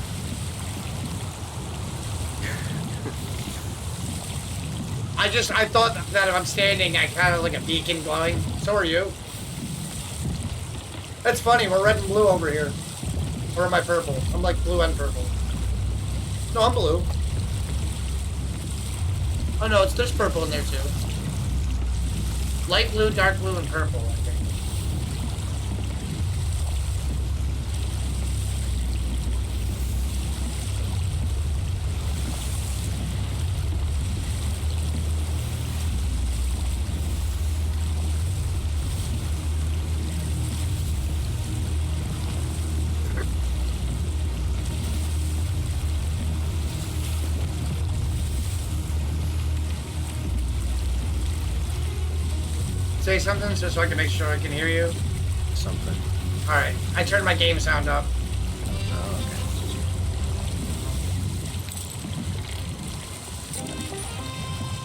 I thought that if I'm standing, I kind of like a beacon glowing. So are you. That's funny, we're red and blue over here. Or am I purple? I'm like blue and purple. No, I'm blue. Oh no, there's purple in there too. Light blue, dark blue, and purple, I think. Say something just so I can make sure I can hear you. Something. Alright, I turned my game sound up. Oh, okay.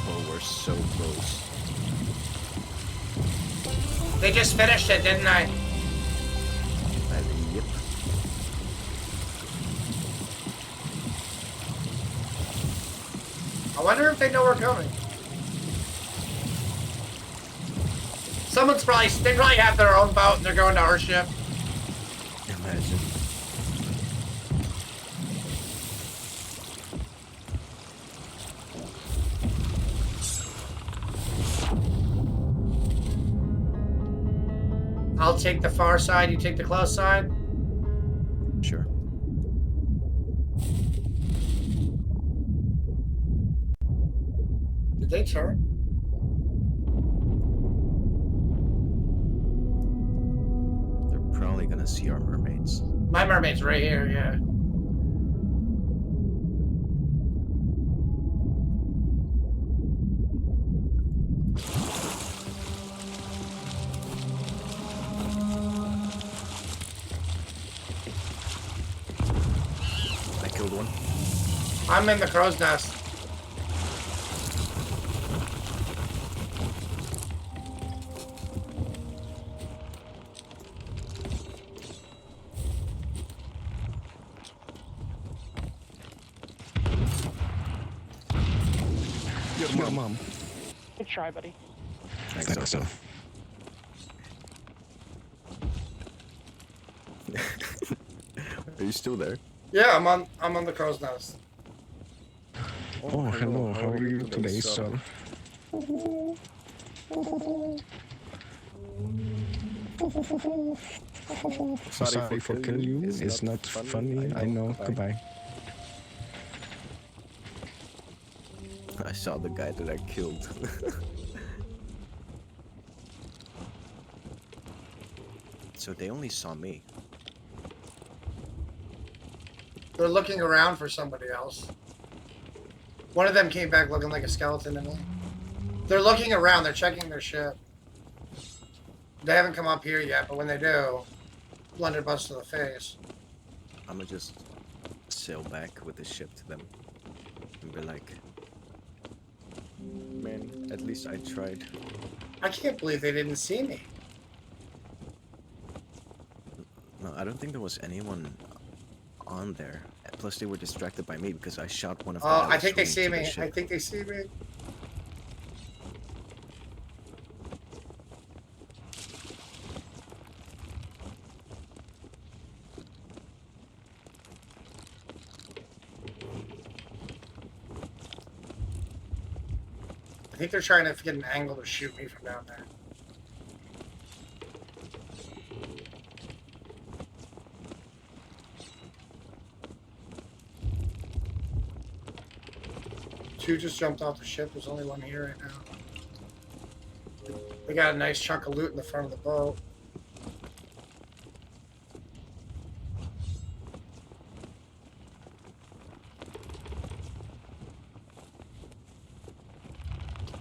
Oh, we're so close. They just finished it, didn't I? Yep. I wonder if they know we're coming. They probably have their own boat and they're going to our ship. Imagine. I'll take the far side, you take the close side. Sure. Did they turn? They're probably gonna see our mermaids. My mermaid's right here, yeah. I killed one. I'm in the crow's nest. Your mom. Good try, buddy. I think so. Are you still there? Yeah, I'm on the crow's nest. Oh, hello. How are you today, son? Sorry for killing you. It's not funny. I know. Goodbye. I saw the guy that I killed. So they only saw me. They're looking around for somebody else. One of them came back looking like a skeleton to me. They're looking around. They're checking their ship. They haven't come up here yet, but when they do, blunderbuss to the face. I'm gonna just sail back with the ship to them and be like, man, at least I tried. I can't believe they didn't see me. No, I don't think there was anyone on there. Plus, they were distracted by me because I shot one of them. Oh, I think they see me. I think they see me. I think they're trying to get an angle to shoot me from down there. Two just jumped off the ship. There's only one here right now. They got a nice chunk of loot in the front of the boat.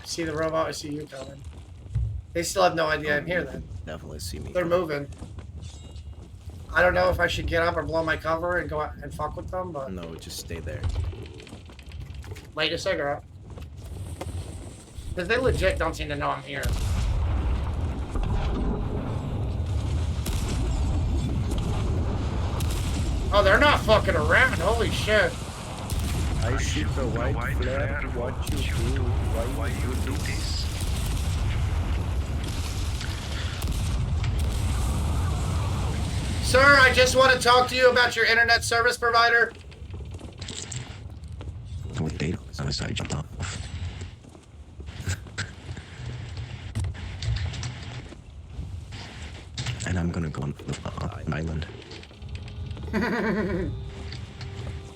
I see the robot. I see you coming. They still have no idea I'm here then. Definitely see me. They're moving. I don't know if I should get up or blow my cover and go out and fuck with them, but... No, just stay there. Light a cigarette. Because they legit don't seem to know I'm here. Oh, they're not fucking around. Holy shit. I shoot the white flare. What you do? Why you do this? Sir, I just want to talk to you about your internet service provider. With data on the side, jumped off. And I'm gonna go on an island. Then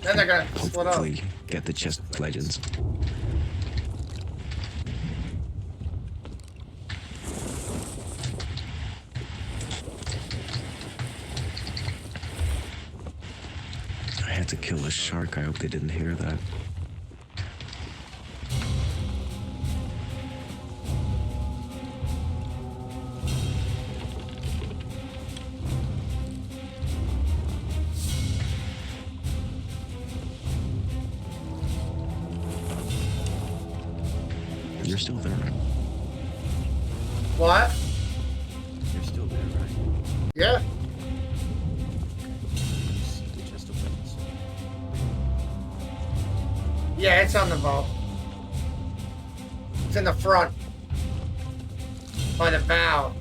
they're gonna split up. Hopefully, get the chest of legends. I had to kill a shark. I hope they didn't hear that. You're still there, right? What? You're still there, right? Yeah. See the chest of legends. Yeah, it's on the boat. It's in the front. By the bow.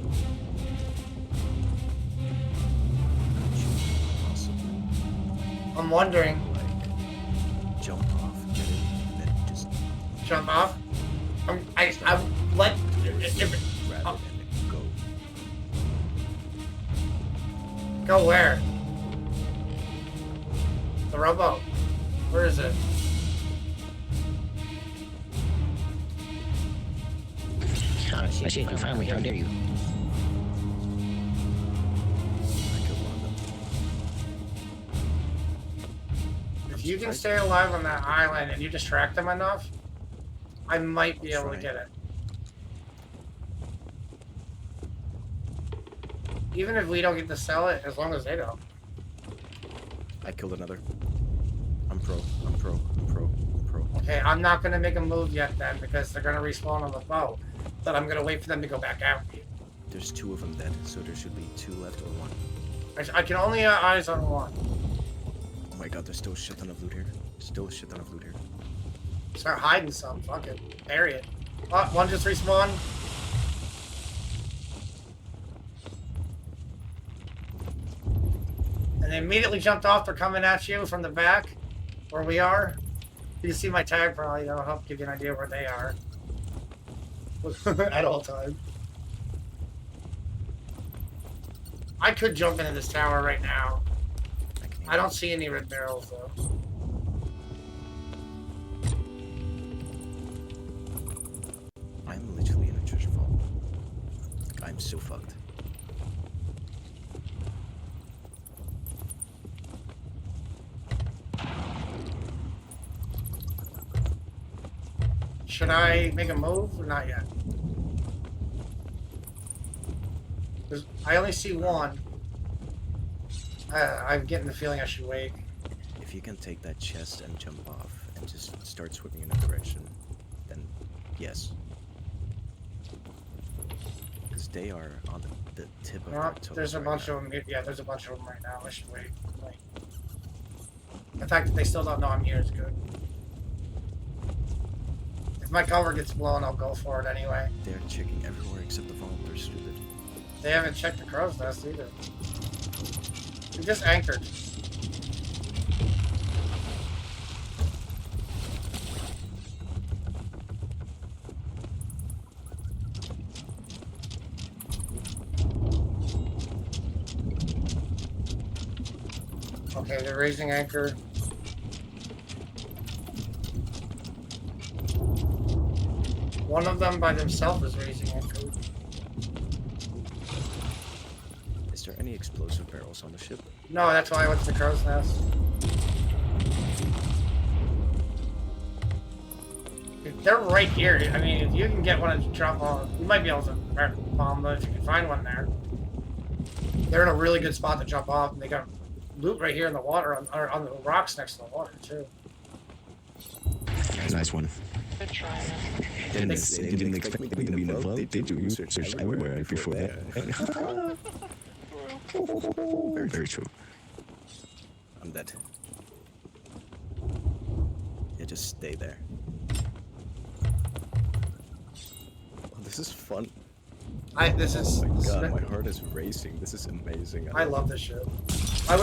Possibly, I'm wondering. like, jump off, get it, and then just Jump off? I let... If, grab it and go. go where? The rowboat. Where is it? I see you found me. How dare you? I killed one of them. If you can stay alive on that island and you distract them enough, I might be able to get it. Even if we don't get to sell it, as long as they don't. I killed another. I'm pro. I'm pro. I'm pro. I'm pro. Okay, I'm not gonna make a move yet then because they're gonna respawn on the boat. But I'm gonna wait for them to go back out. There's 2 of them dead, so there should be 2 left or 1. I can only eyes on one. Oh my god, there's still a shit ton of loot here. Still a shit ton of loot here. Start hiding some. Fuck it. Bury it. Oh, one just respawn. And they immediately jumped off. They're coming at you from the back, where we are. You can see my tag probably. That'll help give you an idea where they are. At all times. I could jump into this tower right now. I don't see any red barrels though. I'm literally in a treasure vault. Like, I'm so fucked. Should I make a move or not yet? I only see one. I'm getting the feeling I should wait. If you can take that chest and jump off and just start swimming in a direction, then yes. Because they are on the tip of No, our toes there's a right bunch now. of them. Yeah, there's a bunch of them right now. I should wait. Like, the fact that they still don't know I'm here is good. If my cover gets blown, I'll go for it anyway. They're checking everywhere except the vault. They're stupid. They haven't checked the crow's nest either. We just anchored. Okay, they're raising anchor. One of them by themselves is raising anchor. Is there any explosive barrels on the ship? No, that's why I went to the crow's nest. They're right here. I mean, if you can get one to drop on, you might be able to bomb them if you can find one there. They're in a really good spot to jump off, and they got loot right here in the water, on the rocks next to the water, too. Nice one. Good try. They didn't expect me to be in the vault. They did do research everywhere before that. Very, very true. I'm dead. Yeah, just stay there. Oh, this is fun. This is. Oh my this is- god, my heart is racing. This is amazing. I love this shit. I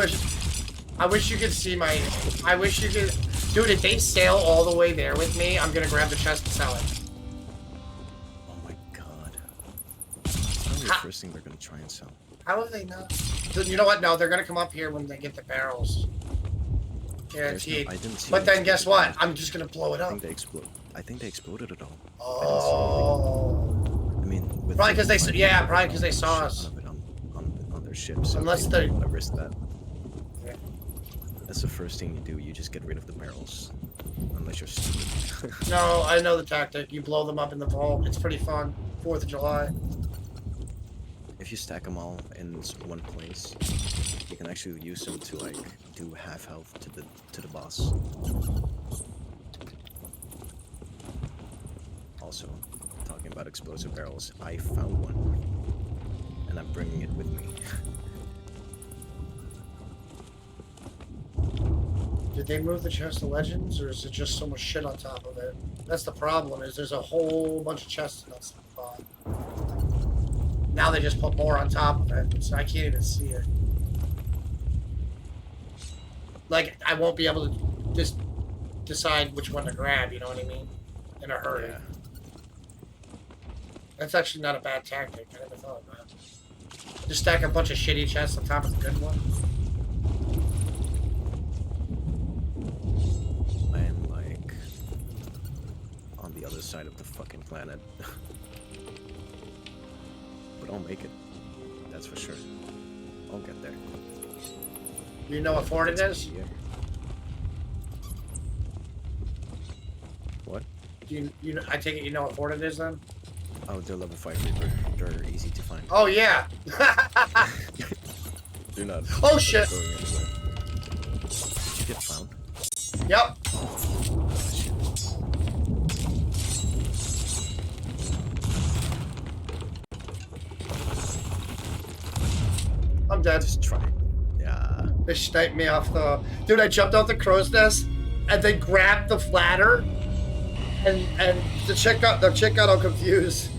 wish you could see my. I wish you could. Dude, if they sail all the way there with me, I'm gonna grab the chest and sell it. Oh my god. It's probably the Ha- first thing they're gonna try and sell. How have they not? Dude, you know what? No, they're gonna come up here when they get the barrels. Guaranteed. I didn't see But then any guess explode. what? I'm just gonna blow it I up. think they explode. I think they exploded it all. Oh. I mean, with Probably 'cause they 55 yeah, people probably 'cause they on saw ship- us. on their ship. So Unless they they- don't want to risk that. Yeah. That's the first thing you do. You just get rid of the barrels, unless you're stupid. No, I know the tactic. You blow them up in the vault. It's pretty fun. 4th of July. If you stack them all in one place, you can actually use them to like do half health to the boss. Also, talking about explosive barrels, I found one, and I'm bringing it with me. Did they move the chest of legends, or is it just so much shit on top of it? That's the problem. Is there's a whole bunch of chests in that spot. Now they just put more on top of it, so I can't even see it. Like, I won't be able to just decide which one to grab, you know what I mean? In a hurry. Yeah. That's actually not a bad tactic. I never thought of that. Just stack a bunch of shitty chests on top of the good one. I am like on the other side of the fucking planet. But I'll make it. That's for sure. I'll get there. Do you know what fort it is? Yeah. What? Do you know, I take it you know what fort it is then? Oh, they're level 5 Reaper. They're easy to find. Oh yeah. They're not. Oh, shit. Going anywhere. Did you get found? Yep. I'm dead. Just try it. Yeah. They sniped me off the. Dude, I jumped off the crow's nest and they grabbed the ladder And the chick got all confused.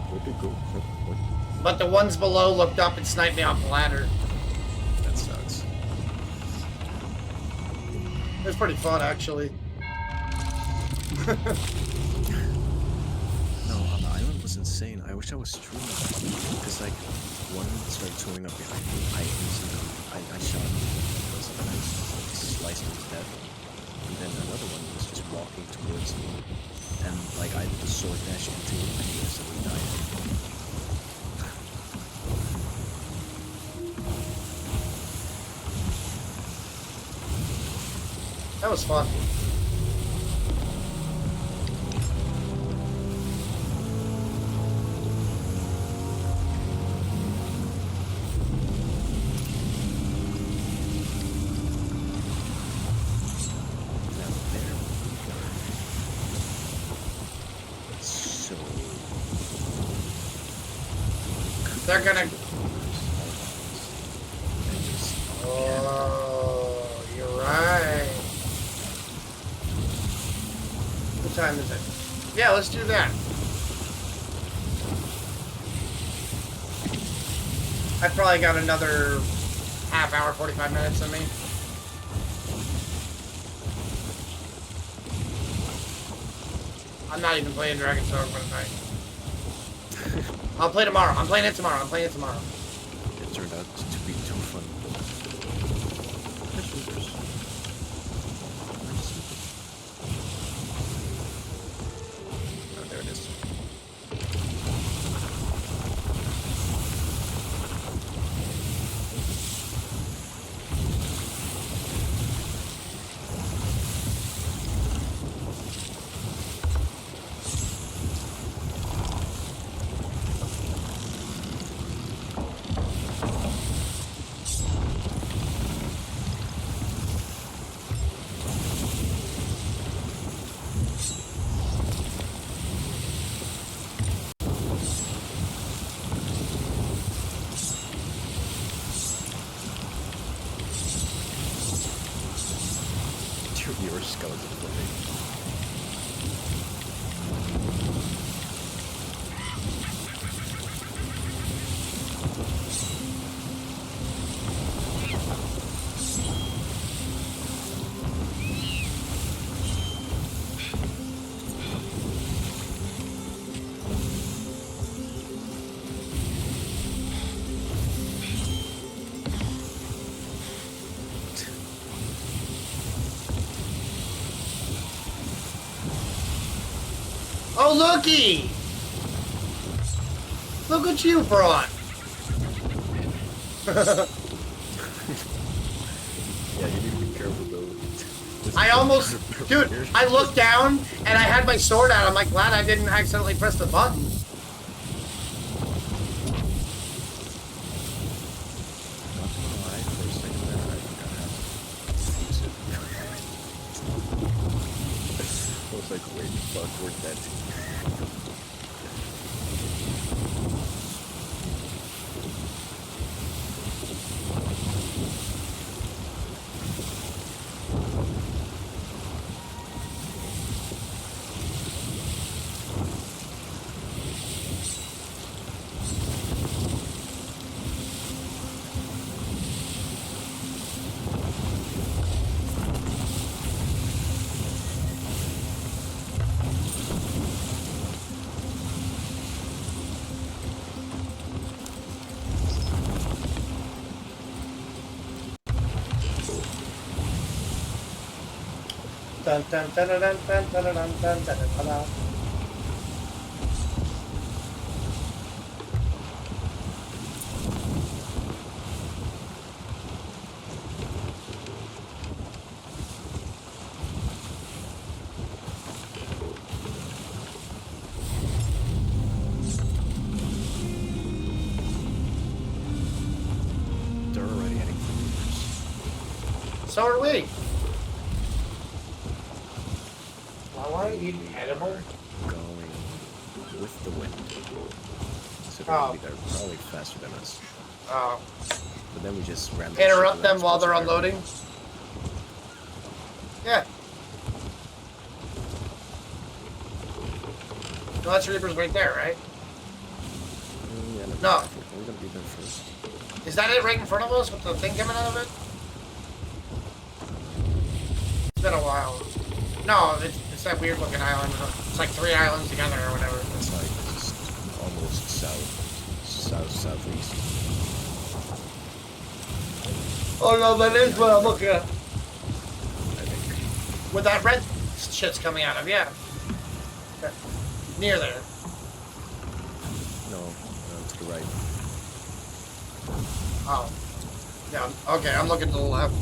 Where'd it go? What? But the ones below looked up and sniped me off the ladder. That sucks. It was pretty fun, actually. No, on the island was insane. I wish I was streaming. Because, like, one started swimming up behind me. I shot him. And I sliced him to death. And then another one was just walking towards me. And, like, I did the sword dash into him and he instantly died. That was fun. Now, there we go. So... They're gonna. And just... Oh, you're right. What time is it? Yeah, let's do that. I probably got another half hour, 45 minutes on me. I'm not even playing Dragon's Dogma tonight. I'll play tomorrow. I'm playing it tomorrow. I'm playing it tomorrow. It turned out to be too fun. Oh, there it is. Your skeleton for me. Oh, looky! Look what you brought. Yeah, you need to be careful though. I almost, dude, I looked down and I had my sword out. I'm like, glad I didn't accidentally press the button. Not gonna lie, for a second there, I forgot how to use it. I was like, wait, fuck, where'd that take me? Dun dun dun dun dun dun dun dun dun dun dun dun. They're already heading for movers. So are we. I want to eat an edible. Going with the wind. So Oh. they're probably faster than us. But then we just ran the Interrupt ship them around while they're supposed to unloading. Yeah. No, that's Reaper's right there, right? Yeah, No. We're gonna be there first. Is that it right in front of us with the thing coming out of it? It's been a while. No, it's that weird looking island. It's like 3 islands together or whatever. It's like just almost southeast. Oh no, that is what I'm looking at. I think. Where that red shit's coming out of, yeah. Near there. No, to the right. Oh. Yeah, okay, I'm looking to the left.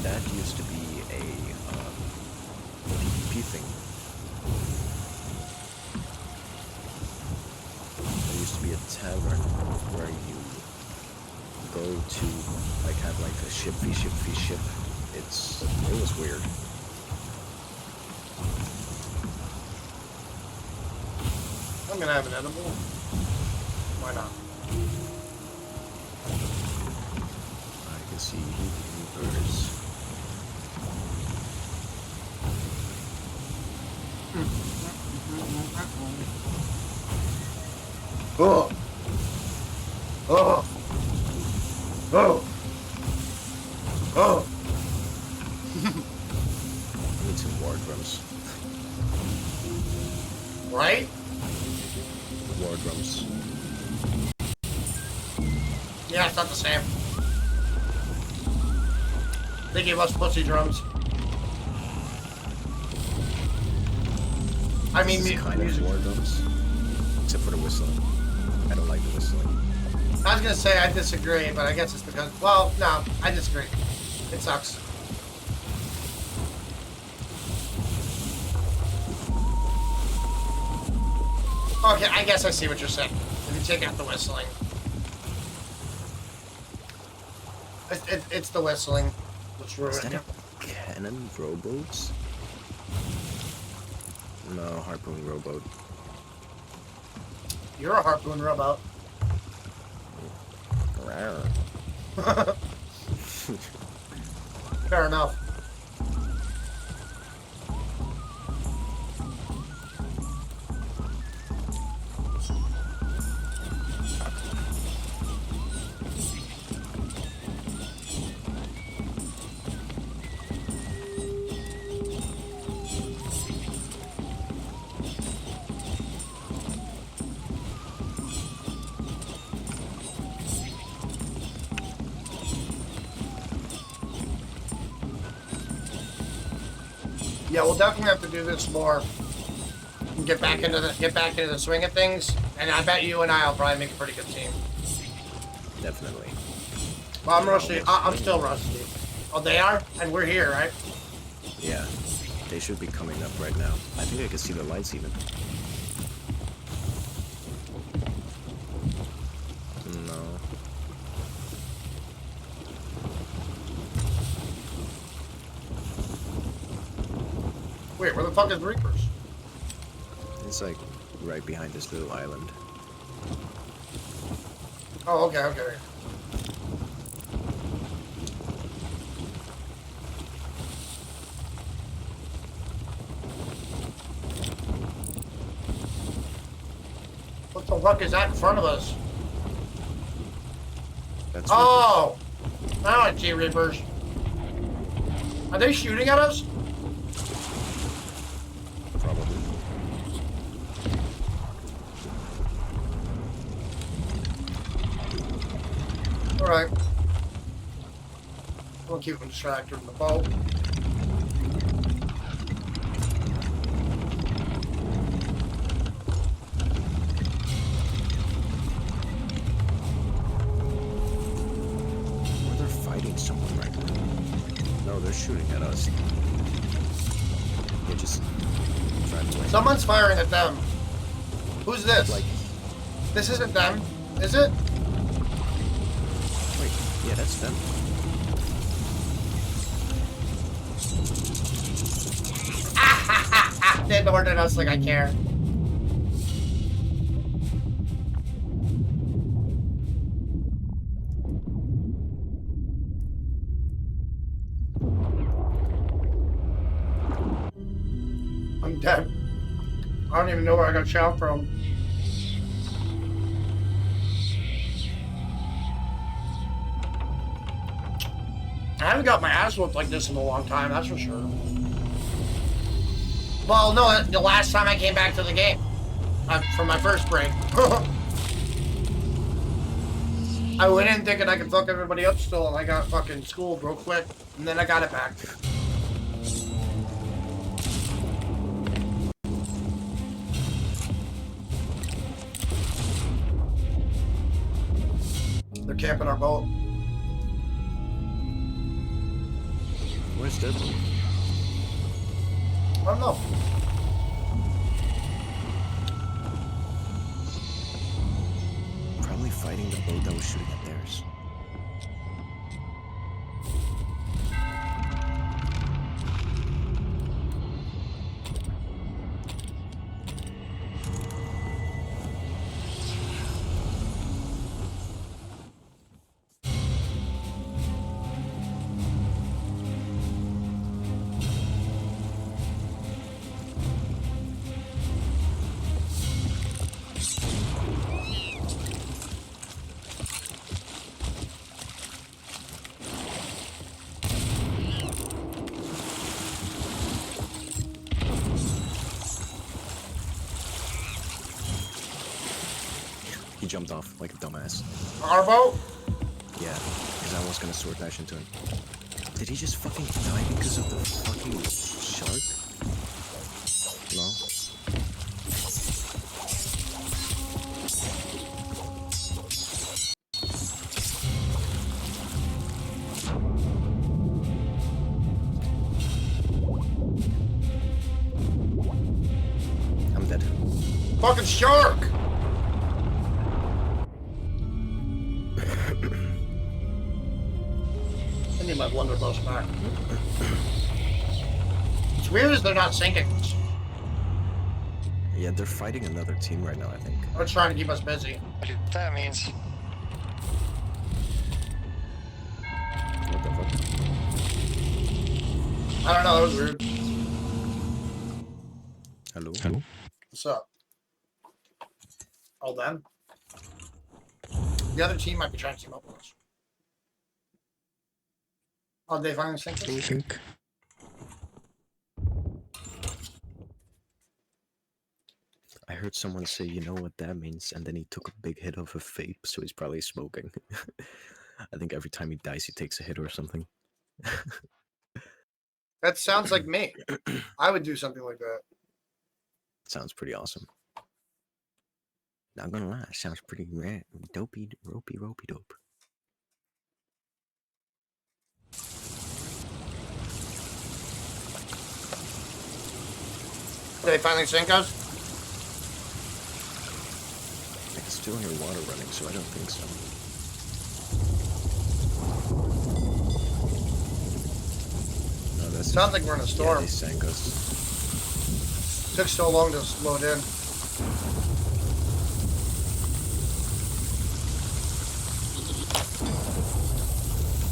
That used to be a PvP thing. There used to be a tavern where you go to like have like a ship. It was weird. I'm gonna have an edible. Why not? I can see Reapers. Oh! Oh! Oh! Oh! I need some war drums. Right? War drums. Yeah, it's not the same. They gave us pussy drums. I mean, This is kind music. of war drums, except for the whistling. I don't like the whistling. I was gonna say I disagree, but I guess it's because, well, no, I disagree. It sucks. Okay, I guess I see what you're saying. If you take out the whistling. It's the whistling that's Is ruined that it. a cannon rowboats? No, harpoon rowboat. You're a harpoon rowboat. Rawr. Fair enough. Yeah, we'll definitely have to do this more. And get back into the swing of things, and I bet you and I'll probably make a pretty good team. Definitely. Well, I'm rusty. I'm still rusty. Oh, they are, and we're here, right? Yeah. They should be coming up right now. I think I can see the lights even. No. Wait, where the fuck is Reapers? It's like right behind this little island. Oh, okay, okay. What the fuck is that in front of us? That's Oh! Now I see Reapers. Are they shooting at us? probably. Alright. We'll keep them distracted in the boat. Or they're fighting someone right now. No, they're shooting at us. They just drive away. Someone's firing at them. Who's this? Like, This isn't them, is it? wait, yeah, that's them. They ignored at us like I care. I'm dead. I don't even know where I got shot from. I haven't got my ass whooped like this in a long time, that's for sure. Well, no, the last time I came back to the game. From my first break. I went in thinking I could fuck everybody up still, and I got fucking schooled real quick, and then I got it back. They're camping our boat. Where's that? I don't know. Probably fighting the boat that was shooting at theirs. He jumped off like a dumbass. Our boat? Yeah, because I was gonna sword dash into him. Did he just fucking die because of the fucking shark? No. I'm dead. Fucking shark! I need my blunderbuss back. It's weird as they're not sinking us. Yeah, they're fighting another team right now, I think. They're trying to keep us busy. That means What the fuck? I don't know, that was weird. Hello? What's up? All them? The other team might be trying to team up with us. Oh, they finally sink us? I think. I heard someone say, you know what that means, and then he took a big hit of a vape, so he's probably smoking. I think every time he dies, he takes a hit or something. That sounds like me. I would do something like that. Sounds pretty awesome. Not gonna lie, sounds pretty dopey, ropey dope. Did they finally sink us? I can still hear water running, so I don't think so. No, that's Sounds like we're in a yeah, storm. they sank us. Took so long to load in.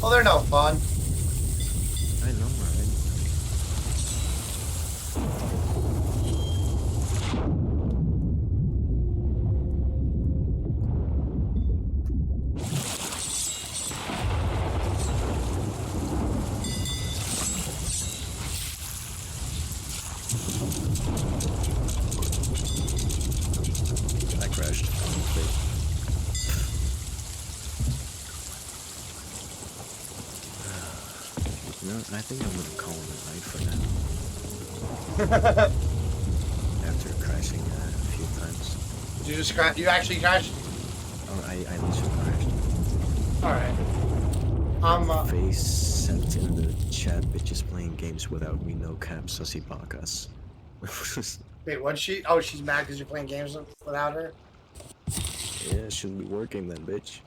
Oh, they're no fun. I know, right? I crashed. Wait. You know, I think I'm gonna call it a night for now. After crashing a few times. Did you just crash? You actually crashed? Oh, I literally crashed. Alright. Face sent in the chat, bitches playing games without me, no cap, sussy bakas. Wait, what's she? Oh, she's mad because you're playing games without her? Yeah, shouldn't be working then, bitch.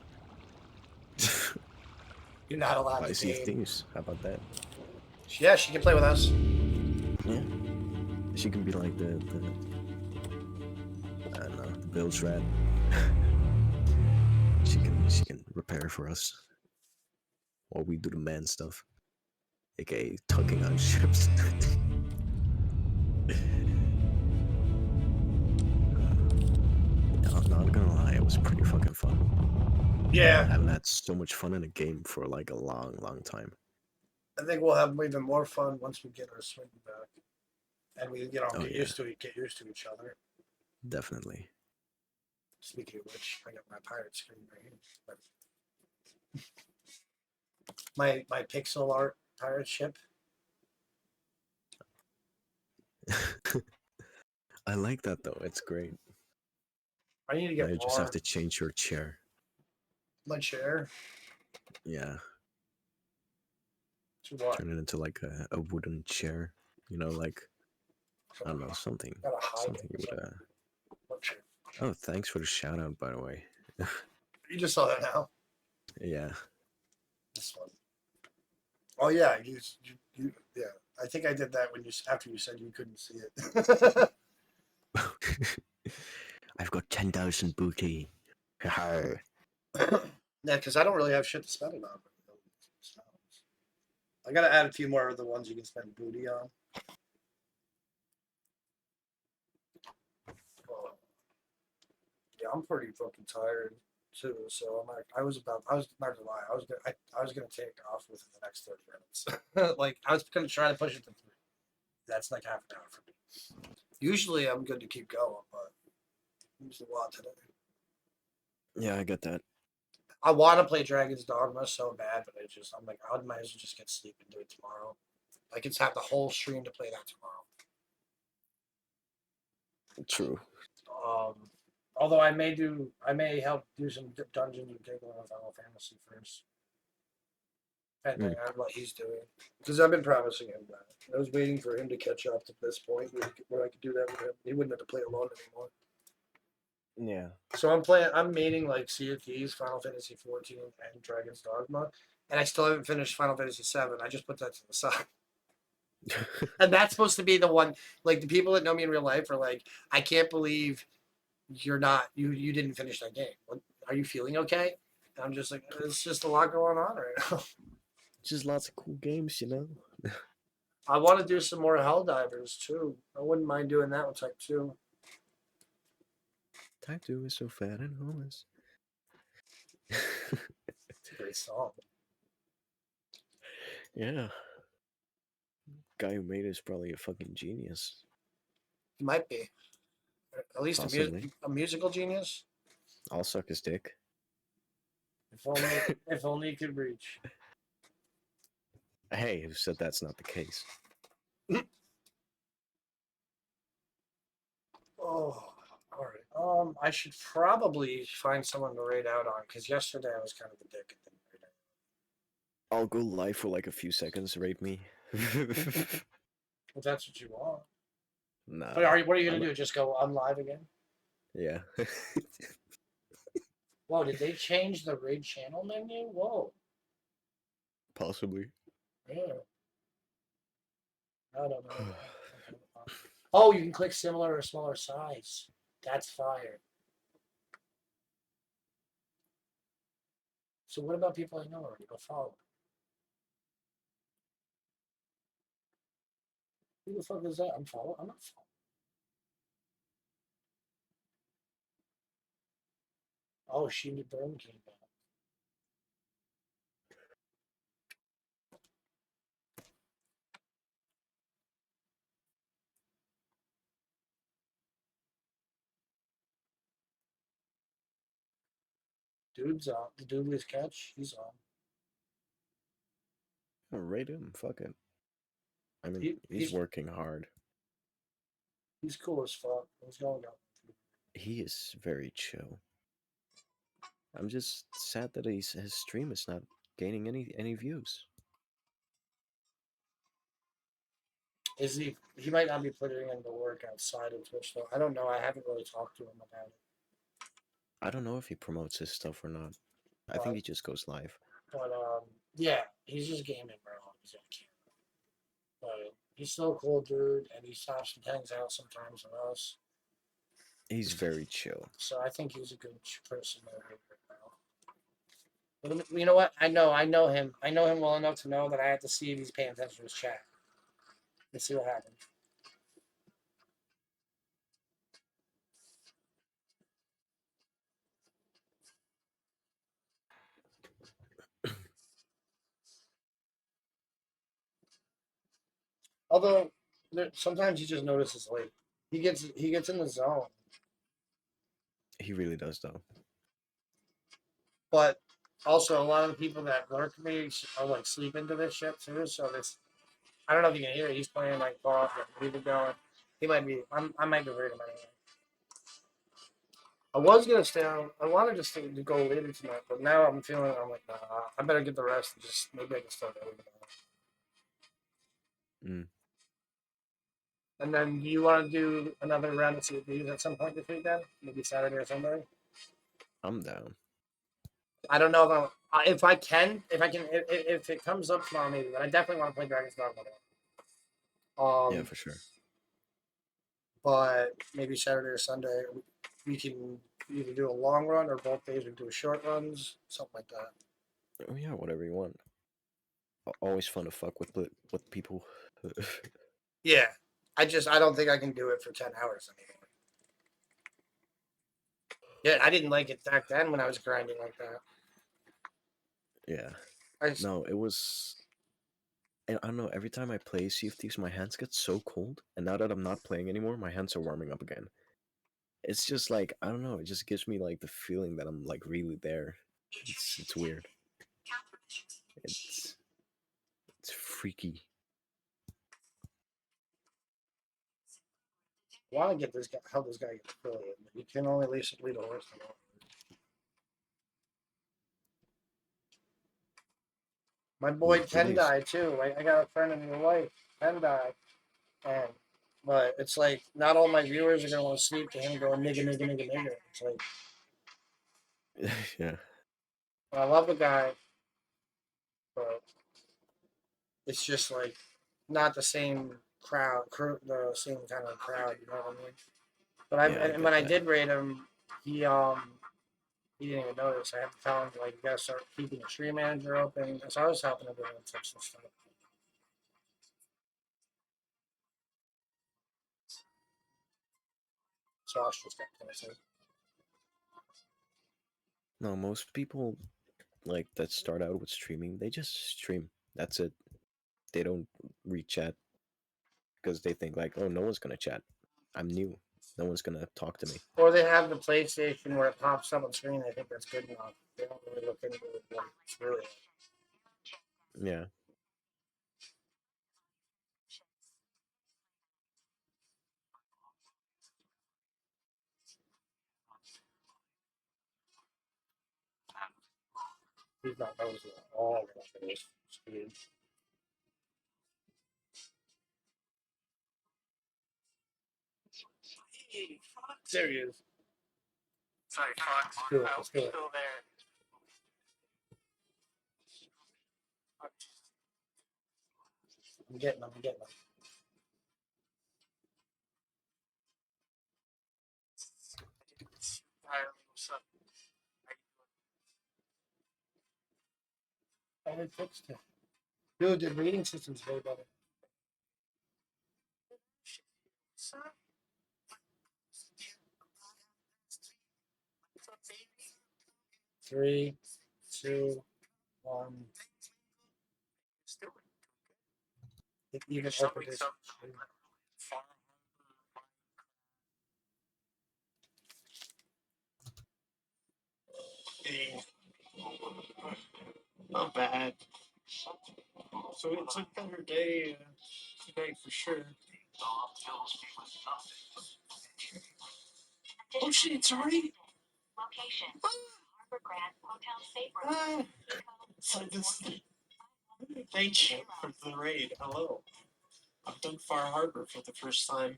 You're not allowed I to see game. things. How about that? Yeah, she can play with us. Yeah. She can be like the I don't know, the bilge rat. she can repair for us. While we do the man stuff. AKA tugging on ships. not gonna lie, it was pretty fucking fun. Yeah, I haven't had so much fun in a game for like a long time. I think we'll have even more fun once we get our swing back, and we Oh, get yeah. used to it, get used to each other. Definitely. Speaking of which, I got my pirate screen right here. My pixel art pirate ship. I like that though. It's great. I need to Now get you just more. have to change your chair. My chair Yeah. to what? Turn it into like a wooden chair. You know, like I don't know, something Gotta hide something it. you would What chair? Oh, thanks for the shout out by the way. You just saw that now. Yeah. This one. Oh yeah, you yeah. I think I did that when after you said you couldn't see it. I've got 10,000 booty. Har. Yeah, because I don't really have shit to spend it on. I gotta add a few more of the ones you can spend booty on. Yeah, I'm pretty fucking tired too. So I'm like, I was not gonna lie, I was gonna take off within the next 30 minutes. Like I was gonna try to push it to 3. That's like half an hour for me. Usually I'm good to keep going, but it was a lot today. Yeah, I get that. I want to play Dragon's Dogma so bad, but I'm like, I might as well just get sleep and do it tomorrow. I can have the whole stream to play that tomorrow. True. Although I may help do some dungeons and Giggle on Final Fantasy first. Depending on what he's doing. Because I've been promising him that. I was waiting for him to catch up to this point where I could do that with him. He wouldn't have to play alone anymore. Yeah. So I'm maining like Sea of Thieves, Final Fantasy 14, and Dragon's Dogma. And I still haven't finished Final Fantasy 7. I just put that to the side. And that's supposed to be the one, like the people that know me in real life are like, I can't believe you didn't finish that game. What, are you feeling okay? And I'm just like, it's just a lot going on right now. Just lots of cool games, you know? I want to do some more Helldivers too. I wouldn't mind doing that with Type 2. Type 2 is so fat and homeless. It's a great song. Yeah. Guy who made it is probably a fucking genius. He might be. At least Possibly. a musical genius. I'll suck his dick. If only he could reach. Hey, who said that's not the case? Oh, all right. I should probably find someone to raid out on because yesterday I was kind of a dick and didn't raid out. I'll go live for like a few seconds, rape me. If that's what you want. Nah. But what are you gonna do? Just go on live again? Yeah. Whoa! Did they change the raid channel menu? Whoa! Possibly. Yeah. I don't know. Oh, you can click similar or smaller size. That's fire. So what about people I know already? Go follow. Who the fuck is that? I'm not following. Oh, Sheeny Burn came back. Dude's on. The Doobly's catch. He's on. I'll rate him. Fuck it. I mean, He's he's working hard. He's cool as fuck. He's going up. He is very chill. I'm just sad that his stream is not gaining any views. Is he? He might not be putting in the work outside of Twitch though. I don't know. I haven't really talked to him about it. I don't know if he promotes his stuff or not. I think he just goes live. But yeah, he's just gaming, bro. He's on camera. But he's still a cool dude, and he stops and hangs out sometimes with us. He's very chill. So I think he's a good person to right now. But you know what? I know him. I know him well enough to know that I have to see if he's paying attention to his chat. Let's see what happens. Although sometimes he just notices late. He gets in the zone, He really does though. but also a lot of the people that lurk me are like sleep into this shit too. So this, I don't know if you can hear it. He's playing like golf and music going. He might be. I might be reading him anyway. I was gonna stay on. I wanted to stay to go later tonight, but now I'm feeling. I'm like, nah. I better get the rest. And just maybe I can start early tomorrow. Mm. And then, do you want to do another round of CPUs at some point this weekend? Maybe Saturday or Sunday. I'm down. I don't know if I can. If it comes up tomorrow, maybe. But I definitely want to play Dragon's Dogma. Yeah, for sure. But maybe Saturday or Sunday we can either do a long run or both days we do short runs, something like that. Oh yeah, whatever you want. Always fun to fuck with people. Yeah, I don't think I can do it for 10 hours anymore. Yeah, I didn't like it back then when I was grinding like that. Yeah. I No, it was. And I don't know. Every time I play Sea of Thieves, my hands get so cold. And now that I'm not playing anymore, my hands are warming up again. It's just like I don't know. It just gives me like the feeling that I'm like really there. It's weird. It's freaky. want to get this guy, help this guy get affiliated, but you can only lead a horse. My boy Ken Please. died too. I got a friend in real life, Ken died, and but it's like not all my viewers are gonna want to sleep to him going nigga nigga nigga nigga. It's like Yeah. I love the guy, but it's just like not the same the same kind of crowd. You know what I mean? But Yeah, I and get when I that. did rate him, he he didn't even notice. I had to tell him like you gotta start keeping your stream manager open. So I was helping him with tips and stuff. So I was just got to No, most people like that start out with streaming, they just stream. That's it. They don't read chat because they think like, oh, no one's gonna chat. I'm new. No one's gonna talk to me. Or they have the PlayStation where it pops up on screen. I think that's good enough. They don't really look into it. Like, it's really. Yeah. He's not noticing at all. There he is. Sorry, Fox. Do it, let's do it. Still there. I'm getting them. I'm getting them. Hi, what's up? Oh, they fixed it. Dude, the reading system's way better. What's up? What's up, baby? 3, 2, 1. Still It even showing opened this. some farm. Hey, not bad. So it's a better day today for sure. Oh shit, it's already. Ah, so this. Thank you for the raid. Hello. I've done Far Harbor for the first time.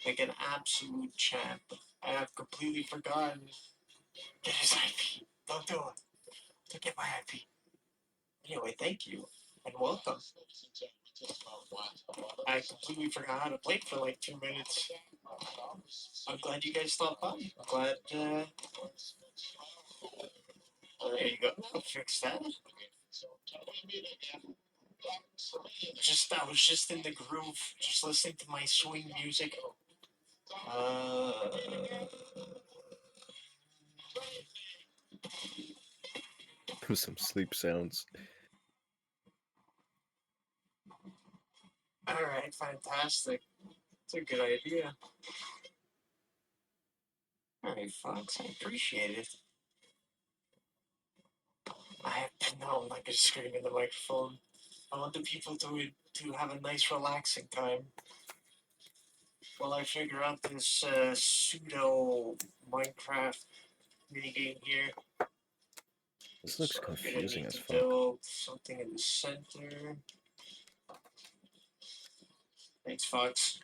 Like an absolute champ. I have completely forgotten. Get his IP. Don't do it. Don't get my IP. Anyway, thank you and welcome. I completely forgot how to play for like 2 minutes. I'm glad you guys stopped by. I'm glad. There you go. I'll fix that. I was just in the groove, just listening to my swing music. Uh, Some sleep sounds. Alright, fantastic. It's a good idea. Alright, Fox, I appreciate it. No, I'm not gonna scream in the microphone. I want the people to have a nice, relaxing time while I figure out this pseudo Minecraft minigame here. This looks So I'm gonna confusing need as to fuck. build something in the center. Thanks, Fox.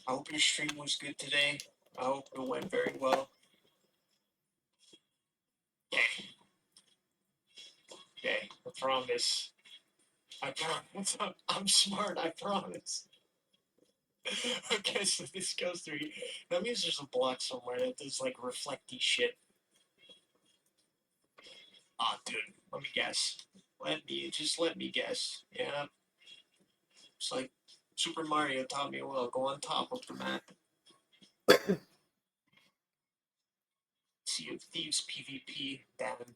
I hope your stream was good today. I hope it went very well. Yeah. Okay, I promise. I promise. I'm smart, I promise. Okay, so this goes through here. That means there's a block somewhere that does like reflecty shit. Ah, dude, let me guess. Let me guess. Yeah. It's like Super Mario taught me well. Go on top of the map. Sea of Thieves PvP. Damn.